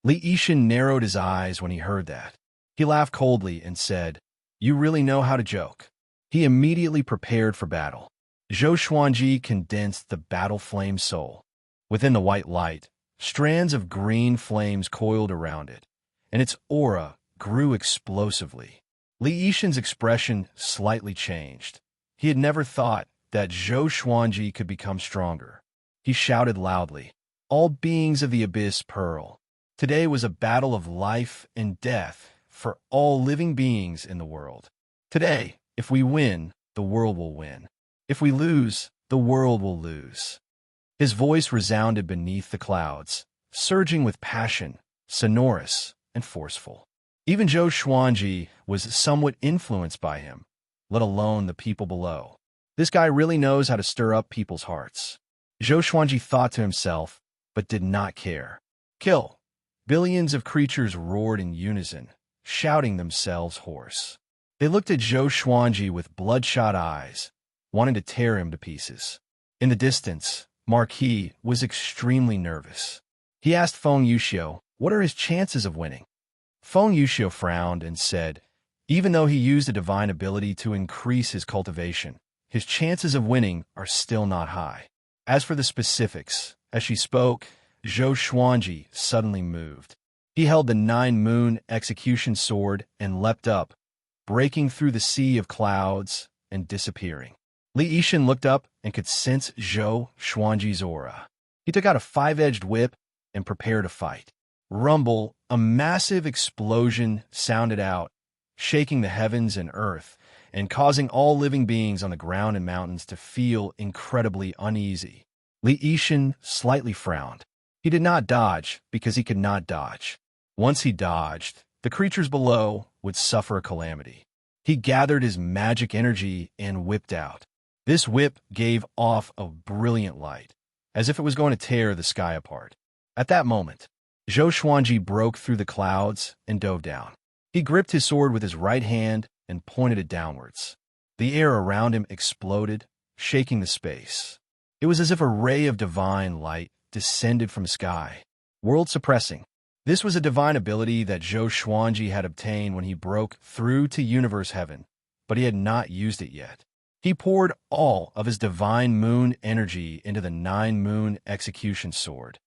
Li Yixin narrowed his eyes when he heard that. He laughed coldly and said, "You really know how to joke." He immediately prepared for battle. Zhou Xuanji condensed the battle flame soul. Within the white light, strands of green flames coiled around it, and its aura grew explosively. Li Yixin's expression slightly changed. He had never thought that Zhou Xuanji could become stronger. He shouted loudly, "All beings of the Abyss Pearl. Today was a battle of life and death for all living beings in the world. Today, if we win, the world will win. If we lose, the world will lose." His voice resounded beneath the clouds, surging with passion, sonorous and forceful. Even Zhou Xuanji was somewhat influenced by him, let alone the people below. This guy really knows how to stir up people's hearts. Zhou Xuanji thought to himself, but did not care. Kill! Billions of creatures roared in unison, shouting themselves hoarse. They looked at Zhou Xuanji with bloodshot eyes, wanting to tear him to pieces. In the distance, Marquis was extremely nervous. He asked Feng Yuxiu, what are his chances of winning? Feng Yuxiu frowned and said, even though he used a divine ability to increase his cultivation, his chances of winning are still not high. As for the specifics, as she spoke, Zhou Xuanji suddenly moved. He held the 9-moon execution sword and leapt up, breaking through the sea of clouds and disappearing. Li Yixin looked up and could sense Zhou Xuanji's aura. He took out a 5-edged whip and prepared to fight. Rumble, a massive explosion sounded out, shaking the heavens and earth, and causing all living beings on the ground and mountains to feel incredibly uneasy. Li Yixin slightly frowned. He did not dodge because he could not dodge. Once he dodged, the creatures below would suffer a calamity. He gathered his magic energy and whipped out. This whip gave off a brilliant light, as if it was going to tear the sky apart. At that moment, Zhou Xuanji broke through the clouds and dove down. He gripped his sword with his right hand and pointed it downwards. The air around him exploded, shaking the space. It was as if a ray of divine light descended from the sky, world-suppressing. This was a divine ability that Zhou Xuanji had obtained when he broke through to universe heaven, but he had not used it yet. He poured all of his divine moon energy into the 9-moon execution sword,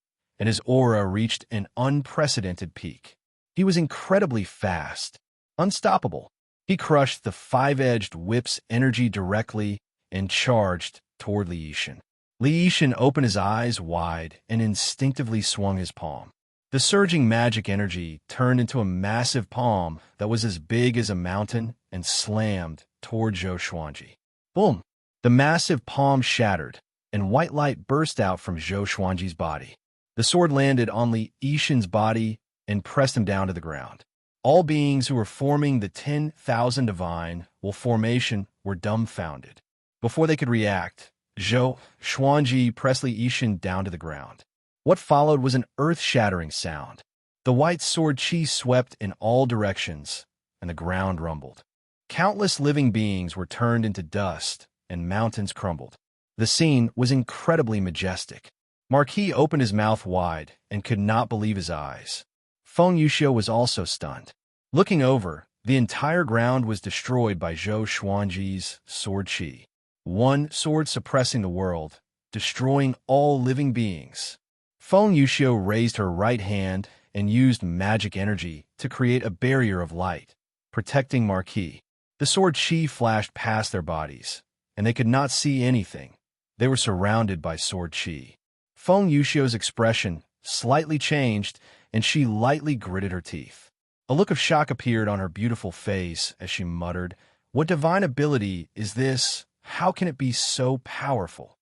and his aura reached an unprecedented peak. He was incredibly fast, unstoppable. He crushed the 5-edged whip's energy directly and charged toward Li Yixin. Li Yixin opened his eyes wide and instinctively swung his palm. The surging magic energy turned into a massive palm that was as big as a mountain and slammed toward Zhou Xuanji. Boom! The massive palm shattered, and white light burst out from Zhou Xuanji's body. The sword landed on Li Yixin's body and pressed him down to the ground. All beings who were forming the 10,000 divine will formation were dumbfounded. Before they could react, Zhou Xuanji pressed Li Yixin down to the ground. What followed was an earth-shattering sound. The white sword chi swept in all directions, and the ground rumbled. Countless living beings were turned into dust, and mountains crumbled. The scene was incredibly majestic. Marquis opened his mouth wide and could not believe his eyes. Feng Yuxiu was also stunned. Looking over, the entire ground was destroyed by Zhou Xuanji's sword chi. One sword suppressing the world, destroying all living beings. Feng Yuxiu raised her right hand and used magic energy to create a barrier of light, protecting Marquis. The sword chi flashed past their bodies, and they could not see anything. They were surrounded by sword chi. Feng Yuxiu's expression slightly changed, and she lightly gritted her teeth. A look of shock appeared on her beautiful face as she muttered, "What divine ability is this? How can it be so powerful?"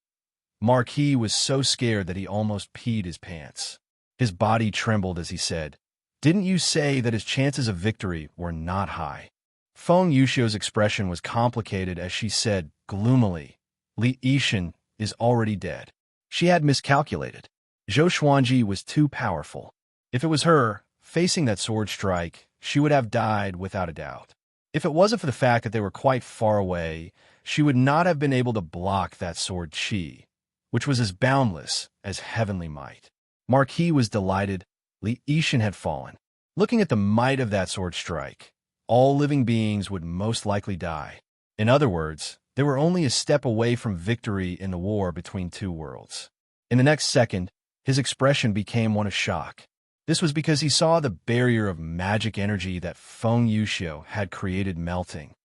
Marquis was so scared that he almost peed his pants. His body trembled as he said, "Didn't you say that his chances of victory were not high?" Feng Yuxiu's expression was complicated as she said gloomily, "Li Yixin is already dead." She had miscalculated. Zhou Xuanji was too powerful. If it was her, facing that sword strike, she would have died without a doubt. If it wasn't for the fact that they were quite far away, she would not have been able to block that sword chi, which was as boundless as heavenly might. Marquis was delighted. Li Yixin had fallen. Looking at the might of that sword strike, all living beings would most likely die. In other words, they were only a step away from victory in the war between two worlds. In the next second, his expression became one of shock. This was because he saw the barrier of magic energy that Feng Yuxiu had created melting.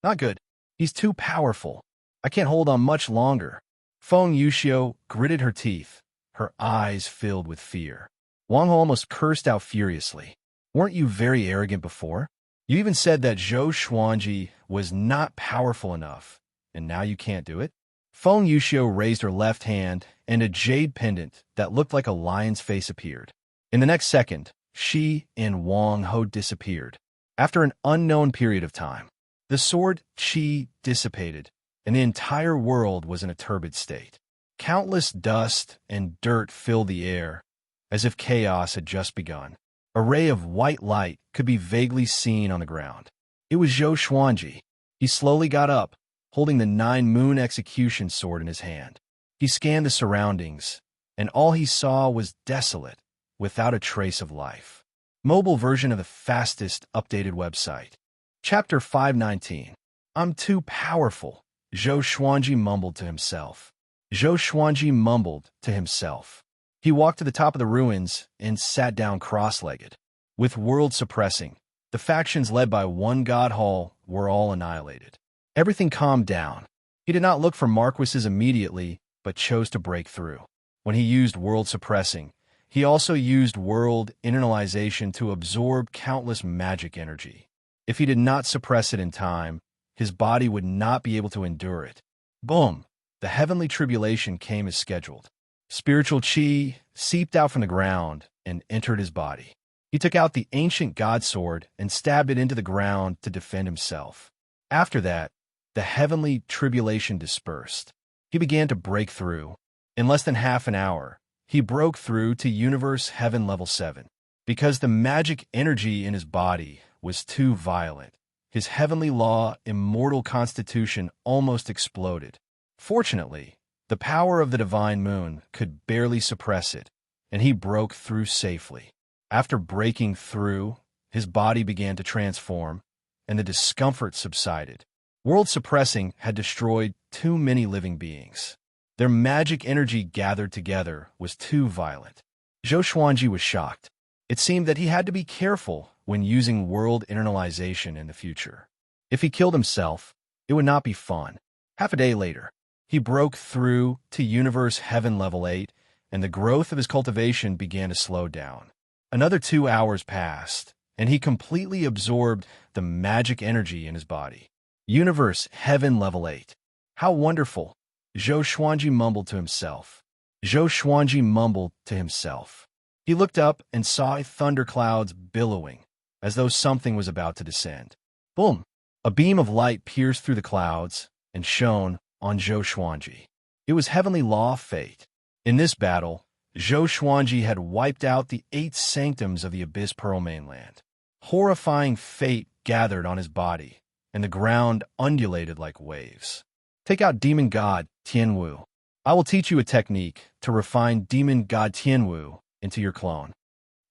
Not good. He's too powerful. I can't hold on much longer. Feng Yuxiu gritted her teeth, her eyes filled with fear. Wang He almost cursed out furiously. "Weren't you very arrogant before? You even said that Zhou Xuanji was not powerful enough, and now you can't do it?" Feng Yuxiu raised her left hand, and a jade pendant that looked like a lion's face appeared. In the next second, she and Wang He disappeared. After an unknown period of time, the sword chi dissipated, and the entire world was in a turbid state. Countless dust and dirt filled the air, as if chaos had just begun. A ray of white light could be vaguely seen on the ground. It was Zhou Xuanji. He slowly got up, holding the 9-moon execution sword in his hand. He scanned the surroundings, and all he saw was desolate, without a trace of life. Mobile version of the fastest updated website. Chapter 519. I'm too powerful, Zhou Xuanji mumbled to himself. Zhou Xuanji mumbled to himself. He walked to the top of the ruins and sat down cross-legged. With world suppressing, the factions led by one god Hall were all annihilated. Everything calmed down. He did not look for Marquises immediately, but chose to break through. When he used world suppressing, he also used world internalization to absorb countless magic energy. If he did not suppress it in time, his body would not be able to endure it. Boom! The heavenly tribulation came as scheduled. Spiritual chi seeped out from the ground and entered his body. He took out the ancient god sword and stabbed it into the ground to defend himself. After that, the heavenly tribulation dispersed. He began to break through. In less than half an hour, he broke through to Universe Heaven Level 7. Because the magic energy in his body was too violent, his heavenly law immortal constitution almost exploded. Fortunately, the power of the divine moon could barely suppress it, and he broke through safely. After breaking through, his body began to transform, and the discomfort subsided. World suppressing had destroyed too many living beings. Their magic energy gathered together was too violent. Zhou Xuanji was shocked. It seemed that he had to be careful when using world internalization in the future. If he killed himself, it would not be fun. Half a day later, he broke through to Universe Heaven Level 8, and the growth of his cultivation began to slow down. Another 2 hours passed, and he completely absorbed the magic energy in his body. Universe Heaven Level 8. How wonderful! Zhou Xuanji mumbled to himself. Zhou Xuanji mumbled to himself. He looked up and saw thunderclouds billowing, as though something was about to descend. Boom! A beam of light pierced through the clouds and shone on Zhou Xuanji. It was heavenly law fate. In this battle, Zhou Xuanji had wiped out the 8 sanctums of the Abyss Pearl mainland. Horrifying fate gathered on his body, and the ground undulated like waves. Take out Demon God Tianwu. I will teach you a technique to refine Demon God Tianwu into your clone.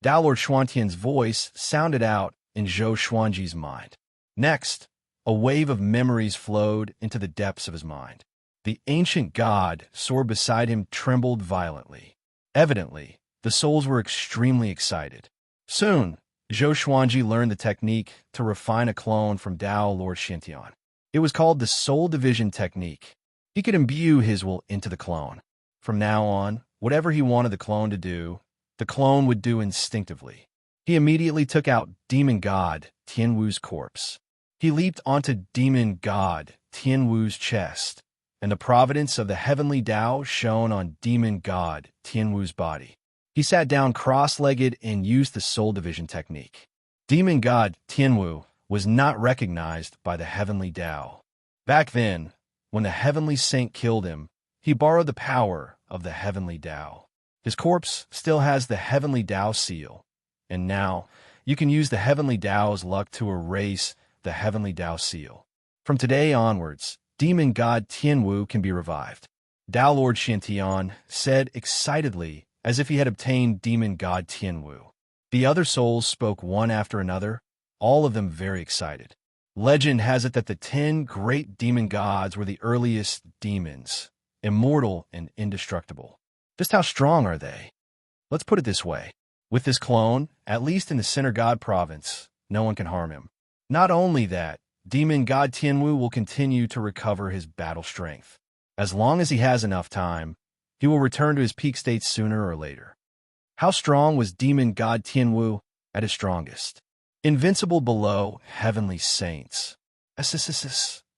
Tao Lord Xuantian's voice sounded out in Zhou Xuanji's mind. Next, a wave of memories flowed into the depths of his mind. The ancient god soared beside him trembled violently. Evidently, the souls were extremely excited. Soon, Zhou Xuanji learned the technique to refine a clone from Tao Lord Xiantian. It was called the Soul Division Technique. He could imbue his will into the clone. From now on, whatever he wanted the clone to do, the clone would do instinctively. He immediately took out Demon God Tianwu's corpse. He leaped onto Demon God Tianwu's chest, and the providence of the heavenly Tao shone on Demon God Tianwu's body. He sat down cross-legged and used the Soul Division Technique. Demon God Tianwu was not recognized by the heavenly Tao. Back then, when the heavenly saint killed him, he borrowed the power of the heavenly Tao. His corpse still has the heavenly Tao seal, and now you can use the heavenly Tao's luck to erase the heavenly Tao seal. From today onwards, Demon God Tianwu can be revived. Tao Lord Xiantian said excitedly, as if he had obtained Demon God Tianwu. The other souls spoke one after another, all of them very excited. Legend has it that the 10 great demon gods were the earliest demons, immortal and indestructible. Just how strong are they? Let's put it this way. With this clone, at least in the Center God province, no one can harm him. Not only that, Demon God Tianwu will continue to recover his battle strength. As long as he has enough time, he will return to his peak state sooner or later. How strong was Demon God Tianwu at his strongest? Invincible below heavenly saints.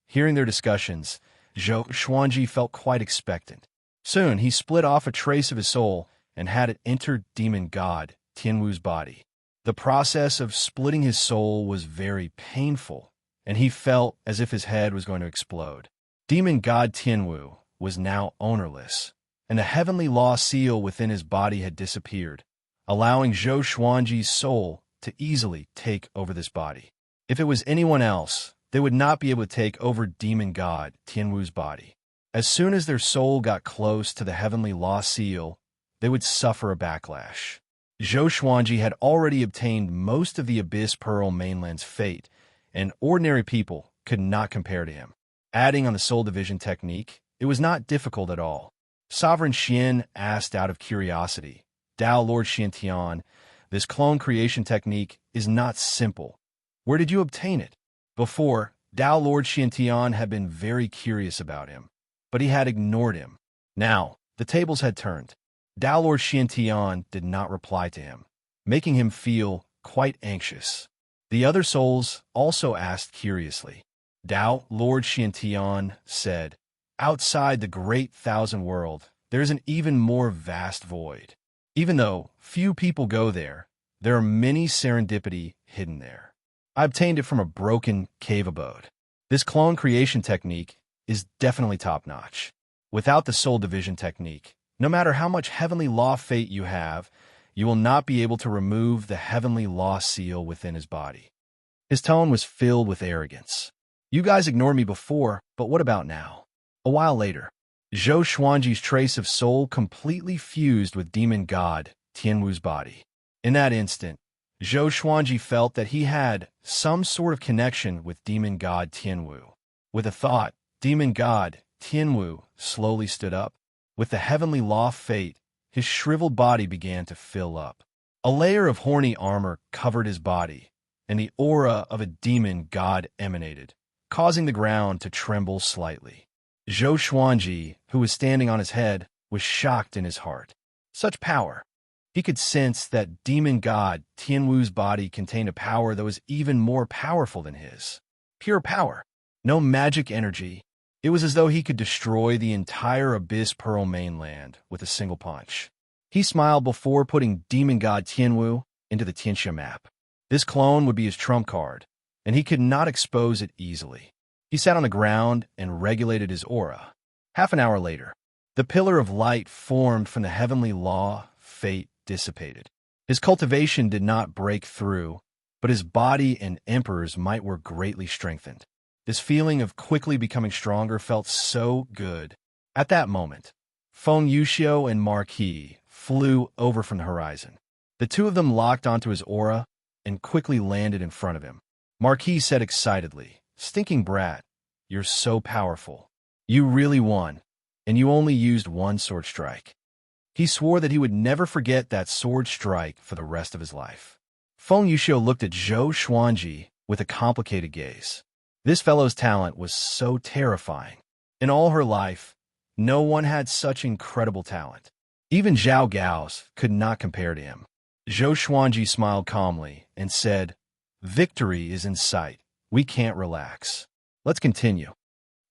Hearing their discussions, Zhou Xuanji felt quite expectant. Soon he split off a trace of his soul and had it enter Demon God Tianwu's body. The process of splitting his soul was very painful, and he felt as if his head was going to explode. Demon God Tianwu was now ownerless, and the heavenly law seal within his body had disappeared, allowing Zhou Xuanji's soul to easily take over this body. If it was anyone else, they would not be able to take over Demon God Tianwu's body. As soon as their soul got close to the heavenly law seal, they would suffer a backlash. Zhou Xuanji had already obtained most of the Abyss Pearl mainland's fate, and ordinary people could not compare to him. Adding on the soul division technique, it was not difficult at all. Sovereign Xian asked out of curiosity, Tao Lord Xiantian, this clone creation technique is not simple. Where did you obtain it? Before, Tao Lord Xiantian had been very curious about him, but he had ignored him. Now, the tables had turned. Tao Lord Xiantian did not reply to him, making him feel quite anxious. The other souls also asked curiously. Tao Lord Xiantian said, outside the great thousand world, there is an even more vast void. Even though few people go there, there are many serendipity hidden there. I obtained it from a broken cave abode. This clone creation technique is definitely top-notch. Without the soul division technique, no matter how much heavenly law fate you have, you will not be able to remove the heavenly law seal within his body. His tone was filled with arrogance. You guys ignored me before, but what about now? A while later, Zhou Xuanji's trace of soul completely fused with demon god Tianwu's body. In that instant, Zhou Xuanji felt that he had some sort of connection with demon god Tianwu. With a thought, demon god Tianwu slowly stood up. With the heavenly law fate, his shriveled body began to fill up. A layer of horny armor covered his body, and the aura of a demon god emanated, causing the ground to tremble slightly. Zhou Xuanji, who was standing on his head, was shocked in his heart. Such power! He could sense that demon god Tianwu's body contained a power that was even more powerful than his. Pure power. No magic energy. It was as though he could destroy the entire Abyss Pearl mainland with a single punch. He smiled before putting demon god Tianwu into the Xianxia map. This clone would be his trump card, and he could not expose it easily. He sat on the ground and regulated his aura. Half an hour later, the pillar of light formed from the heavenly law, fate, dissipated. His cultivation did not break through, but his body and emperor's might were greatly strengthened. This feeling of quickly becoming stronger felt so good. At that moment, Feng Yuxiu and Marquis flew over from the horizon. The two of them locked onto his aura and quickly landed in front of him. Marquis said excitedly, "Stinking brat, you're so powerful. You really won, and you only used one sword strike." He swore that he would never forget that sword strike for the rest of his life. Feng Yuxiu looked at Zhou Xuanji with a complicated gaze. This fellow's talent was so terrifying. In all her life, no one had such incredible talent. Even Zhao Gao's could not compare to him. Zhou Xuanji smiled calmly and said, "Victory is in sight. We can't relax. Let's continue."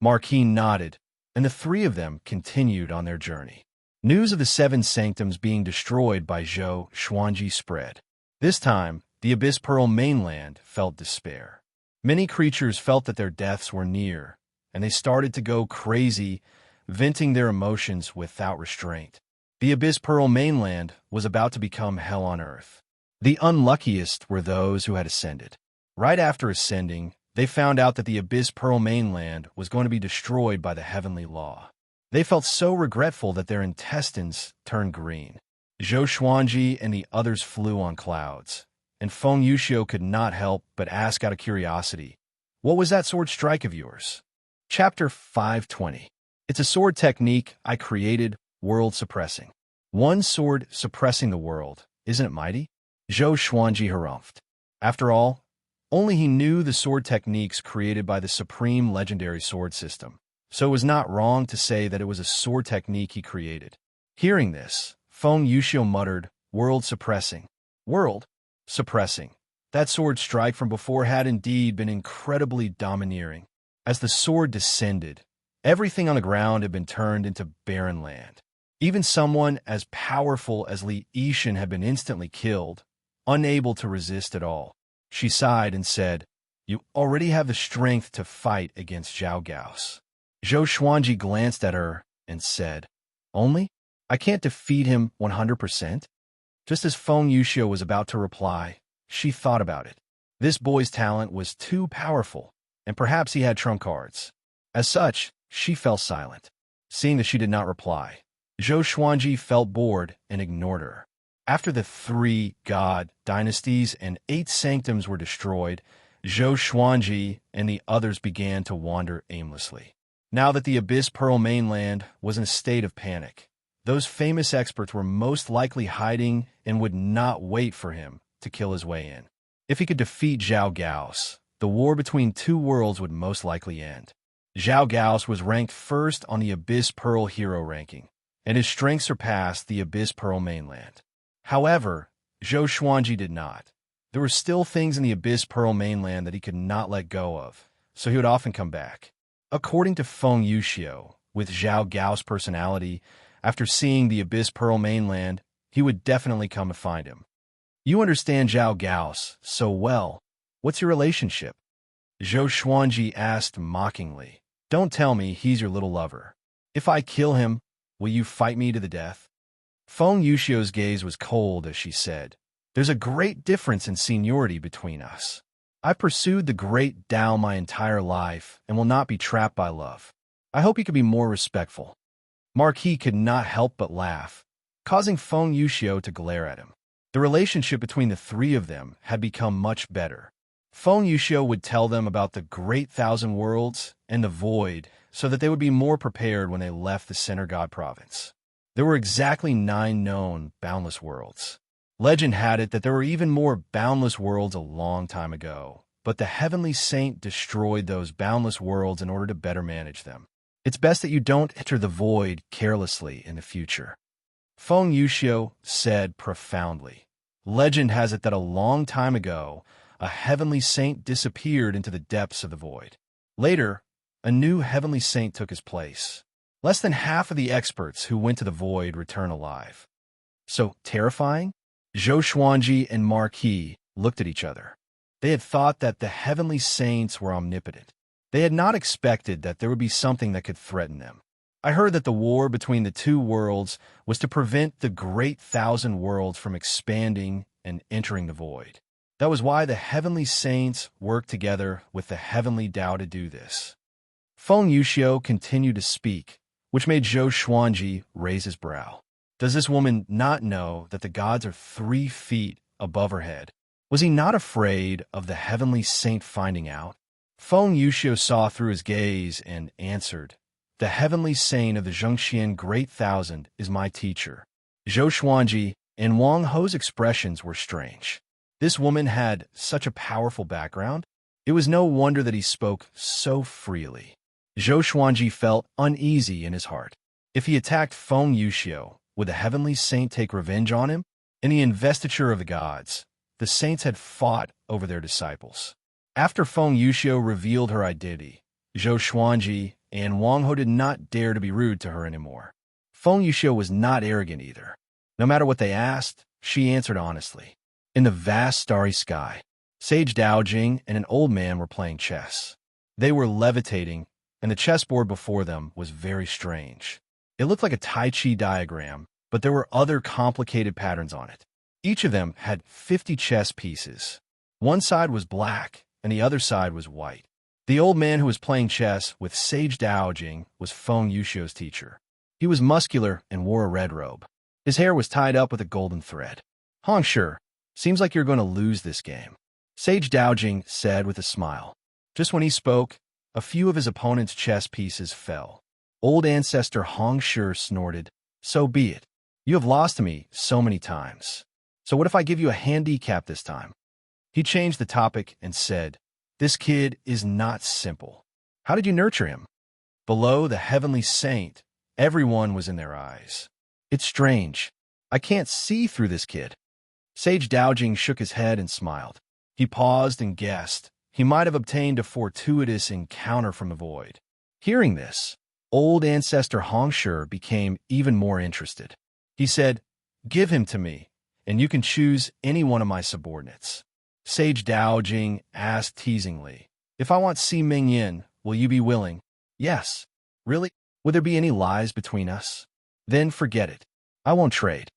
Marquis nodded, and the three of them continued on their journey. News of the seven sanctums being destroyed by Zhou Xuanji spread. This time, the Abyss Pearl mainland felt despair. Many creatures felt that their deaths were near, and they started to go crazy, venting their emotions without restraint. The Abyss Pearl mainland was about to become hell on earth. The unluckiest were those who had ascended. Right after ascending, they found out that the Abyss Pearl mainland was going to be destroyed by the heavenly law. They felt so regretful that their intestines turned green. Zhou Xuanji and the others flew on clouds, and Feng Yuxiu could not help but ask out of curiosity, "What was that sword strike of yours?" Chapter 520. It's a sword technique I created, world suppressing. One sword suppressing the world, isn't it mighty? Zhou Xuanji harumphed. After all, only he knew the sword techniques created by the supreme legendary sword system, so it was not wrong to say that it was a sword technique he created. Hearing this, Feng Yuxiu muttered, "World suppressing. World suppressing." That sword strike from before had indeed been incredibly domineering. As the sword descended, everything on the ground had been turned into barren land. Even someone as powerful as Li Yixin had been instantly killed, unable to resist at all. She sighed and said, "You already have the strength to fight against Zhao Gao's." Zhou Xuanji glanced at her and said, "Only? I can't defeat him 100%? Just as Feng Yuxiu was about to reply, she thought about it. This boy's talent was too powerful, and perhaps he had trump cards. As such, she fell silent. Seeing that she did not reply, Zhou Xuanji felt bored and ignored her. After the 3 God dynasties and 8 sanctums were destroyed, Zhou Xuanji and the others began to wander aimlessly. Now that the Abyss Pearl mainland was in a state of panic, those famous experts were most likely hiding and would not wait for him to kill his way in. If he could defeat Zhao Gao's, the war between 2 worlds would most likely end. Zhao Gao's was ranked first on the Abyss Pearl hero ranking, and his strength surpassed the Abyss Pearl mainland. However, Zhou Xuanji did not. There were still things in the Abyss Pearl mainland that he could not let go of, so he would often come back. According to Feng Yuxiu, with Zhao Gao's personality, after seeing the Abyss Pearl mainland, he would definitely come to find him. You understand Zhao Gao's so well. What's your relationship? Zhou Xuanji asked mockingly. Don't tell me he's your little lover. If I kill him, will you fight me to the death? Feng Yuxiu's gaze was cold as she said, There's a great difference in seniority between us. I pursued the great Tao my entire life and will not be trapped by love. I hope you could be more respectful. Marquis could not help but laugh, causing Feng Yuxiu to glare at him. The relationship between the 3 of them had become much better. Feng Yuxiu would tell them about the Great Thousand Worlds and the Void so that they would be more prepared when they left the Center God province. There were exactly 9 known boundless worlds. Legend had it that there were even more boundless worlds a long time ago, but the Heavenly Saint destroyed those boundless worlds in order to better manage them. It's best that you don't enter the void carelessly in the future. Feng Yuxiu said profoundly. Legend has it that a long time ago, a Heavenly Saint disappeared into the depths of the void. Later, a new Heavenly Saint took his place. Less than half of the experts who went to the void return alive. So terrifying? Zhou Xuanji and Marquis looked at each other. They had thought that the Heavenly Saints were omnipotent. They had not expected that there would be something that could threaten them. I heard that the war between the 2 worlds was to prevent the Great Thousand Worlds from expanding and entering the void. That was why the Heavenly Saints worked together with the Heavenly Tao to do this. Feng Yuxiu continued to speak, which made Zhou Xuanji raise his brow. Does this woman not know that the gods are 3 feet above her head? Was he not afraid of the Heavenly Saint finding out? Feng Yuxiu saw through his gaze and answered, The Heavenly Saint of the Xianxia Great Thousand is my teacher. Zhou Xuanji and Wang Ho's expressions were strange. This woman had such a powerful background. It was no wonder that he spoke so freely. Zhou Xuanji felt uneasy in his heart. If he attacked Feng Yuxiu, would the Heavenly Saint take revenge on him? In the investiture of the gods, the saints had fought over their disciples. After Feng Yuxiu revealed her identity, Zhou Xuanji and Wang Ho did not dare to be rude to her anymore. Feng Yuxiu was not arrogant either. No matter what they asked, she answered honestly. In the vast starry sky, Sage Daojing and an old man were playing chess. They were levitating, and the chessboard before them was very strange. It looked like a Tai Chi diagram, but there were other complicated patterns on it. Each of them had 50 chess pieces. One side was black, and the other side was white. The old man who was playing chess with Sage Daojing was Feng Yuxiu's teacher. He was muscular and wore a red robe. His hair was tied up with a golden thread. Hongshi, seems like you're going to lose this game, Sage Daojing said with a smile. Just when he spoke, a few of his opponent's chess pieces fell. Old ancestor Hongshi snorted, So be it. You have lost to me so many times. So what if I give you a handicap this time? He changed the topic and said, This kid is not simple. How did you nurture him? Below the Heavenly Saint, everyone was in their eyes. It's strange. I can't see through this kid. Sage Daojing shook his head and smiled. He paused and guessed. He might have obtained a fortuitous encounter from the void. Hearing this, old ancestor Hongshi became even more interested. He said, Give him to me, and you can choose any one of my subordinates. Sage Daojing asked teasingly, If I want Si Mingyin, will you be willing? Yes. Really? Would there be any lies between us? Then forget it. I won't trade.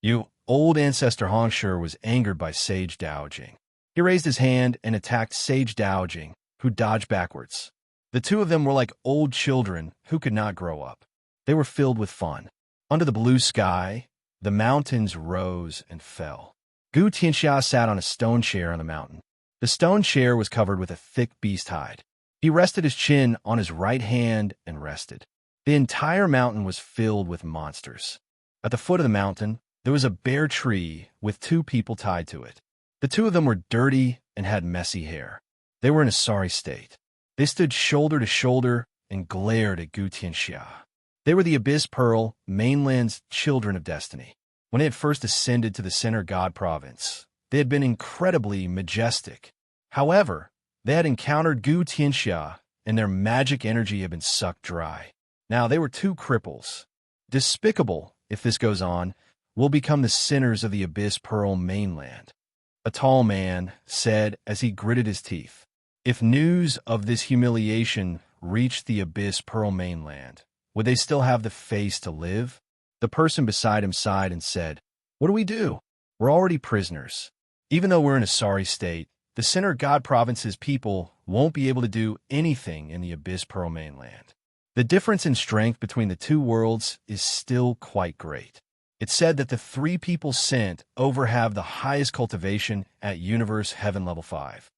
You, old ancestor Hongshi was angered by Sage Daojing. He raised his hand and attacked Sage Daojing, who dodged backwards. The 2 of them were like old children who could not grow up. They were filled with fun. Under the blue sky, The mountains rose and fell. Xianxia sat on a stone chair on the mountain. The stone chair was covered with a thick beast hide. He rested his chin on his right hand and rested. The entire mountain was filled with monsters. At the foot of the mountain, there was a bare tree with 2 people tied to it. The 2 of them were dirty and had messy hair. They were in a sorry state. They stood shoulder to shoulder and glared at Xianxia. They were the Abyss Pearl mainland's children of destiny. When they had first ascended to the center god province, they had been incredibly majestic. However, they had encountered Xianxia, and their magic energy had been sucked dry. Now they were 2 cripples. Despicable, if this goes on, will become the sinners of the Abyss Pearl mainland. A tall man said as he gritted his teeth. If news of this humiliation reached the Abyss Pearl mainland, would they still have the face to live? The person beside him sighed and said, "What do we do? We're already prisoners. Even though we're in a sorry state, the center god province's people won't be able to do anything in the Abyss Pearl mainland. The difference in strength between the 2 worlds is still quite great." It said that the 3 people sent over have the highest cultivation at Universe Heaven Level 5.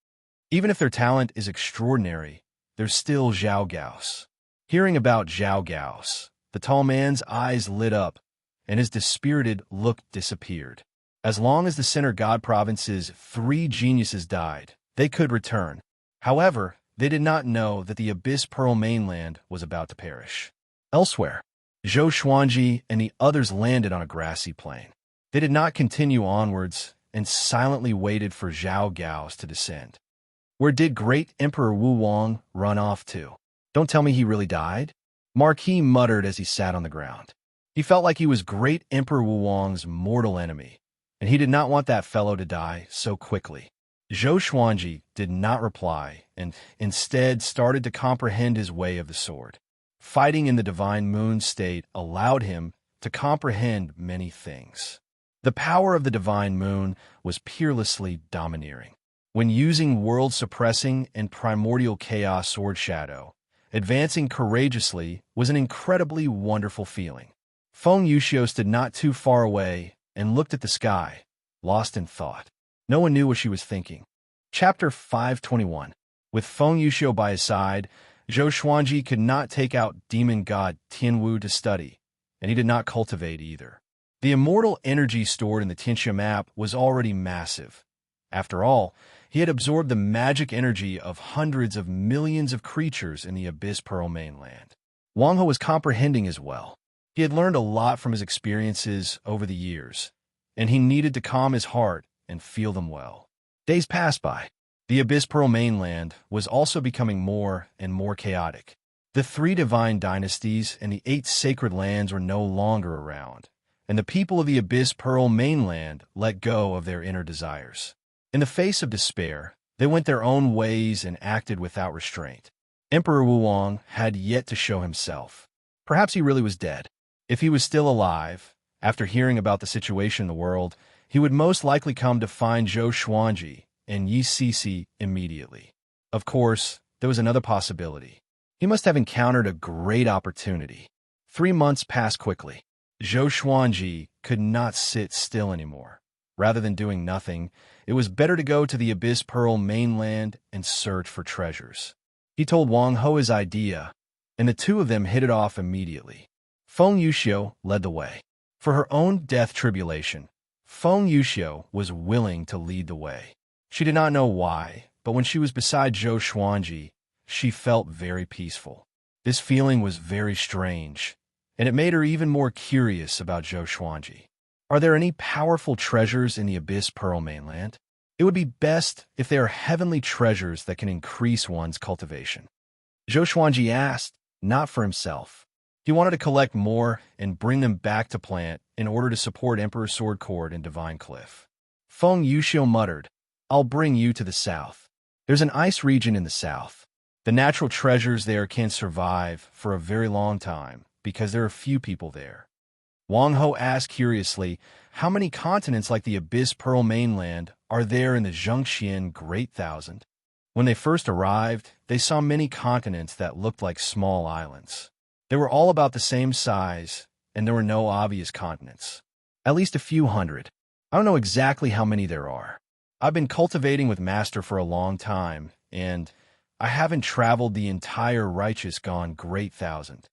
Even if their talent is extraordinary, there's still Zhao Gao's. Hearing about Zhao Gao's, the tall man's eyes lit up, and his dispirited look disappeared. As long as the center god province's 3 geniuses died, they could return. However, they did not know that the Abyss Pearl mainland was about to perish. Elsewhere, Xianxia and the others landed on a grassy plain. They did not continue onwards and silently waited for Zhao Gao's to descend. Where did great Emperor Wu Wang run off to? Don't tell me he really died? Marquis muttered as he sat on the ground. He felt like he was great Emperor Wu Wang's mortal enemy, and he did not want that fellow to die so quickly. Xianxia did not reply and instead started to comprehend his way of the sword. Fighting in the Divine Moon state allowed him to comprehend many things. The power of the Divine Moon was peerlessly domineering. When using world-suppressing and primordial chaos sword shadow, advancing courageously was an incredibly wonderful feeling. Feng Yuxiu stood not too far away and looked at the sky, lost in thought. No one knew what she was thinking. Chapter 521. With Feng Yuxiu by his side, Xianxia could not take out demon god Tianwu to study, and he did not cultivate either. The immortal energy stored in the Xianxia map was already massive. After all, he had absorbed the magic energy of hundreds of millions of creatures in the Abyss Pearl mainland. Wang He was comprehending as well. He had learned a lot from his experiences over the years, and he needed to calm his heart and feel them well. Days passed by. The Abyss Pearl mainland was also becoming more and more chaotic. The 3 divine dynasties and the 8 sacred lands were no longer around, and the people of the Abyss Pearl mainland let go of their inner desires. In the face of despair, they went their own ways and acted without restraint. Emperor Wu Wang had yet to show himself. Perhaps he really was dead. If he was still alive, after hearing about the situation in the world, he would most likely come to find Xianxia and Yi Sisi immediately. Of course, there was another possibility. He must have encountered a great opportunity. 3 months passed quickly. Xianxia could not sit still anymore. Rather than doing nothing, it was better to go to the Abyss Pearl mainland and search for treasures. He told Wang He his idea, and the 2 of them hit it off immediately. Feng Yuxiu led the way. For her own death tribulation, Feng Yuxiu was willing to lead the way. She did not know why, but when she was beside Xianxia, she felt very peaceful. This feeling was very strange, and it made her even more curious about Xianxia. Are there any powerful treasures in the Abyss Pearl mainland? It would be best if there are heavenly treasures that can increase one's cultivation. Xianxia asked, not for himself. He wanted to collect more and bring them back to plant in order to support Emperor Sword Court and Divine Cliff. Feng Yuxiu muttered, "I'll bring you to the south. There's an ice region in the south. The natural treasures there can survive for a very long time because there are few people there." Wang He asked curiously, how many continents like the Abyss Pearl mainland are there in the Zhengxian Great Thousand? When they first arrived, they saw many continents that looked like small islands. They were all about the same size, and there were no obvious continents. At least a few hundred. I don't know exactly how many there are. I've been cultivating with Master for a long time, and I haven't traveled the entire righteous gone great thousand.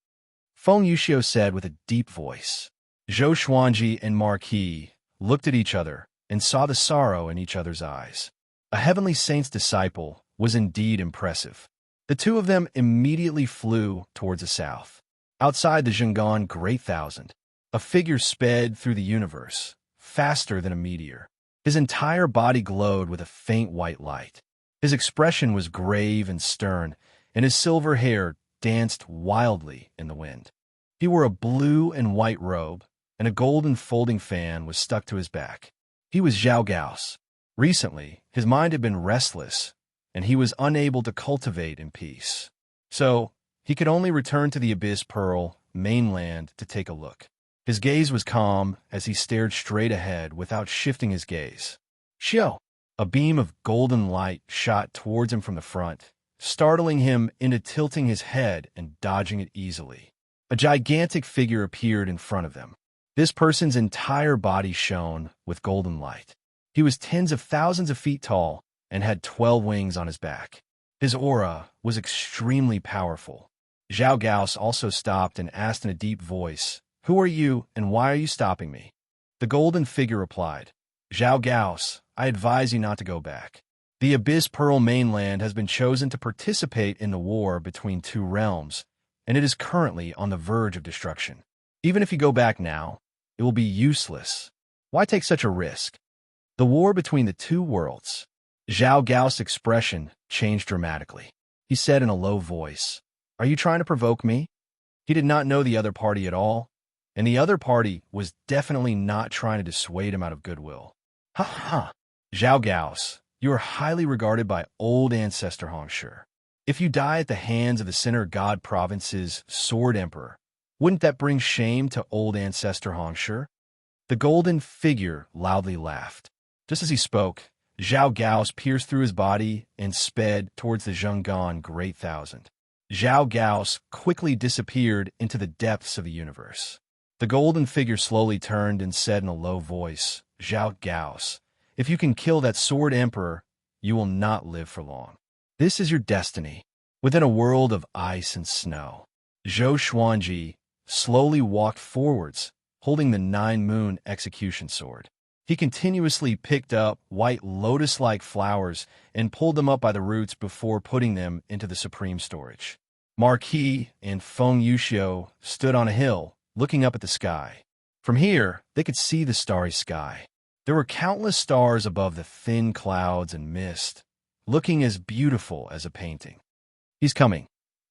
Feng Yuxiu said with a deep voice. Zhou Xuanji and Marquis looked at each other and saw the sorrow in each other's eyes. A heavenly saint's disciple was indeed impressive. The two of them immediately flew towards the south. Outside the Zhengan Great Thousand, a figure sped through the universe, faster than a meteor. His entire body glowed with a faint white light. His expression was grave and stern, and his silver hair danced wildly in the wind. He wore a blue and white robe, and a golden folding fan was stuck to his back. He was Zhao Gao's. Recently, his mind had been restless, and he was unable to cultivate in peace. So, he could only return to the Abyss Pearl mainland to take a look. His gaze was calm as he stared straight ahead without shifting his gaze. Xiao! A beam of golden light shot towards him from the front, startling him into tilting his head and dodging it easily. A gigantic figure appeared in front of them. This person's entire body shone with golden light. He was tens of thousands of feet tall and had 12 wings on his back. His aura was extremely powerful. Zhao Gaos also stopped and asked in a deep voice, "Who are you and why are you stopping me?" The golden figure replied, "Zhao Gaos, I advise you not to go back. The Abyss Pearl mainland has been chosen to participate in the war between two realms, and it is currently on the verge of destruction. Even if you go back now, it will be useless. Why take such a risk?" The war between the two worlds. Zhao Gao's expression changed dramatically. He said in a low voice, "Are you trying to provoke me?" He did not know the other party at all, and the other party was definitely not trying to dissuade him out of goodwill. Ha ha! Zhao Gaos, you are highly regarded by old ancestor Xianxia. If you die at the hands of the Sinner God Province's Sword Emperor, wouldn't that bring shame to old ancestor Xianxia? The golden figure loudly laughed. Just as he spoke, Zhao Gaos pierced through his body and sped towards the Zhengan Great Thousand. Zhao Gaos quickly disappeared into the depths of the universe. The golden figure slowly turned and said in a low voice, "Zhao Gaos, if you can kill that Sword Emperor, you will not live for long. This is your destiny." Within a world of ice and snow, Zhou Xuanji slowly walked forwards, holding the 9-moon execution sword. He continuously picked up white lotus-like flowers and pulled them up by the roots before putting them into the supreme storage. Marquis and Feng Yuxiu stood on a hill, looking up at the sky. From here, they could see the starry sky. There were countless stars above the thin clouds and mist, looking as beautiful as a painting. "He's coming.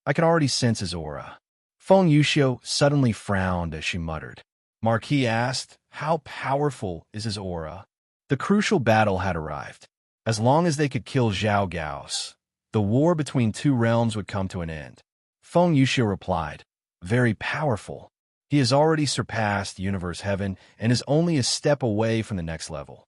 I can already sense his aura." Feng Yuxiu suddenly frowned as she muttered. Marquis asked, "How powerful is his aura?" The crucial battle had arrived. As long as they could kill Zhao Gaos, the war between two realms would come to an end. Feng Yuxiu replied, "Very powerful. He has already surpassed Universe Heaven and is only a step away from the next level."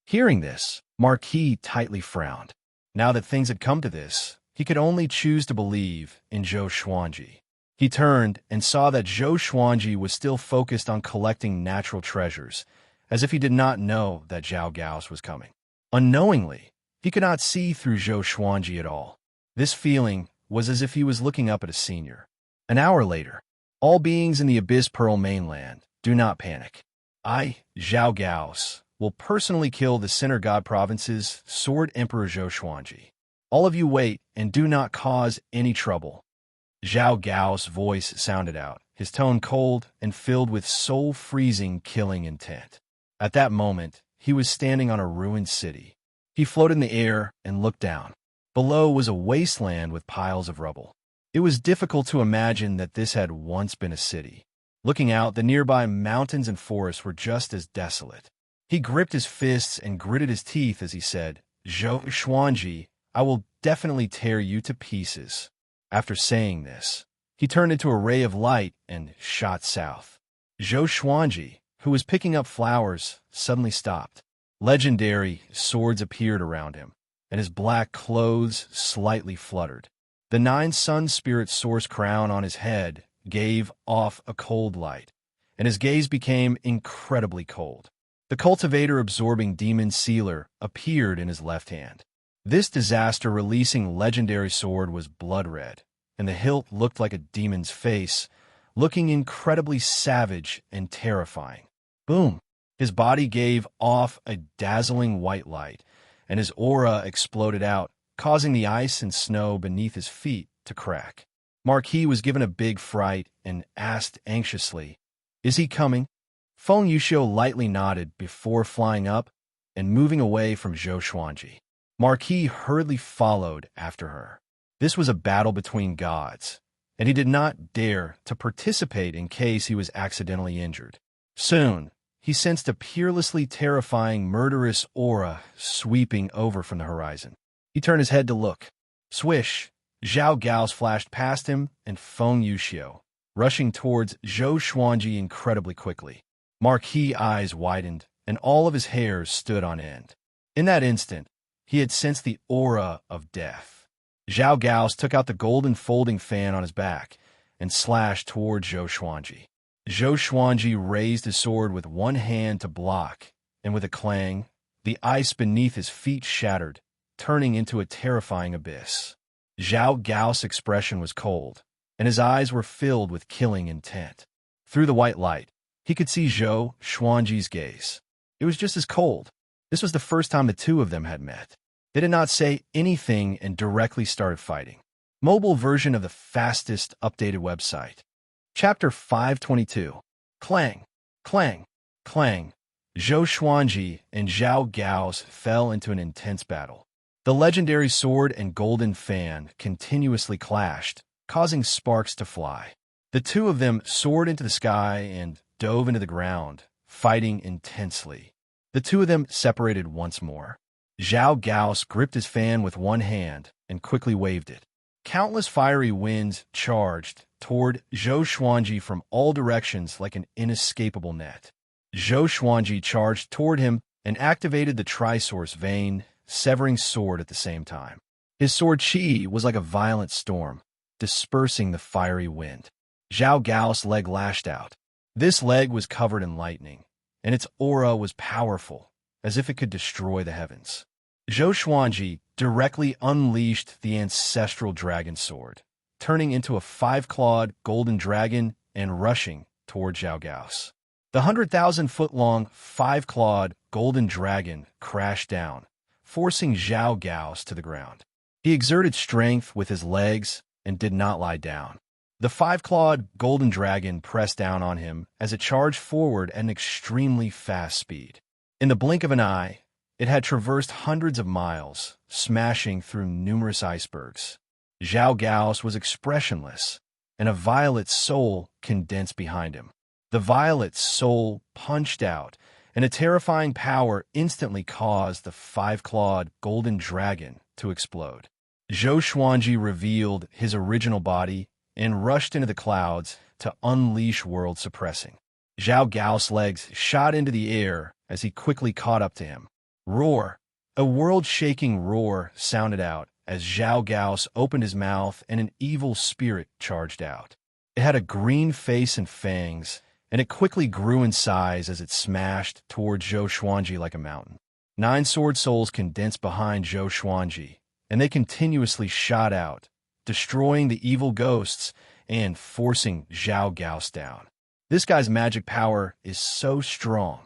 Hearing this, Marquis tightly frowned. Now that things had come to this, he could only choose to believe in Zhou Xuanji. He turned and saw that Zhou Xuanji was still focused on collecting natural treasures, as if he did not know that Zhao Gaos was coming. Unknowingly, he could not see through Zhou Xuanji at all. This feeling was as if he was looking up at a senior. An hour later, all beings in the Abyss Pearl mainland, do not panic. I, Zhao Gaos, will personally kill the Sinner God Province's Sword Emperor Zhou Xuanji. All of you wait and do not cause any trouble. Zhao Gao's voice sounded out, his tone cold and filled with soul-freezing killing intent. At that moment, he was standing on a ruined city. He floated in the air and looked down. Below was a wasteland with piles of rubble. It was difficult to imagine that this had once been a city. Looking out, the nearby mountains and forests were just as desolate. He gripped his fists and gritted his teeth as he said, "Zhou Xuanji, I will definitely tear you to pieces." After saying this, he turned into a ray of light and shot south. Zhou Xuanji, who was picking up flowers, suddenly stopped. Legendary swords appeared around him, and his black clothes slightly fluttered. The 9 sun spirit source crown on his head gave off a cold light, and his gaze became incredibly cold. The cultivator-absorbing demon sealer appeared in his left hand. This disaster-releasing legendary sword was blood red, and the hilt looked like a demon's face, looking incredibly savage and terrifying. Boom! His body gave off a dazzling white light, and his aura exploded out, causing the ice and snow beneath his feet to crack. Marquis was given a big fright and asked anxiously, "Is he coming?" Feng Yuxiu lightly nodded before flying up and moving away from Zhou Xuanji. Marquis hurriedly followed after her. This was a battle between gods, and he did not dare to participate in case he was accidentally injured. Soon, he sensed a peerlessly terrifying, murderous aura sweeping over from the horizon. He turned his head to look. Swish! Zhao Gao's flashed past him, and Feng Yuxiu, rushing towards Zhou Xuanji incredibly quickly. Marquis' eyes widened, and all of his hairs stood on end. In that instant, he had sensed the aura of death. Zhao Gao took out the golden folding fan on his back and slashed toward Zhou Xuanji. Zhou Xuanji raised his sword with one hand to block, and with a clang, the ice beneath his feet shattered, turning into a terrifying abyss. Zhao Gao's expression was cold, and his eyes were filled with killing intent. Through the white light, he could see Zhou Xuanji's gaze. It was just as cold. This was the first time the two of them had met. They did not say anything and directly started fighting. Mobile version of the fastest updated website. Chapter 522. Clang, clang, clang. Zhou Xuanji and Zhao Gao fell into an intense battle. The legendary sword and golden fan continuously clashed, causing sparks to fly. The two of them soared into the sky and dove into the ground, fighting intensely. The two of them separated once more. Zhao Gao gripped his fan with one hand and quickly waved it. Countless fiery winds charged toward Zhou Xuanji from all directions like an inescapable net. Zhou Xuanji charged toward him and activated the Trisource vein, severing sword at the same time. His sword chi was like a violent storm, dispersing the fiery wind. Zhao Gao's leg lashed out. This leg was covered in lightning, and its aura was powerful, as if it could destroy the heavens. Zhou Xuanji directly unleashed the ancestral dragon sword, turning into a 5-clawed golden dragon and rushing toward Zhao Gao. The 100,000-foot-long 5-clawed golden dragon crashed down, forcing Zhao Gao to the ground. He exerted strength with his legs and did not lie down. The 5-clawed golden dragon pressed down on him as it charged forward at an extremely fast speed. In the blink of an eye, it had traversed hundreds of miles, smashing through numerous icebergs. Zhao Gao was expressionless, and a violet soul condensed behind him. The violet soul punched out, and a terrifying power instantly caused the 5-clawed golden dragon to explode. Zhou Xuanji revealed his original body and rushed into the clouds to unleash world-suppressing. Zhao Gao's legs shot into the air as he quickly caught up to him. Roar! A world-shaking roar sounded out as Zhao Gao opened his mouth and an evil spirit charged out. It had a green face and fangs, and it quickly grew in size as it smashed toward Zhou Xuanji like a mountain. 9 sword souls condensed behind Zhou Xuanji, and they continuously shot out, destroying the evil ghosts and forcing Zhao Gao down. This guy's magic power is so strong.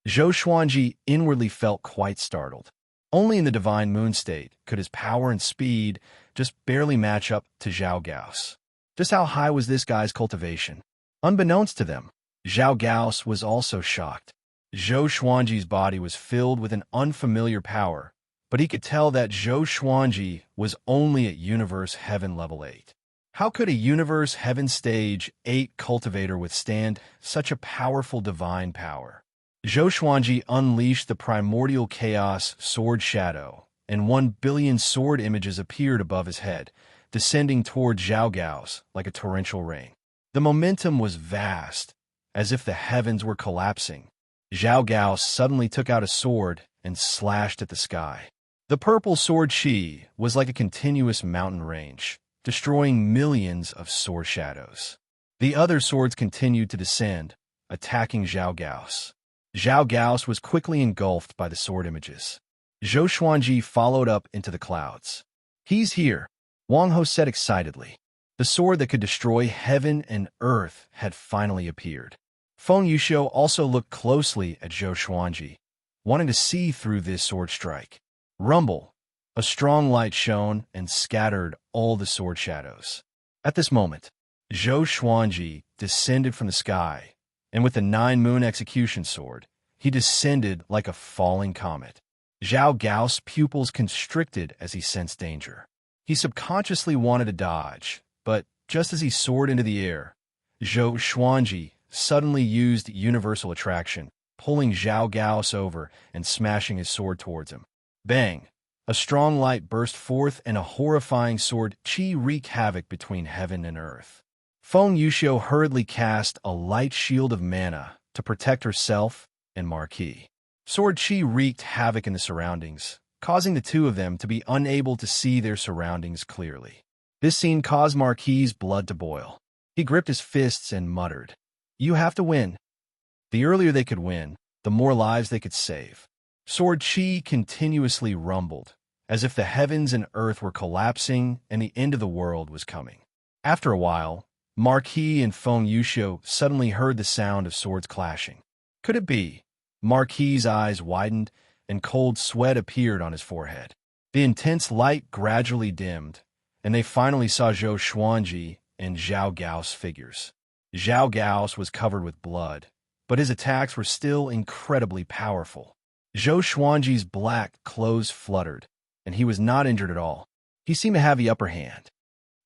Zhou Xuanji inwardly felt quite startled. Only in the divine moon state could his power and speed just barely match up to Zhao Gao's. Just how high was this guy's cultivation? Unbeknownst to them, Zhao Gao was also shocked. Zhou Xuanji's body was filled with an unfamiliar power, but he could tell that Zhou Xuanji was only at Universe Heaven Level 8. How could a Universe Heaven Stage 8 cultivator withstand such a powerful divine power? Zhou Xuanji unleashed the primordial chaos sword shadow, and 1 billion sword images appeared above his head, descending toward Zhao Gao like a torrential rain. The momentum was vast, as if the heavens were collapsing. Zhao Gao suddenly took out a sword and slashed at the sky. The purple sword chi was like a continuous mountain range, destroying millions of sword shadows. The other swords continued to descend, attacking Zhao Gao's. Zhao Gao's was quickly engulfed by the sword images. Zhou Xuanji followed up into the clouds. "He's here," Wang Ho said excitedly. The sword that could destroy heaven and earth had finally appeared. Feng Yuxiu also looked closely at Zhou Xuanji, wanting to see through this sword strike. Rumble! A strong light shone and scattered all the sword shadows. At this moment, Zhou Xuanji descended from the sky, and with the 9-moon execution sword, he descended like a falling comet. Zhao Gao's pupils constricted as he sensed danger. He subconsciously wanted to dodge, but just as he soared into the air, Zhou Xuanji suddenly used universal attraction, pulling Zhao Gao's over and smashing his sword towards him. Bang! A strong light burst forth and a horrifying sword qi wreaked havoc between heaven and earth. Feng Yuxiu hurriedly cast a light shield of mana to protect herself and Marquis. Sword qi wreaked havoc in the surroundings, causing the two of them to be unable to see their surroundings clearly. This scene caused Marquis' blood to boil. He gripped his fists and muttered, "You have to win." The earlier they could win, the more lives they could save. Sword qi continuously rumbled, as if the heavens and earth were collapsing and the end of the world was coming. After a while, Marquis and Feng Yuxiu suddenly heard the sound of swords clashing. Could it be? Marquis' eyes widened, and cold sweat appeared on his forehead. The intense light gradually dimmed, and they finally saw Zhou Xuanji and Zhao Gao's figures. Zhao Gao's was covered with blood, but his attacks were still incredibly powerful. Zhou Xuanji's black clothes fluttered, and he was not injured at all. He seemed to have the upper hand.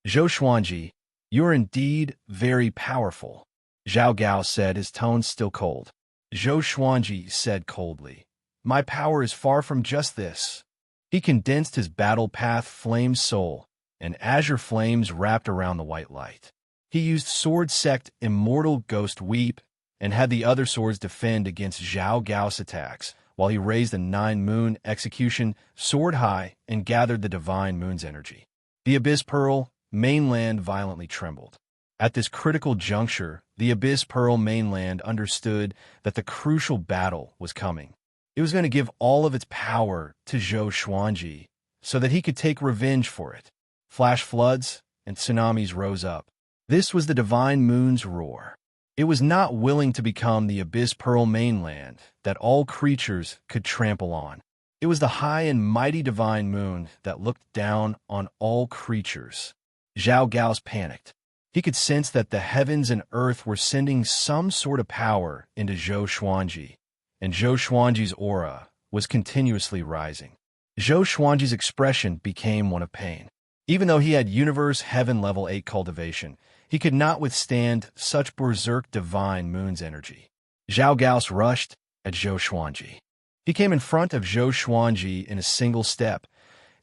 "Zhou Xuanji, you are indeed very powerful," Zhao Gao said, his tone still cold. Zhou Xuanji said coldly, "My power is far from just this." He condensed his battle path flame soul, and azure flames wrapped around the white light. He used sword sect Immortal Ghost Weep and had the other swords defend against Zhao Gao's attacks, while he raised the 9-moon execution sword high and gathered the divine moon's energy. The Abyss Pearl mainland violently trembled. At this critical juncture, the Abyss Pearl mainland understood that the crucial battle was coming. It was going to give all of its power to Zhou Xuanji so that he could take revenge for it. Flash floods and tsunamis rose up. This was the divine moon's roar. It was not willing to become the Abyss Pearl mainland that all creatures could trample on. It was the high and mighty divine moon that looked down on all creatures. Zhao Gao's panicked. He could sense that the heavens and earth were sending some sort of power into Zhou Xuanji, and Zhou Xuanji's aura was continuously rising. Zhou Xuanji's expression became one of pain. Even though he had Universe Heaven Level 8 cultivation, he could not withstand such berserk divine moon's energy. Zhao Gao's rushed at Zhou Xuanji. He came in front of Zhou Xuanji in a single step,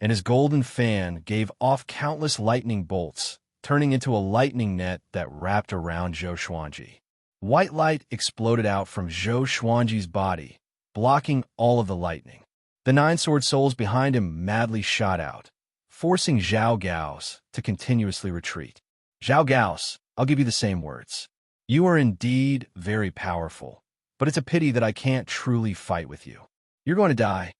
and his golden fan gave off countless lightning bolts, turning into a lightning net that wrapped around Zhou Xuanji. White light exploded out from Zhou Xuanji's body, blocking all of the lightning. The 9 sword souls behind him madly shot out, forcing Zhao Gao's to continuously retreat. "Zhao Gao's, I'll give you the same words. You are indeed very powerful, but it's a pity that I can't truly fight with you. You're going to die,"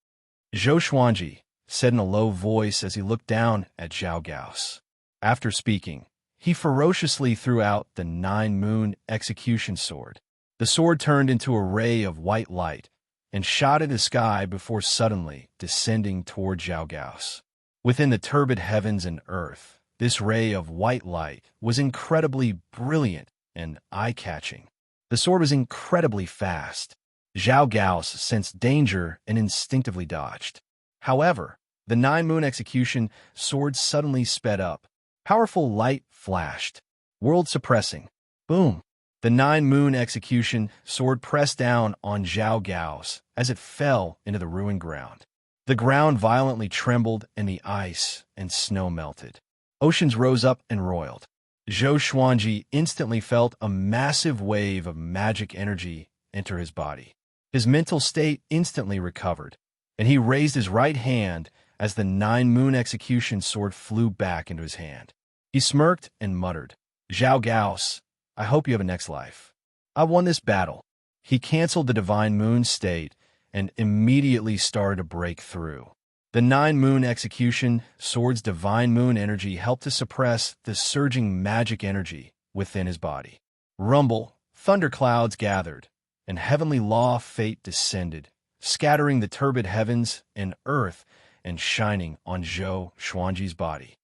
Zhou Xuanji said in a low voice as he looked down at Zhao Gao's. After speaking, he ferociously threw out the 9-moon execution sword. The sword turned into a ray of white light and shot at the sky before suddenly descending toward Zhao Gao's. Within the turbid heavens and earth, this ray of white light was incredibly brilliant and eye-catching. The sword was incredibly fast. Zhao Gao's sensed danger and instinctively dodged. However, the 9-moon execution sword suddenly sped up. Powerful light flashed. World-suppressing. Boom! The 9-moon execution sword pressed down on Zhao Gao's as it fell into the ruined ground. The ground violently trembled and the ice and snow melted. Oceans rose up and roiled. Zhou Xuanji instantly felt a massive wave of magic energy enter his body. His mental state instantly recovered, and he raised his right hand as the 9-moon execution sword flew back into his hand. He smirked and muttered, "Zhao Gao's, I hope you have a next life." I won this battle. He canceled the divine moon state and immediately started to break through. The 9-moon execution, Sword's divine moon energy helped to suppress the surging magic energy within his body. Rumble, thunderclouds gathered, and heavenly law fate descended, scattering the turbid heavens and earth and shining on Zhou Xuanji's body.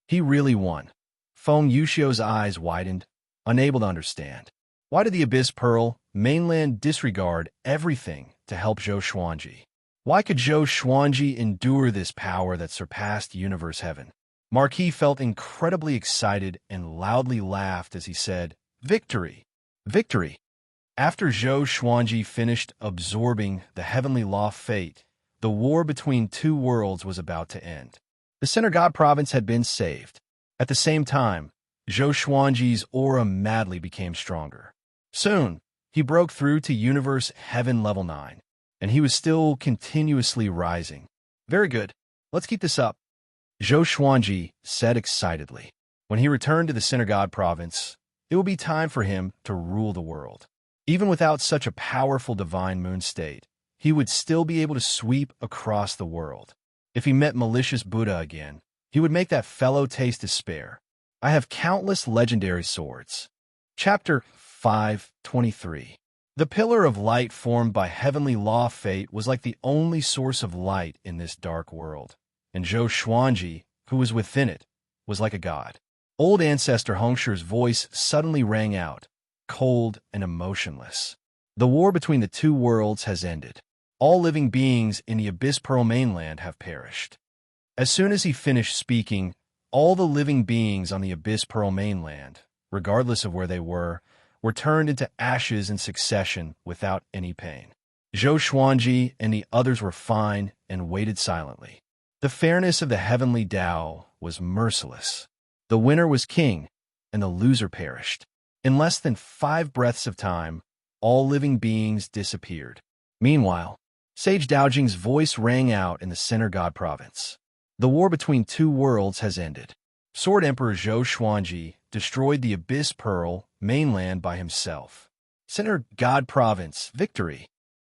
He really won. Feng Yuxiu's eyes widened, unable to understand. Why did the Abyss Pearl mainland disregard everything to help Zhou Xuanji? Why could Zhou Xuanji endure this power that surpassed universe heaven? Marquis felt incredibly excited and loudly laughed as he said, "Victory! Victory!" After Zhou Xuanji finished absorbing the heavenly law fate, the war between two worlds was about to end. The Center God province had been saved. At the same time, Zhou Xuanji's aura madly became stronger. Soon, he broke through to Universe Heaven Level 9, and he was still continuously rising. Very good. Let's keep this up, Zhou Xuanji said excitedly. When he returned to the Center God province, it would be time for him to rule the world. Even without such a powerful divine moon state, he would still be able to sweep across the world. If he met malicious Buddha again, he would make that fellow taste despair. I have countless legendary swords. Chapter 5:23. The pillar of light formed by heavenly law fate was like the only source of light in this dark world, and Zhou Xuanji, who was within it, was like a god. Old ancestor Hongshi's voice suddenly rang out, cold and emotionless. The war between the two worlds has ended. All living beings in the Abyss Pearl mainland have perished. As soon as he finished speaking, all the living beings on the Abyss Pearl mainland, regardless of where they were turned into ashes in succession without any pain. Zhou Xuanji and the others were fine and waited silently. The fairness of the heavenly Tao was merciless. The winner was king, and the loser perished. In less than 5 breaths of time, all living beings disappeared. Meanwhile, Sage Daojing's voice rang out in the Center God province. The war between two worlds has ended. Sword Emperor Zhou Xuanji destroyed the Abyss Pearl mainland by himself. Center God province, victory.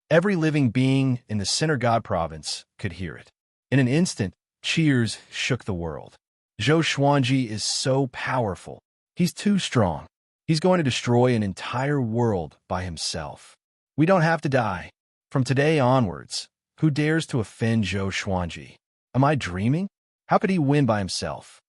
Every living being in the Center God province could hear it. In an instant, cheers shook the world. Zhou Xuanji is so powerful. He's too strong. He's going to destroy an entire world by himself. We don't have to die. From today onwards, who dares to offend Zhou Xuanji? Am I dreaming? How could he win by himself?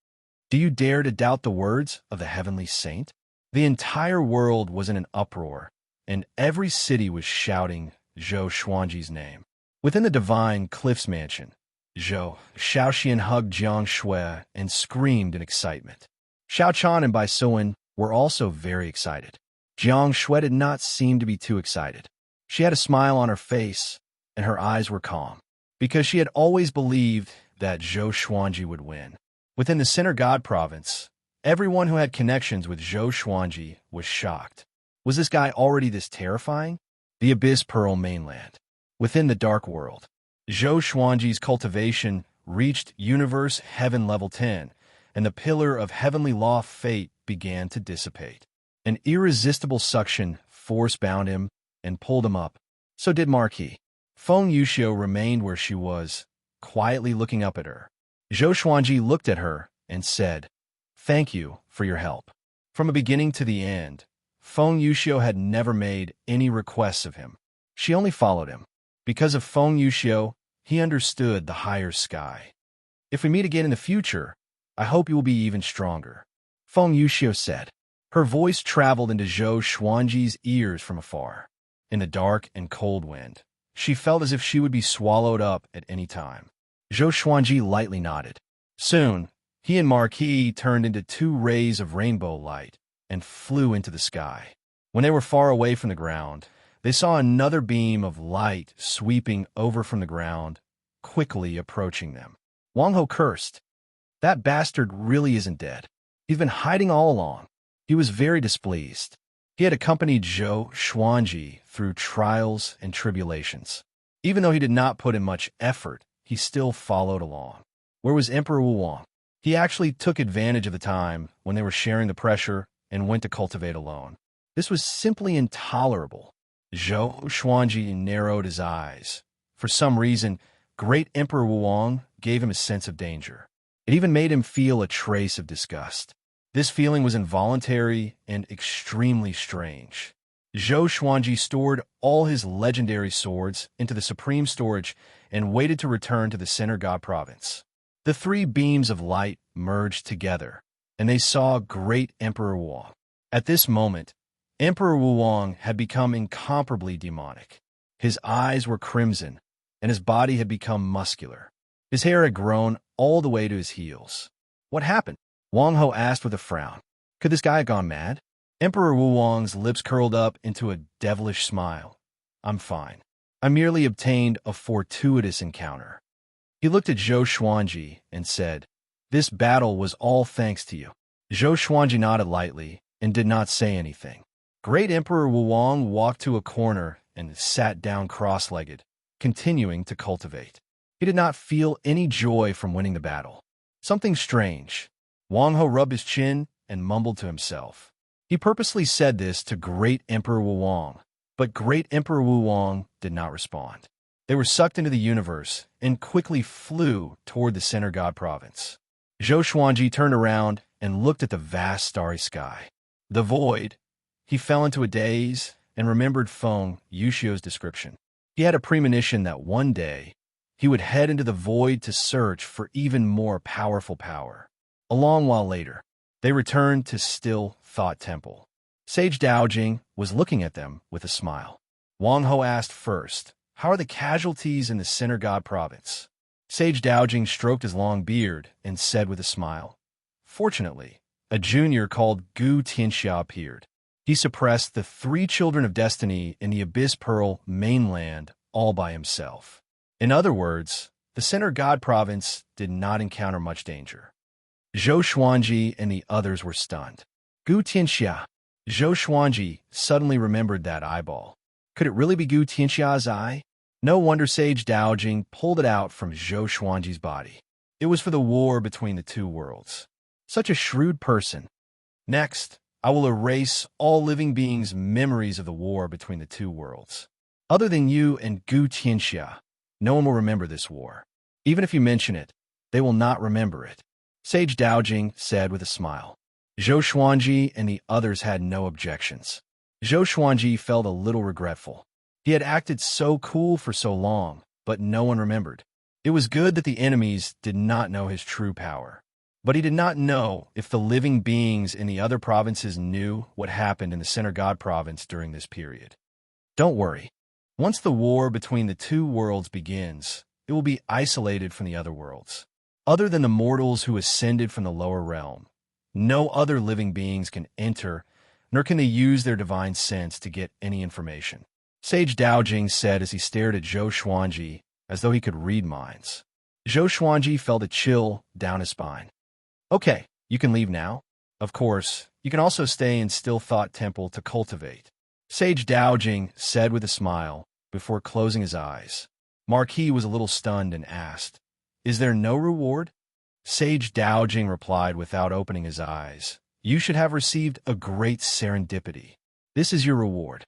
Do you dare to doubt the words of the heavenly saint? The entire world was in an uproar, and every city was shouting Zhou Xuanji's name. Within the divine Cliff's mansion, Zhou Xiaoxian hugged Jiang Shui and screamed in excitement. Xiao Chan and Bai Suan were also very excited. Jiang Shui did not seem to be too excited. She had a smile on her face, and her eyes were calm, because she had always believed that Zhou Xuanji would win. Within the Center God province, everyone who had connections with Zhou Xuanji was shocked. Was this guy already this terrifying? The Abyss Pearl mainland. Within the dark world, Zhou Xuanji's cultivation reached Universe Heaven Level 10, and the pillar of heavenly law fate began to dissipate. An irresistible suction force bound him and pulled him up. So did Marquis. Feng Yuxiu remained where she was, quietly looking up at her. Zhou Xuanji looked at her and said, "Thank you for your help." From the beginning to the end, Feng Yuxiu had never made any requests of him. She only followed him. Because of Feng Yuxiu, he understood the higher sky. If we meet again in the future, I hope you will be even stronger, Feng Yuxiu said. Her voice traveled into Zhou Xuanji's ears from afar. In the dark and cold wind, she felt as if she would be swallowed up at any time. Zhou Xuanji lightly nodded. Soon, he and Marquis turned into 2 rays of rainbow light and flew into the sky. When they were far away from the ground, they saw another beam of light sweeping over from the ground, quickly approaching them. Wang Ho cursed. That bastard really isn't dead. He's been hiding all along. He was very displeased. He had accompanied Zhou Xuanji through trials and tribulations. Even though he did not put in much effort, he still followed along. Where was Emperor Wu Wang? He actually took advantage of the time when they were sharing the pressure and went to cultivate alone. This was simply intolerable. Zhou Xuanji narrowed his eyes. For some reason, Great Emperor Wuong gave him a sense of danger. It even made him feel a trace of disgust. This feeling was involuntary and extremely strange. Zhou Xuanji stored all his legendary swords into the supreme storage and waited to return to the Center God Province. The three beams of light merged together, and they saw Great Emperor Wuong. At this moment, Emperor Wuong had become incomparably demonic. His eyes were crimson, and his body had become muscular. His hair had grown all the way to his heels. What happened? Wang Ho asked with a frown. Could this guy have gone mad? Emperor Wuong's lips curled up into a devilish smile. I'm fine. I merely obtained a fortuitous encounter. He looked at Zhou Xuanji and said, This battle was all thanks to you. Zhou Xuanji nodded lightly and did not say anything. Great Emperor Wuong walked to a corner and sat down cross-legged, continuing to cultivate. He did not feel any joy from winning the battle. Something strange. Wang Ho rubbed his chin and mumbled to himself. He purposely said this to Great Emperor Wuong, but Great Emperor Wuong did not respond. They were sucked into the universe and quickly flew toward the Center God Province. Zhou Xuanji turned around and looked at the vast starry sky. The void. He fell into a daze and remembered Feng Yuxiu's description. He had a premonition that one day he would head into the void to search for even more powerful power. A long while later, they returned to Still Thought Temple. Sage Daojing was looking at them with a smile. Wang Ho asked first, How are the casualties in the Center God Province? Sage Daojing stroked his long beard and said with a smile, Fortunately, a junior called Gu Tianxia appeared. He suppressed the 3 children of destiny in the Abyss Pearl mainland all by himself. In other words, the Center God Province did not encounter much danger. Zhou Xuanji and the others were stunned. Gu Tianxia. Zhou Xuanji suddenly remembered that eyeball. Could it really be Gu Tianxia's eye? No wonder Sage Daojing pulled it out from Zhou Xuanji's body. It was for the war between the 2 worlds. Such a shrewd person. Next, I will erase all living beings' memories of the war between the 2 worlds. Other than you and Gu Tianxia, no one will remember this war. Even if you mention it, they will not remember it. Sage Daojing said with a smile. Zhou Xuanji and the others had no objections. Zhou Xuanji felt a little regretful. He had acted so cool for so long, but no one remembered. It was good that the enemies did not know his true power. But he did not know if the living beings in the other provinces knew what happened in the Center God Province during this period. Don't worry. Once the war between the 2 worlds begins, it will be isolated from the other worlds. Other than the mortals who ascended from the lower realm, no other living beings can enter, nor can they use their divine sense to get any information. Sage Daojing said as he stared at Zhou Xuanji as though he could read minds. Zhou Xuanji felt a chill down his spine. Okay, you can leave now. Of course, you can also stay in Still Thought Temple to cultivate. Sage Daojing said with a smile before closing his eyes. Marquis was a little stunned and asked, Is there no reward? Sage Daojing replied without opening his eyes. You should have received a great serendipity. This is your reward.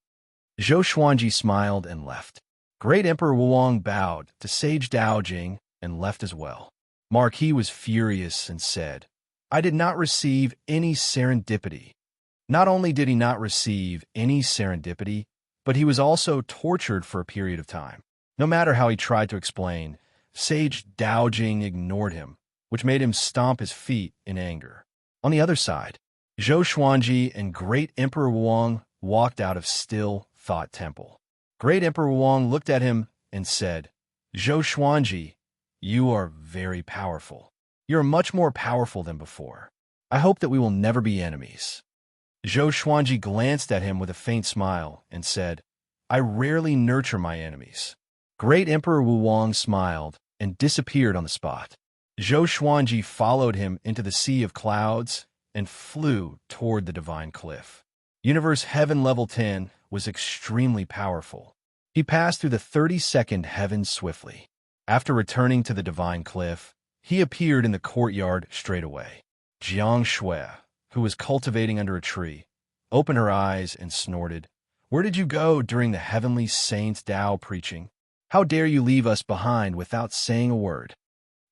Zhou Xuanji smiled and left. Great Emperor Wuong bowed to Sage Daojing and left as well. Marquis was furious and said, I did not receive any serendipity. Not only did he not receive any serendipity, but he was also tortured for a period of time. No matter how he tried to explain, Sage Daojing ignored him, which made him stomp his feet in anger. On the other side, Zhou Xuanji and Great Emperor Wuong walked out of Still Thought Temple. Great Emperor Wuong looked at him and said, Zhou Xuanji, you are very powerful. You are much more powerful than before. I hope that we will never be enemies. Zhou Xuanji glanced at him with a faint smile and said, I rarely nurture my enemies. Great Emperor Wuong smiled and disappeared on the spot. Zhou Xuanji followed him into the sea of clouds and flew toward the divine cliff. Universe Heaven Level 10 was extremely powerful. He passed through the 32nd heaven swiftly. After returning to the divine cliff, he appeared in the courtyard straight away. Xianxia, who was cultivating under a tree, opened her eyes, and snorted. "Where did you go during the heavenly saint's Tao preaching? How dare you leave us behind without saying a word?"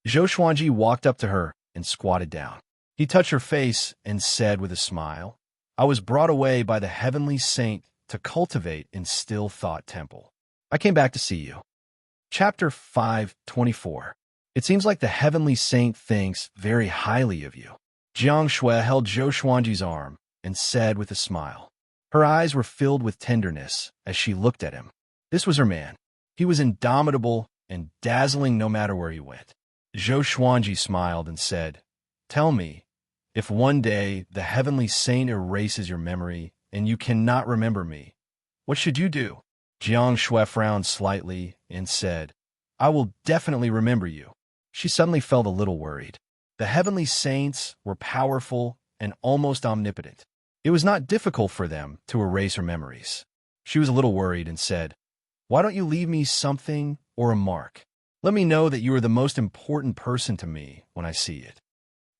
Zhou Xuanji walked up to her and squatted down. He touched her face and said with a smile, "I was brought away by the heavenly saint to cultivate in Still Thought Temple. I came back to see you." Chapter 5:24. It seems like the heavenly saint thinks very highly of you. Xianxia held Zhou Xuanji's arm and said with a smile. Her eyes were filled with tenderness as she looked at him. This was her man. He was indomitable and dazzling no matter where he went. Zhou Xuanji smiled and said, "Tell me, if one day the heavenly saint erases your memory and you cannot remember me, what should you do?" Xianxia frowned slightly and said, "I will definitely remember you." She suddenly felt a little worried. The heavenly saints were powerful and almost omnipotent. It was not difficult for them to erase her memories. She was a little worried and said, "Why don't you leave me something or a mark? Let me know that you are the most important person to me when I see it."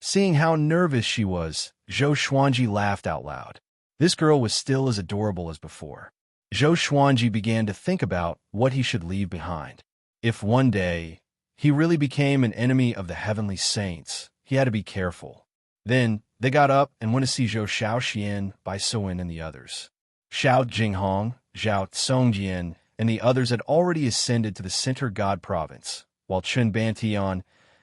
Seeing how nervous she was, Zhou Xuanji laughed out loud. This girl was still as adorable as before. Zhou Xuanji began to think about what he should leave behind. If one day he really became an enemy of the heavenly saints, he had to be careful. Then they got up and went to see Zhou Shaoxian, Bai Suwen, and the others. Xiao Jinghong, Zhao Tsongjian, and the others had already ascended to the Center God Province, while Chun Bantian,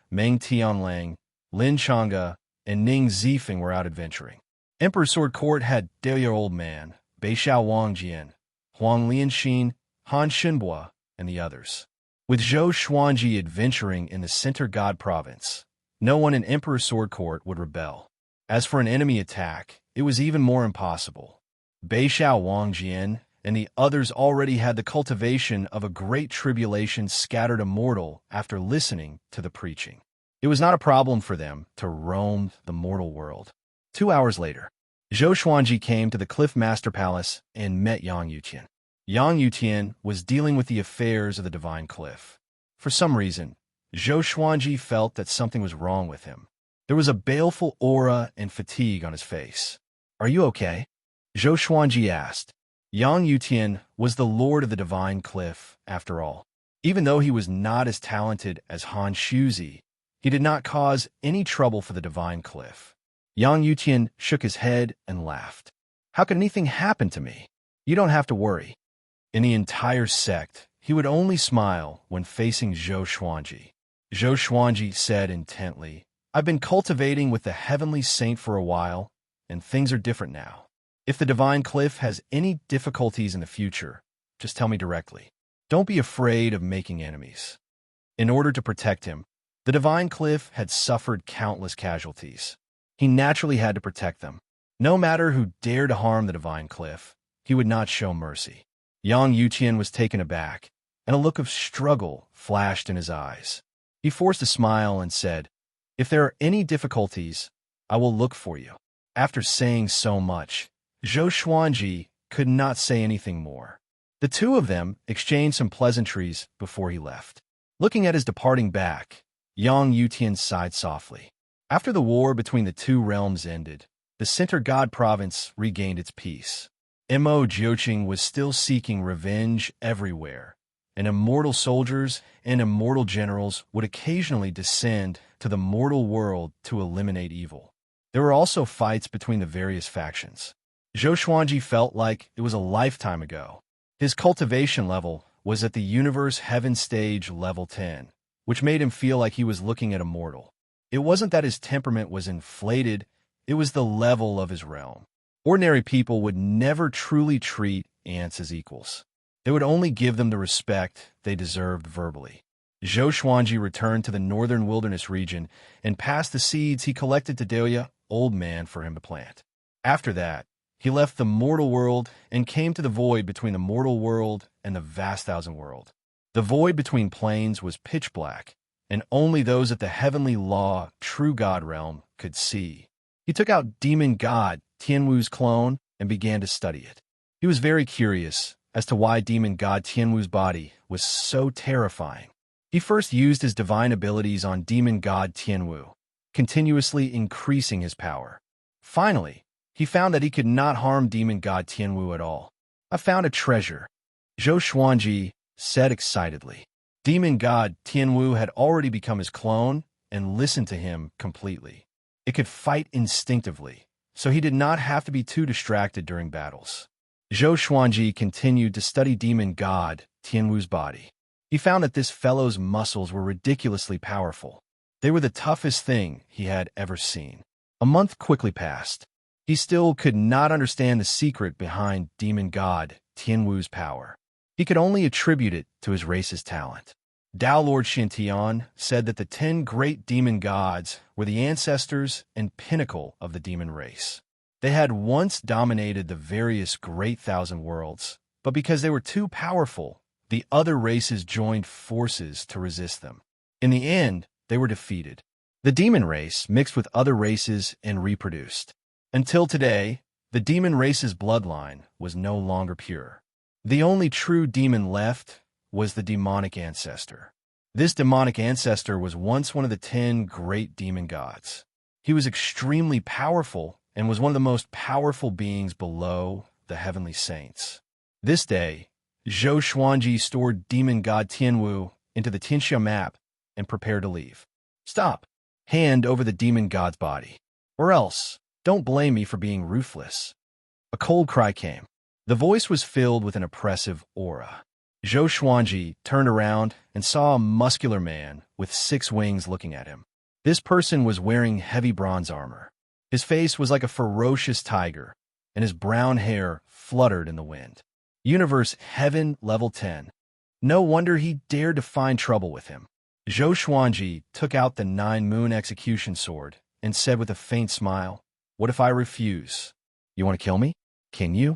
Meng Tianlang, Lin Chang'e, and Ning Zifeng were out adventuring. Emperor Sword Court had Delia Old Man, Beixiao Wangjian, Huang Lianxin, Han Shinbua, and the others. With Zhou Xuanji adventuring in the Center God Province, no one in Emperor Sword Court would rebel. As for an enemy attack, it was even more impossible. Beixiao Wangjian and the others already had the cultivation of a great tribulation scattered immortal after listening to the preaching. It was not a problem for them to roam the mortal world. 2 hours later, Zhou Xuanji came to the Cliff Master Palace and met Yang Yutian. Yang Yutian was dealing with the affairs of the Divine Cliff. For some reason, Zhou Xuanji felt that something was wrong with him. There was a baleful aura and fatigue on his face. "Are you okay?" Zhou Xuanji asked. Yang Yutian was the lord of the Divine Cliff, after all. Even though he was not as talented as Han Shuzi, he did not cause any trouble for the Divine Cliff. Yang Yutian shook his head and laughed. "How could anything happen to me? You don't have to worry." In the entire sect, he would only smile when facing Zhou Xuanji. Zhou Xuanji said intently, "I've been cultivating with the heavenly saint for a while, and things are different now. If the Divine Cliff has any difficulties in the future, just tell me directly. Don't be afraid of making enemies." In order to protect him, the Divine Cliff had suffered countless casualties. He naturally had to protect them. No matter who dared to harm the Divine Cliff, he would not show mercy. Yang Yutian was taken aback, and a look of struggle flashed in his eyes. He forced a smile and said, "If there are any difficulties, I will look for you." After saying so much, Zhou Xuanji could not say anything more. The two of them exchanged some pleasantries before he left. Looking at his departing back, Yang Yutian sighed softly. After the war between the two realms ended, the Center God Province regained its peace. Mo Jiuqing was still seeking revenge everywhere, and immortal soldiers and immortal generals would occasionally descend to the mortal world to eliminate evil. There were also fights between the various factions. Zhou Xuanji felt like it was a lifetime ago. His cultivation level was at the Universe Heaven Stage level 10, which made him feel like he was looking at a mortal. It wasn't that his temperament was inflated, it was the level of his realm. Ordinary people would never truly treat ants as equals. They would only give them the respect they deserved verbally. Zhou Xuanji returned to the northern wilderness region and passed the seeds he collected to Delia, Old Man, for him to plant. After that, he left the mortal world and came to the void between the mortal world and the vast thousand world. The void between planes was pitch black, and only those at the heavenly law, true God realm, could see. He took out demon god Tianwu's clone and began to study it. He was very curious as to why demon god Tianwu's body was so terrifying. He first used his divine abilities on demon god Tianwu, continuously increasing his power. Finally, he he found that he could not harm demon god Tianwu at all. "I found a treasure," Zhou Xuanji said excitedly. Demon god Tianwu had already become his clone and listened to him completely. It could fight instinctively, so he did not have to be too distracted during battles. Zhou Xuanji continued to study demon god Tianwu's body. He found that this fellow's muscles were ridiculously powerful. They were the toughest thing he had ever seen. A month quickly passed. He still could not understand the secret behind demon god Tianwu's power. He could only attribute it to his race's talent. Tao Lord Xiantian said that the 10 great demon gods were the ancestors and pinnacle of the demon race. They had once dominated the various great thousand worlds, but because they were too powerful, the other races joined forces to resist them. In the end, they were defeated. The demon race mixed with other races and reproduced. Until today, the demon race's bloodline was no longer pure. The only true demon left was the demonic ancestor. This demonic ancestor was once one of the 10 great demon gods. He was extremely powerful and was one of the most powerful beings below the heavenly saints. This day, Zhou Xuanji stored demon god Tianwu into the Xianxia map and prepared to leave. "Stop! Hand over the demon god's body. Or else, don't blame me for being ruthless." A cold cry came. The voice was filled with an oppressive aura. Zhou Xuanji turned around and saw a muscular man with 6 wings looking at him. This person was wearing heavy bronze armor. His face was like a ferocious tiger, and his brown hair fluttered in the wind. Universe Heaven Level 10. No wonder he dared to find trouble with him. Zhou Xuanji took out the 9-moon execution sword and said with a faint smile, "What if I refuse? You want to kill me? Can you?"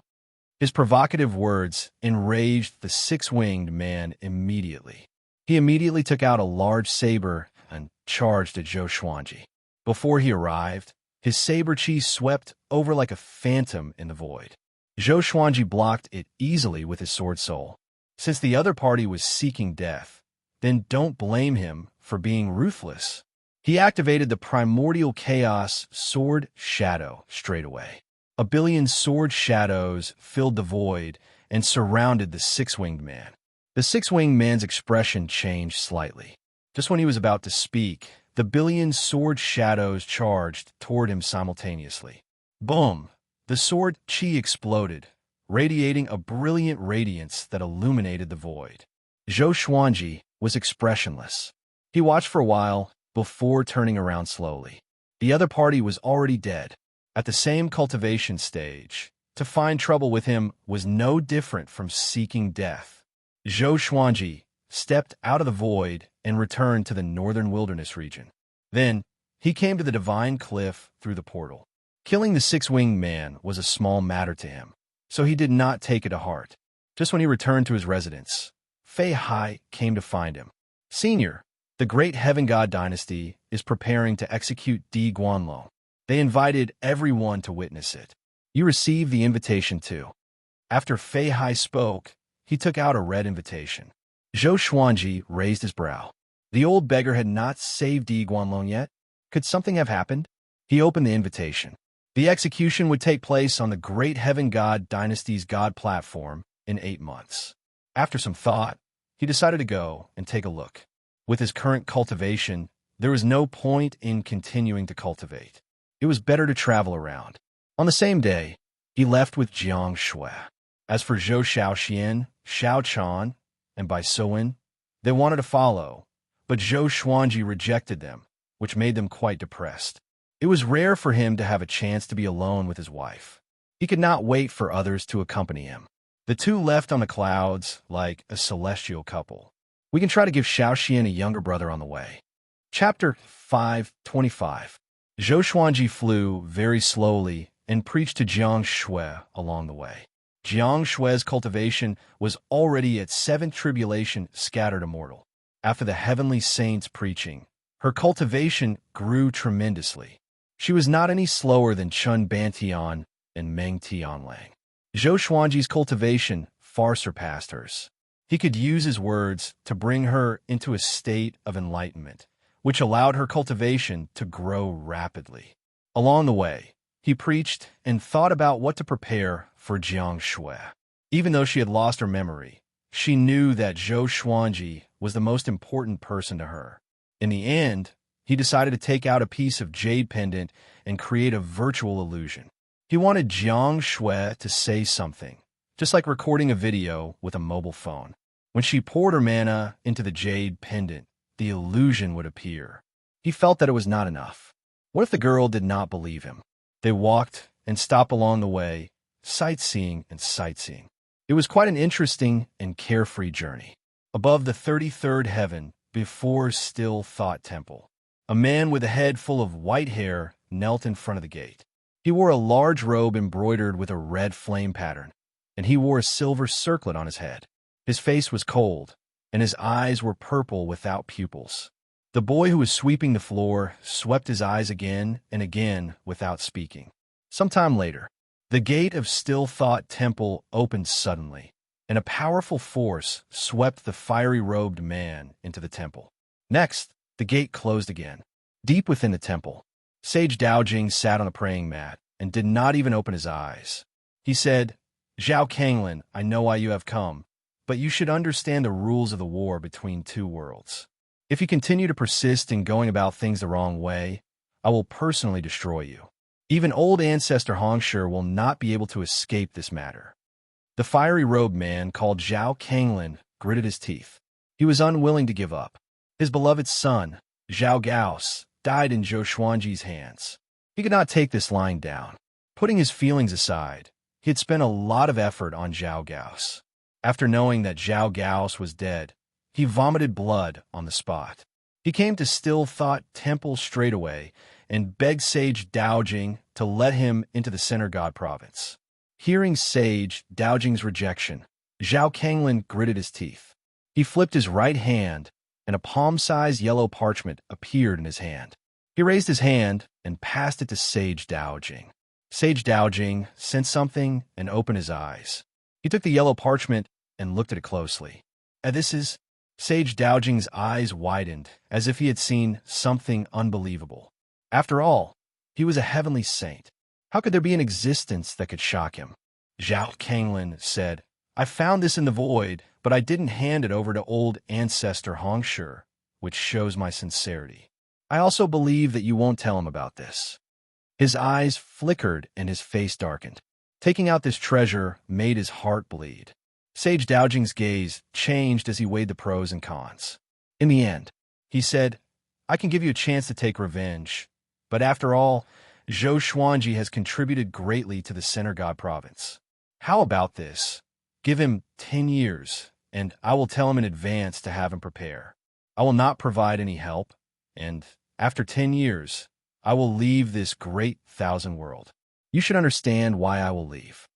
His provocative words enraged the 6-winged man immediately. He immediately took out a large saber and charged at Zhou Xuanji. Before he arrived, his saber chi swept over like a phantom in the void. Zhou Xuanji blocked it easily with his sword soul. Since the other party was seeking death, then don't blame him for being ruthless. He activated the primordial chaos sword shadow straight away. A billion sword shadows filled the void and surrounded the 6-winged man. The 6-winged man's expression changed slightly. Just when he was about to speak, the billion sword shadows charged toward him simultaneously. Boom! The sword chi exploded, radiating a brilliant radiance that illuminated the void. Zhou Xuanji was expressionless. He watched for a while before turning around slowly. The other party was already dead. At the same cultivation stage, to find trouble with him was no different from seeking death. Zhou Xuanji stepped out of the void and returned to the northern wilderness region. Then, he came to the divine cliff through the portal. Killing the 6-winged man was a small matter to him, so he did not take it to heart. Just when he returned to his residence, Fei Hai came to find him. "Senior, the great heaven god dynasty is preparing to execute Di Guanlong. They invited everyone to witness it. You received the invitation too." After Fei Hai spoke, he took out a red invitation. Zhou Xuanji raised his brow. The old beggar had not saved Di Guanlong yet. Could something have happened? He opened the invitation. The execution would take place on the great heaven god dynasty's god platform in 8 months. After some thought, he decided to go and take a look. With his current cultivation, there was no point in continuing to cultivate. It was better to travel around. On the same day, he left with Xianxia. As for Zhou Shaoxian, Xiao Chan, and Bai Sowen, they wanted to follow, but Zhou Xuanji rejected them, which made them quite depressed. It was rare for him to have a chance to be alone with his wife. He could not wait for others to accompany him. The two left on the clouds like a celestial couple. We can try to give Shaoxian a younger brother on the way. Chapter 5:25. Zhou Xuanji flew very slowly and preached to Xianxia along the way. Xianxia's cultivation was already at 7th tribulation scattered immortal. After the heavenly saints' preaching, her cultivation grew tremendously. She was not any slower than Chun Bantian and Meng Tianlang. Zhou Xuanji's cultivation far surpassed hers. He could use his words to bring her into a state of enlightenment, which allowed her cultivation to grow rapidly. Along the way, He preached and thought about what to prepare for Xianxia. Even though she had lost her memory, she knew that Zhou Xuanji was the most important person to her. In the end, he decided to take out a piece of jade pendant and create a virtual illusion. He wanted Xianxia to say something, just like recording a video with a mobile phone. When she poured her mana into the jade pendant, the illusion would appear. He felt that it was not enough. What if the girl did not believe him? They walked and stopped along the way, sightseeing and sightseeing. It was quite an interesting and carefree journey. Above the 33rd heaven, before Still Thought Temple, a man with a head full of white hair knelt in front of the gate. He wore a large robe embroidered with a red flame pattern, and he wore a silver circlet on his head. His face was cold, and his eyes were purple without pupils. The boy who was sweeping the floor swept his eyes again and again without speaking. Sometime later, the gate of Still Thought Temple opened suddenly, and a powerful force swept the fiery-robed man into the temple. Next, the gate closed again. Deep within the temple, Sage Daojing sat on a praying mat and did not even open his eyes. He said, "Zhao Kanglin, I know why you have come, but you should understand the rules of the war between two worlds. If you continue to persist in going about things the wrong way, I will personally destroy you. Even old ancestor Xianxia will not be able to escape this matter." The fiery-robed man, called Zhao Kanglin, gritted his teeth. He was unwilling to give up. His beloved son, Zhao Gao's, died in Zhou Xuanji's hands. He could not take this lying down. Putting his feelings aside, he had spent a lot of effort on Zhao Gao's. After knowing that Zhao Gao's was dead, he vomited blood on the spot. He came to Still Thought Temple straight away and begged Sage Daojing to let him into the Center God province. Hearing Sage Daojing's rejection, Zhao Kanglin gritted his teeth. He flipped his right hand, and a palm-sized yellow parchment appeared in his hand. He raised his hand and passed it to Sage Daojing. Sage Daojing sensed something and opened his eyes. He took the yellow parchment and looked at it closely. Sage Daojing's eyes widened, as if he had seen something unbelievable. After all, he was a heavenly saint. How could there be an existence that could shock him? Zhao Kanglin said, "I found this in the void, but I didn't hand it over to old ancestor Xianxia, which shows my sincerity. I also believe that you won't tell him about this." His eyes flickered and his face darkened. Taking out this treasure made his heart bleed. Sage Daojing's gaze changed as he weighed the pros and cons. In the end, he said, "I can give you a chance to take revenge, but after all, Zhou Xuanji has contributed greatly to the Center God province. How about this? Give him 10 years, and I will tell him in advance to have him prepare. I will not provide any help, and after 10 years, I will leave this great thousand world. You should understand why I will leave."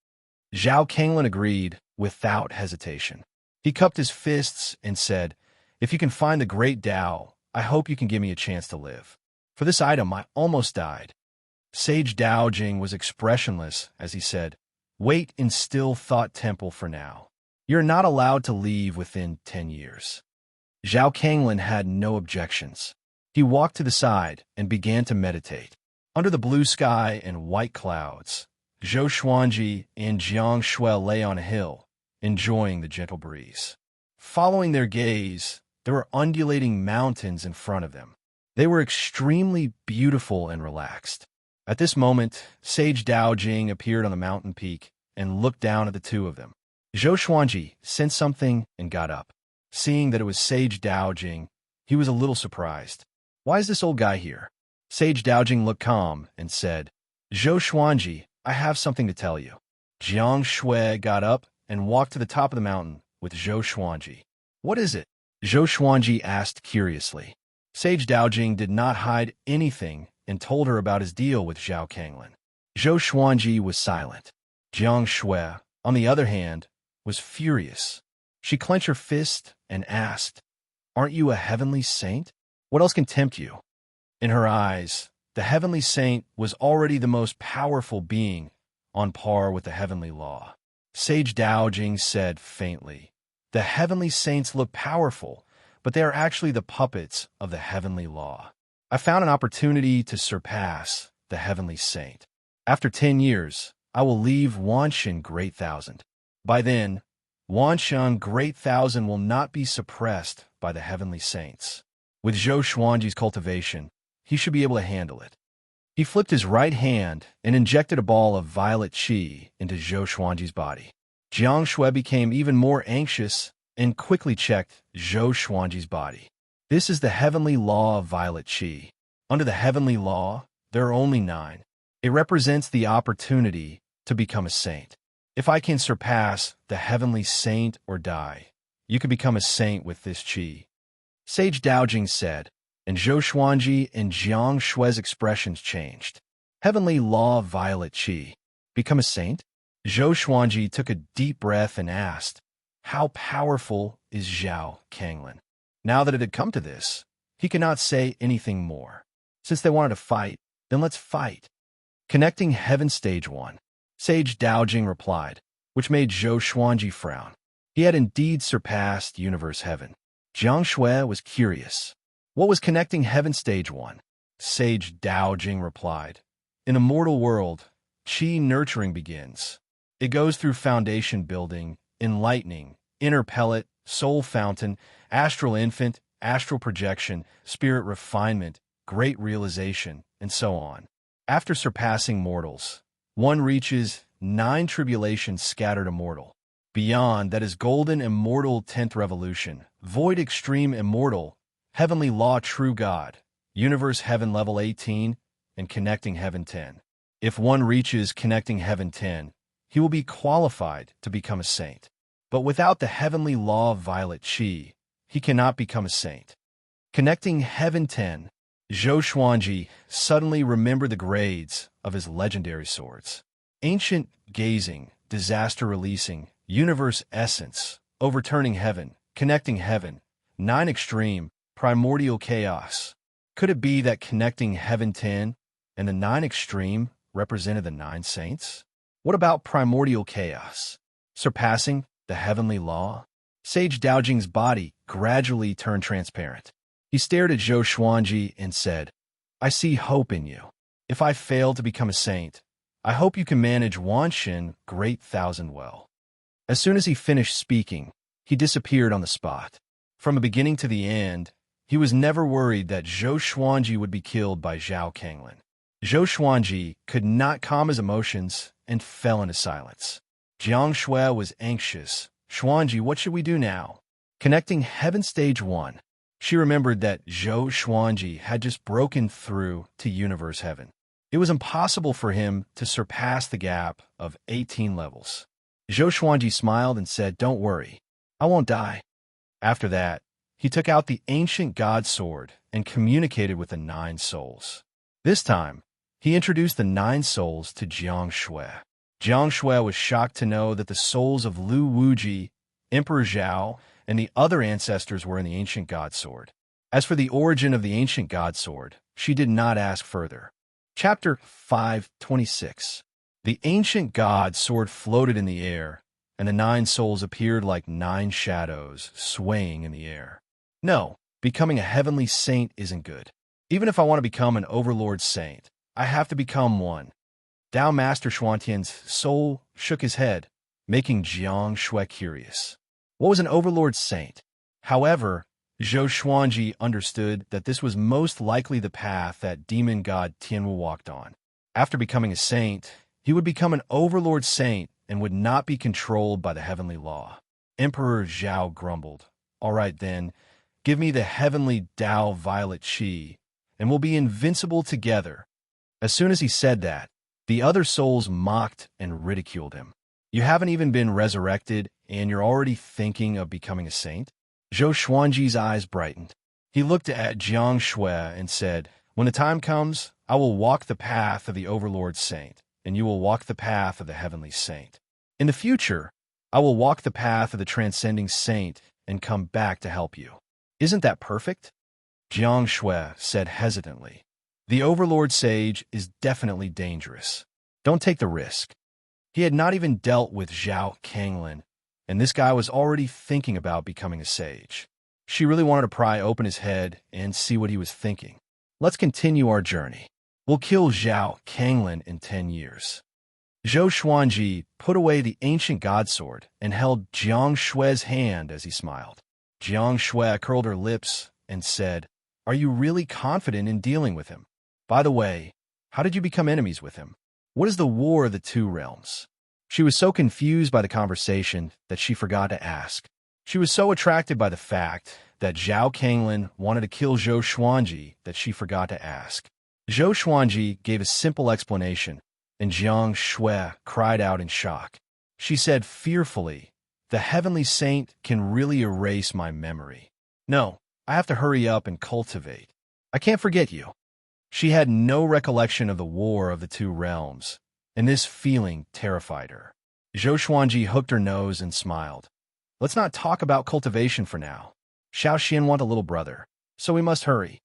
Zhao Kanglin agreed without hesitation. He cupped his fists and said, "If you can find the great Tao, I hope you can give me a chance to live. For this item, I almost died." Sage Daojing was expressionless as he said, "Wait in Still Thought Temple for now. You're not allowed to leave within 10 years." Zhao Kanglin had no objections. He walked to the side and began to meditate. Under the blue sky and white clouds, Zhou Xuanji and Xianxia lay on a hill, enjoying the gentle breeze. Following their gaze, there were undulating mountains in front of them. They were extremely beautiful and relaxed. At this moment, Sage Daojing appeared on the mountain peak and looked down at the two of them. Zhou Xuanji sensed something and got up. Seeing that it was Sage Daojing, he was a little surprised. "Why is this old guy here?" Sage Daojing looked calm and said, "Zhou Xuanji, I have something to tell you." Xianxia got up and walked to the top of the mountain with Zhou Xuanji. "What is it?" Zhou Xuanji asked curiously. Sage Daojing did not hide anything and told her about his deal with Zhao Kanglin. Zhou Xuanji was silent. Xianxia, on the other hand, was furious. She clenched her fist and asked, "Aren't you a heavenly saint? What else can tempt you?" In her eyes, the heavenly saint was already the most powerful being, on par with the heavenly law. Sage Daojing said faintly, "The heavenly saints look powerful, but they are actually the puppets of the heavenly law. I found an opportunity to surpass the heavenly saint." After 10 years, I will leave Wanshan Great Thousand. By then, Wanshan Great Thousand will not be suppressed by the heavenly saints. With Zhou Xuanji's cultivation, he should be able to handle it. He flipped his right hand and injected a ball of violet qi into Zhou Xuanji's body. Xianxia became even more anxious and quickly checked Zhou Xuanji's body. This is the heavenly law of violet qi. Under the heavenly law, there are only 9. It represents the opportunity to become a saint. If I can surpass the heavenly saint or die, you can become a saint with this qi. Sage Daojing said, and Zhou Xuanji and Xianxia's expressions changed. Heavenly law violet qi. Become a saint? Zhou Xuanji took a deep breath and asked, how powerful is Zhao Kanglin? Now that it had come to this, he could not say anything more. Since they wanted to fight, then let's fight. Connecting Heaven Stage 1. Sage Daojing replied, which made Zhou Xuanji frown. He had indeed surpassed Universe Heaven. Xianxia was curious. What was connecting Heaven Stage 1? Sage Daojing replied, in a mortal world, qi nurturing begins. It goes through foundation building, enlightening, inner pellet, soul fountain, astral infant, astral projection, spirit refinement, great realization, and so on. After surpassing mortals, one reaches 9 tribulations scattered immortal. Beyond that is golden immortal 10th revolution, void extreme immortal, heavenly law true God, universe heaven level 18, and connecting heaven 10. If one reaches connecting heaven 10, he will be qualified to become a saint. But without the heavenly law of violet qi, he cannot become a saint. Connecting heaven 10, Zhou Xuanji suddenly remembered the grades of his legendary swords. Ancient gazing, disaster releasing, universe essence, overturning heaven, connecting heaven, 9 extreme, primordial chaos. Could it be that connecting heaven 10 and the 9 extreme represented the 9 saints? What about primordial chaos? Surpassing the heavenly law? Sage Daojing's body gradually turned transparent. He stared at Zhou Xuanji and said, I see hope in you. If I fail to become a saint, I hope you can manage Wanshan Great Thousand well. As soon as he finished speaking, he disappeared on the spot. From the beginning to the end, he was never worried that Zhou Xuanji would be killed by Zhao Kanglin. Zhou Xuanji could not calm his emotions and fell into silence. Xianxia was anxious. Xuanji, what should we do now? Connecting Heaven Stage 1. She remembered that Zhou Xuanji had just broken through to Universe Heaven. It was impossible for him to surpass the gap of 18 levels. Zhou Xuanji smiled and said, don't worry, I won't die. After that, he took out the ancient god sword and communicated with the 9 souls. This time, he introduced the 9 souls to Xianxia. Xianxia was shocked to know that the souls of Lu Wuji, Emperor Zhao, and the other ancestors were in the ancient god sword. As for the origin of the ancient god sword, she did not ask further. Chapter 5:26. The ancient god sword floated in the air, and the 9 souls appeared like 9 shadows swaying in the air. No, becoming a heavenly saint isn't good. Even if I want to become an overlord saint, I have to become one. Tao Master Xuantian's soul shook his head, making Xianxia curious. What was an overlord saint? However, Zhou Xuanji understood that this was most likely the path that demon god Tianwu walked on. After becoming a saint, he would become an overlord saint and would not be controlled by the heavenly law. Emperor Zhao grumbled, all right then, give me the heavenly Tao violet qi, and we'll be invincible together. As soon as he said that, the other souls mocked and ridiculed him. You haven't even been resurrected, and you're already thinking of becoming a saint? Zhou Xuanji's eyes brightened. He looked at Xianxia and said, when the time comes, I will walk the path of the overlord saint, and you will walk the path of the heavenly saint. In the future, I will walk the path of the transcending saint and come back to help you. Isn't that perfect? Xianxia said hesitantly. The overlord sage is definitely dangerous. Don't take the risk. He had not even dealt with Zhao Kanglin, and this guy was already thinking about becoming a sage. She really wanted to pry open his head and see what he was thinking. Let's continue our journey. We'll kill Zhao Kanglin in 10 years. Zhou Xuanji put away the ancient god sword and held Jiang Shui's hand as he smiled. Jiang Shui curled her lips and said, "Are you really confident in dealing with him? By the way, how did you become enemies with him? What is the War of the Two Realms?" She was so confused by the conversation that she forgot to ask. She was so attracted by the fact that Zhao Kanglin wanted to kill Zhou Xuanji that she forgot to ask. Zhou Xuanji gave a simple explanation, and Jiang Shui cried out in shock. She said fearfully, "The heavenly saint can really erase my memory. No, I have to hurry up and cultivate. I can't forget you." She had no recollection of the War of the Two Realms, and this feeling terrified her. Zhou Xuanji hooked her nose and smiled. "Let's not talk about cultivation for now. Xiaoxian want a little brother, so we must hurry."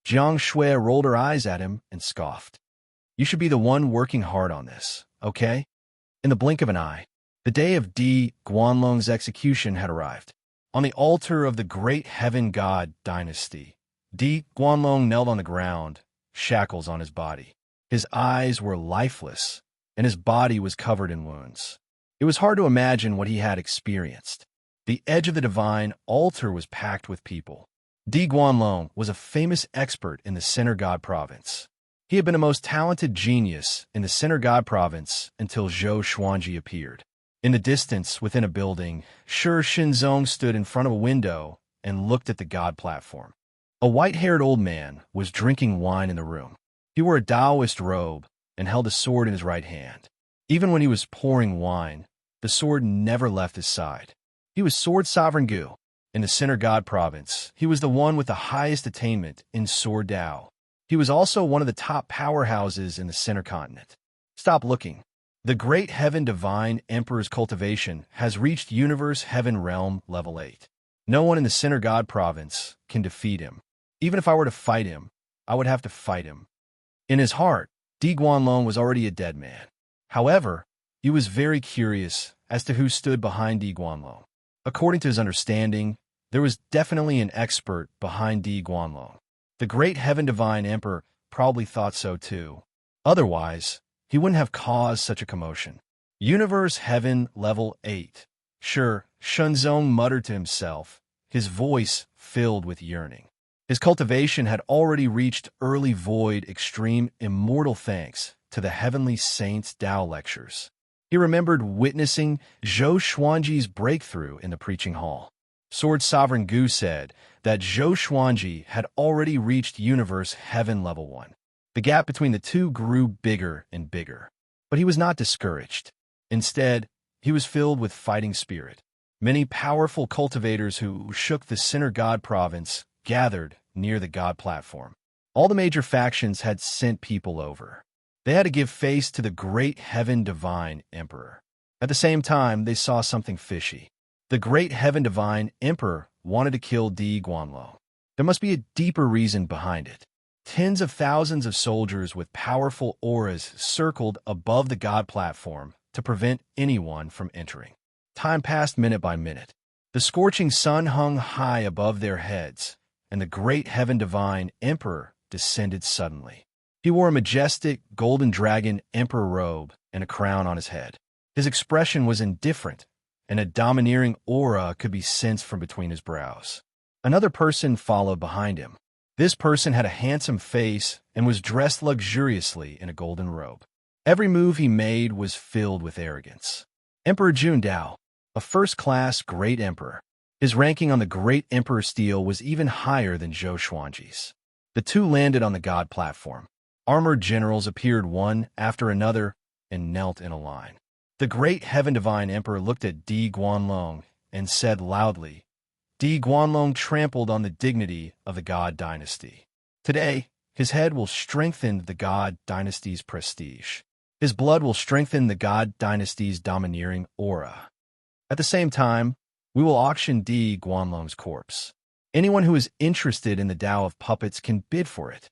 Jiang Shui rolled her eyes at him and scoffed. "You should be the one working hard on this, okay?" In the blink of an eye, the day of Di Guanlong's execution had arrived. On the altar of the great heaven god dynasty, Di Guanlong knelt on the ground, shackles on his body. His eyes were lifeless, and his body was covered in wounds. It was hard to imagine what he had experienced. The edge of the divine altar was packed with people. Di Guanlong was a famous expert in the Center God province. He had been the most talented genius in the Center God province until Zhou Xuanji appeared. In the distance, within a building, Shi Xinzong stood in front of a window and looked at the God platform. A white-haired old man was drinking wine in the room. He wore a Taoist robe and held a sword in his right hand. Even when he was pouring wine, the sword never left his side. He was Sword Sovereign Gu. In the Center God province, he was the one with the highest attainment in Sword Dao. He was also one of the top powerhouses in the Center Continent. Stop looking. The Great Heaven Divine Emperor's cultivation has reached Universe Heaven Realm Level 8. No one in the Center God province can defeat him. Even if I were to fight him, I would have to fight him. In his heart, Di Guanlong was already a dead man. However, he was very curious as to who stood behind Di Guanlong. According to his understanding, there was definitely an expert behind Di Guanlong. The Great Heaven Divine Emperor probably thought so too. Otherwise, he wouldn't have caused such a commotion. Universe Heaven Level 8. Sure, Shunzong muttered to himself, his voice filled with yearning. His cultivation had already reached early void extreme immortal thanks to the Heavenly Saints Tao lectures. He remembered witnessing Zhou Xuanji's breakthrough in the preaching hall. Sword Sovereign Gu said that Zhou Xuanji had already reached Universe Heaven Level 1. The gap between the two grew bigger and bigger. But he was not discouraged. Instead, he was filled with fighting spirit. Many powerful cultivators who shook the Center God province gathered near the God platform. All the major factions had sent people over. They had to give face to the Great Heaven Divine Emperor. At the same time, they saw something fishy. The Great Heaven Divine Emperor wanted to kill Di Guanlong. There must be a deeper reason behind it. Tens of thousands of soldiers with powerful auras circled above the God platform to prevent anyone from entering. Time passed minute by minute. The scorching sun hung high above their heads, and the Great Heaven Divine Emperor descended suddenly. He wore a majestic golden dragon emperor robe and a crown on his head. His expression was indifferent, and a domineering aura could be sensed from between his brows. Another person followed behind him. This person had a handsome face and was dressed luxuriously in a golden robe. Every move he made was filled with arrogance. Emperor Jun Dao, a first-class great emperor. His ranking on the Great Emperor Stele was even higher than Zhou Xuanji's. The two landed on the God platform. Armored generals appeared one after another and knelt in a line. The Great Heaven Divine Emperor looked at Di Guanlong and said loudly, "Di Guanlong trampled on the dignity of the God dynasty. Today, his head will strengthen the God dynasty's prestige. His blood will strengthen the God dynasty's domineering aura. At the same time, we will auction Di Guanlong's corpse. Anyone who is interested in the Tao of puppets can bid for it."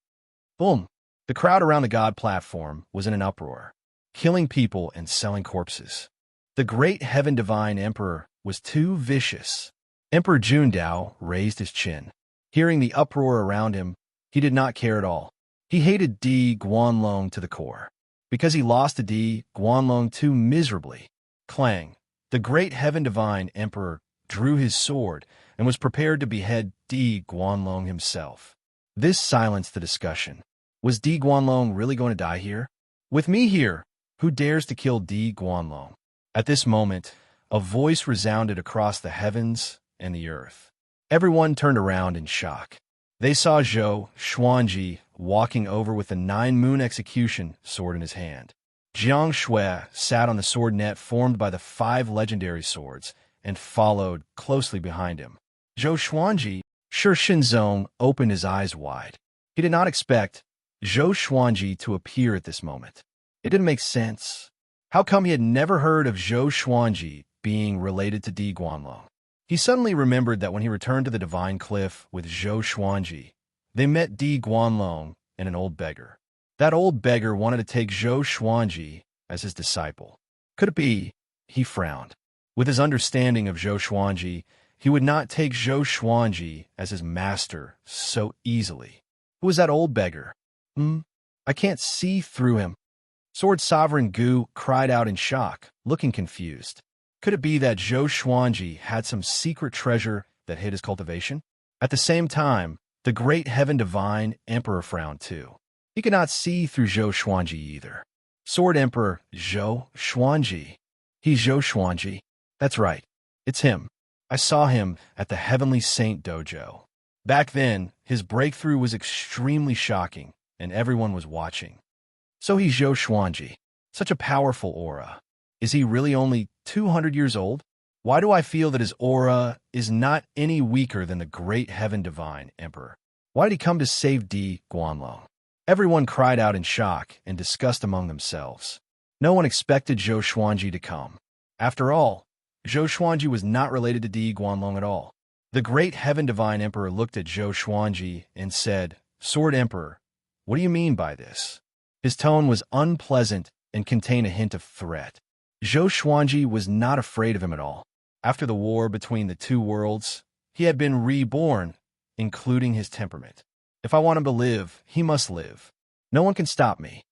Boom! The crowd around the God platform was in an uproar, killing people and selling corpses. The Great Heaven Divine Emperor was too vicious. Emperor Jun Dao raised his chin. Hearing the uproar around him, he did not care at all. He hated Di Guanlong to the core, because he lost to Di Guanlong too miserably. Clang, the great Heaven Divine Emperor, drew his sword and was prepared to behead Di Guanlong himself. This silenced the discussion. Was Di Guanlong really going to die here? With me here, who dares to kill Di Guanlong? At this moment, a voice resounded across the heavens and the earth. Everyone turned around in shock. They saw Zhou Xuanji walking over with the 9-moon execution sword in his hand. Xianxia sat on the sword net formed by the 5 legendary swords and followed closely behind him. Zhou Xuanji, Shi Shinzong, opened his eyes wide. He did not expect Zhou Xuanji to appear at this moment. It didn't make sense. How come he had never heard of Zhou Xuanji being related to Di Guanlong? He suddenly remembered that when he returned to the Divine Cliff with Zhou Xuanji, they met Di Guanlong and an old beggar. That old beggar wanted to take Zhou Xuanji as his disciple. Could it be? He frowned. With his understanding of Zhou Xuanji, he would not take Zhou Xuanji as his master so easily. Who was that old beggar? I can't see through him. Sword Sovereign Gu cried out in shock, looking confused. Could it be that Zhou Xuanji had some secret treasure that hid his cultivation? At the same time, the great Heaven Divine Emperor frowned too. He could not see through Zhou Xuanji either. Sword Emperor Zhou Xuanji. He's Zhou Xuanji. That's right. It's him. I saw him at the Heavenly Saint Dojo. Back then, his breakthrough was extremely shocking, and everyone was watching. So he's Zhou Xuanji. Such a powerful aura. Is he really only 200 years old? Why do I feel that his aura is not any weaker than the great Heaven Divine Emperor? Why did he come to save Di Guanlong? Everyone cried out in shock and discussed among themselves. No one expected Zhou Xuanji to come. After all, Zhou Xuanji was not related to Di Guanlong at all. The great Heaven Divine Emperor looked at Zhou Xuanji and said, "Sword Emperor, what do you mean by this?" His tone was unpleasant and contained a hint of threat. Zhou Xuanji was not afraid of him at all. After the war between the two worlds, he had been reborn, including his temperament. If I want him to live, he must live. No one can stop me.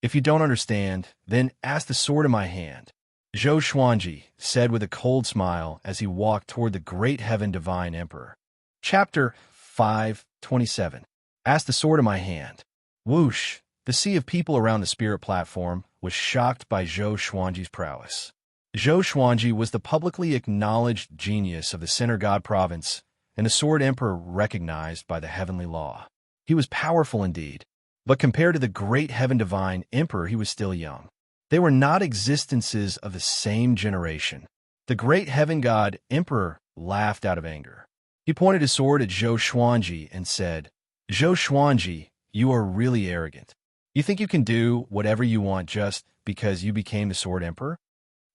If you don't understand, then ask the sword in my hand. Zhou Xuanji said with a cold smile as he walked toward the great Heaven Divine Emperor. Chapter 5:27. Ask the sword in my hand. Whoosh! The sea of people around the spirit platform was shocked by Zhou Xuanji's prowess. Zhou Xuanji was the publicly acknowledged genius of the Center God Province and a sword emperor recognized by the heavenly law. He was powerful indeed, but compared to the great Heaven Divine Emperor, he was still young. They were not existences of the same generation. The great Heaven God Emperor laughed out of anger. He pointed his sword at Zhou Xuanji and said, "Zhou Xuanji, you are really arrogant. You think you can do whatever you want just because you became the Sword Emperor?"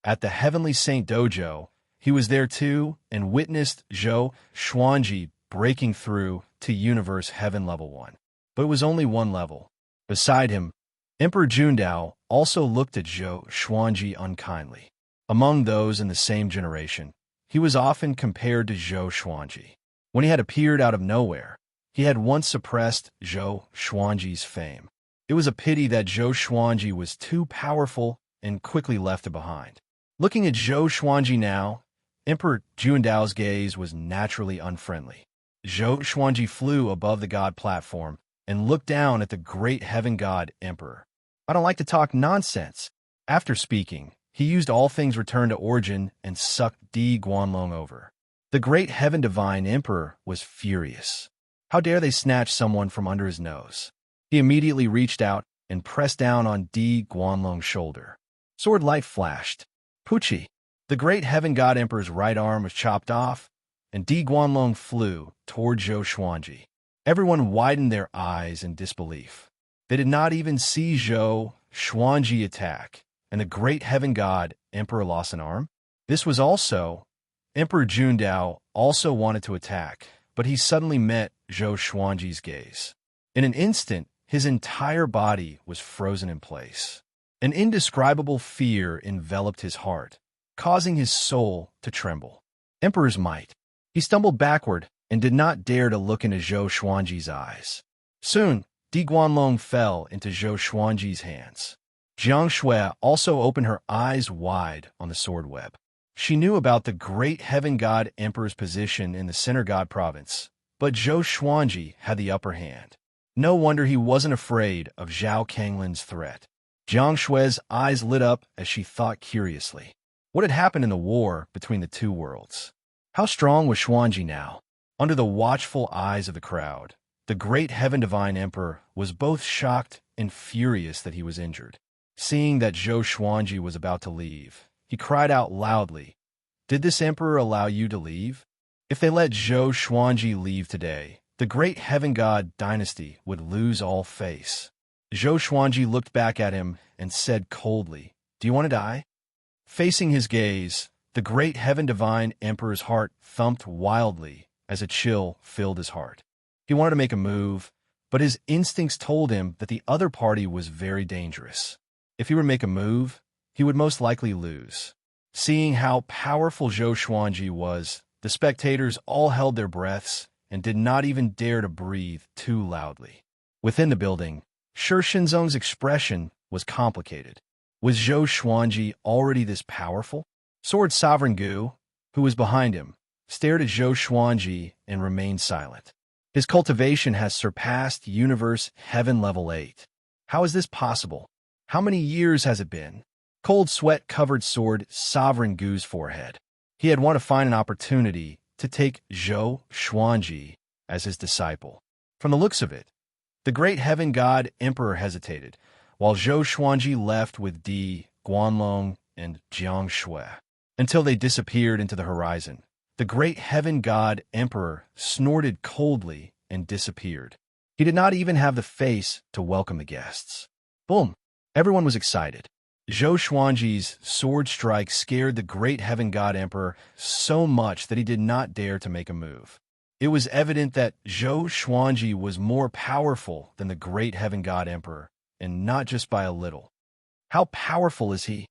At the Heavenly Saint Dojo, he was there too and witnessed Zhou Xuanji breaking through to Universe Heaven Level 1. But it was only one level. Beside him, Emperor Jundao also looked at Zhou Xuanji unkindly. Among those in the same generation, he was often compared to Zhou Xuanji. When he had appeared out of nowhere, he had once suppressed Zhou Xuanji's fame. It was a pity that Zhou Xuanji was too powerful and quickly left it behind. Looking at Zhou Xuanji now, Emperor Jundao's gaze was naturally unfriendly. Zhou Xuanji flew above the god platform and looked down at the great Heaven God Emperor. "I don't like to talk nonsense." After speaking, he used all things return to origin and sucked Di Guanlong over. The great Heaven Divine Emperor was furious. How dare they snatch someone from under his nose? He immediately reached out and pressed down on Di Guanlong's shoulder. Sword light flashed. Pucci! The great Heaven God Emperor's right arm was chopped off, and Di Guanlong flew toward Zhou Xuanji. Everyone widened their eyes in disbelief. They did not even see Zhou Xuanji attack, and the great Heaven God Emperor lost an arm. This was also... Emperor Jundao also wanted to attack, but he suddenly met Zhou Xuanji's gaze. In an instant, his entire body was frozen in place. An indescribable fear enveloped his heart, causing his soul to tremble. Emperor's might. He stumbled backward and did not dare to look into Zhou Xuanji's eyes. Soon, Di Guanlong fell into Zhou Xuanji's hands. Xianxia also opened her eyes wide on the sword web. She knew about the great heaven god emperor's position in the center god province, but Zhou Xuanji had the upper hand. No wonder he wasn't afraid of Zhao Kanglin's threat. Jiangshui's eyes lit up as she thought curiously. What had happened in the war between the two worlds? How strong was Xuanji now? Under the watchful eyes of the crowd, the great heaven divine emperor was both shocked and furious that he was injured. Seeing that Zhou Xuanji was about to leave, he cried out loudly, "Did this emperor allow you to leave? If they let Zhou Xuanji leave today, the great heaven god dynasty would lose all face." Zhou Xuanji looked back at him and said coldly, "Do you want to die?" Facing his gaze, the great heaven divine emperor's heart thumped wildly as a chill filled his heart. He wanted to make a move, but his instincts told him that the other party was very dangerous. If he were to make a move, he would most likely lose. Seeing how powerful Zhou Xuanji was, the spectators all held their breaths and did not even dare to breathe too loudly. Within the building, Shi Shinzong's expression was complicated. Was Zhou Xuanji already this powerful? Sword Sovereign Gu, who was behind him, stared at Zhou Xuanji and remained silent. His cultivation has surpassed Universe Heaven Level 8. How is this possible? How many years has it been? Cold sweat covered Sword Sovereign Gu's forehead. He had wanted to find an opportunity to take Zhou Xuanji as his disciple. From the looks of it, the great heaven god emperor hesitated, while Zhou Xuanji left with Di Guanlong and Jiangshui. Until they disappeared into the horizon, the great heaven god emperor snorted coldly and disappeared. He did not even have the face to welcome the guests. Boom! Everyone was excited. Zhou Xuanji's sword strike scared the great heaven god emperor so much that he did not dare to make a move. It was evident that Zhou Xuanji was more powerful than the great heaven god emperor, and not just by a little. How powerful is he?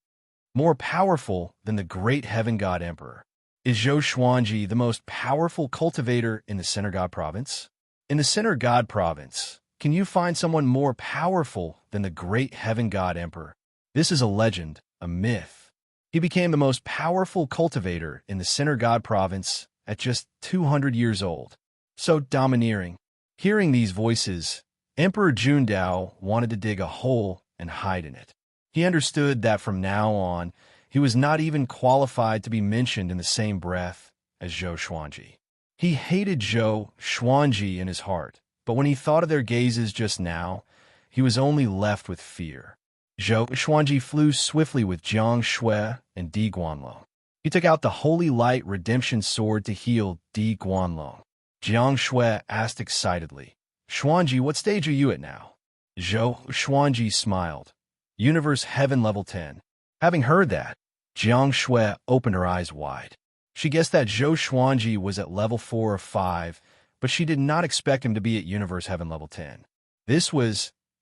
More powerful than the great heaven god emperor. Is Zhou Xuanji the most powerful cultivator in the Center God Province? In the Center God Province, can you find someone more powerful than the great heaven god emperor? This is a legend, a myth. He became the most powerful cultivator in the Center God Province at just 200 years old. So domineering. Hearing these voices, Emperor Jundao wanted to dig a hole and hide in it. He understood that from now on, he was not even qualified to be mentioned in the same breath as Zhou Xuanji. He hated Zhou Xuanji in his heart, but when he thought of their gazes just now, he was only left with fear. Zhou Xuanji flew swiftly with Jiang Shui and Di Guanlong. He took out the Holy Light Redemption Sword to heal Di Guanlong. Jiang Shui asked excitedly, "Xuanji, what stage are you at now?" Zhou Xuanji smiled. "Universe Heaven Level 10. Having heard that, Jiang Shui opened her eyes wide. She guessed that Zhou Xuanji was at level 4 or 5, but she did not expect him to be at Universe Heaven Level 10.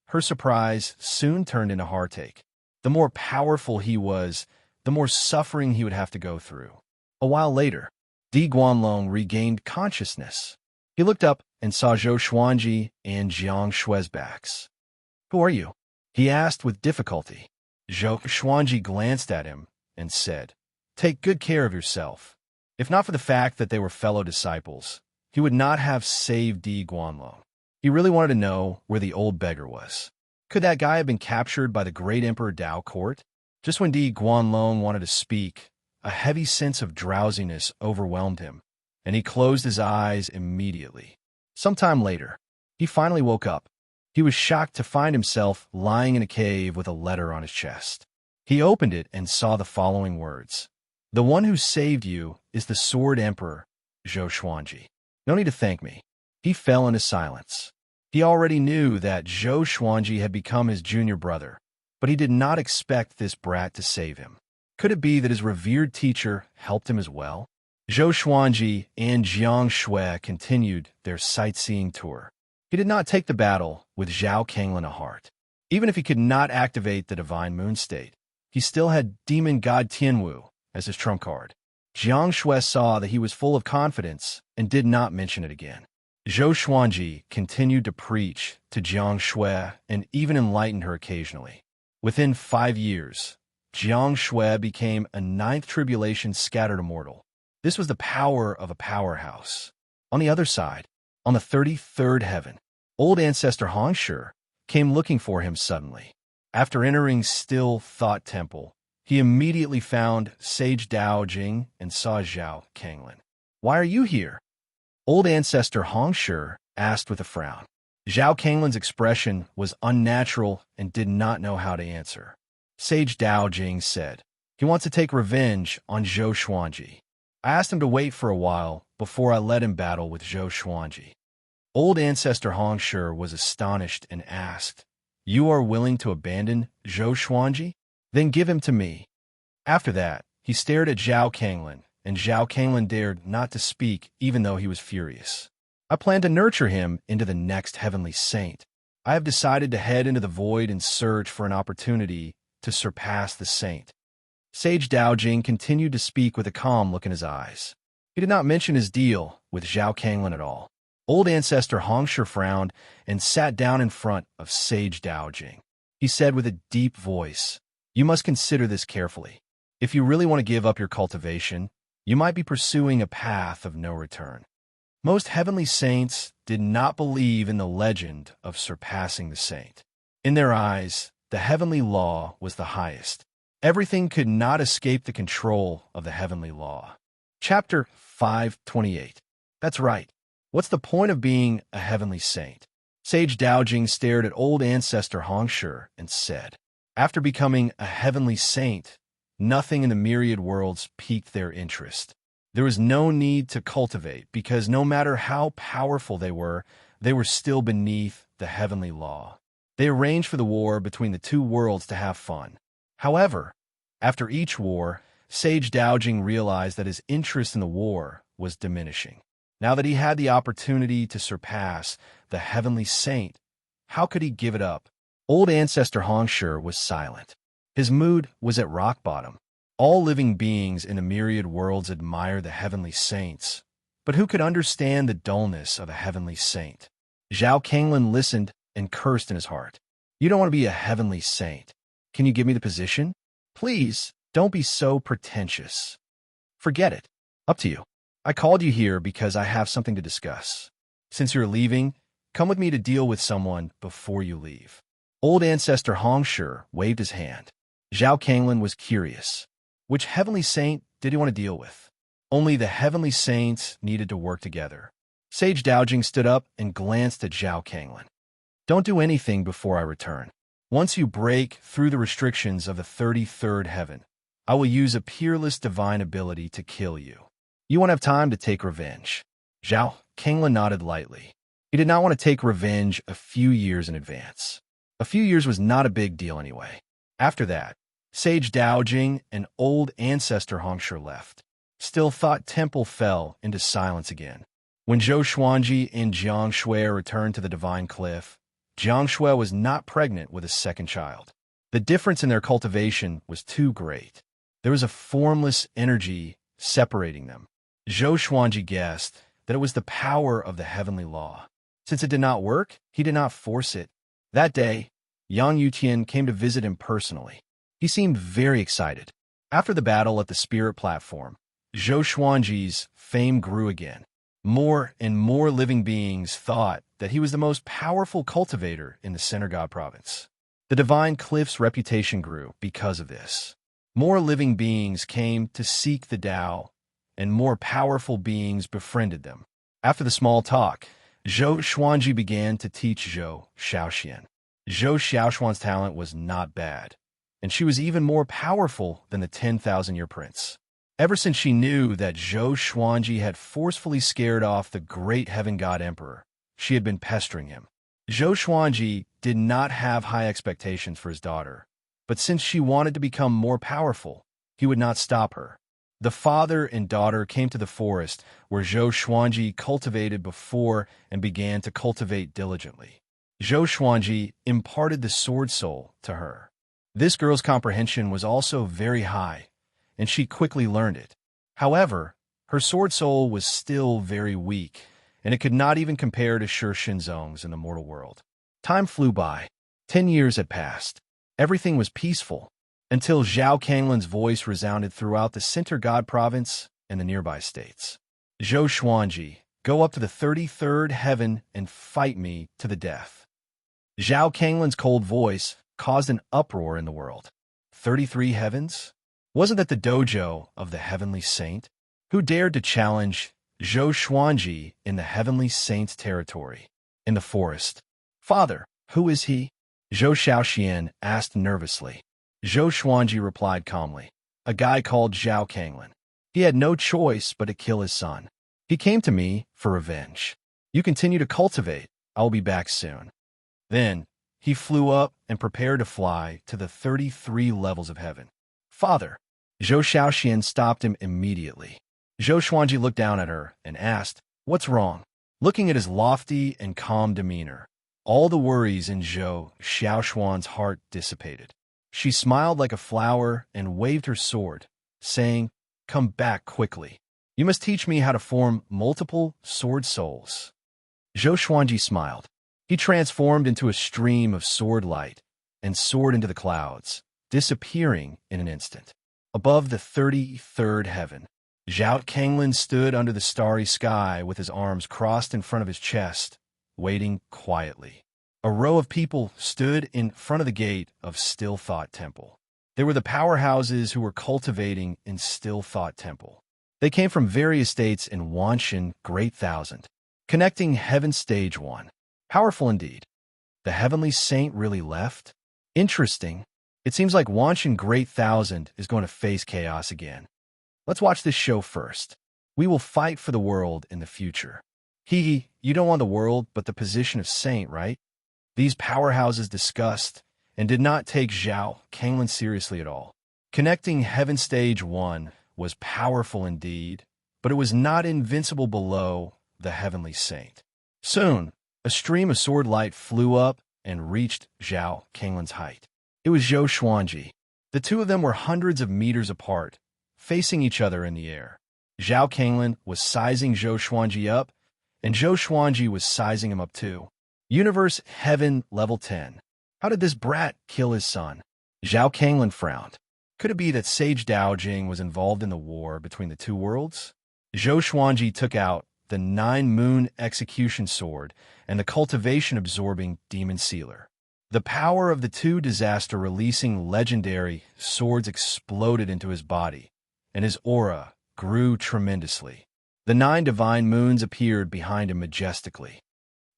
Her surprise soon turned into heartache. The more powerful he was, the more suffering he would have to go through. A while later, Di Guanlong regained consciousness. He looked up and saw Zhou Xuanji and Jiang Shui's backs. "Who are you?" he asked with difficulty. Zhou Xuanji glanced at him and said, "Take good care of yourself." If not for the fact that they were fellow disciples, he would not have saved Di Guanlong. He really wanted to know where the old beggar was. Could that guy have been captured by the great Emperor Dao Court? Just when Di Guanlong wanted to speak, a heavy sense of drowsiness overwhelmed him, and he closed his eyes immediately. Sometime later, he finally woke up. He was shocked to find himself lying in a cave with a letter on his chest. He opened it and saw the following words. "The one who saved you is the Sword Emperor, Zhou Xuanji. No need to thank me." He fell into silence. He already knew that Zhou Xuanji had become his junior brother, but he did not expect this brat to save him. Could it be that his revered teacher helped him as well? Zhou Xuanji and Jiang Shui continued their sightseeing tour. He did not take the battle with Zhao Kanglin a heart. Even if he could not activate the Divine Moon State, he still had Demon God Tianwu as his trump card. Jiang Shui saw that he was full of confidence and did not mention it again. Zhou Xuanji continued to preach to Xianxia and even enlightened her occasionally. Within 5 years, Xianxia became a ninth tribulation scattered immortal. This was the power of a powerhouse. On the other side, on the 33rd heaven, old ancestor Xianxia came looking for him suddenly. After entering Still Thought Temple, he immediately found Sage Dao Jing and saw Zhao Kanglin. "Why are you here?" Old ancestor Xianxia asked with a frown. Zhao Kanglin's expression was unnatural and did not know how to answer. Sage Dao Jing said, "He wants to take revenge on Zhou Xuanji. I asked him to wait for a while before I let him battle with Zhou Xuanji." Old ancestor Xianxia was astonished and asked, "You are willing to abandon Zhou Xuanji? Then give him to me." After that, he stared at Zhao Kanglin, and Zhao Kanglin dared not to speak even though he was furious. "I plan to nurture him into the next heavenly saint. I have decided to head into the void and search for an opportunity to surpass the saint." Sage Dao Jing continued to speak with a calm look in his eyes. He did not mention his deal with Zhao Kanglin at all. Old ancestor Xianxia frowned and sat down in front of Sage Dao Jing. He said with a deep voice, "You must consider this carefully. If you really want to give up your cultivation, you might be pursuing a path of no return." Most heavenly saints did not believe in the legend of surpassing the saint. In their eyes, the heavenly law was the highest. Everything could not escape the control of the heavenly law. Chapter 528. That's right. What's the point of being a heavenly saint? Sage Dao Jing stared at old ancestor Xianxia and said, "After becoming a heavenly saint, nothing in the myriad worlds piqued their interest. There was no need to cultivate because no matter how powerful they were still beneath the heavenly law. They arranged for the war between the two worlds to have fun. However, after each war, Sage Dao Jing realized that his interest in the war was diminishing. Now that he had the opportunity to surpass the heavenly saint, how could he give it up?" Old ancestor Xianxia was silent. His mood was at rock bottom. All living beings in the myriad worlds admire the heavenly saints, but who could understand the dullness of a heavenly saint? Zhao Kanglin listened and cursed in his heart. "You don't want to be a heavenly saint. Can you give me the position? Please, don't be so pretentious." "Forget it. Up to you. I called you here because I have something to discuss. Since you're leaving, come with me to deal with someone before you leave." Old ancestor Xianxia waved his hand. Zhao Kanglin was curious. Which heavenly saint did he want to deal with? Only the heavenly saints needed to work together. Sage Dao Jing stood up and glanced at Zhao Kanglin. "Don't do anything before I return. Once you break through the restrictions of the 33rd heaven, I will use a peerless divine ability to kill you. You won't have time to take revenge." Zhao Kanglin nodded lightly. He did not want to take revenge a few years in advance. A few years was not a big deal anyway. After that, Sage Dao Jing and old ancestor Xianxia left. Still Thought Temple fell into silence again. When Zhou Xuanji and Xianxia returned to the Divine Cliff, Xianxia was not pregnant with a second child. The difference in their cultivation was too great. There was a formless energy separating them. Zhou Xuanji guessed that it was the power of the heavenly law. Since it did not work, he did not force it. That day, Yang Yutian came to visit him personally. He seemed very excited. After the battle at the spirit platform, Zhou Xuanji's fame grew again. More and more living beings thought that he was the most powerful cultivator in the Center God province. The Divine Cliff's reputation grew because of this. More living beings came to seek the Tao, and more powerful beings befriended them. After the small talk, Zhou Xuanji began to teach Zhou Xiaoxian. Zhou Xiaoxuan's talent was not bad, and she was even more powerful than the 10,000-year prince. Ever since she knew that Zhou Xuanji had forcefully scared off the great heaven god emperor, she had been pestering him. Zhou Xuanji did not have high expectations for his daughter, but since she wanted to become more powerful, he would not stop her. The father and daughter came to the forest where Zhou Xuanji cultivated before and began to cultivate diligently. Zhou Xuanji imparted the sword soul to her. This girl's comprehension was also very high, and she quickly learned it. However, her sword soul was still very weak, and it could not even compare to Shenzong's in the mortal world. Time flew by. 10 years had passed. Everything was peaceful, until Zhao Kanglin's voice resounded throughout the Center God province and the nearby states. Zhou Xuanji, go up to the 33rd heaven and fight me to the death. Zhao Kanglin's cold voice caused an uproar in the world. 33 heavens? Wasn't that the dojo of the heavenly saint? Who dared to challenge Zhou Xuanji in the heavenly saint's territory? In the forest. Father, who is he? Zhou Xiaoxian asked nervously. Zhou Xuanji replied calmly. A guy called Zhao Kanglin. He had no choice but to kill his son. He came to me for revenge. You continue to cultivate. I will be back soon. Then, he flew up and prepared to fly to the 33 levels of heaven. Father, Zhou Xiaoxian stopped him immediately. Zhou Xuanji looked down at her and asked, What's wrong? Looking at his lofty and calm demeanor, all the worries in Zhou Xiaoxuan's heart dissipated. She smiled like a flower and waved her sword, saying, Come back quickly. You must teach me how to form multiple sword souls. Zhou Xuanji smiled. He transformed into a stream of sword light and soared into the clouds, disappearing in an instant. Above the 33rd heaven, Zhao Kanglin stood under the starry sky with his arms crossed in front of his chest, waiting quietly. A row of people stood in front of the gate of Still Thought Temple. They were the powerhouses who were cultivating in Still Thought Temple. They came from various states in Wanshan Great Thousand, connecting Heaven Stage 1. Powerful indeed. The Heavenly Saint really left? Interesting. It seems like Wanshan Great Thousand is going to face chaos again. Let's watch this show first. We will fight for the world in the future. Hee, you don't want the world, but the position of saint, right? These powerhouses discussed and did not take Zhao Kanglin seriously at all. Connecting Heaven Stage 1 was powerful indeed, but it was not invincible below the Heavenly Saint. Soon, a stream of sword light flew up and reached Zhao Kanglin's height. It was Zhou Xuanji. The two of them were hundreds of meters apart, facing each other in the air. Zhao Kanglin was sizing Zhou Xuanji up, and Zhou Xuanji was sizing him up too. Universe Heaven Level 10. How did this brat kill his son? Zhao Kanglin frowned. Could it be that Sage Daojing was involved in the war between the two worlds? Zhou Xuanji took out the 9-moon execution sword and the cultivation-absorbing demon sealer. The power of the two disaster-releasing legendary swords exploded into his body, and his aura grew tremendously. The 9 divine moons appeared behind him majestically.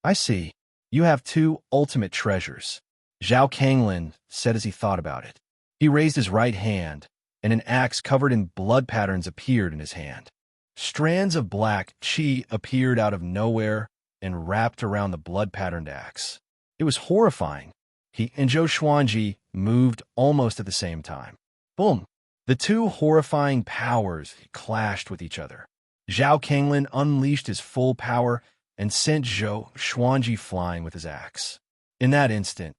I see. You have 2 ultimate treasures, Zhao Kanglin said as he thought about it. He raised his right hand, and an axe covered in blood patterns appeared in his hand. Strands of black qi appeared out of nowhere and wrapped around the blood-patterned axe. It was horrifying. He and Zhou Xuanji moved almost at the same time. Boom! The two horrifying powers clashed with each other. Zhao Kanglin unleashed his full power and sent Zhou Xuanji flying with his axe. In that instant,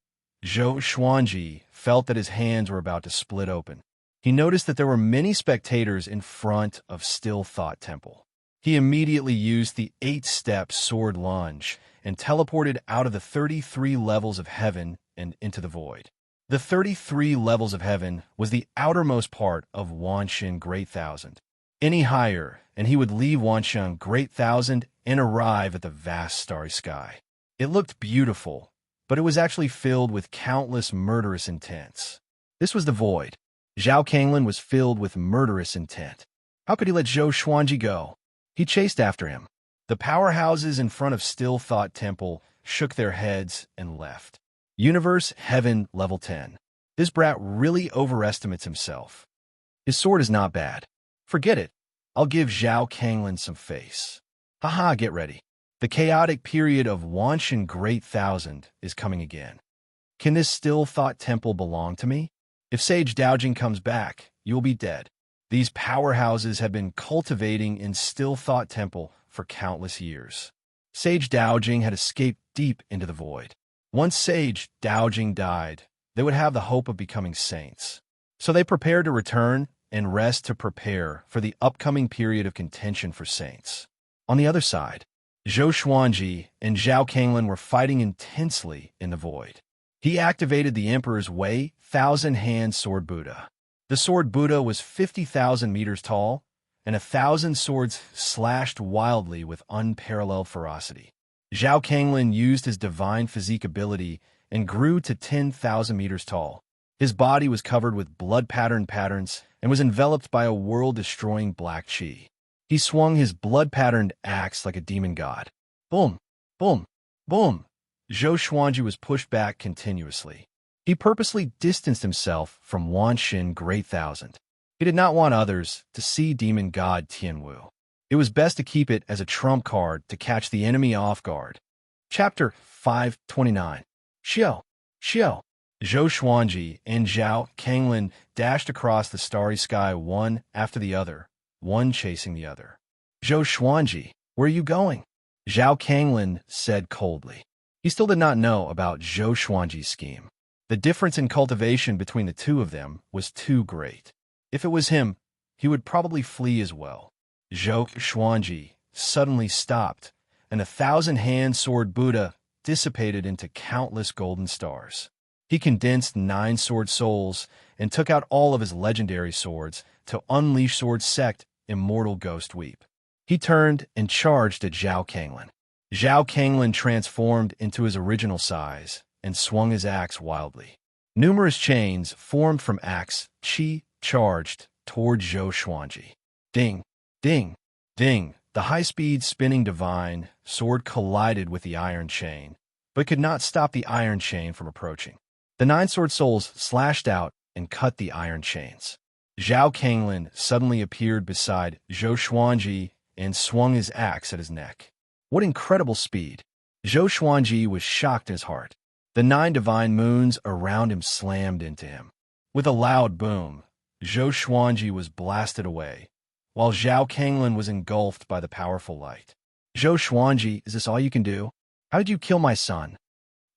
Zhou Xuanji felt that his hands were about to split open. He noticed that there were many spectators in front of Still Thought Temple. He immediately used the 8-step sword lunge and teleported out of the 33 levels of heaven and into the void. The 33 levels of heaven was the outermost part of Wanshan Great Thousand. Any higher, and he would leave Wanshan Great Thousand and arrive at the vast starry sky. It looked beautiful, but it was actually filled with countless murderous intents. This was the void. Zhao Kanglin was filled with murderous intent. How could he let Zhou Xuanji go? He chased after him. The powerhouses in front of Still Thought Temple shook their heads and left. Universe Heaven Level 10. This brat really overestimates himself. His sword is not bad. Forget it. I'll give Zhao Kanglin some face. Haha, get ready. The chaotic period of Wanshan Great Thousand is coming again. Can this Still Thought Temple belong to me? If Sage Daojing comes back, you'll be dead. These powerhouses have been cultivating in Still Thought Temple for countless years. Sage Daojing had escaped deep into the void. Once Sage Daojing died, they would have the hope of becoming saints. So they prepared to return and rest to prepare for the upcoming period of contention for saints. On the other side, Zhou Xuanji and Zhao Kanglin were fighting intensely in the void. He activated the Emperor's Way, Thousand-Hand Sword Buddha. The Sword Buddha was 50,000 meters tall, and 1,000 swords slashed wildly with unparalleled ferocity. Zhao Kanglin used his divine physique ability and grew to 10,000 meters tall. His body was covered with blood-patterned patterns and was enveloped by a world-destroying black chi. He swung his blood-patterned axe like a demon god. Boom, boom, boom. Zhou Xuanji was pushed back continuously. He purposely distanced himself from Wan Xin Great Thousand. He did not want others to see demon god Tianwu. It was best to keep it as a trump card to catch the enemy off guard. Chapter 529. Xiao. Zhou Xuanji and Zhao Kanglin dashed across the starry sky one after the other, one chasing the other. Zhou Xuanji, where are you going? Zhao Kanglin said coldly. He still did not know about Zhou Xuanji's scheme. The difference in cultivation between the two of them was too great. If it was him, he would probably flee as well. Zhou Xuanji suddenly stopped, and 1,000-hand sword Buddha dissipated into countless golden stars. He condensed 9 sword souls and took out all of his legendary swords to unleash sword sect Immortal Ghost Weep. He turned and charged at Zhao Kanglin. Zhao Kanglin transformed into his original size and swung his axe wildly. Numerous chains formed from axe chi charged toward Zhou Xuanji. Ding, ding, ding. The high-speed spinning divine sword collided with the iron chain, but could not stop the iron chain from approaching. The 9 sword souls slashed out and cut the iron chains. Zhao Kanglin suddenly appeared beside Zhou Xuanji and swung his axe at his neck. What incredible speed! Zhou Xuanji was shocked in his heart. The 9 divine moons around him slammed into him. With a loud boom, Zhou Xuanji was blasted away, while Zhao Kanglin was engulfed by the powerful light. Zhou Xuanji, is this all you can do? How did you kill my son?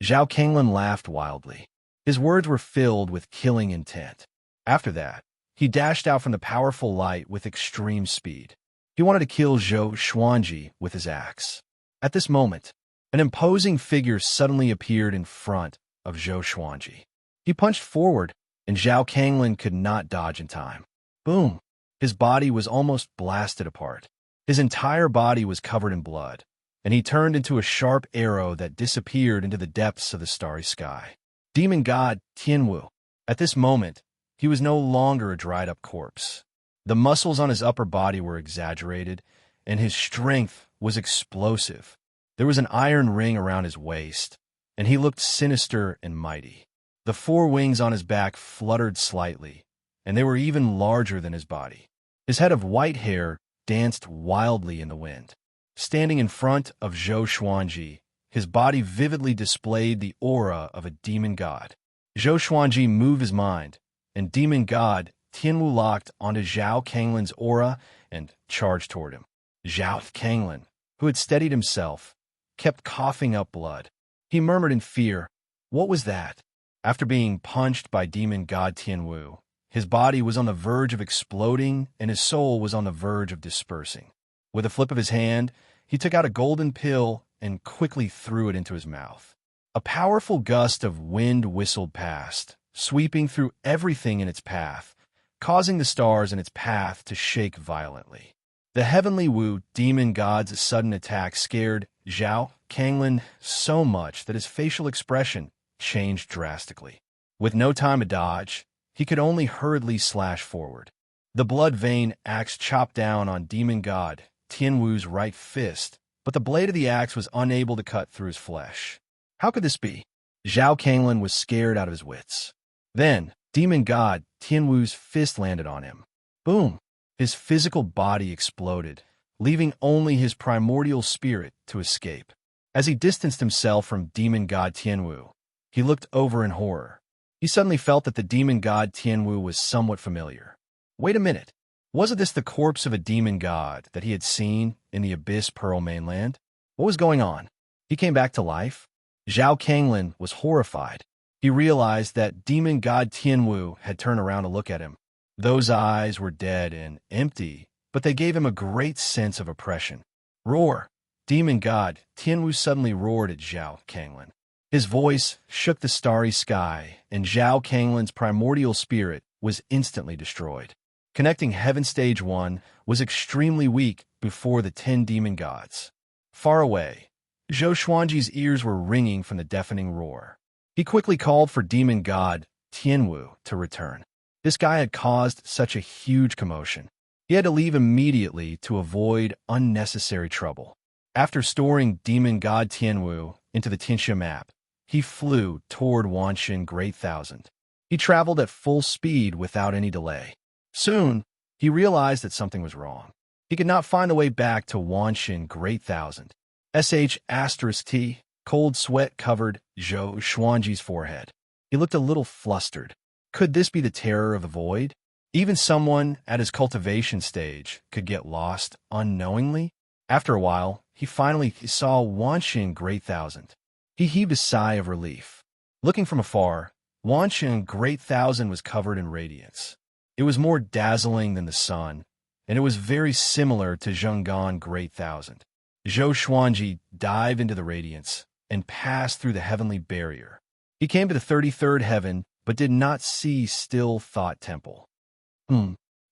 Zhao Kanglin laughed wildly. His words were filled with killing intent. After that, he dashed out from the powerful light with extreme speed. He wanted to kill Zhou Xuanji with his axe. At this moment, an imposing figure suddenly appeared in front of Zhou Xuanji. He punched forward, and Zhao Kanglin could not dodge in time. Boom! His body was almost blasted apart. His entire body was covered in blood, and he turned into a sharp arrow that disappeared into the depths of the starry sky. Demon god Tianwu. At this moment, he was no longer a dried-up corpse. The muscles on his upper body were exaggerated, and his strength was explosive. There was an iron ring around his waist, and he looked sinister and mighty. The 4 wings on his back fluttered slightly, and they were even larger than his body. His head of white hair danced wildly in the wind. Standing in front of Zhou Xuanji, his body vividly displayed the aura of a demon god. Zhou Xuanji moved his mind, and demon god Tianwu locked onto Zhao Kanglin's aura and charged toward him. Zhao Kanglin, who had steadied himself, kept coughing up blood. He murmured in fear, "What was that?" After being punched by demon god Tianwu, his body was on the verge of exploding and his soul was on the verge of dispersing. With a flip of his hand, he took out a golden pill and quickly threw it into his mouth. A powerful gust of wind whistled past, sweeping through everything in its path, causing the stars in its path to shake violently. The heavenly Wu demon god's sudden attack scared Zhao Kanglin so much that his facial expression changed drastically. With no time to dodge, he could only hurriedly slash forward. The blood vein axe chopped down on demon god Tianwu's right fist, but the blade of the axe was unable to cut through his flesh. How could this be? Zhao Kanglin was scared out of his wits. Then, demon god Tianwu's fist landed on him. Boom! His physical body exploded, leaving only his primordial spirit to escape. As he distanced himself from demon god Tianwu, he looked over in horror. He suddenly felt that the demon god Tianwu was somewhat familiar. Wait a minute. Wasn't this the corpse of a demon god that he had seen in the Abyss Pearl mainland? What was going on? He came back to life? Zhao Kanglin was horrified. He realized that demon god Tianwu had turned around to look at him. Those eyes were dead and empty, but they gave him a great sense of oppression. Roar! demon god Tianwu suddenly roared at Zhao Kanglin. His voice shook the starry sky, and Zhao Kanglin's primordial spirit was instantly destroyed. Connecting Heaven Stage 1 was extremely weak before the 10 demon gods. Far away, Zhou Xuanji's ears were ringing from the deafening roar. He quickly called for demon god Tianwu to return. This guy had caused such a huge commotion. He had to leave immediately to avoid unnecessary trouble. After storing demon god Tianwu into the Xianxia map, he flew toward Wanxin Great Thousand. He traveled at full speed without any delay. Soon, he realized that something was wrong. He could not find the way back to Wanxin Great Thousand. *T. Cold sweat covered Zhou Xuanji's forehead. He looked a little flustered. Could this be the terror of the void? Even someone at his cultivation stage could get lost unknowingly. After a while, he finally saw Wanxin Great Thousand. He heaved a sigh of relief. Looking from afar, Wanxin Great Thousand was covered in radiance. It was more dazzling than the sun, and it was very similar to Zhenggan Great Thousand. Zhou Xuanji dived into the radiance and passed through the heavenly barrier. He came to the 33rd heaven, but did not see Still Thought Temple.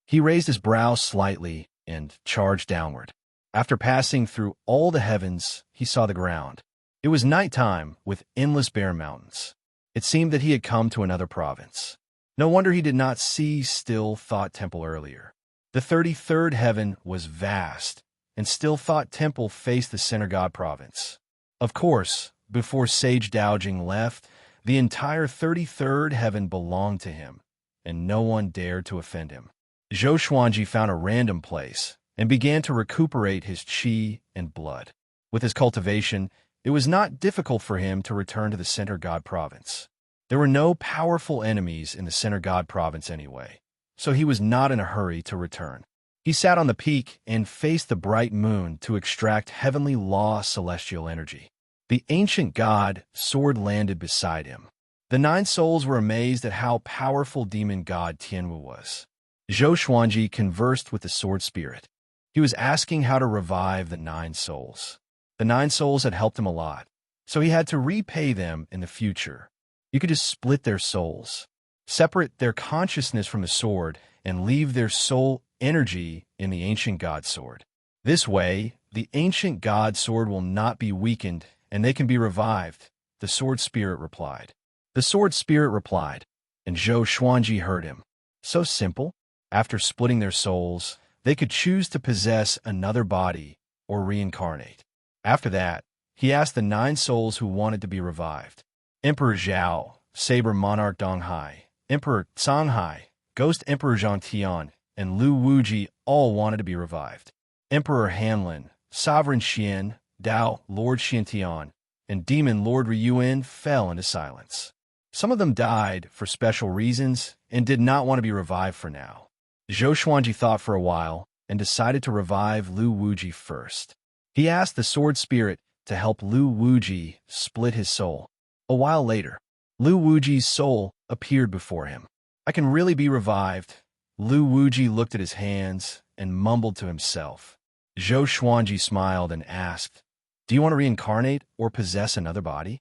He raised his brow slightly and charged downward. After passing through all the heavens, he saw the ground. It was nighttime with endless bare mountains. It seemed that he had come to another province. No wonder he did not see Still Thought Temple earlier. The 33rd heaven was vast, and Still Thought Temple faced the Center God province. Of course, before Sage Daojing left, the entire 33rd heaven belonged to him, and no one dared to offend him. Zhou Xuanji found a random place and began to recuperate his qi and blood. With his cultivation, it was not difficult for him to return to the Center God province. There were no powerful enemies in the Center God province anyway, so he was not in a hurry to return. He sat on the peak and faced the bright moon to extract heavenly law celestial energy. The ancient god sword landed beside him. The 9 souls were amazed at how powerful demon god Tianwu was. Zhou Xuanji conversed with the sword spirit. He was asking how to revive the 9 souls. The 9 souls had helped him a lot, so he had to repay them in the future. You could just split their souls, separate their consciousness from the sword, and leave their soul energy in the ancient god sword. This way, the ancient god sword will not be weakened, and they can be revived, the sword spirit replied. The sword spirit replied, and Zhou Xuanji heard him. So simple. After splitting their souls, they could choose to possess another body or reincarnate. After that, he asked the 9 souls who wanted to be revived. Emperor Zhao, Saber Monarch Donghai, Emperor Songhai, Ghost Emperor Zhangtian, and Lu Wuji all wanted to be revived. Emperor Hanlin, Sovereign Xian, Dao, Lord Xiantian, and Demon Lord Ryuan fell into silence. Some of them died for special reasons and did not want to be revived for now. Zhou Xuanji thought for a while and decided to revive Lu Wuji first. He asked the sword spirit to help Lu Wuji split his soul. A while later, Lu Wuji's soul appeared before him. I can really be revived. Lu Wuji looked at his hands and mumbled to himself. Zhou Xuanji smiled and asked, "Do you want to reincarnate or possess another body?"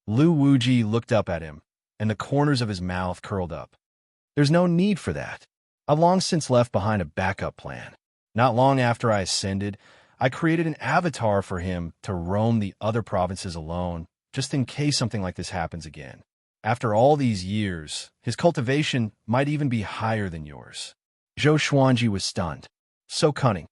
Lu Wuji looked up at him, and the corners of his mouth curled up. "There's no need for that. I've long since left behind a backup plan. Not long after I ascended, I created an avatar for him to roam the other provinces alone, just in case something like this happens again. After all these years, his cultivation might even be higher than yours." Zhou Xuanji was stunned. "So cunning.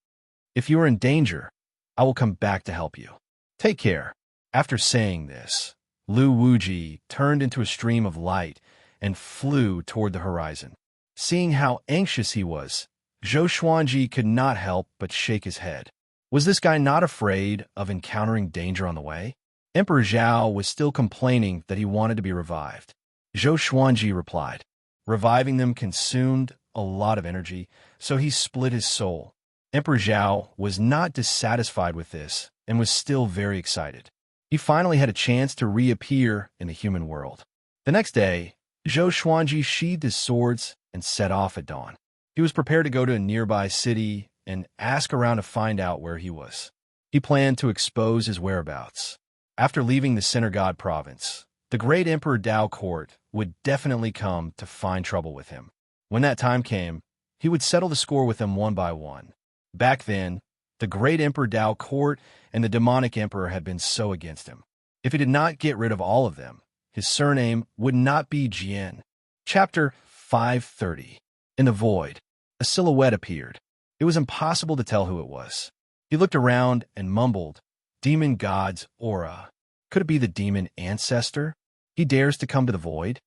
If you are in danger, I will come back to help you. Take care." After saying this, Lu Wuji turned into a stream of light and flew toward the horizon. Seeing how anxious he was, Zhou Xuanji could not help but shake his head. Was this guy not afraid of encountering danger on the way? Emperor Zhao was still complaining that he wanted to be revived. Zhou Xuanji replied, "Reviving them consumed a lot of energy, so he split his soul." Emperor Zhao was not dissatisfied with this and was still very excited. He finally had a chance to reappear in the human world. The next day, Zhou Xuanji sheathed his swords and set off at dawn. He was prepared to go to a nearby city and ask around to find out where he was. He planned to expose his whereabouts. After leaving the Center God province, the great Emperor Dao Court would definitely come to find trouble with him. When that time came, he would settle the score with them one by one. Back then, the great Emperor Dao Court and the demonic emperor had been so against him. If he did not get rid of all of them, his surname would not be Jian. Chapter 530. In the void, a silhouette appeared. It was impossible to tell who it was. He looked around and mumbled, "Demon God's aura. Could it be the demon ancestor? He dares to come to the void?"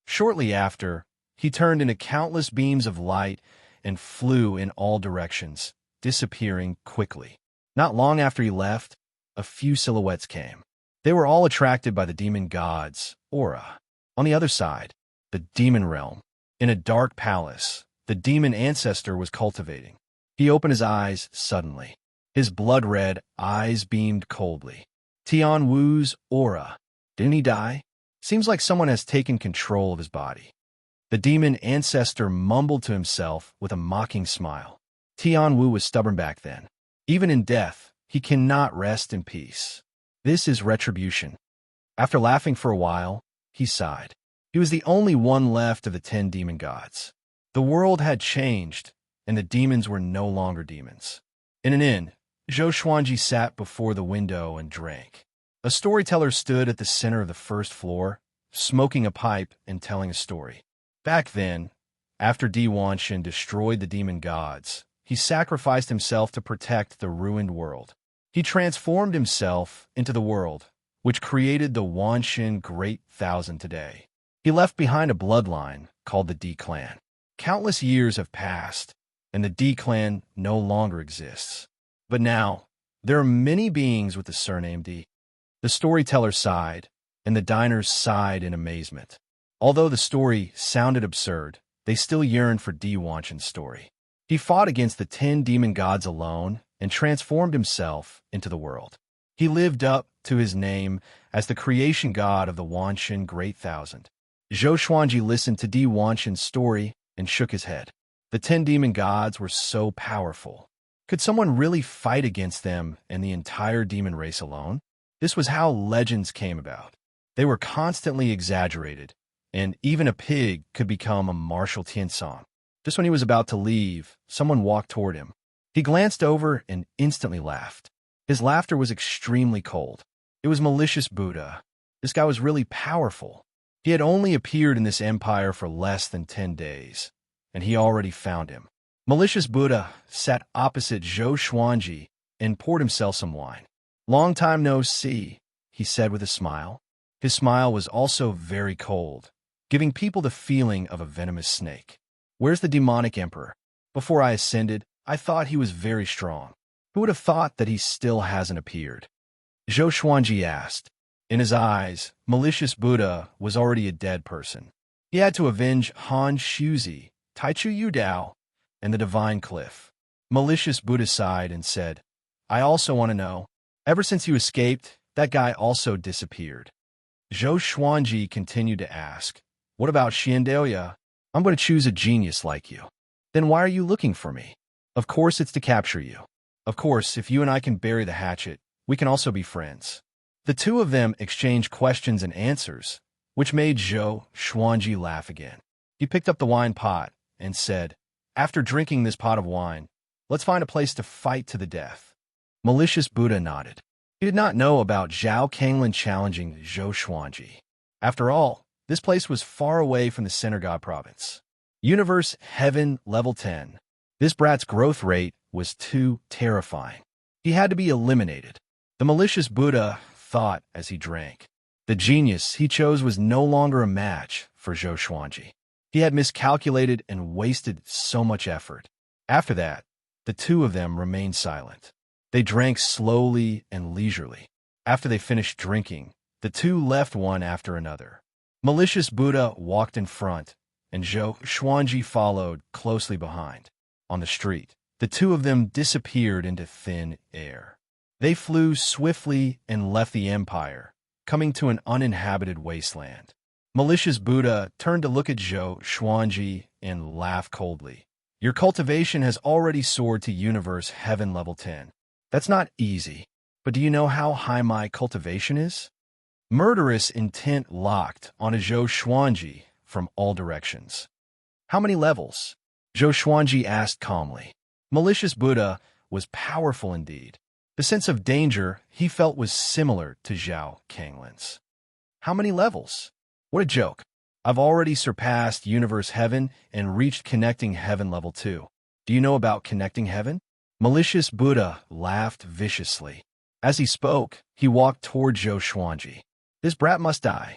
Shortly after, he turned into countless beams of light and flew in all directions, disappearing quickly. Not long after he left, a few silhouettes came. They were all attracted by the demon god's aura. On the other side, the demon realm, in a dark palace, the demon ancestor was cultivating. He opened his eyes suddenly. His blood-red eyes beamed coldly. Tian Wu's aura. Didn't he die? Seems like someone has taken control of his body. The demon ancestor mumbled to himself with a mocking smile. Tian Wu was stubborn back then. Even in death, he cannot rest in peace. This is retribution. After laughing for a while, he sighed. He was the only one left of the 10 demon gods. The world had changed, and the demons were no longer demons. In an inn, Zhou Xuanji sat before the window and drank. A storyteller stood at the center of the first floor, smoking a pipe and telling a story. Back then, after Di Wanxian destroyed the demon gods, he sacrificed himself to protect the ruined world. He transformed himself into the world, which created the Wanxian Great Thousand today. He left behind a bloodline called the Di clan. Countless years have passed, and the Di clan no longer exists. But now, there are many beings with the surname Di. The storyteller sighed, and the diners sighed in amazement. Although the story sounded absurd, they still yearned for Di Wanxian's story. He fought against the 10 demon gods alone and transformed himself into the world. He lived up to his name as the creation god of the Wanxian Great Thousand. Zhou Xuanji listened to Di Wanxian's story and shook his head. The 10 demon gods were so powerful. Could someone really fight against them and the entire demon race alone? This was how legends came about. They were constantly exaggerated, and even a pig could become a martial tiansong. Just when he was about to leave, someone walked toward him. He glanced over and instantly laughed. His laughter was extremely cold. It was malicious Buddha. This guy was really powerful. He had only appeared in this empire for less than 10 days, and he already found him. Malicious Buddha sat opposite Zhou Xuanji and poured himself some wine. "Long time no see," he said with a smile. His smile was also very cold, giving people the feeling of a venomous snake. "Where's the demonic emperor? Before I ascended, I thought he was very strong. Who would have thought that he still hasn't appeared?" Zhou Xuanji asked. In his eyes, malicious Buddha was already a dead person. He had to avenge Han Shuzi, Taichu Yudao, and the Divine Cliff. Malicious Buddha sighed and said, "I also want to know. Ever since you escaped, that guy also disappeared." Zhou Xuanji continued to ask, "What about Xianxia? I'm going to choose a genius like you." "Then why are you looking for me?" "Of course it's to capture you. Of course, if you and I can bury the hatchet, we can also be friends." The two of them exchanged questions and answers, which made Zhou Xuanji laugh again. He picked up the wine pot and said, "After drinking this pot of wine, let's find a place to fight to the death." Malicious Buddha nodded. He did not know about Zhao Kanglin challenging Zhou Xuanji. After all, this place was far away from the Center God province. Universe Heaven Level 10. This brat's growth rate was too terrifying. He had to be eliminated. The malicious Buddha thought as he drank. The genius he chose was no longer a match for Zhou Xuanji. He had miscalculated and wasted so much effort. After that, the two of them remained silent. They drank slowly and leisurely. After they finished drinking, the two left one after another. Malicious Buddha walked in front, and Zhou Xuanji followed closely behind. On the street, the two of them disappeared into thin air. They flew swiftly and left the empire, coming to an uninhabited wasteland. Malicious Buddha turned to look at Zhou Xuanji and laughed coldly. "Your cultivation has already soared to Universe Heaven Level 10. That's not easy. But do you know how high my cultivation is? Murderous intent locked on a Zhou Xuanji from all directions. How many levels? Zhou Xuanji asked calmly. Malicious Buddha was powerful indeed. The sense of danger he felt was similar to Zhao Kanglin's. How many levels? What a joke. I've already surpassed Universe Heaven and reached Connecting Heaven level 2. Do you know about Connecting Heaven? Malicious Buddha laughed viciously. As he spoke, he walked toward Zhou Xuanji. This brat must die.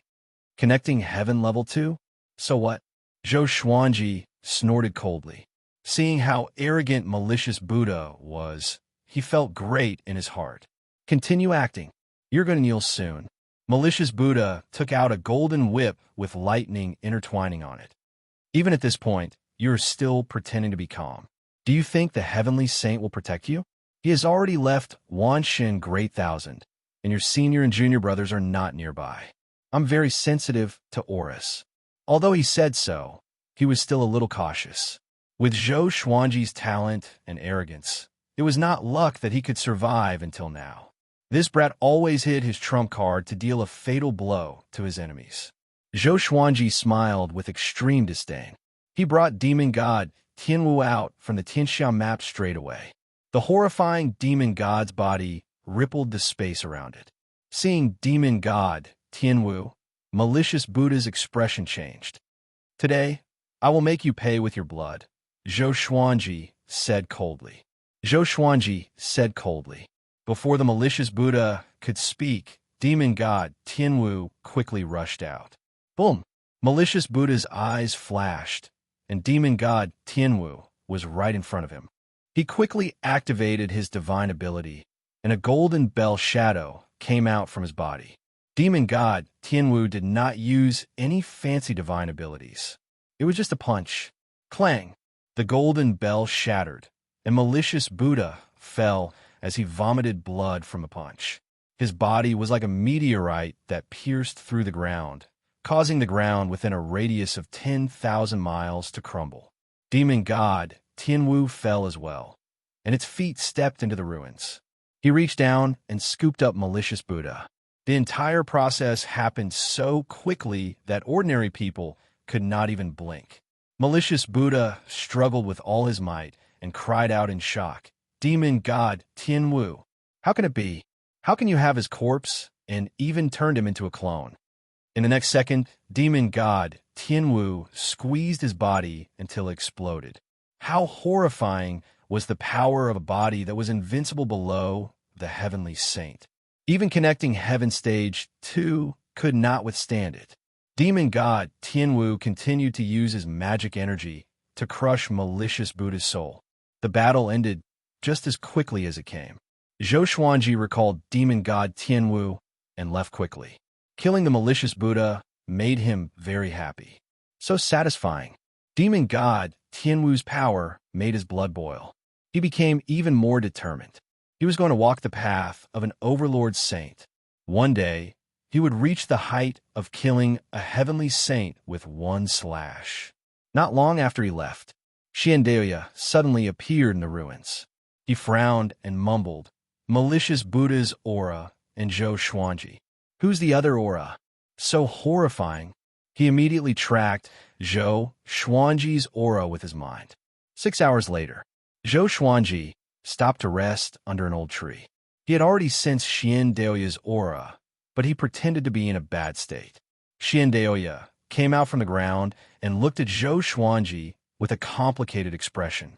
Connecting Heaven level 2? So what? Zhou Xuanji snorted coldly. Seeing how arrogant Malicious Buddha was, he felt great in his heart. Continue acting. You're going to kneel soon. Malicious Buddha took out a golden whip with lightning intertwining on it. Even at this point, you're still pretending to be calm. Do you think the heavenly saint will protect you? He has already left Wanxin Great Thousand, and your senior and junior brothers are not nearby. I'm very sensitive to auras. Although he said so, he was still a little cautious. With Zhou Xuanji's talent and arrogance, it was not luck that he could survive until now. This brat always hid his trump card to deal a fatal blow to his enemies. Zhou Xuanji smiled with extreme disdain. He brought demon god Tianwu out from the Xianxia map straight away. The horrifying demon god's body rippled the space around it. Seeing demon god Tianwu, Malicious Buddha's expression changed. Today, I will make you pay with your blood, Zhou Xuanji said coldly. Zhou Xuanji said coldly. Before the Malicious Buddha could speak, demon god Tianwu quickly rushed out. Boom! Malicious Buddha's eyes flashed, and demon god Tianwu was right in front of him. He quickly activated his divine ability, and a golden bell shadow came out from his body. Demon god Tianwu did not use any fancy divine abilities. It was just a punch. Clang! The golden bell shattered, and Malicious Buddha fell as he vomited blood from a punch. His body was like a meteorite that pierced through the ground, causing the ground within a radius of 10,000 miles to crumble. Demon god Tianwu fell as well, and its feet stepped into the ruins. He reached down and scooped up Malicious Buddha. The entire process happened so quickly that ordinary people could not even blink. Malicious Buddha struggled with all his might and cried out in shock. Demon god Tianwu, how can it be? How can you have his corpse and even turned him into a clone? In the next second, demon god Tianwu squeezed his body until it exploded. How horrifying was the power of a body that was invincible below the heavenly saint. Even Connecting Heaven Stage 2 could not withstand it. Demon god Tianwu continued to use his magic energy to crush Malicious Buddha's soul. The battle ended just as quickly as it came. Zhou Xuanji recalled demon god Tianwu and left quickly. Killing the Malicious Buddha made him very happy. So satisfying. Demon god Tianwu's power made his blood boil. He became even more determined. He was going to walk the path of an overlord saint. One day, he would reach the height of killing a heavenly saint with one slash. Not long after he left, Xianxia suddenly appeared in the ruins. He frowned and mumbled, Malicious Buddha's aura and Zhou Xuanji. Who's the other aura? So horrifying. He immediately tracked Zhou Xuanji's aura with his mind. 6 hours later, Zhou Xuanji stopped to rest under an old tree. He had already sensed Xianxia's aura, but he pretended to be in a bad state. Xianxia came out from the ground and looked at Zhou Xuanji with a complicated expression.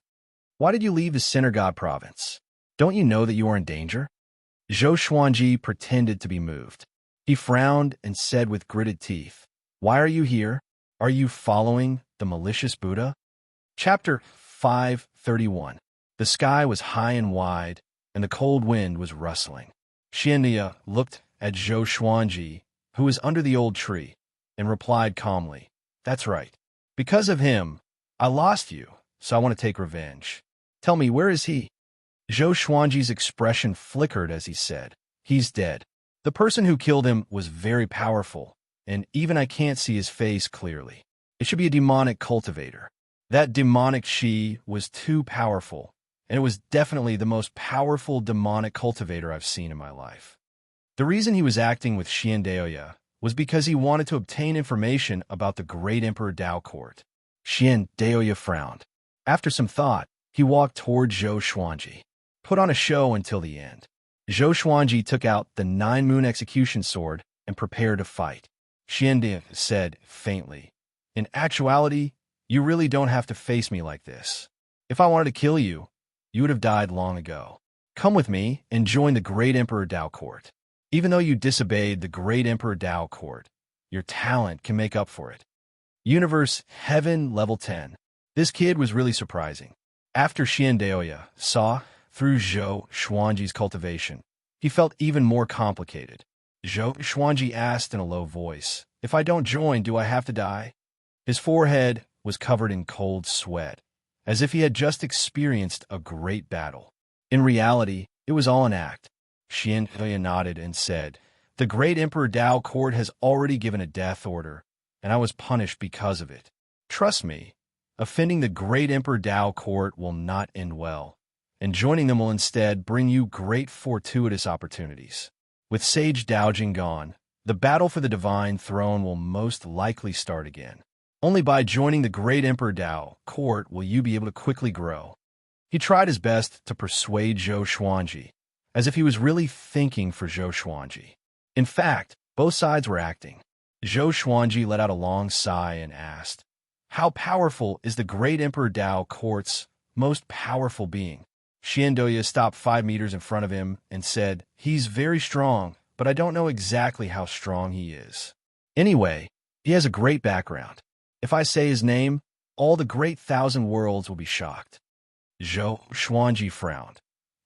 Why did you leave the Center God province? Don't you know that you are in danger? Zhou Xuanji pretended to be moved. He frowned and said with gritted teeth, Why are you here? Are you following the Malicious Buddha? Chapter 531. The sky was high and wide, and the cold wind was rustling. Xianxia looked at Zhou Xuanji, who was under the old tree, and replied calmly, That's right. Because of him, I lost you, so I want to take revenge. Tell me, where is he? Zhou Xuanji's expression flickered as he said, He's dead. The person who killed him was very powerful, and even I can't see his face clearly. It should be a demonic cultivator. That demonic Shi was too powerful, and it was definitely the most powerful demonic cultivator I've seen in my life. The reason he was acting with Xianxia was because he wanted to obtain information about the great Emperor Dao court. Xianxia frowned. After some thought, he walked toward Zhou Xuanji. Put on a show until the end. Zhou Xuanji took out the 9-moon execution sword and prepared to fight. Xianxia said faintly, "In actuality, you really don't have to face me like this. If I wanted to kill you, you would have died long ago. Come with me and join the great Emperor Dao court. Even though you disobeyed the great Emperor Dao court, your talent can make up for it." Universe Heaven Level 10. This kid was really surprising. After Xianxia saw through Zhou Xuanji's cultivation, he felt even more complicated. Zhou Xuanji asked in a low voice, "If I don't join, do I have to die?" His forehead was covered in cold sweat, as if he had just experienced a great battle. In reality, it was all an act. Xianxia nodded and said, "The great Emperor Dao court has already given a death order, and I was punished because of it. Trust me, offending the great Emperor Dao court will not end well, and joining them will instead bring you great fortuitous opportunities. With Sage Daojing gone, the battle for the divine throne will most likely start again. Only by joining the great Emperor Dao court will you be able to quickly grow." He tried his best to persuade Zhou Xuanji, as if he was really thinking for Zhou Xuanji. In fact, both sides were acting. Zhou Xuanji let out a long sigh and asked, "How powerful is the great Emperor Dao court's most powerful being?" Xianxia stopped 5 meters in front of him and said, "He's very strong, but I don't know exactly how strong he is. Anyway, he has a great background. If I say his name, all the great 1,000 worlds will be shocked." Zhou Xuanji frowned.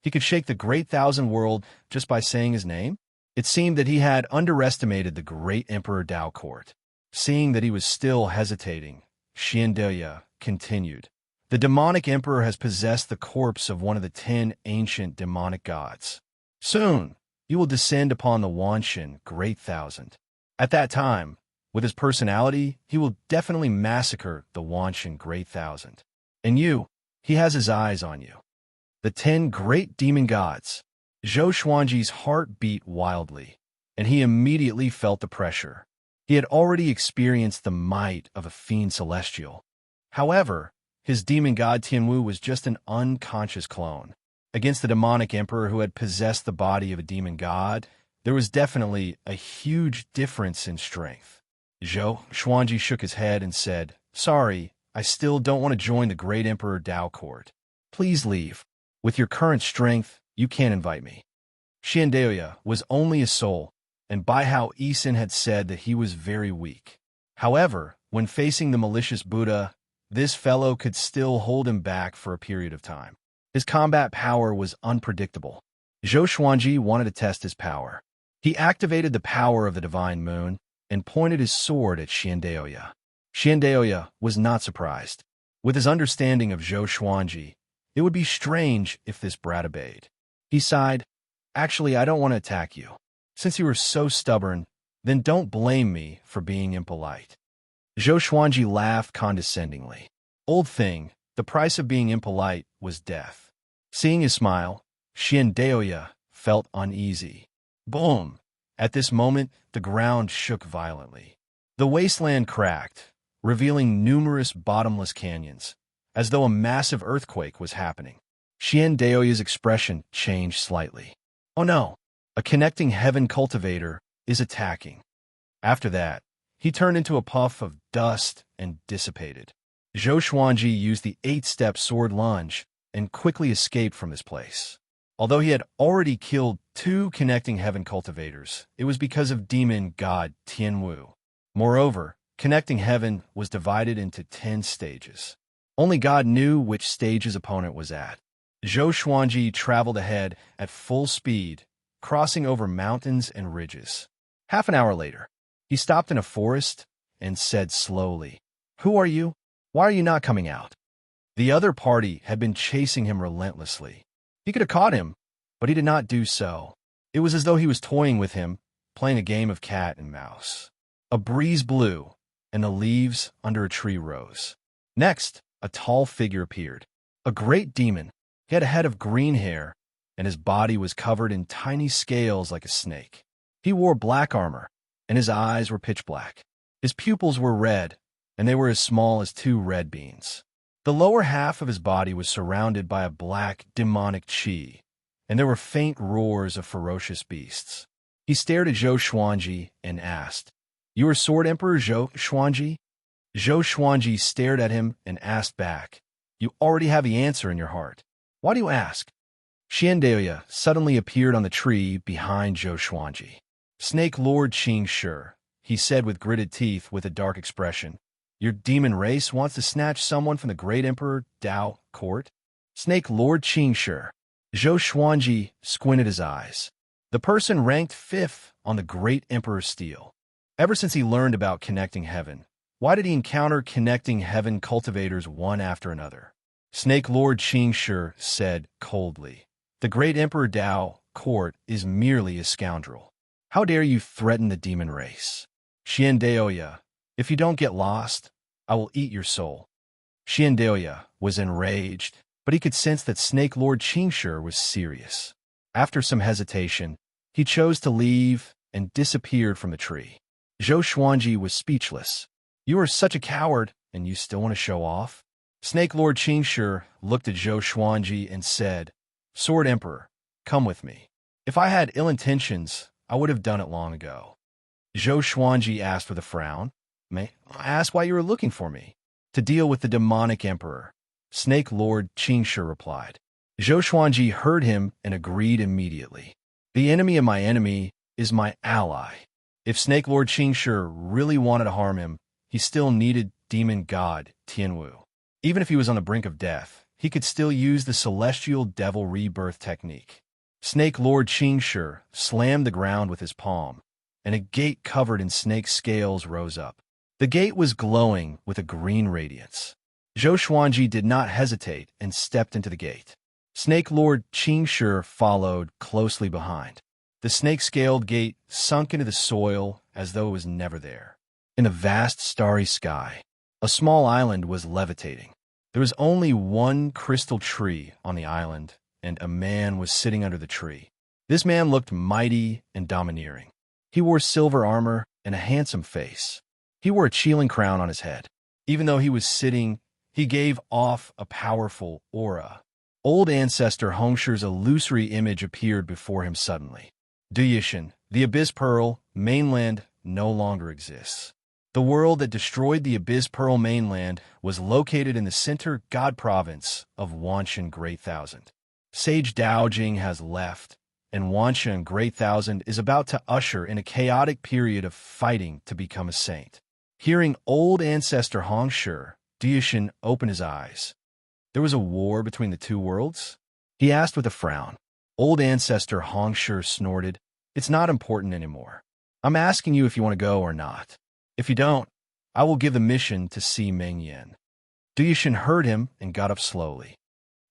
He could shake the great 1,000 world just by saying his name? It seemed that he had underestimated the great Emperor Dao court. Seeing that he was still hesitating, Xianxia continued, "The demonic emperor has possessed the corpse of one of the 10 ancient demonic gods. Soon, he will descend upon the Wanshan Great Thousand. At that time, with his personality, he will definitely massacre the Wanshan Great Thousand. And you, he has his eyes on you. The 10 great demon gods." Zhou Xuanji's heart beat wildly, and he immediately felt the pressure. He had already experienced the might of a fiend celestial. However, his demon god Tianwu was just an unconscious clone. Against the demonic emperor who had possessed the body of a demon god, there was definitely a huge difference in strength. Zhou Xuanji shook his head and said, "Sorry, I still don't want to join the great Emperor Dao court. Please leave. With your current strength, you can't invite me." Xianxia was only a soul, and by how Yisun had said that he was very weak. However, when facing the malicious Buddha, this fellow could still hold him back for a period of time. His combat power was unpredictable. Zhou Xuanji wanted to test his power. He activated the power of the divine moon and pointed his sword at Xianxia. Xianxia was not surprised. With his understanding of Zhou Xuanji, it would be strange if this brat obeyed. He sighed, "Actually, I don't want to attack you. Since you were so stubborn, then don't blame me for being impolite." Zhou Xuanji laughed condescendingly. "Old thing, the price of being impolite was death." Seeing his smile, Xianxia felt uneasy. Boom! At this moment, the ground shook violently. The wasteland cracked, revealing numerous bottomless canyons, as though a massive earthquake was happening. Xianxia's expression changed slightly. "Oh no, a connecting heaven cultivator is attacking." After that, he turned into a puff of dust and dissipated. Zhou Xuanji used the 8-step sword lunge and quickly escaped from this place. Although he had already killed 2 connecting heaven cultivators, it was because of demon god Tianwu. Moreover, connecting heaven was divided into 10 stages. Only God knew which stage his opponent was at. Zhou Xuanji traveled ahead at full speed, crossing over mountains and ridges. Half an hour later, he stopped in a forest and said slowly, "Who are you? Why are you not coming out?" The other party had been chasing him relentlessly. He could have caught him, but he did not do so. It was as though he was toying with him, playing a game of cat and mouse. A breeze blew, and the leaves under a tree rose. Next, a tall figure appeared. A great demon. He He had a head of green hair, and his body was covered in tiny scales like a snake. He wore black armor, and his eyes were pitch black. His pupils were red, and they were as small as 2 red beans. The lower half of his body was surrounded by a black, demonic chi, and there were faint roars of ferocious beasts. He stared at Zhou Xuanji and asked, "You are Sword Emperor Zhou Xuanji?" Zhou Xuanji stared at him and asked back, "You already have the answer in your heart. Why do you ask?" Xianxia suddenly appeared on the tree behind Zhou Xuanji. "Snake Lord Xianxia," he said with gritted teeth with a dark expression, "your demon race wants to snatch someone from the great Emperor Dao court?" Snake Lord Xianxia. Zhou Xuanji squinted his eyes. The person ranked 5th on the great Emperor's steel. Ever since he learned about connecting heaven, why did he encounter connecting heaven cultivators one after another? Snake Lord Xianxia said coldly, "The great Emperor Dao court is merely a scoundrel. How dare you threaten the demon race?" Xianxia, "If you don't get lost, I will eat your soul." Xianxia was enraged, but he could sense that Snake Lord Xianxia was serious. After some hesitation, he chose to leave and disappeared from the tree. Zhou Xuanji was speechless. "You are such a coward, and you still want to show off?" Snake Lord Xianxia looked at Zhou Xuanji and said, "Sword Emperor, come with me. If I had ill intentions, I would have done it long ago." Zhou Xuanji asked with a frown, "May I ask why you were looking for me?" "To deal with the demonic emperor," Snake Lord Xianxia replied. Zhou Xuanji heard him and agreed immediately. "The enemy of my enemy is my ally." If Snake Lord Xianxia really wanted to harm him, he still needed demon god Tianwu. Even if he was on the brink of death, he could still use the celestial devil rebirth technique. Snake Lord Xianxia slammed the ground with his palm, and a gate covered in snake scales rose up. The gate was glowing with a green radiance. Zhou Xuanji did not hesitate and stepped into the gate. Snake Lord Xianxia followed closely behind. The snake-scaled gate sunk into the soil as though it was never there. In a vast starry sky, a small island was levitating. There was only one crystal tree on the island, and a man was sitting under the tree. This man looked mighty and domineering. He wore silver armor and a handsome face. He wore a Qilin crown on his head. Even though he was sitting, he gave off a powerful aura. Old ancestor Hongshi's illusory image appeared before him suddenly. Duyishan, the Abyss Pearl mainland, no longer exists. The world that destroyed the Abyss Pearl mainland was located in the center God province of Wanshan Great Thousand. Sage Daojing has left, and Wanshan Great Thousand is about to usher in a chaotic period of fighting to become a saint. Hearing old ancestor Hongshi, Duyishan opened his eyes. There was a war between the two worlds? He asked with a frown. Old ancestor Hongshi snorted. "It's not important anymore. I'm asking you if you want to go or not. If you don't, I will give the mission to Si Mengyan." Duyishan heard him and got up slowly.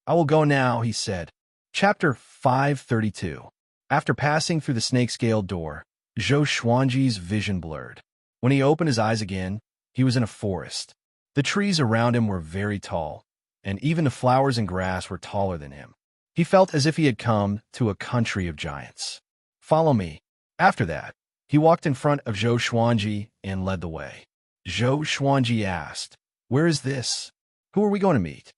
"I will go now," he said. Chapter 532. After passing through the snake-scaled door, Zhou Xuanji's vision blurred. When he opened his eyes again, he was in a forest. The trees around him were very tall, and even the flowers and grass were taller than him. He felt as if he had come to a country of giants. "Follow me." After that, he walked in front of Zhou Xuanji and led the way. Zhou Xuanji asked, "Where is this? Who are we going to meet?"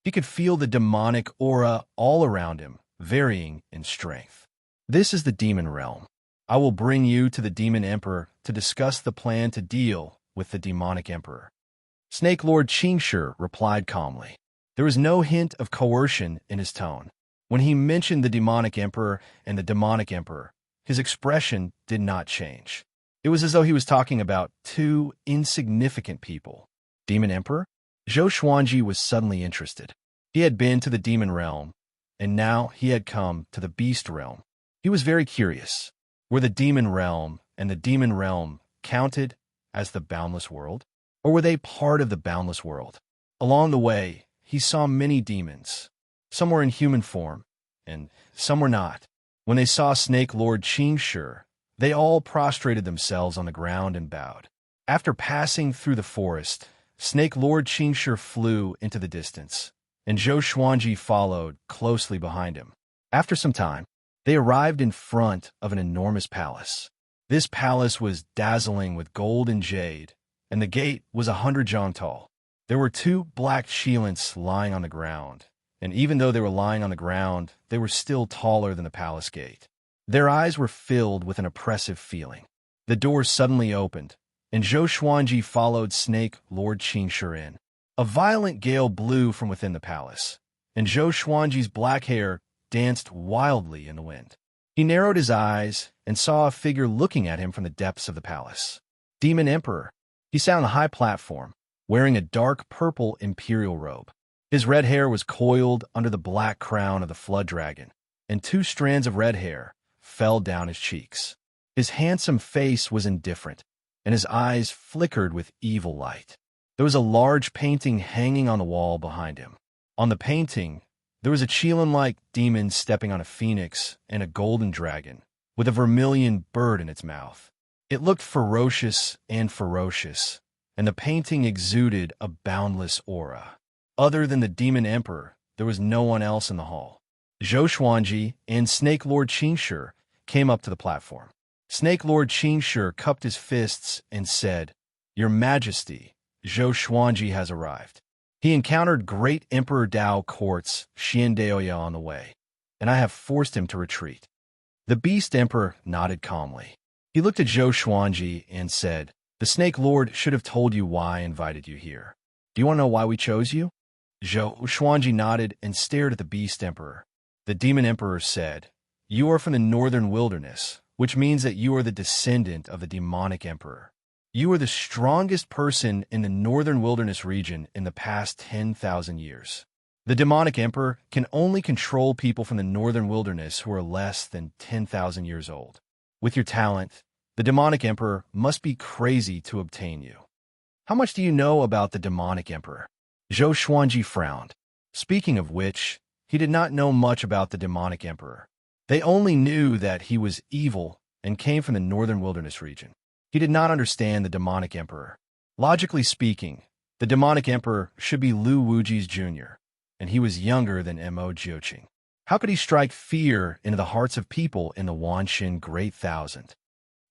He could feel the demonic aura all around him, varying in strength. "This is the demon realm. I will bring you to the demon emperor to discuss the plan to deal with the demonic emperor." Snake Lord Xianxia replied calmly. There was no hint of coercion in his tone. When he mentioned the demonic emperor and the demonic emperor, his expression did not change. It was as though he was talking about two insignificant people. Demon emperor? Zhou Xuanji was suddenly interested. He had been to the demon realm, and now he had come to the beast realm. He was very curious. Were the demon realm and the demon realm counted as the boundless world? Or were they part of the boundless world? Along the way, he saw many demons. Some were in human form, and some were not. When they saw Snake Lord Xianxia, they all prostrated themselves on the ground and bowed. After passing through the forest, Snake Lord Xianxia flew into the distance, and Zhou Xuanji followed closely behind him. After some time, they arrived in front of an enormous palace. This palace was dazzling with gold and jade, and the gate was 100 zhang tall. There were 2 black Qilins lying on the ground, and even though they were lying on the ground, they were still taller than the palace gate. Their eyes were filled with an oppressive feeling. The door suddenly opened, and Zhou Xuanji followed Snake Lord Xianxia in. A violent gale blew from within the palace, and Zhou Xuanji's black hair danced wildly in the wind. He narrowed his eyes and saw a figure looking at him from the depths of the palace. Demon Emperor. He sat on a high platform, wearing a dark purple imperial robe. His red hair was coiled under the black crown of the flood dragon, and 2 strands of red hair fell down his cheeks. His handsome face was indifferent, and his eyes flickered with evil light. There was a large painting hanging on the wall behind him. On the painting, there was a Qilin-like demon stepping on a phoenix and a golden dragon, with a vermilion bird in its mouth. It looked ferocious, and the painting exuded a boundless aura. Other than the Demon Emperor, there was no one else in the hall. Zhou Xuanji and Snake Lord Xianxia came up to the platform. Snake Lord Xianxia cupped his fists and said, "Your Majesty, Zhou Xuanji has arrived. He encountered Great Emperor Dao Court's Xiandaoya on the way, and I have forced him to retreat." The Beast Emperor nodded calmly. He looked at Zhou Xuanji and said, "The Snake Lord should have told you why I invited you here. Do you want to know why we chose you?" Zhou Xuanji nodded and stared at the Beast Emperor. The Demon Emperor said, "You are from the Northern Wilderness, which means that you are the descendant of the Demonic Emperor. You are the strongest person in the Northern Wilderness region in the past 10,000 years. The Demonic Emperor can only control people from the Northern Wilderness who are less than 10,000 years old. With your talent, the Demonic Emperor must be crazy to obtain you. How much do you know about the Demonic Emperor?" Zhou Xuanji frowned. Speaking of which, he did not know much about the Demonic Emperor. They only knew that he was evil and came from the Northern Wilderness region. He did not understand the Demonic Emperor. Logically speaking, the Demonic Emperor should be Lu Wuji's junior, and he was younger than Mo Jiuqing. How could he strike fear into the hearts of people in the Wanxin Great Thousand?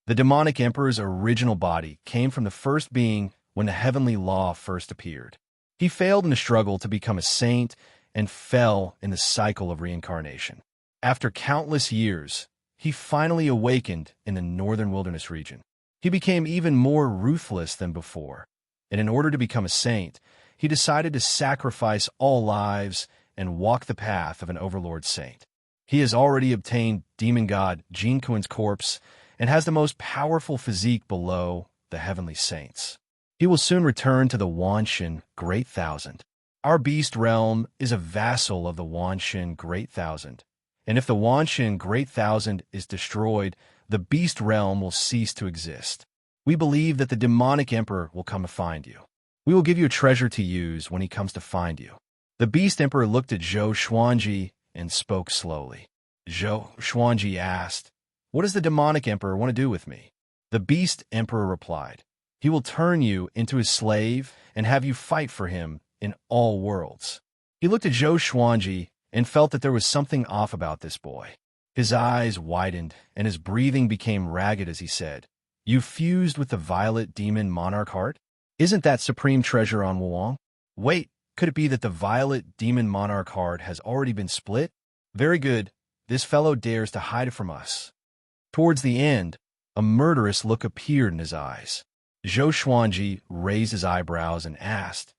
The Demonic Emperor's original body came from the first being when the heavenly law first appeared. He failed in the struggle to become a saint and fell in the cycle of reincarnation. After countless years, he finally awakened in the Northern Wilderness region. He became even more ruthless than before, and in order to become a saint, he decided to sacrifice all lives and walk the path of an overlord saint. He has already obtained demon god Jin Kuan's corpse and has the most powerful physique below the heavenly saints. He will soon return to the Wanxin Great Thousand. Our beast realm is a vassal of the Wanxin Great Thousand, and if the Wanxin Great Thousand is destroyed, the beast realm will cease to exist. We believe that the Demonic Emperor will come to find you. We will give you a treasure to use when he comes to find you." The Beast Emperor looked at Zhou Xuanji and spoke slowly. Zhou Xuanji asked, "What does the Demonic Emperor want to do with me?" The Beast Emperor replied, "He will turn you into his slave and have you fight for him in all worlds." He looked at Zhou Xuanji and felt that there was something off about this boy. His eyes widened and his breathing became ragged as he said, "You fused with the Violet Demon Monarch heart? Isn't that supreme treasure on Wuong? Wait, could it be that the Violet Demon Monarch heart has already been split? Very good. This fellow dares to hide it from us." Towards the end, a murderous look appeared in his eyes. Zhou Xuanji raised his eyebrows and asked,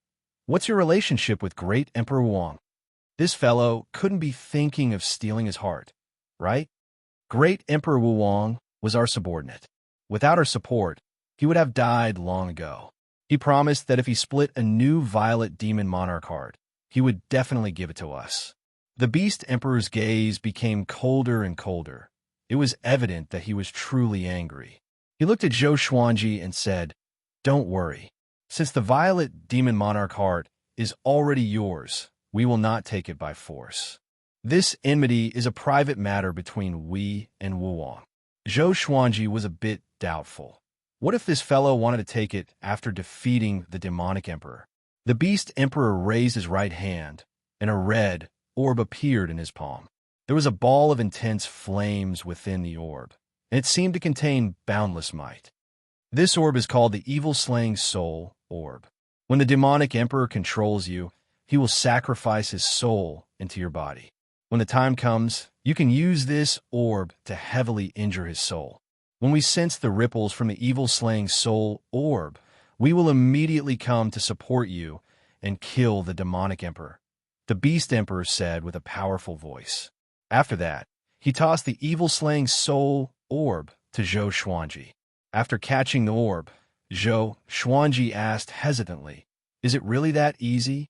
"What's your relationship with Great Emperor Wuong? This fellow couldn't be thinking of stealing his heart, right? Great Emperor Wuong was our subordinate. Without our support, he would have died long ago. He promised that if he split a new Violet Demon Monarch heart, he would definitely give it to us." The Beast Emperor's gaze became colder and colder. It was evident that he was truly angry. He looked at Zhou Xuanji and said, "Don't worry. Since the Violet Demon Monarch heart is already yours, we will not take it by force. This enmity is a private matter between we and Wuong." Zhou Xuanji was a bit doubtful. What if this fellow wanted to take it after defeating the Demonic Emperor? The Beast Emperor raised his right hand, and a red orb appeared in his palm. There was a ball of intense flames within the orb, and it seemed to contain boundless might. This orb is called the evil-slaying soul orb. When the demonic emperor controls you, he will sacrifice his soul into your body. When the time comes, you can use this orb to heavily injure his soul. When we sense the ripples from the evil-slaying soul orb, we will immediately come to support you and kill the demonic emperor, the beast emperor said with a powerful voice. After that, he tossed the evil-slaying soul orb to Zhou Xuanji. After catching the orb, Zhou Xuanji asked hesitantly, "Is it really that easy?"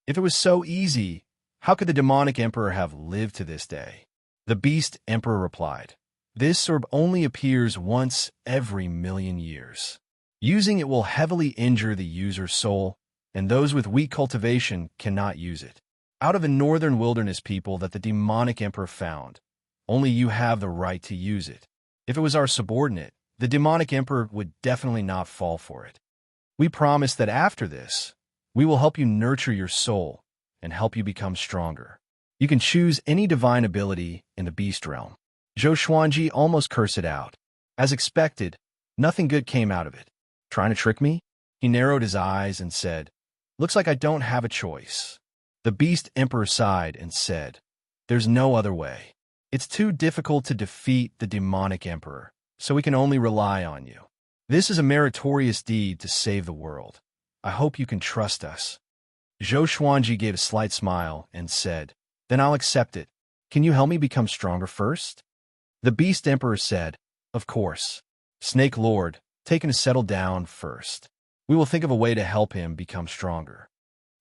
If it was so easy, how could the demonic emperor have lived to this day? The beast emperor replied, "This orb only appears once every 1,000,000 years. Using it will heavily injure the user's soul, and those with weak cultivation cannot use it. Out of the northern wilderness people that the demonic emperor found, only you have the right to use it. If it was our subordinate, the demonic emperor would definitely not fall for it. We promise that after this, we will help you nurture your soul and help you become stronger. You can choose any divine ability in the beast realm." Zhou Xuanji almost cursed it out. As expected, nothing good came out of it. Trying to trick me? He narrowed his eyes and said, "Looks like I don't have a choice." The beast emperor sighed and said, "There's no other way. It's too difficult to defeat the demonic emperor, so we can only rely on you. This is a meritorious deed to save the world. I hope you can trust us." Zhou Xuanji gave a slight smile and said, "Then I'll accept it. Can you help me become stronger first?" The beast emperor said, "Of course. Snake Lord, take him to settle down first. We will think of a way to help him become stronger."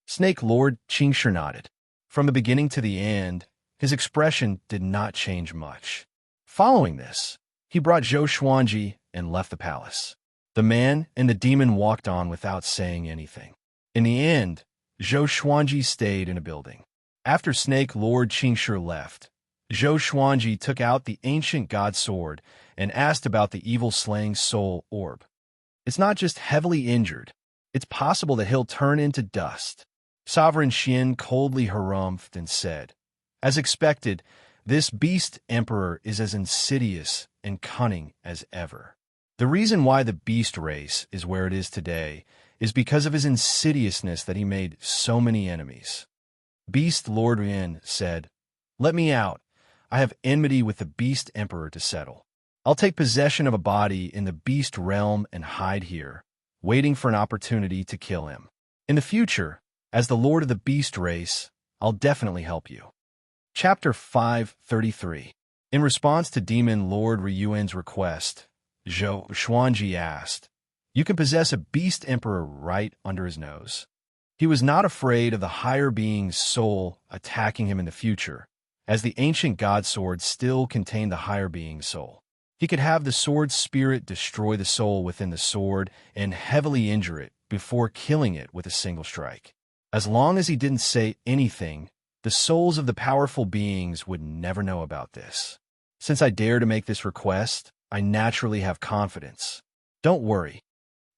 Snake Lord Xianxia nodded. From the beginning to the end, his expression did not change much. Following this, he brought Zhou Xuanji and left the palace. The man and the demon walked on without saying anything. In the end, Zhou Xuanji stayed in a building. After Snake Lord Xianxia left, Zhou Xuanji took out the ancient god sword and asked about the evil-slaying soul orb. "It's not just heavily injured. It's possible that he'll turn into dust." Sovereign Xian coldly harumphed and said, "As expected, this beast emperor is as insidious and cunning as ever. The reason why the beast race is where it is today is because of his insidiousness that he made so many enemies." Beast Lord Yin said, "Let me out. I have enmity with the beast emperor to settle. I'll take possession of a body in the beast realm and hide here, waiting for an opportunity to kill him. In the future, as the lord of the beast race, I'll definitely help you." Chapter 533. In response to Demon Lord Ryuan's request, Zhou Xuanji asked, "You can possess a beast emperor right under his nose." He was not afraid of the higher being's soul attacking him in the future, as the ancient god sword still contained the higher being's soul. He could have the sword's spirit destroy the soul within the sword and heavily injure it before killing it with a single strike. As long as he didn't say anything, the souls of the powerful beings would never know about this. Since I dare to make this request, I naturally have confidence. "Don't worry,"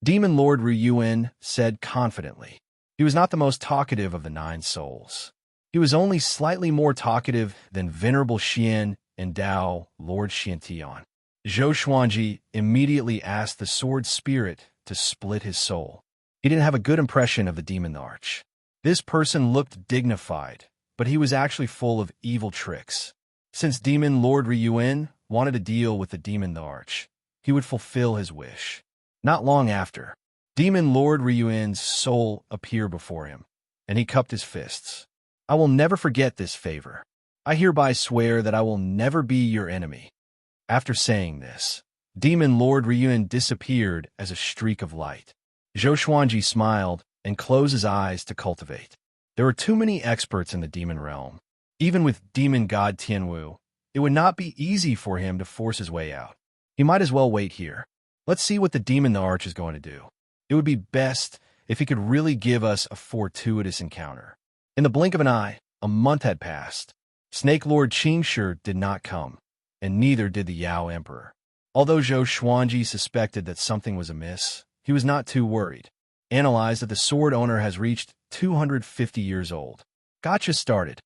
Demon Lord Ryuan said confidently. He was not the most talkative of the 9 souls. He was only slightly more talkative than Venerable Xian and Dao Lord Xiantian. Zhou Xuanji immediately asked the sword spirit to split his soul. He didn't have a good impression of the demon arch. This person looked dignified, but he was actually full of evil tricks. Since Demon Lord Ryuan wanted to deal with the demon arch, he would fulfill his wish. Not long after, Demon Lord Ryuan's soul appeared before him, and he cupped his fists. "I will never forget this favor. I hereby swear that I will never be your enemy." After saying this, Demon Lord Ryuan disappeared as a streak of light. Zhou Xuanji smiled and closed his eyes to cultivate. There were too many experts in the demon realm. Even with demon god Tianwu, it would not be easy for him to force his way out. He might as well wait here. Let's see what the demon arch is going to do. It would be best if he could really give us a fortuitous encounter. In the blink of an eye, a month had passed. Snake Lord Xianxia did not come, and neither did the Yao Emperor. Although Zhou Xuanji suspected that something was amiss, he was not too worried. Analyze that the sword owner has reached 250 years old. Gotcha started.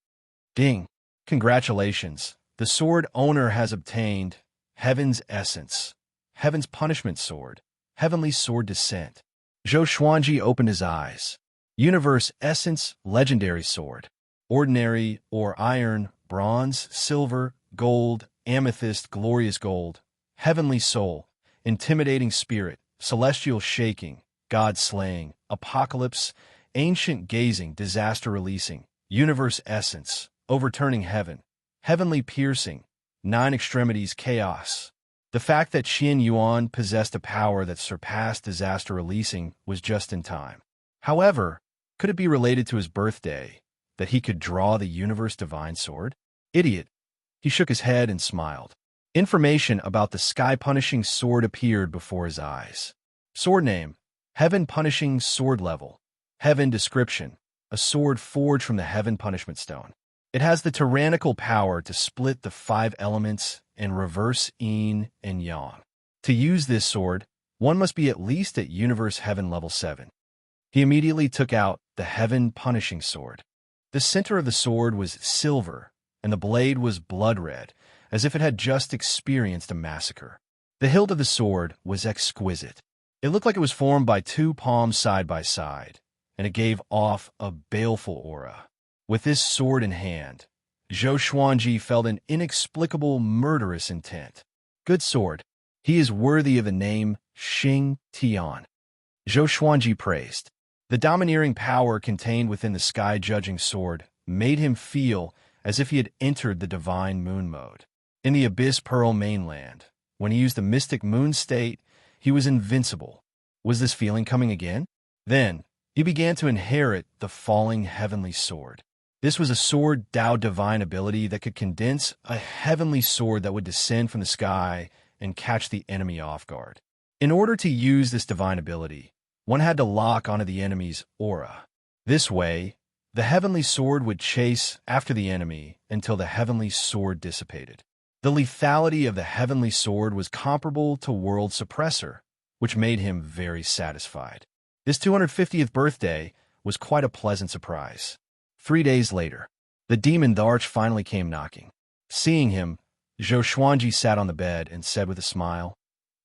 Ding. Congratulations. The sword owner has obtained Heaven's Essence, Heaven's Punishment Sword, Heavenly Sword Descent. Zhou Xuanji opened his eyes. Universe Essence, Legendary Sword. Ordinary or iron, bronze, silver, gold, amethyst, glorious gold. Heavenly Soul, Intimidating Spirit, Celestial Shaking, God Slaying, Apocalypse, Ancient Gazing, Disaster Releasing. Universe Essence, Overturning Heaven, Heavenly Piercing, Nine Extremities, Chaos. The fact that Xian Yuan possessed a power that surpassed disaster releasing was just in time. However, could it be related to his birthday, that he could draw the Universe Divine Sword? Idiot. He shook his head and smiled. Information about the Sky-Punishing Sword appeared before his eyes. Sword name, Heaven Punishing Sword Level. Heaven description, a sword forged from the Heaven Punishment Stone. It has the tyrannical power to split the 5 elements and reverse yin and yang. To use this sword, one must be at least at Universe Heaven Level 7. He immediately took out the Heaven Punishing Sword. The center of the sword was silver, and the blade was blood red, as if it had just experienced a massacre. The hilt of the sword was exquisite. It looked like it was formed by 2 palms side by side, and it gave off a baleful aura. With this sword in hand, Zhou Xuanji felt an inexplicable murderous intent. Good sword. He is worthy of the name Xing Tian. Zhou Xuanji praised. The domineering power contained within the sky-judging sword made him feel as if he had entered the divine moon mode. In the Abyss Pearl mainland, when he used the mystic moon state, he was invincible. Was this feeling coming again? Then, he began to inherit the falling heavenly sword. This was a sword Dao divine ability that could condense a heavenly sword that would descend from the sky and catch the enemy off guard. In order to use this divine ability, one had to lock onto the enemy's aura. This way, the heavenly sword would chase after the enemy until the heavenly sword dissipated. The lethality of the heavenly sword was comparable to World Suppressor, which made him very satisfied. His 250th birthday was quite a pleasant surprise. 3 days later, the demon Tharch finally came knocking. Seeing him, Zhou Xuanji sat on the bed and said with a smile,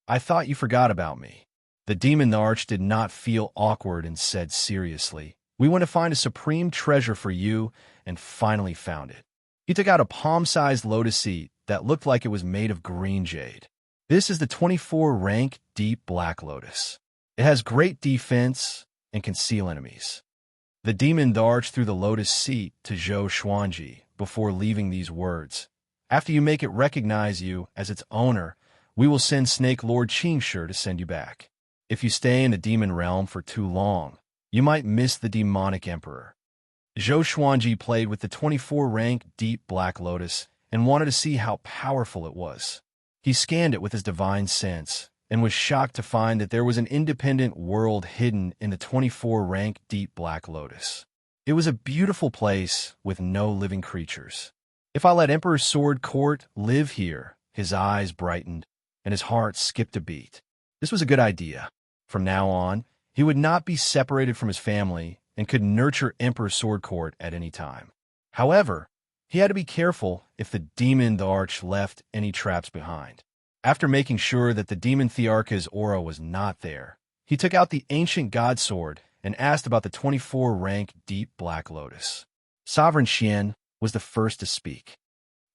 "I thought you forgot about me." The demon Tharch did not feel awkward and said seriously, "We went to find a supreme treasure for you and finally found it." He took out a palm-sized lotus seed that looked like it was made of green jade. This is the 24 rank deep black lotus. It has great defense and can seal enemies. The demon Tharch threw the lotus seed to Zhou Xuanji before leaving these words. "After you make it recognize you as its owner, we will send Snake Lord Xianxia to send you back. If you stay in the demon realm for too long, you might miss the demonic emperor." Zhou Xuanji played with the 24 rank deep black lotus and wanted to see how powerful it was. He scanned it with his divine sense and was shocked to find that there was an independent world hidden in the 24 rank deep black lotus. It was a beautiful place with no living creatures. "If I let Emperor Sword Court live here," his eyes brightened and his heart skipped a beat. This was a good idea. From now on, he would not be separated from his family and could nurture Emperor Sword Court at any time. However, he had to be careful if the demon Tharch left any traps behind. After making sure that the demon Thearcha's aura was not there, he took out the ancient god sword and asked about the 24 rank deep black lotus. Sovereign Xian was the first to speak.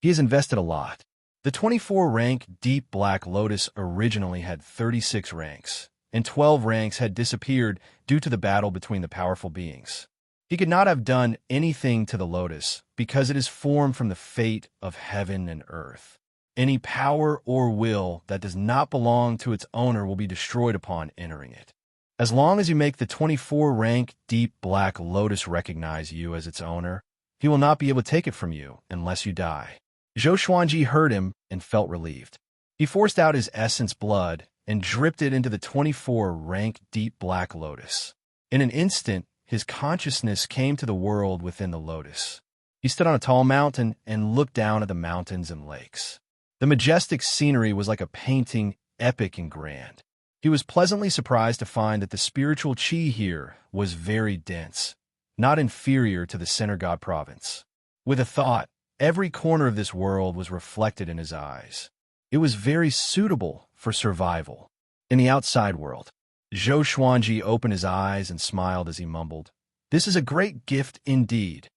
He has invested a lot. The 24 rank deep black lotus originally had 36 ranks, and 12 ranks had disappeared due to the battle between the powerful beings. He could not have done anything to the lotus because it is formed from the fate of heaven and earth. Any power or will that does not belong to its owner will be destroyed upon entering it. As long as you make the 24 rank deep black lotus recognize you as its owner, he will not be able to take it from you unless you die. Zhou Xuanji heard him and felt relieved. He forced out his essence blood and dripped it into the 24 rank deep black lotus. In an instant, his consciousness came to the world within the lotus. He stood on a tall mountain and looked down at the mountains and lakes. The majestic scenery was like a painting, epic and grand. He was pleasantly surprised to find that the spiritual qi here was very dense, not inferior to the center god province. With a thought, every corner of this world was reflected in his eyes. It was very suitable for survival. In the outside world, Zhou Xuanji opened his eyes and smiled as he mumbled, "This is a great gift indeed."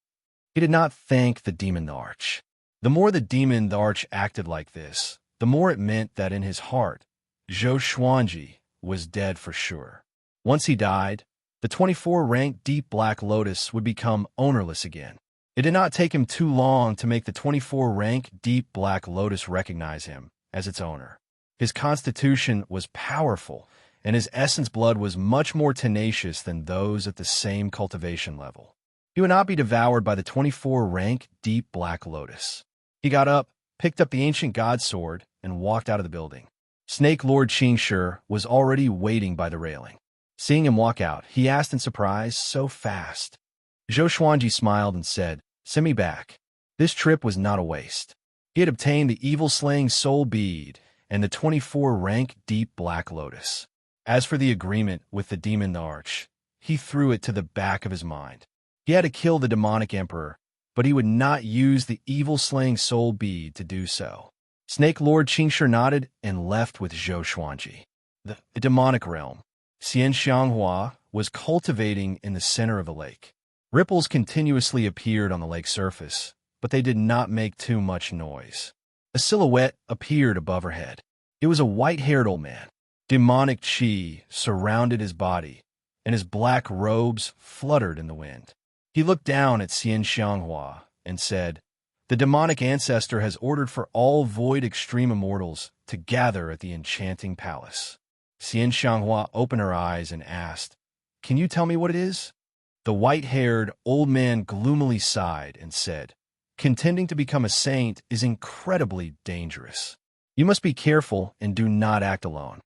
He did not thank the demon the arch. The more the demon the arch acted like this, the more it meant that in his heart, Zhou Xuanji was dead for sure. Once he died, the 24-ranked Deep Black Lotus would become ownerless again. It did not take him too long to make the 24-ranked Deep Black Lotus recognize him as its owner. His constitution was powerful, and his essence blood was much more tenacious than those at the same cultivation level. He would not be devoured by the 24-rank Deep Black Lotus. He got up, picked up the ancient god sword, and walked out of the building. Snake Lord Xianxia was already waiting by the railing. Seeing him walk out, he asked in surprise, "So fast?" Zhou Xuanji smiled and said, "Send me back." This trip was not a waste. He had obtained the evil-slaying soul bead and the 24-rank Deep Black Lotus. As for the agreement with the demon the arch, he threw it to the back of his mind. He had to kill the demonic emperor, but he would not use the evil-slaying soul bead to do so. Snake Lord Xianxia nodded and left with Zhou Xuanji. The demonic realm. Xianxia was cultivating in the center of the lake. Ripples continuously appeared on the lake's surface, but they did not make too much noise. A silhouette appeared above her head. It was a white-haired old man. Demonic chi surrounded his body, and his black robes fluttered in the wind. He looked down at Xianxia and said, "The demonic ancestor has ordered for all void extreme immortals to gather at the enchanting palace." Xianxia opened her eyes and asked, "Can you tell me what it is?" The white-haired old man gloomily sighed and said, "Contending to become a saint is incredibly dangerous. You must be careful and do not act alone."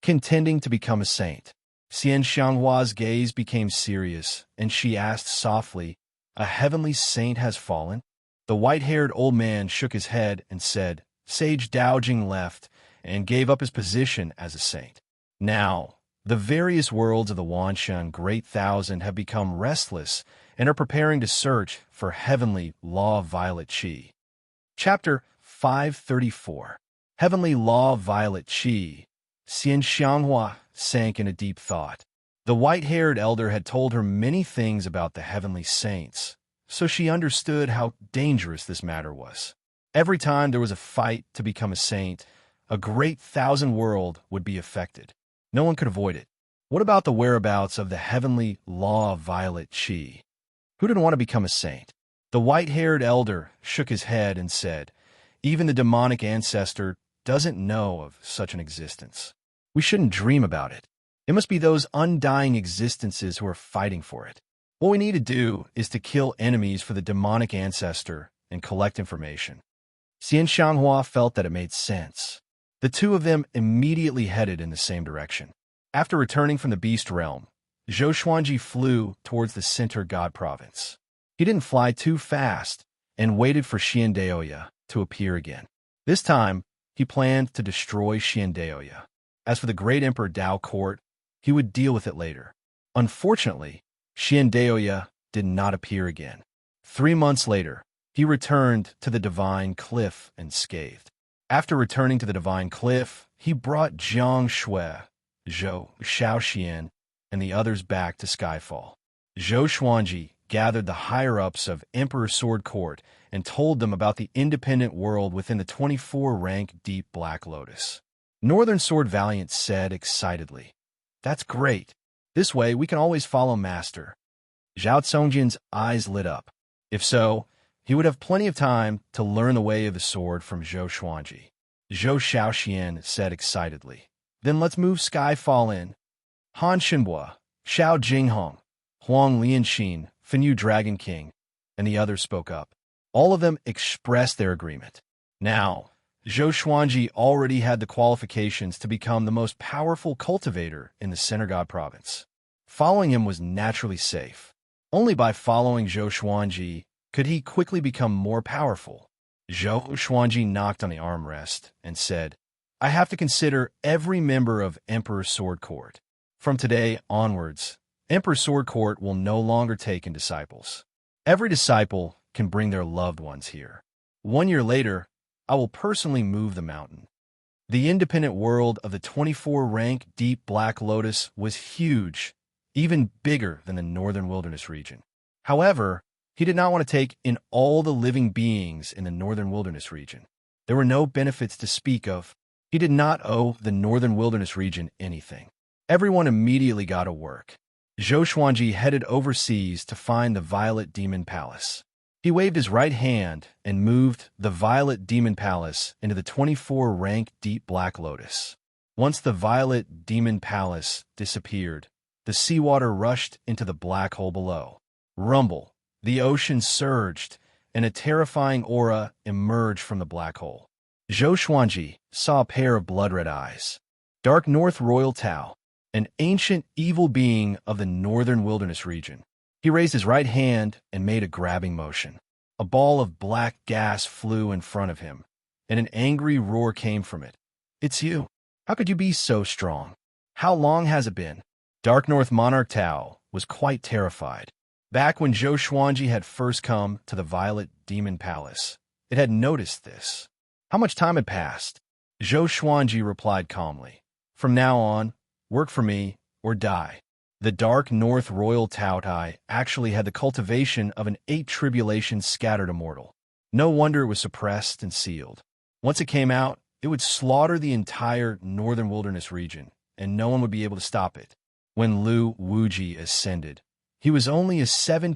Contending to become a saint. Xianxia's gaze became serious, and she asked softly, "A heavenly saint has fallen?" The white-haired old man shook his head and said, "Sage Daojing left and gave up his position as a saint. Now, the various worlds of the Wanshan Great Thousand have become restless and are preparing to search for heavenly law violet chi." Chapter 534. Heavenly law violet chi. Xianxia sank in a deep thought. The white-haired elder had told her many things about the heavenly saints, so she understood how dangerous this matter was. Every time there was a fight to become a saint, a great thousand world would be affected. No one could avoid it. What about the whereabouts of the heavenly law violet chi? Who didn't want to become a saint? The white-haired elder shook his head and said, "Even the demonic ancestor doesn't know of such an existence. We shouldn't dream about it. It must be those undying existences who are fighting for it. What we need to do is to kill enemies for the demonic ancestor and collect information." Xianxia felt that it made sense. The two of them immediately headed in the same direction. After returning from the beast realm, Zhou Xuanji flew towards the center god province. He didn't fly too fast and waited for Xianxia to appear again. This time, he planned to destroy Xianxia. As for the great Emperor Dao Court, he would deal with it later. Unfortunately, Xianxia did not appear again. 3 months later, he returned to the Divine Cliff unscathed. After returning to the Divine Cliff, he brought Jiang Shui, Zhou Xiaoxian, and the others back to Skyfall. Zhou Xuanji gathered the higher-ups of Emperor Sword Court and told them about the independent world within the 24-rank Deep Black Lotus. Northern Sword Valiant said excitedly, "That's great. This way we can always follow Master." Zhao Congjian's eyes lit up. If so, he would have plenty of time to learn the way of the sword from Zhou Xuanji. Zhou Xiaoxian said excitedly, "Then let's move Skyfall in." Han Shenhua, Xiao Jinghong, Huang Lianxin, Fenyu Dragon King, and the others spoke up. All of them expressed their agreement. Now, Zhou Xuanji already had the qualifications to become the most powerful cultivator in the Center God province. Following him was naturally safe. Only by following Zhou Xuanji could he quickly become more powerful. Zhou Xuanji knocked on the armrest and said, "I have to consider every member of Emperor Sword Court. From today onwards, Emperor Sword Court will no longer take in disciples. Every disciple can bring their loved ones here. 1 year later, I will personally move the mountain. The independent world of the 24-rank Deep Black Lotus was huge, even bigger than the Northern Wilderness region. However, he did not want to take in all the living beings in the Northern Wilderness region. There were no benefits to speak of. He did not owe the Northern Wilderness region anything. Everyone immediately got to work. Zhou Xuanji headed overseas to find the Violet Demon Palace. He waved his right hand and moved the Violet Demon Palace into the 24-rank Deep Black Lotus. Once the Violet Demon Palace disappeared, the seawater rushed into the black hole below. Rumble, the ocean surged, and a terrifying aura emerged from the black hole. Zhou Xuanji saw a pair of blood-red eyes. Dark North Royal Tao, an ancient evil being of the Northern Wilderness region. He raised his right hand and made a grabbing motion. A ball of black gas flew in front of him, and an angry roar came from it. "It's you. How could you be so strong? How long has it been?" Dark North Monarch Tao was quite terrified. Back when Zhou Xuanji had first come to the Violet Demon Palace, it had noticed this. How much time had passed? Zhou Xuanji replied calmly, "From now on, work for me or die." The Dark North Royal Tao Tai actually had the cultivation of an 8 scattered immortal. No wonder it was suppressed and sealed. Once it came out, it would slaughter the entire Northern Wilderness region, and no one would be able to stop it. When Lu Wuji ascended, he was only a 7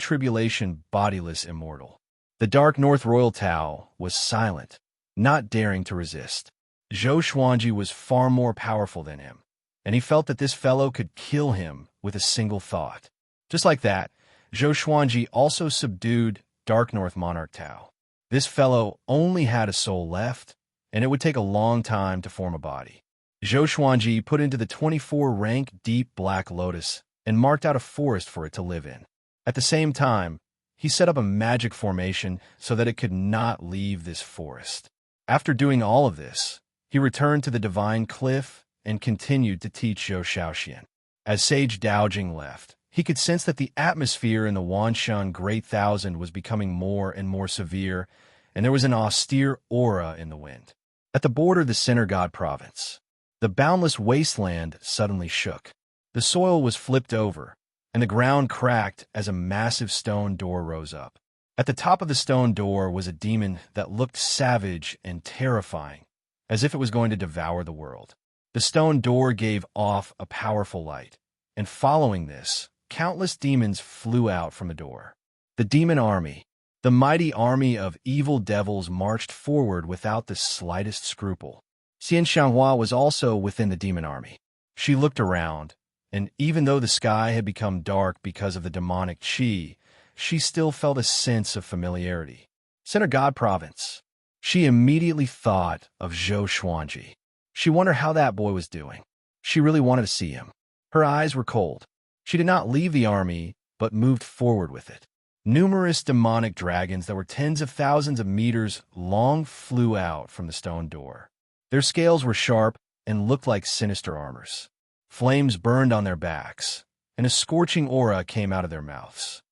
bodiless immortal. The Dark North Royal Tao was silent, not daring to resist. Zhou Xuanji was far more powerful than him, and he felt that this fellow could kill him with a single thought. Just like that, Zhou Xuanji also subdued Dark North Monarch Tao. This fellow only had a soul left, and it would take a long time to form a body. Zhou Xuanji put into the 24-rank Deep Black Lotus and marked out a forest for it to live in. At the same time, he set up a magic formation so that it could not leave this forest. After doing all of this, he returned to the Divine Cliff and continued to teach Zhou Xiaoxian. As Sage Daojing left, he could sense that the atmosphere in the Wanshan Great Thousand was becoming more and more severe, and there was an austere aura in the wind. At the border of the Center God Province, the boundless wasteland suddenly shook. The soil was flipped over, and the ground cracked as a massive stone door rose up. At the top of the stone door was a demon that looked savage and terrifying, as if it was going to devour the world. The stone door gave off a powerful light, and following this, countless demons flew out from the door. The demon army, the mighty army of evil devils, marched forward without the slightest scruple. Xianxia was also within the demon army. She looked around, and even though the sky had become dark because of the demonic qi, she still felt a sense of familiarity. Center God Province. She immediately thought of Zhou Xuanji. She wondered how that boy was doing. She really wanted to see him. Her eyes were cold. She did not leave the army, but moved forward with it. Numerous demonic dragons that were tens of thousands of meters long flew out from the stone door. Their scales were sharp and looked like sinister armors. Flames burned on their backs, and a scorching aura came out of their mouths.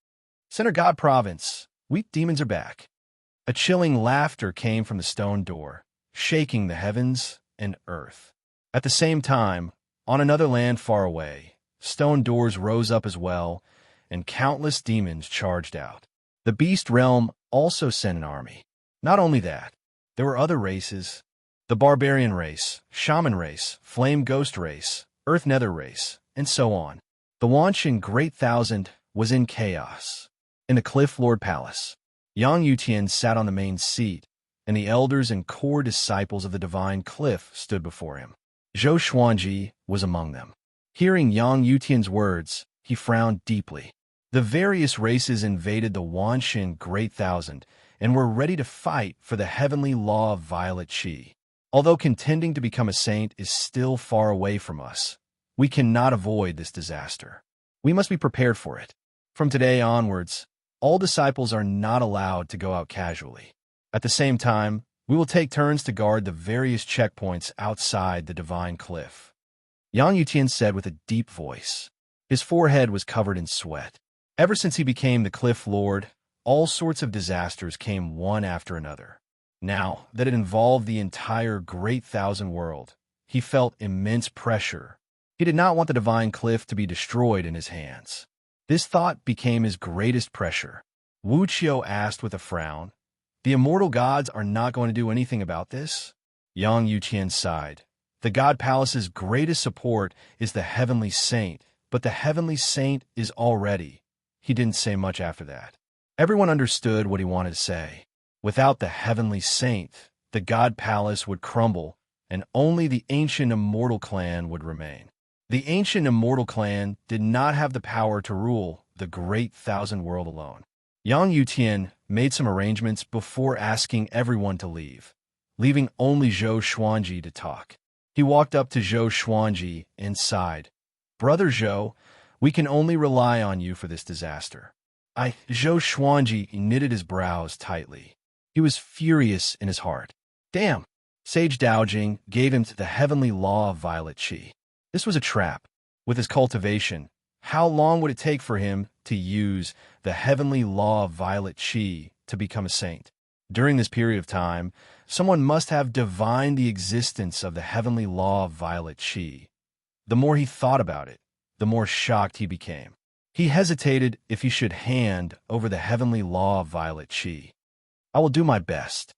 Center God Province, we demons are back. A chilling laughter came from the stone door, shaking the heavens and earth. At the same time, on another land far away, stone doors rose up as well, and countless demons charged out. The beast realm also sent an army. Not only that, there were other races: the barbarian race, shaman race, flame ghost race, earth nether race, and so on. The Wanshan Great Thousand was in chaos. In the Cliff Lord Palace, Yang Yutian sat on the main seat, and the elders and core disciples of the Divine Cliff stood before him. Zhou Xuanji was among them. Hearing Yang Yutian's words, he frowned deeply. The various races invaded the Wanshan Great Thousand and were ready to fight for the heavenly law of violet qi. Although contending to become a saint is still far away from us, we cannot avoid this disaster. We must be prepared for it. From today onwards, all disciples are not allowed to go out casually. At the same time, we will take turns to guard the various checkpoints outside the Divine Cliff. Yang Yutian said with a deep voice. His forehead was covered in sweat. Ever since he became the Cliff Lord, all sorts of disasters came one after another. Now that it involved the entire Great Thousand World, he felt immense pressure. He did not want the divine cliff to be destroyed in his hands. This thought became his greatest pressure. Wuxia asked with a frown, "The immortal gods are not going to do anything about this?" Yang Yuqian sighed. "The God Palace's greatest support is the Heavenly Saint, but the Heavenly Saint is already." He didn't say much after that. Everyone understood what he wanted to say. Without the Heavenly Saint, the God Palace would crumble, and only the ancient immortal clan would remain. The ancient immortal clan did not have the power to rule the Great Thousand World alone. Yang Yutian made some arrangements before asking everyone to leave, leaving only Zhou Xuanji to talk. He walked up to Zhou Xuanji and sighed. "Brother Zhou, we can only rely on you for this disaster." Zhou Xuanji knitted his brows tightly. He was furious in his heart. Damn! Sage Daojing gave him the heavenly law of violet qi. This was a trap. With his cultivation, how long would it take for him to use the heavenly law of violet qi to become a saint? During this period of time, someone must have divined the existence of the heavenly law of violet qi. The more he thought about it, the more shocked he became. He hesitated if he should hand over the heavenly law of violet qi. "I will do my best,"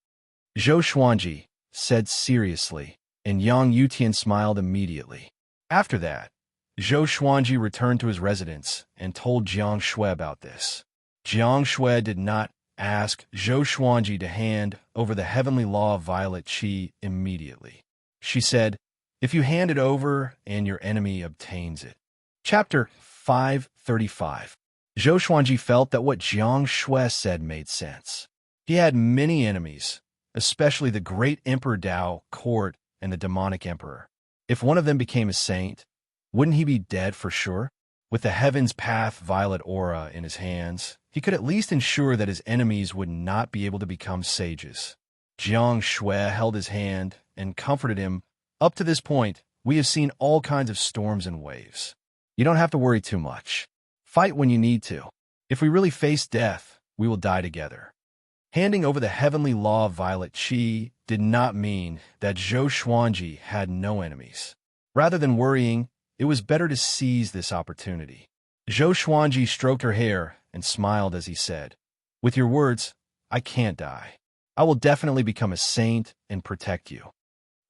Zhou Xuanji said seriously, and Yang Yutian smiled immediately. After that, Zhou Xuanji returned to his residence and told Jiang Shui about this. Jiang Shui did not ask Zhou Xuanji to hand over the heavenly law of violet qi immediately. She said, "If you hand it over and your enemy obtains it." Chapter 535. Zhou Xuanji felt that what Jiang Shui said made sense. He had many enemies, especially the great Emperor Dao court and the demonic emperor. If one of them became a saint, wouldn't he be dead for sure? With the Heaven's Path violet aura in his hands, he could at least ensure that his enemies would not be able to become sages. Jiang Shui held his hand and comforted him. "Up to this point, we have seen all kinds of storms and waves. You don't have to worry too much. Fight when you need to. If we really face death, we will die together." Handing over the heavenly law of violet qi did not mean that Zhou Xuanji had no enemies. Rather than worrying, it was better to seize this opportunity. Zhou Xuanji stroked her hair and smiled as he said, "With your words, I can't die. I will definitely become a saint and protect you."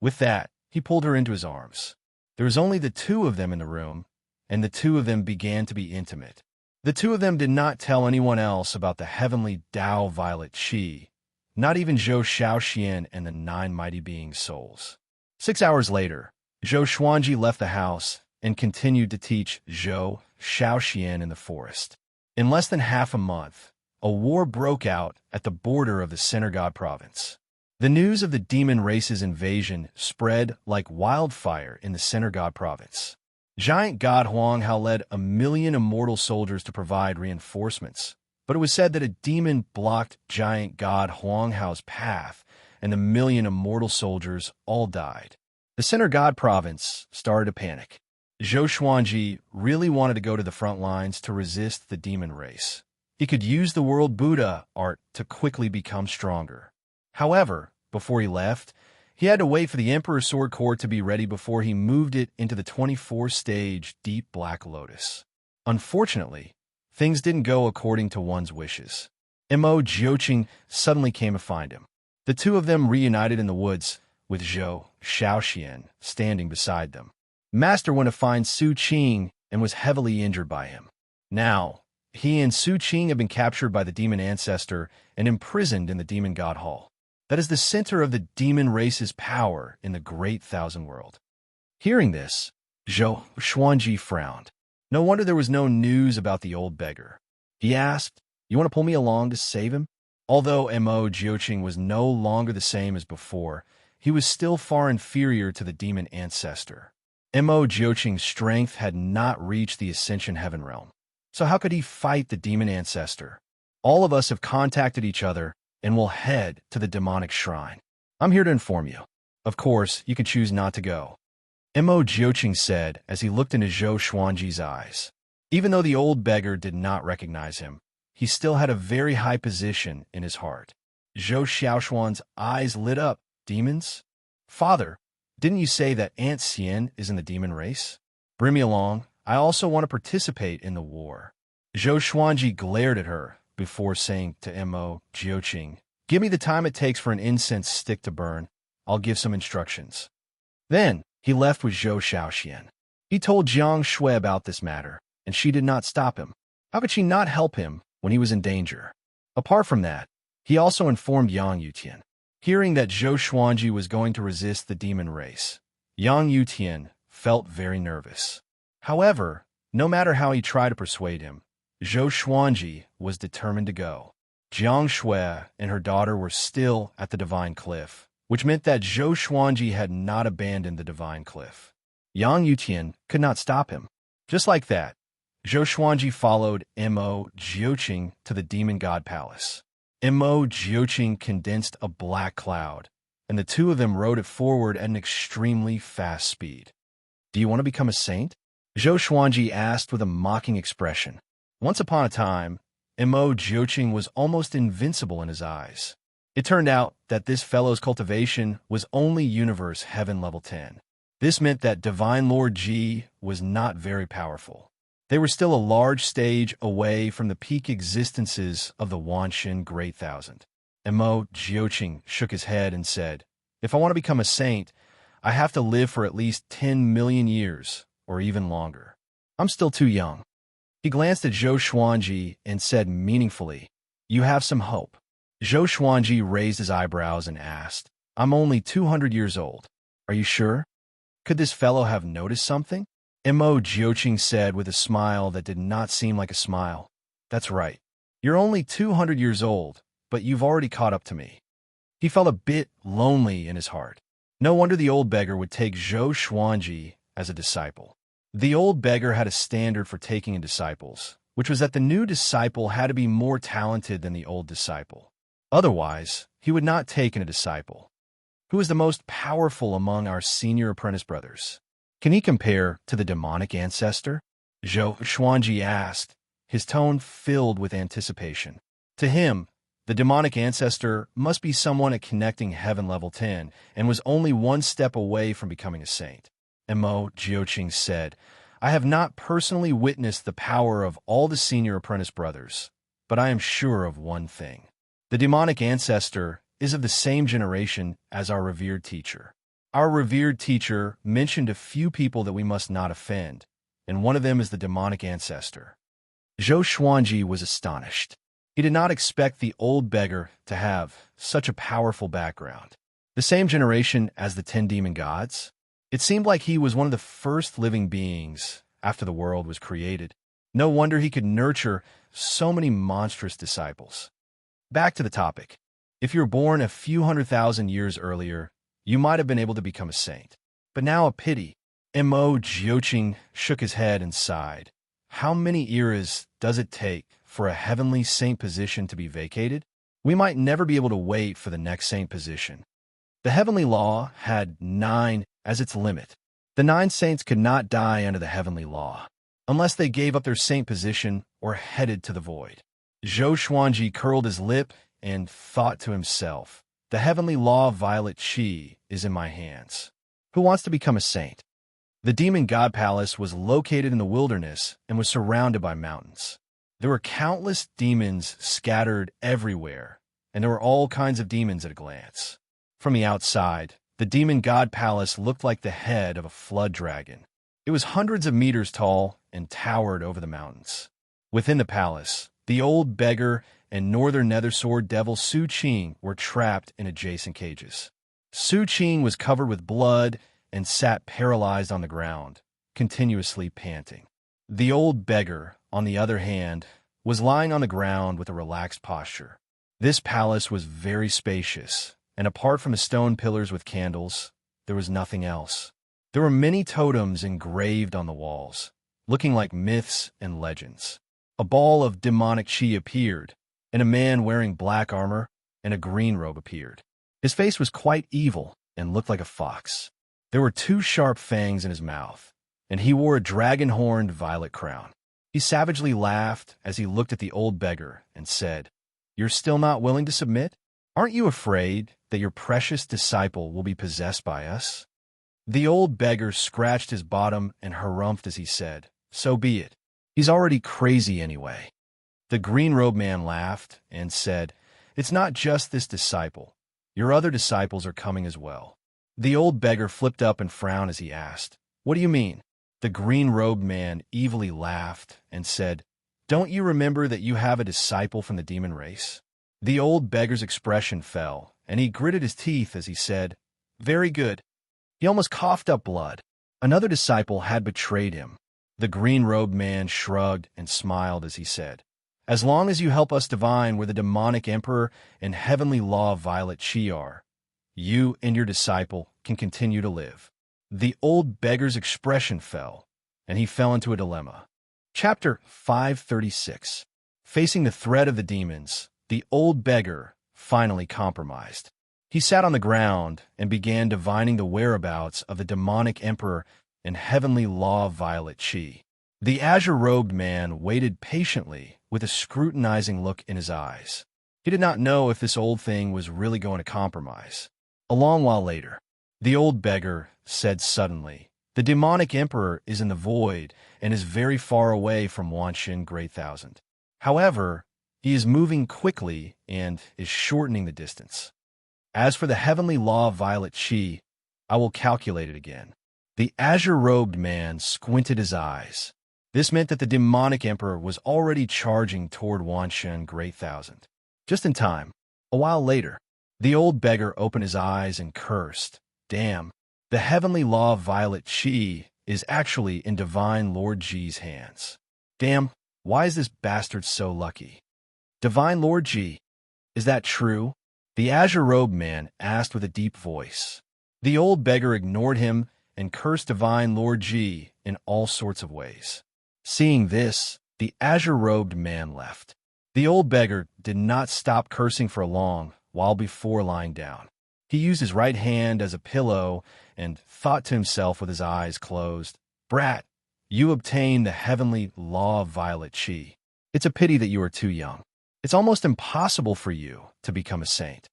With that, he pulled her into his arms. There was only the two of them in the room, and the two of them began to be intimate. The two of them did not tell anyone else about the heavenly Tao violet qi, not even Zhou Shaoxian and the 9 mighty being souls. 6 hours later, Zhou Xuanji left the house and continued to teach Zhou Shaoxian in the forest. In less than half a month, a war broke out at the border of the Center God province. The news of the demon race's invasion spread like wildfire in the Center God province. Giant God Huang Hao led 1,000,000 immortal soldiers to provide reinforcements, but it was said that a demon blocked Giant God Huang Hao's path, and the 1,000,000 immortal soldiers all died. The Center God province started to panic. Zhou Xuanji really wanted to go to the front lines to resist the demon race. He could use the World Buddha art to quickly become stronger. However, before he left, he had to wait for the Emperor's Sword Court to be ready before he moved it into the 24-stage Deep Black Lotus. Unfortunately, things didn't go according to one's wishes. Mo Jiuqing suddenly came to find him. The two of them reunited in the woods, with Zhou Shaoxian standing beside them. Master went to find Su Qing and was heavily injured by him. Now, he and Su Qing have been captured by the demon ancestor and imprisoned in the Demon God Hall. That is the center of the demon race's power in the Great Thousand World. Hearing this, Zhou Xuanji frowned. No wonder there was no news about the old beggar. He asked, "You want to pull me along to save him?" Although Mo Jiuqing was no longer the same as before, he was still far inferior to the demon ancestor. Mo Jiuqing's strength had not reached the Ascension Heaven realm. So how could he fight the demon ancestor? All of us have contacted each other and will head to the demonic shrine. I'm here to inform you. Of course, you could choose not to go. Mo Jiuqing said as he looked into Zhou Xuanji's eyes. Even though the old beggar did not recognize him, he still had a very high position in his heart. Zhou Xiaoshuan's eyes lit up. Demons? Father, didn't you say that Aunt Xian is in the demon race? Bring me along. I also want to participate in the war. Zhou Xuanji glared at her before saying to Mo Jiuqing, give me the time it takes for an incense stick to burn. I'll give some instructions. Then he left with Zhou Xiaoxian. He told Jiang Shui about this matter, and she did not stop him. How could she not help him when he was in danger? Apart from that, he also informed Yang Yutian. Hearing that Zhou Xuanji was going to resist the demon race, Yang Yutian felt very nervous. However, no matter how he tried to persuade him, Zhou Xuanji was determined to go. Jiang Shui and her daughter were still at the Divine Cliff, which meant that Zhou Xuanji had not abandoned the Divine Cliff. Yang Yutian could not stop him. Just like that, Zhou Xuanji followed Mo Jiuqing to the Demon God Palace. Mo Jiuqing condensed a black cloud, and the two of them rode it forward at an extremely fast speed. Do you want to become a saint? Zhou Xuanji asked with a mocking expression. Once upon a time, Mo Jiuqing was almost invincible in his eyes. It turned out that this fellow's cultivation was only Universe Heaven Level 10. This meant that Divine Lord Ji was not very powerful. They were still a large stage away from the peak existences of the Wanshin Great Thousand. Mo Jiuqing shook his head and said, if I want to become a saint, I have to live for at least 10 million years, or even longer. I'm still too young. He glanced at Zhou Xuanji and said meaningfully, you have some hope. Zhou Xuanji raised his eyebrows and asked, I'm only 200 years old. Are you sure? Could this fellow have noticed something? Mo Jiuqing said with a smile that did not seem like a smile. That's right. You're only 200 years old, but you've already caught up to me. He felt a bit lonely in his heart. No wonder the old beggar would take Zhou Xuanji as a disciple. The old beggar had a standard for taking in disciples, which was that the new disciple had to be more talented than the old disciple. Otherwise, he would not take in a disciple. Who is the most powerful among our senior apprentice brothers? Can he compare to the demonic ancestor? Zhou Xuanji asked, his tone filled with anticipation. To him, the demonic ancestor must be someone at connecting Heaven Level 10 and was only one step away from becoming a saint. Mo Jiuqing said, I have not personally witnessed the power of all the senior apprentice brothers, but I am sure of one thing. The demonic ancestor is of the same generation as our revered teacher. Our revered teacher mentioned a few people that we must not offend, and one of them is the demonic ancestor. Zhou Xuanji was astonished. He did not expect the old beggar to have such a powerful background. The same generation as the 10 demon gods? It seemed like he was one of the first living beings after the world was created. No wonder he could nurture so many monstrous disciples. Back to the topic. If you were born a few 100,000 years earlier, you might have been able to become a saint. But now a pity. Mo Jiuqing shook his head and sighed. How many eras does it take for a heavenly saint position to be vacated? We might never be able to wait for the next saint position. The heavenly law had 9 as its limit. The 9 saints could not die under the heavenly law, unless they gave up their saint position or headed to the void. Zhou Xuanji curled his lip and thought to himself, the heavenly law of violet qi is in my hands. Who wants to become a saint? The demon god palace was located in the wilderness and was surrounded by mountains. There were countless demons scattered everywhere, and there were all kinds of demons at a glance. From the outside, the demon god palace looked like the head of a flood dragon. It was hundreds of meters tall and towered over the mountains. Within the palace, the old beggar and northern nethersword devil Su Qing were trapped in adjacent cages. Su Qing was covered with blood and sat paralyzed on the ground, continuously panting. The old beggar, on the other hand, was lying on the ground with a relaxed posture. This palace was very spacious, and apart from the stone pillars with candles, there was nothing else. There were many totems engraved on the walls, looking like myths and legends. A ball of demonic qi appeared, and a man wearing black armor and a green robe appeared. His face was quite evil and looked like a fox. There were 2 sharp fangs in his mouth, and he wore a dragon-horned violet crown. He savagely laughed as he looked at the old beggar and said, "You're still not willing to submit? Aren't you afraid that your precious disciple will be possessed by us?" The old beggar scratched his bottom and harumphed as he said, "So be it. He's already crazy anyway." The green-robed man laughed and said, "It's not just this disciple. Your other disciples are coming as well." The old beggar flipped up and frowned as he asked, "What do you mean?" The green-robed man evilly laughed and said, "Don't you remember that you have a disciple from the demon race?" The old beggar's expression fell, and he gritted his teeth as he said, "Very good." He almost coughed up blood. Another disciple had betrayed him. The green-robed man shrugged and smiled as he said, "As long as you help us divine where the demonic emperor and heavenly law of violet chi are, you and your disciple can continue to live." The old beggar's expression fell, and he fell into a dilemma. Chapter 536. Facing the threat of the demons, the old beggar finally compromised. He sat on the ground and began divining the whereabouts of the demonic emperor and heavenly law of violet chi. The azure-robed man waited patiently with a scrutinizing look in his eyes. He did not know if this old thing was really going to compromise. A long while later, the old beggar said suddenly, "The demonic emperor is in the void and is very far away from Wuxia Great Thousand. However, he is moving quickly and is shortening the distance. As for the heavenly law of violet chi, I will calculate it again." The azure-robed man squinted his eyes. This meant that the demonic emperor was already charging toward Wuxia Great Thousand. Just in time. A while later, the old beggar opened his eyes and cursed, "Damn, the heavenly law of violet chi is actually in divine Lord Ji's hands. Damn, why is this bastard so lucky?" "Divine Lord Ji, is that true?" the azure-robed man asked with a deep voice. The old beggar ignored him and cursed divine Lord Ji in all sorts of ways. Seeing this, the azure-robed man left. The old beggar did not stop cursing for long while before lying down. He used his right hand as a pillow and thought to himself with his eyes closed, "Brat, you obtained the heavenly law of violet chi. It's a pity that you are too young. It's almost impossible for you to become a saint."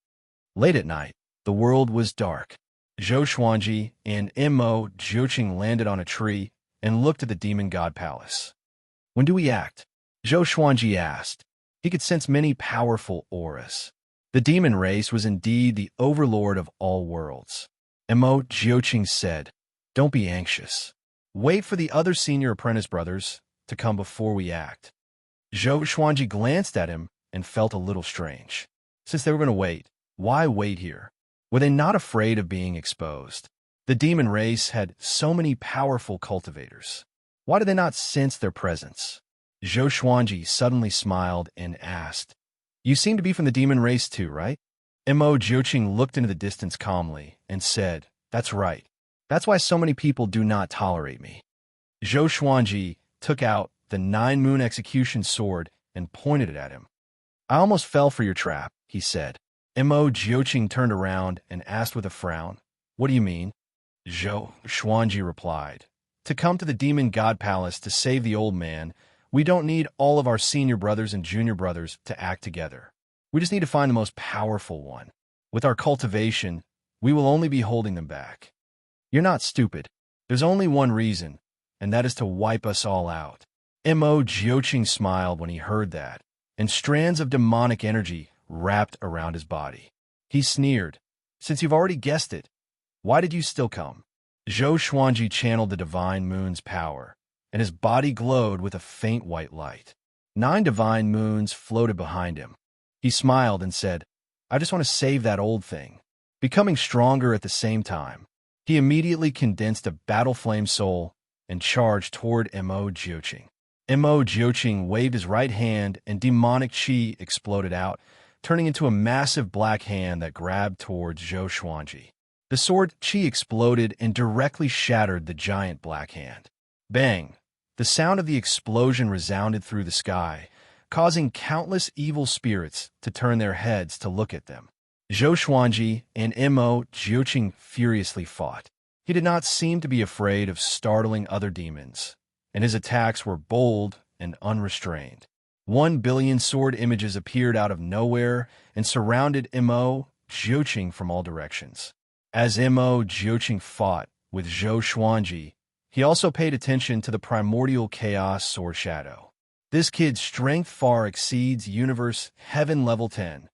Late at night, the world was dark. Zhou Xuanji and Mo Jiuqing landed on a tree and looked at the demon god palace. "When do we act?" Zhou Xuanji asked. He could sense many powerful auras. The demon race was indeed the overlord of all worlds. Mo Jiuqing said, "Don't be anxious. Wait for the other senior apprentice brothers to come before we act." Zhou Xuanji glanced at him and felt a little strange. Since they were going to wait, why wait here? Were they not afraid of being exposed? The demon race had so many powerful cultivators. Why did they not sense their presence? Zhou Xuanji suddenly smiled and asked, "You seem to be from the demon race too, right?" Mo Jiuqing looked into the distance calmly and said, "That's right. That's why so many people do not tolerate me." Zhou Xuanji took out the nine-moon execution sword and pointed it at him. "I almost fell for your trap," he said. Mo Jiuqing turned around and asked with a frown, "What do you mean?" Zhou Xuanji replied, "To come to the demon god palace to save the old man, we don't need all of our senior brothers and junior brothers to act together. We just need to find the most powerful one. With our cultivation, we will only be holding them back." "You're not stupid. There's only one reason, and that is to wipe us all out." Mo Jiuqing smiled when he heard that, and strands of demonic energy wrapped around his body. He sneered, "Since you've already guessed it, why did you still come?" Zhou Xuanji channeled the divine moon's power, and his body glowed with a faint white light. 9 divine moons floated behind him. He smiled and said, "I just want to save that old thing." Becoming stronger at the same time, he immediately condensed a battle flame soul and charged toward Mo Jiuqing. Mo Jiuqing waved his right hand and demonic chi exploded out, turning into a massive black hand that grabbed towards Zhou Xuanji. The sword chi exploded and directly shattered the giant black hand. Bang! The sound of the explosion resounded through the sky, causing countless evil spirits to turn their heads to look at them. Zhou Xuanji and Mo Jiuqing furiously fought. He did not seem to be afraid of startling other demons, and his attacks were bold and unrestrained. 1 billion sword images appeared out of nowhere and surrounded Mo Jiuqing from all directions. As Mo Jiuqing fought with Zhou Xuanji, he also paid attention to the primordial chaos sword shadow. This kid's strength far exceeds Universe Heaven level 10.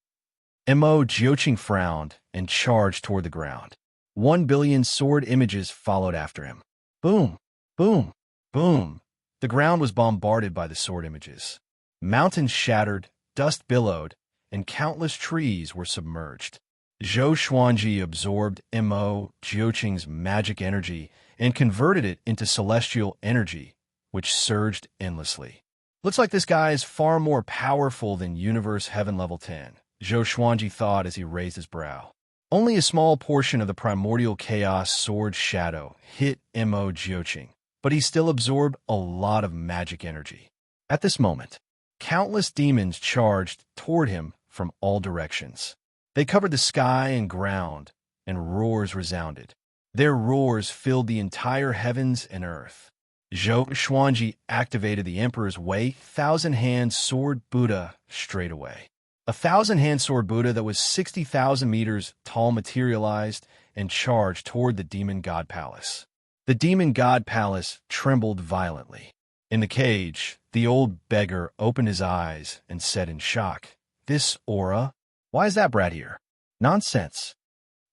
Mo Jiuqing frowned and charged toward the ground. 1 billion sword images followed after him. Boom, boom, boom. The ground was bombarded by the sword images. Mountains shattered, dust billowed, and countless trees were submerged. Zhou Xuanji absorbed Mo Jiuqing's magic energy and converted it into celestial energy, which surged endlessly. Looks like this guy is far more powerful than Universe Heaven level 10, Zhou Xuanji thought as he raised his brow. Only a small portion of the primordial chaos sword shadow hit Mo Jiuqing, but he still absorbed a lot of magic energy. At this moment, countless demons charged toward him from all directions. They covered the sky and ground, and roars resounded. Their roars filled the entire heavens and earth. Zhou Xuanji activated the Emperor's Way Thousand-Hand Sword Buddha straight away. A thousand-hand sword Buddha that was 60,000 meters tall materialized and charged toward the Demon God Palace. The Demon God Palace trembled violently. In the cage, the old beggar opened his eyes and said in shock, "This aura? Why is that brat here? Nonsense."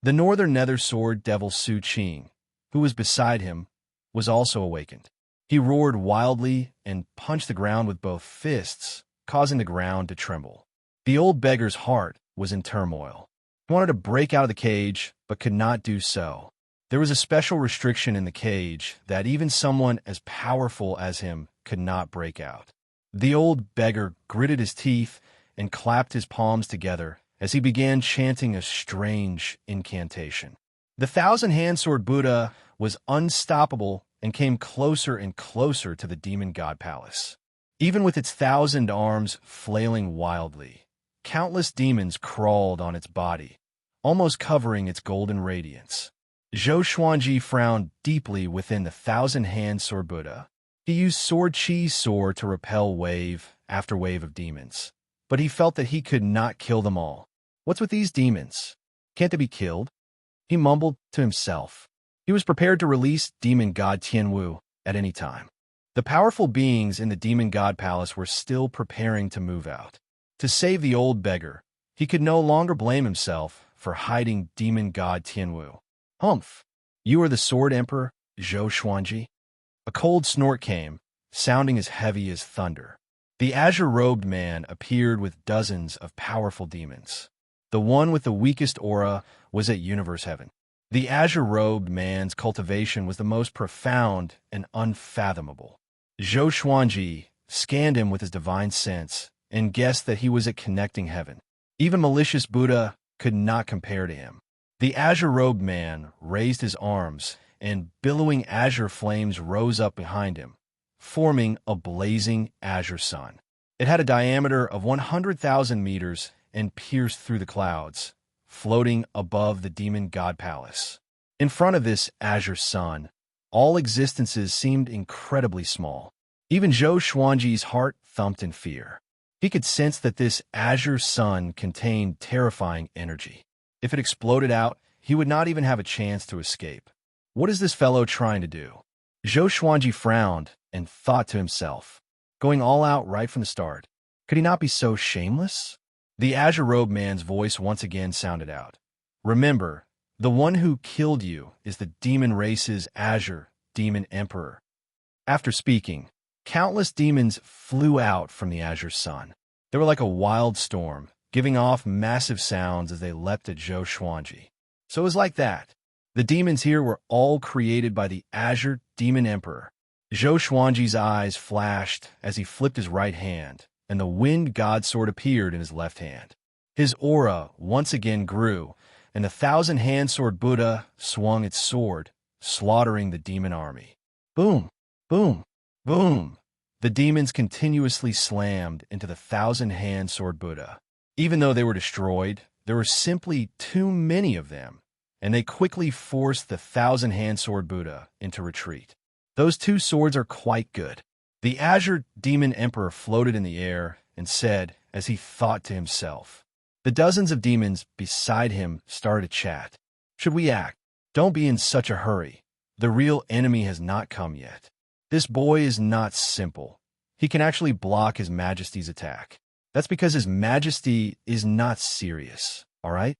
The Northern Nether Sword Devil Su Qing, who was beside him, was also awakened. He roared wildly and punched the ground with both fists, causing the ground to tremble. The old beggar's heart was in turmoil. He wanted to break out of the cage, but could not do so. There was a special restriction in the cage that even someone as powerful as him could not break out. The old beggar gritted his teeth and clapped his palms together as he began chanting a strange incantation. The thousand-hand sword Buddha was unstoppable and came closer and closer to the Demon God Palace. Even with its 1,000 arms flailing wildly, countless demons crawled on its body, almost covering its golden radiance. Zhou Xuanji frowned deeply within the thousand-hand sword Buddha. He used Sword Chi's sword to repel wave after wave of demons, but he felt that he could not kill them all. What's with these demons? Can't they be killed? He mumbled to himself. He was prepared to release Demon God Tianwu at any time. The powerful beings in the Demon God Palace were still preparing to move out. To save the old beggar, he could no longer blame himself for hiding Demon God Tianwu. "Humph! You are the Sword Emperor, Zhou Xuanji?" A cold snort came, sounding as heavy as thunder. The azure-robed man appeared with dozens of powerful demons. The one with the weakest aura was at Universe Heaven. The azure-robed man's cultivation was the most profound and unfathomable. Zhou Xuanji scanned him with his divine sense and guessed that he was at Connecting Heaven. Even malicious Buddha could not compare to him. The azure-robed man raised his arms, and billowing azure flames rose up behind him, forming a blazing azure sun. It had a diameter of 100,000 meters and pierced through the clouds, floating above the Demon God Palace. In front of this azure sun, all existences seemed incredibly small. Even Zhou Xuanji's heart thumped in fear. He could sense that this azure sun contained terrifying energy. If it exploded out, he would not even have a chance to escape. What is this fellow trying to do? Zhou Xuanji frowned and thought to himself, going all out right from the start. Could he not be so shameless? The azure-robed man's voice once again sounded out. "Remember, the one who killed you is the demon race's Azure Demon Emperor." After speaking, countless demons flew out from the azure sun. They were like a wild storm, giving off massive sounds as they leapt at Zhou Xuanji. So it was like that. The demons here were all created by the Azure Demon Emperor. Zhou Xuanji's eyes flashed as he flipped his right hand, and the Wind God Sword appeared in his left hand. His aura once again grew, and the thousand-hand sword Buddha swung its sword, slaughtering the demon army. Boom, boom, boom. The demons continuously slammed into the thousand-hand sword Buddha. Even though they were destroyed, there were simply too many of them, and they quickly forced the thousand-hand sword Buddha into retreat. Those two swords are quite good. The Azure Demon Emperor floated in the air and said, as he thought to himself. The dozens of demons beside him started to chat. Should we act? Don't be in such a hurry. The real enemy has not come yet. This boy is not simple. He can actually block His Majesty's attack. That's because His Majesty is not serious, all right?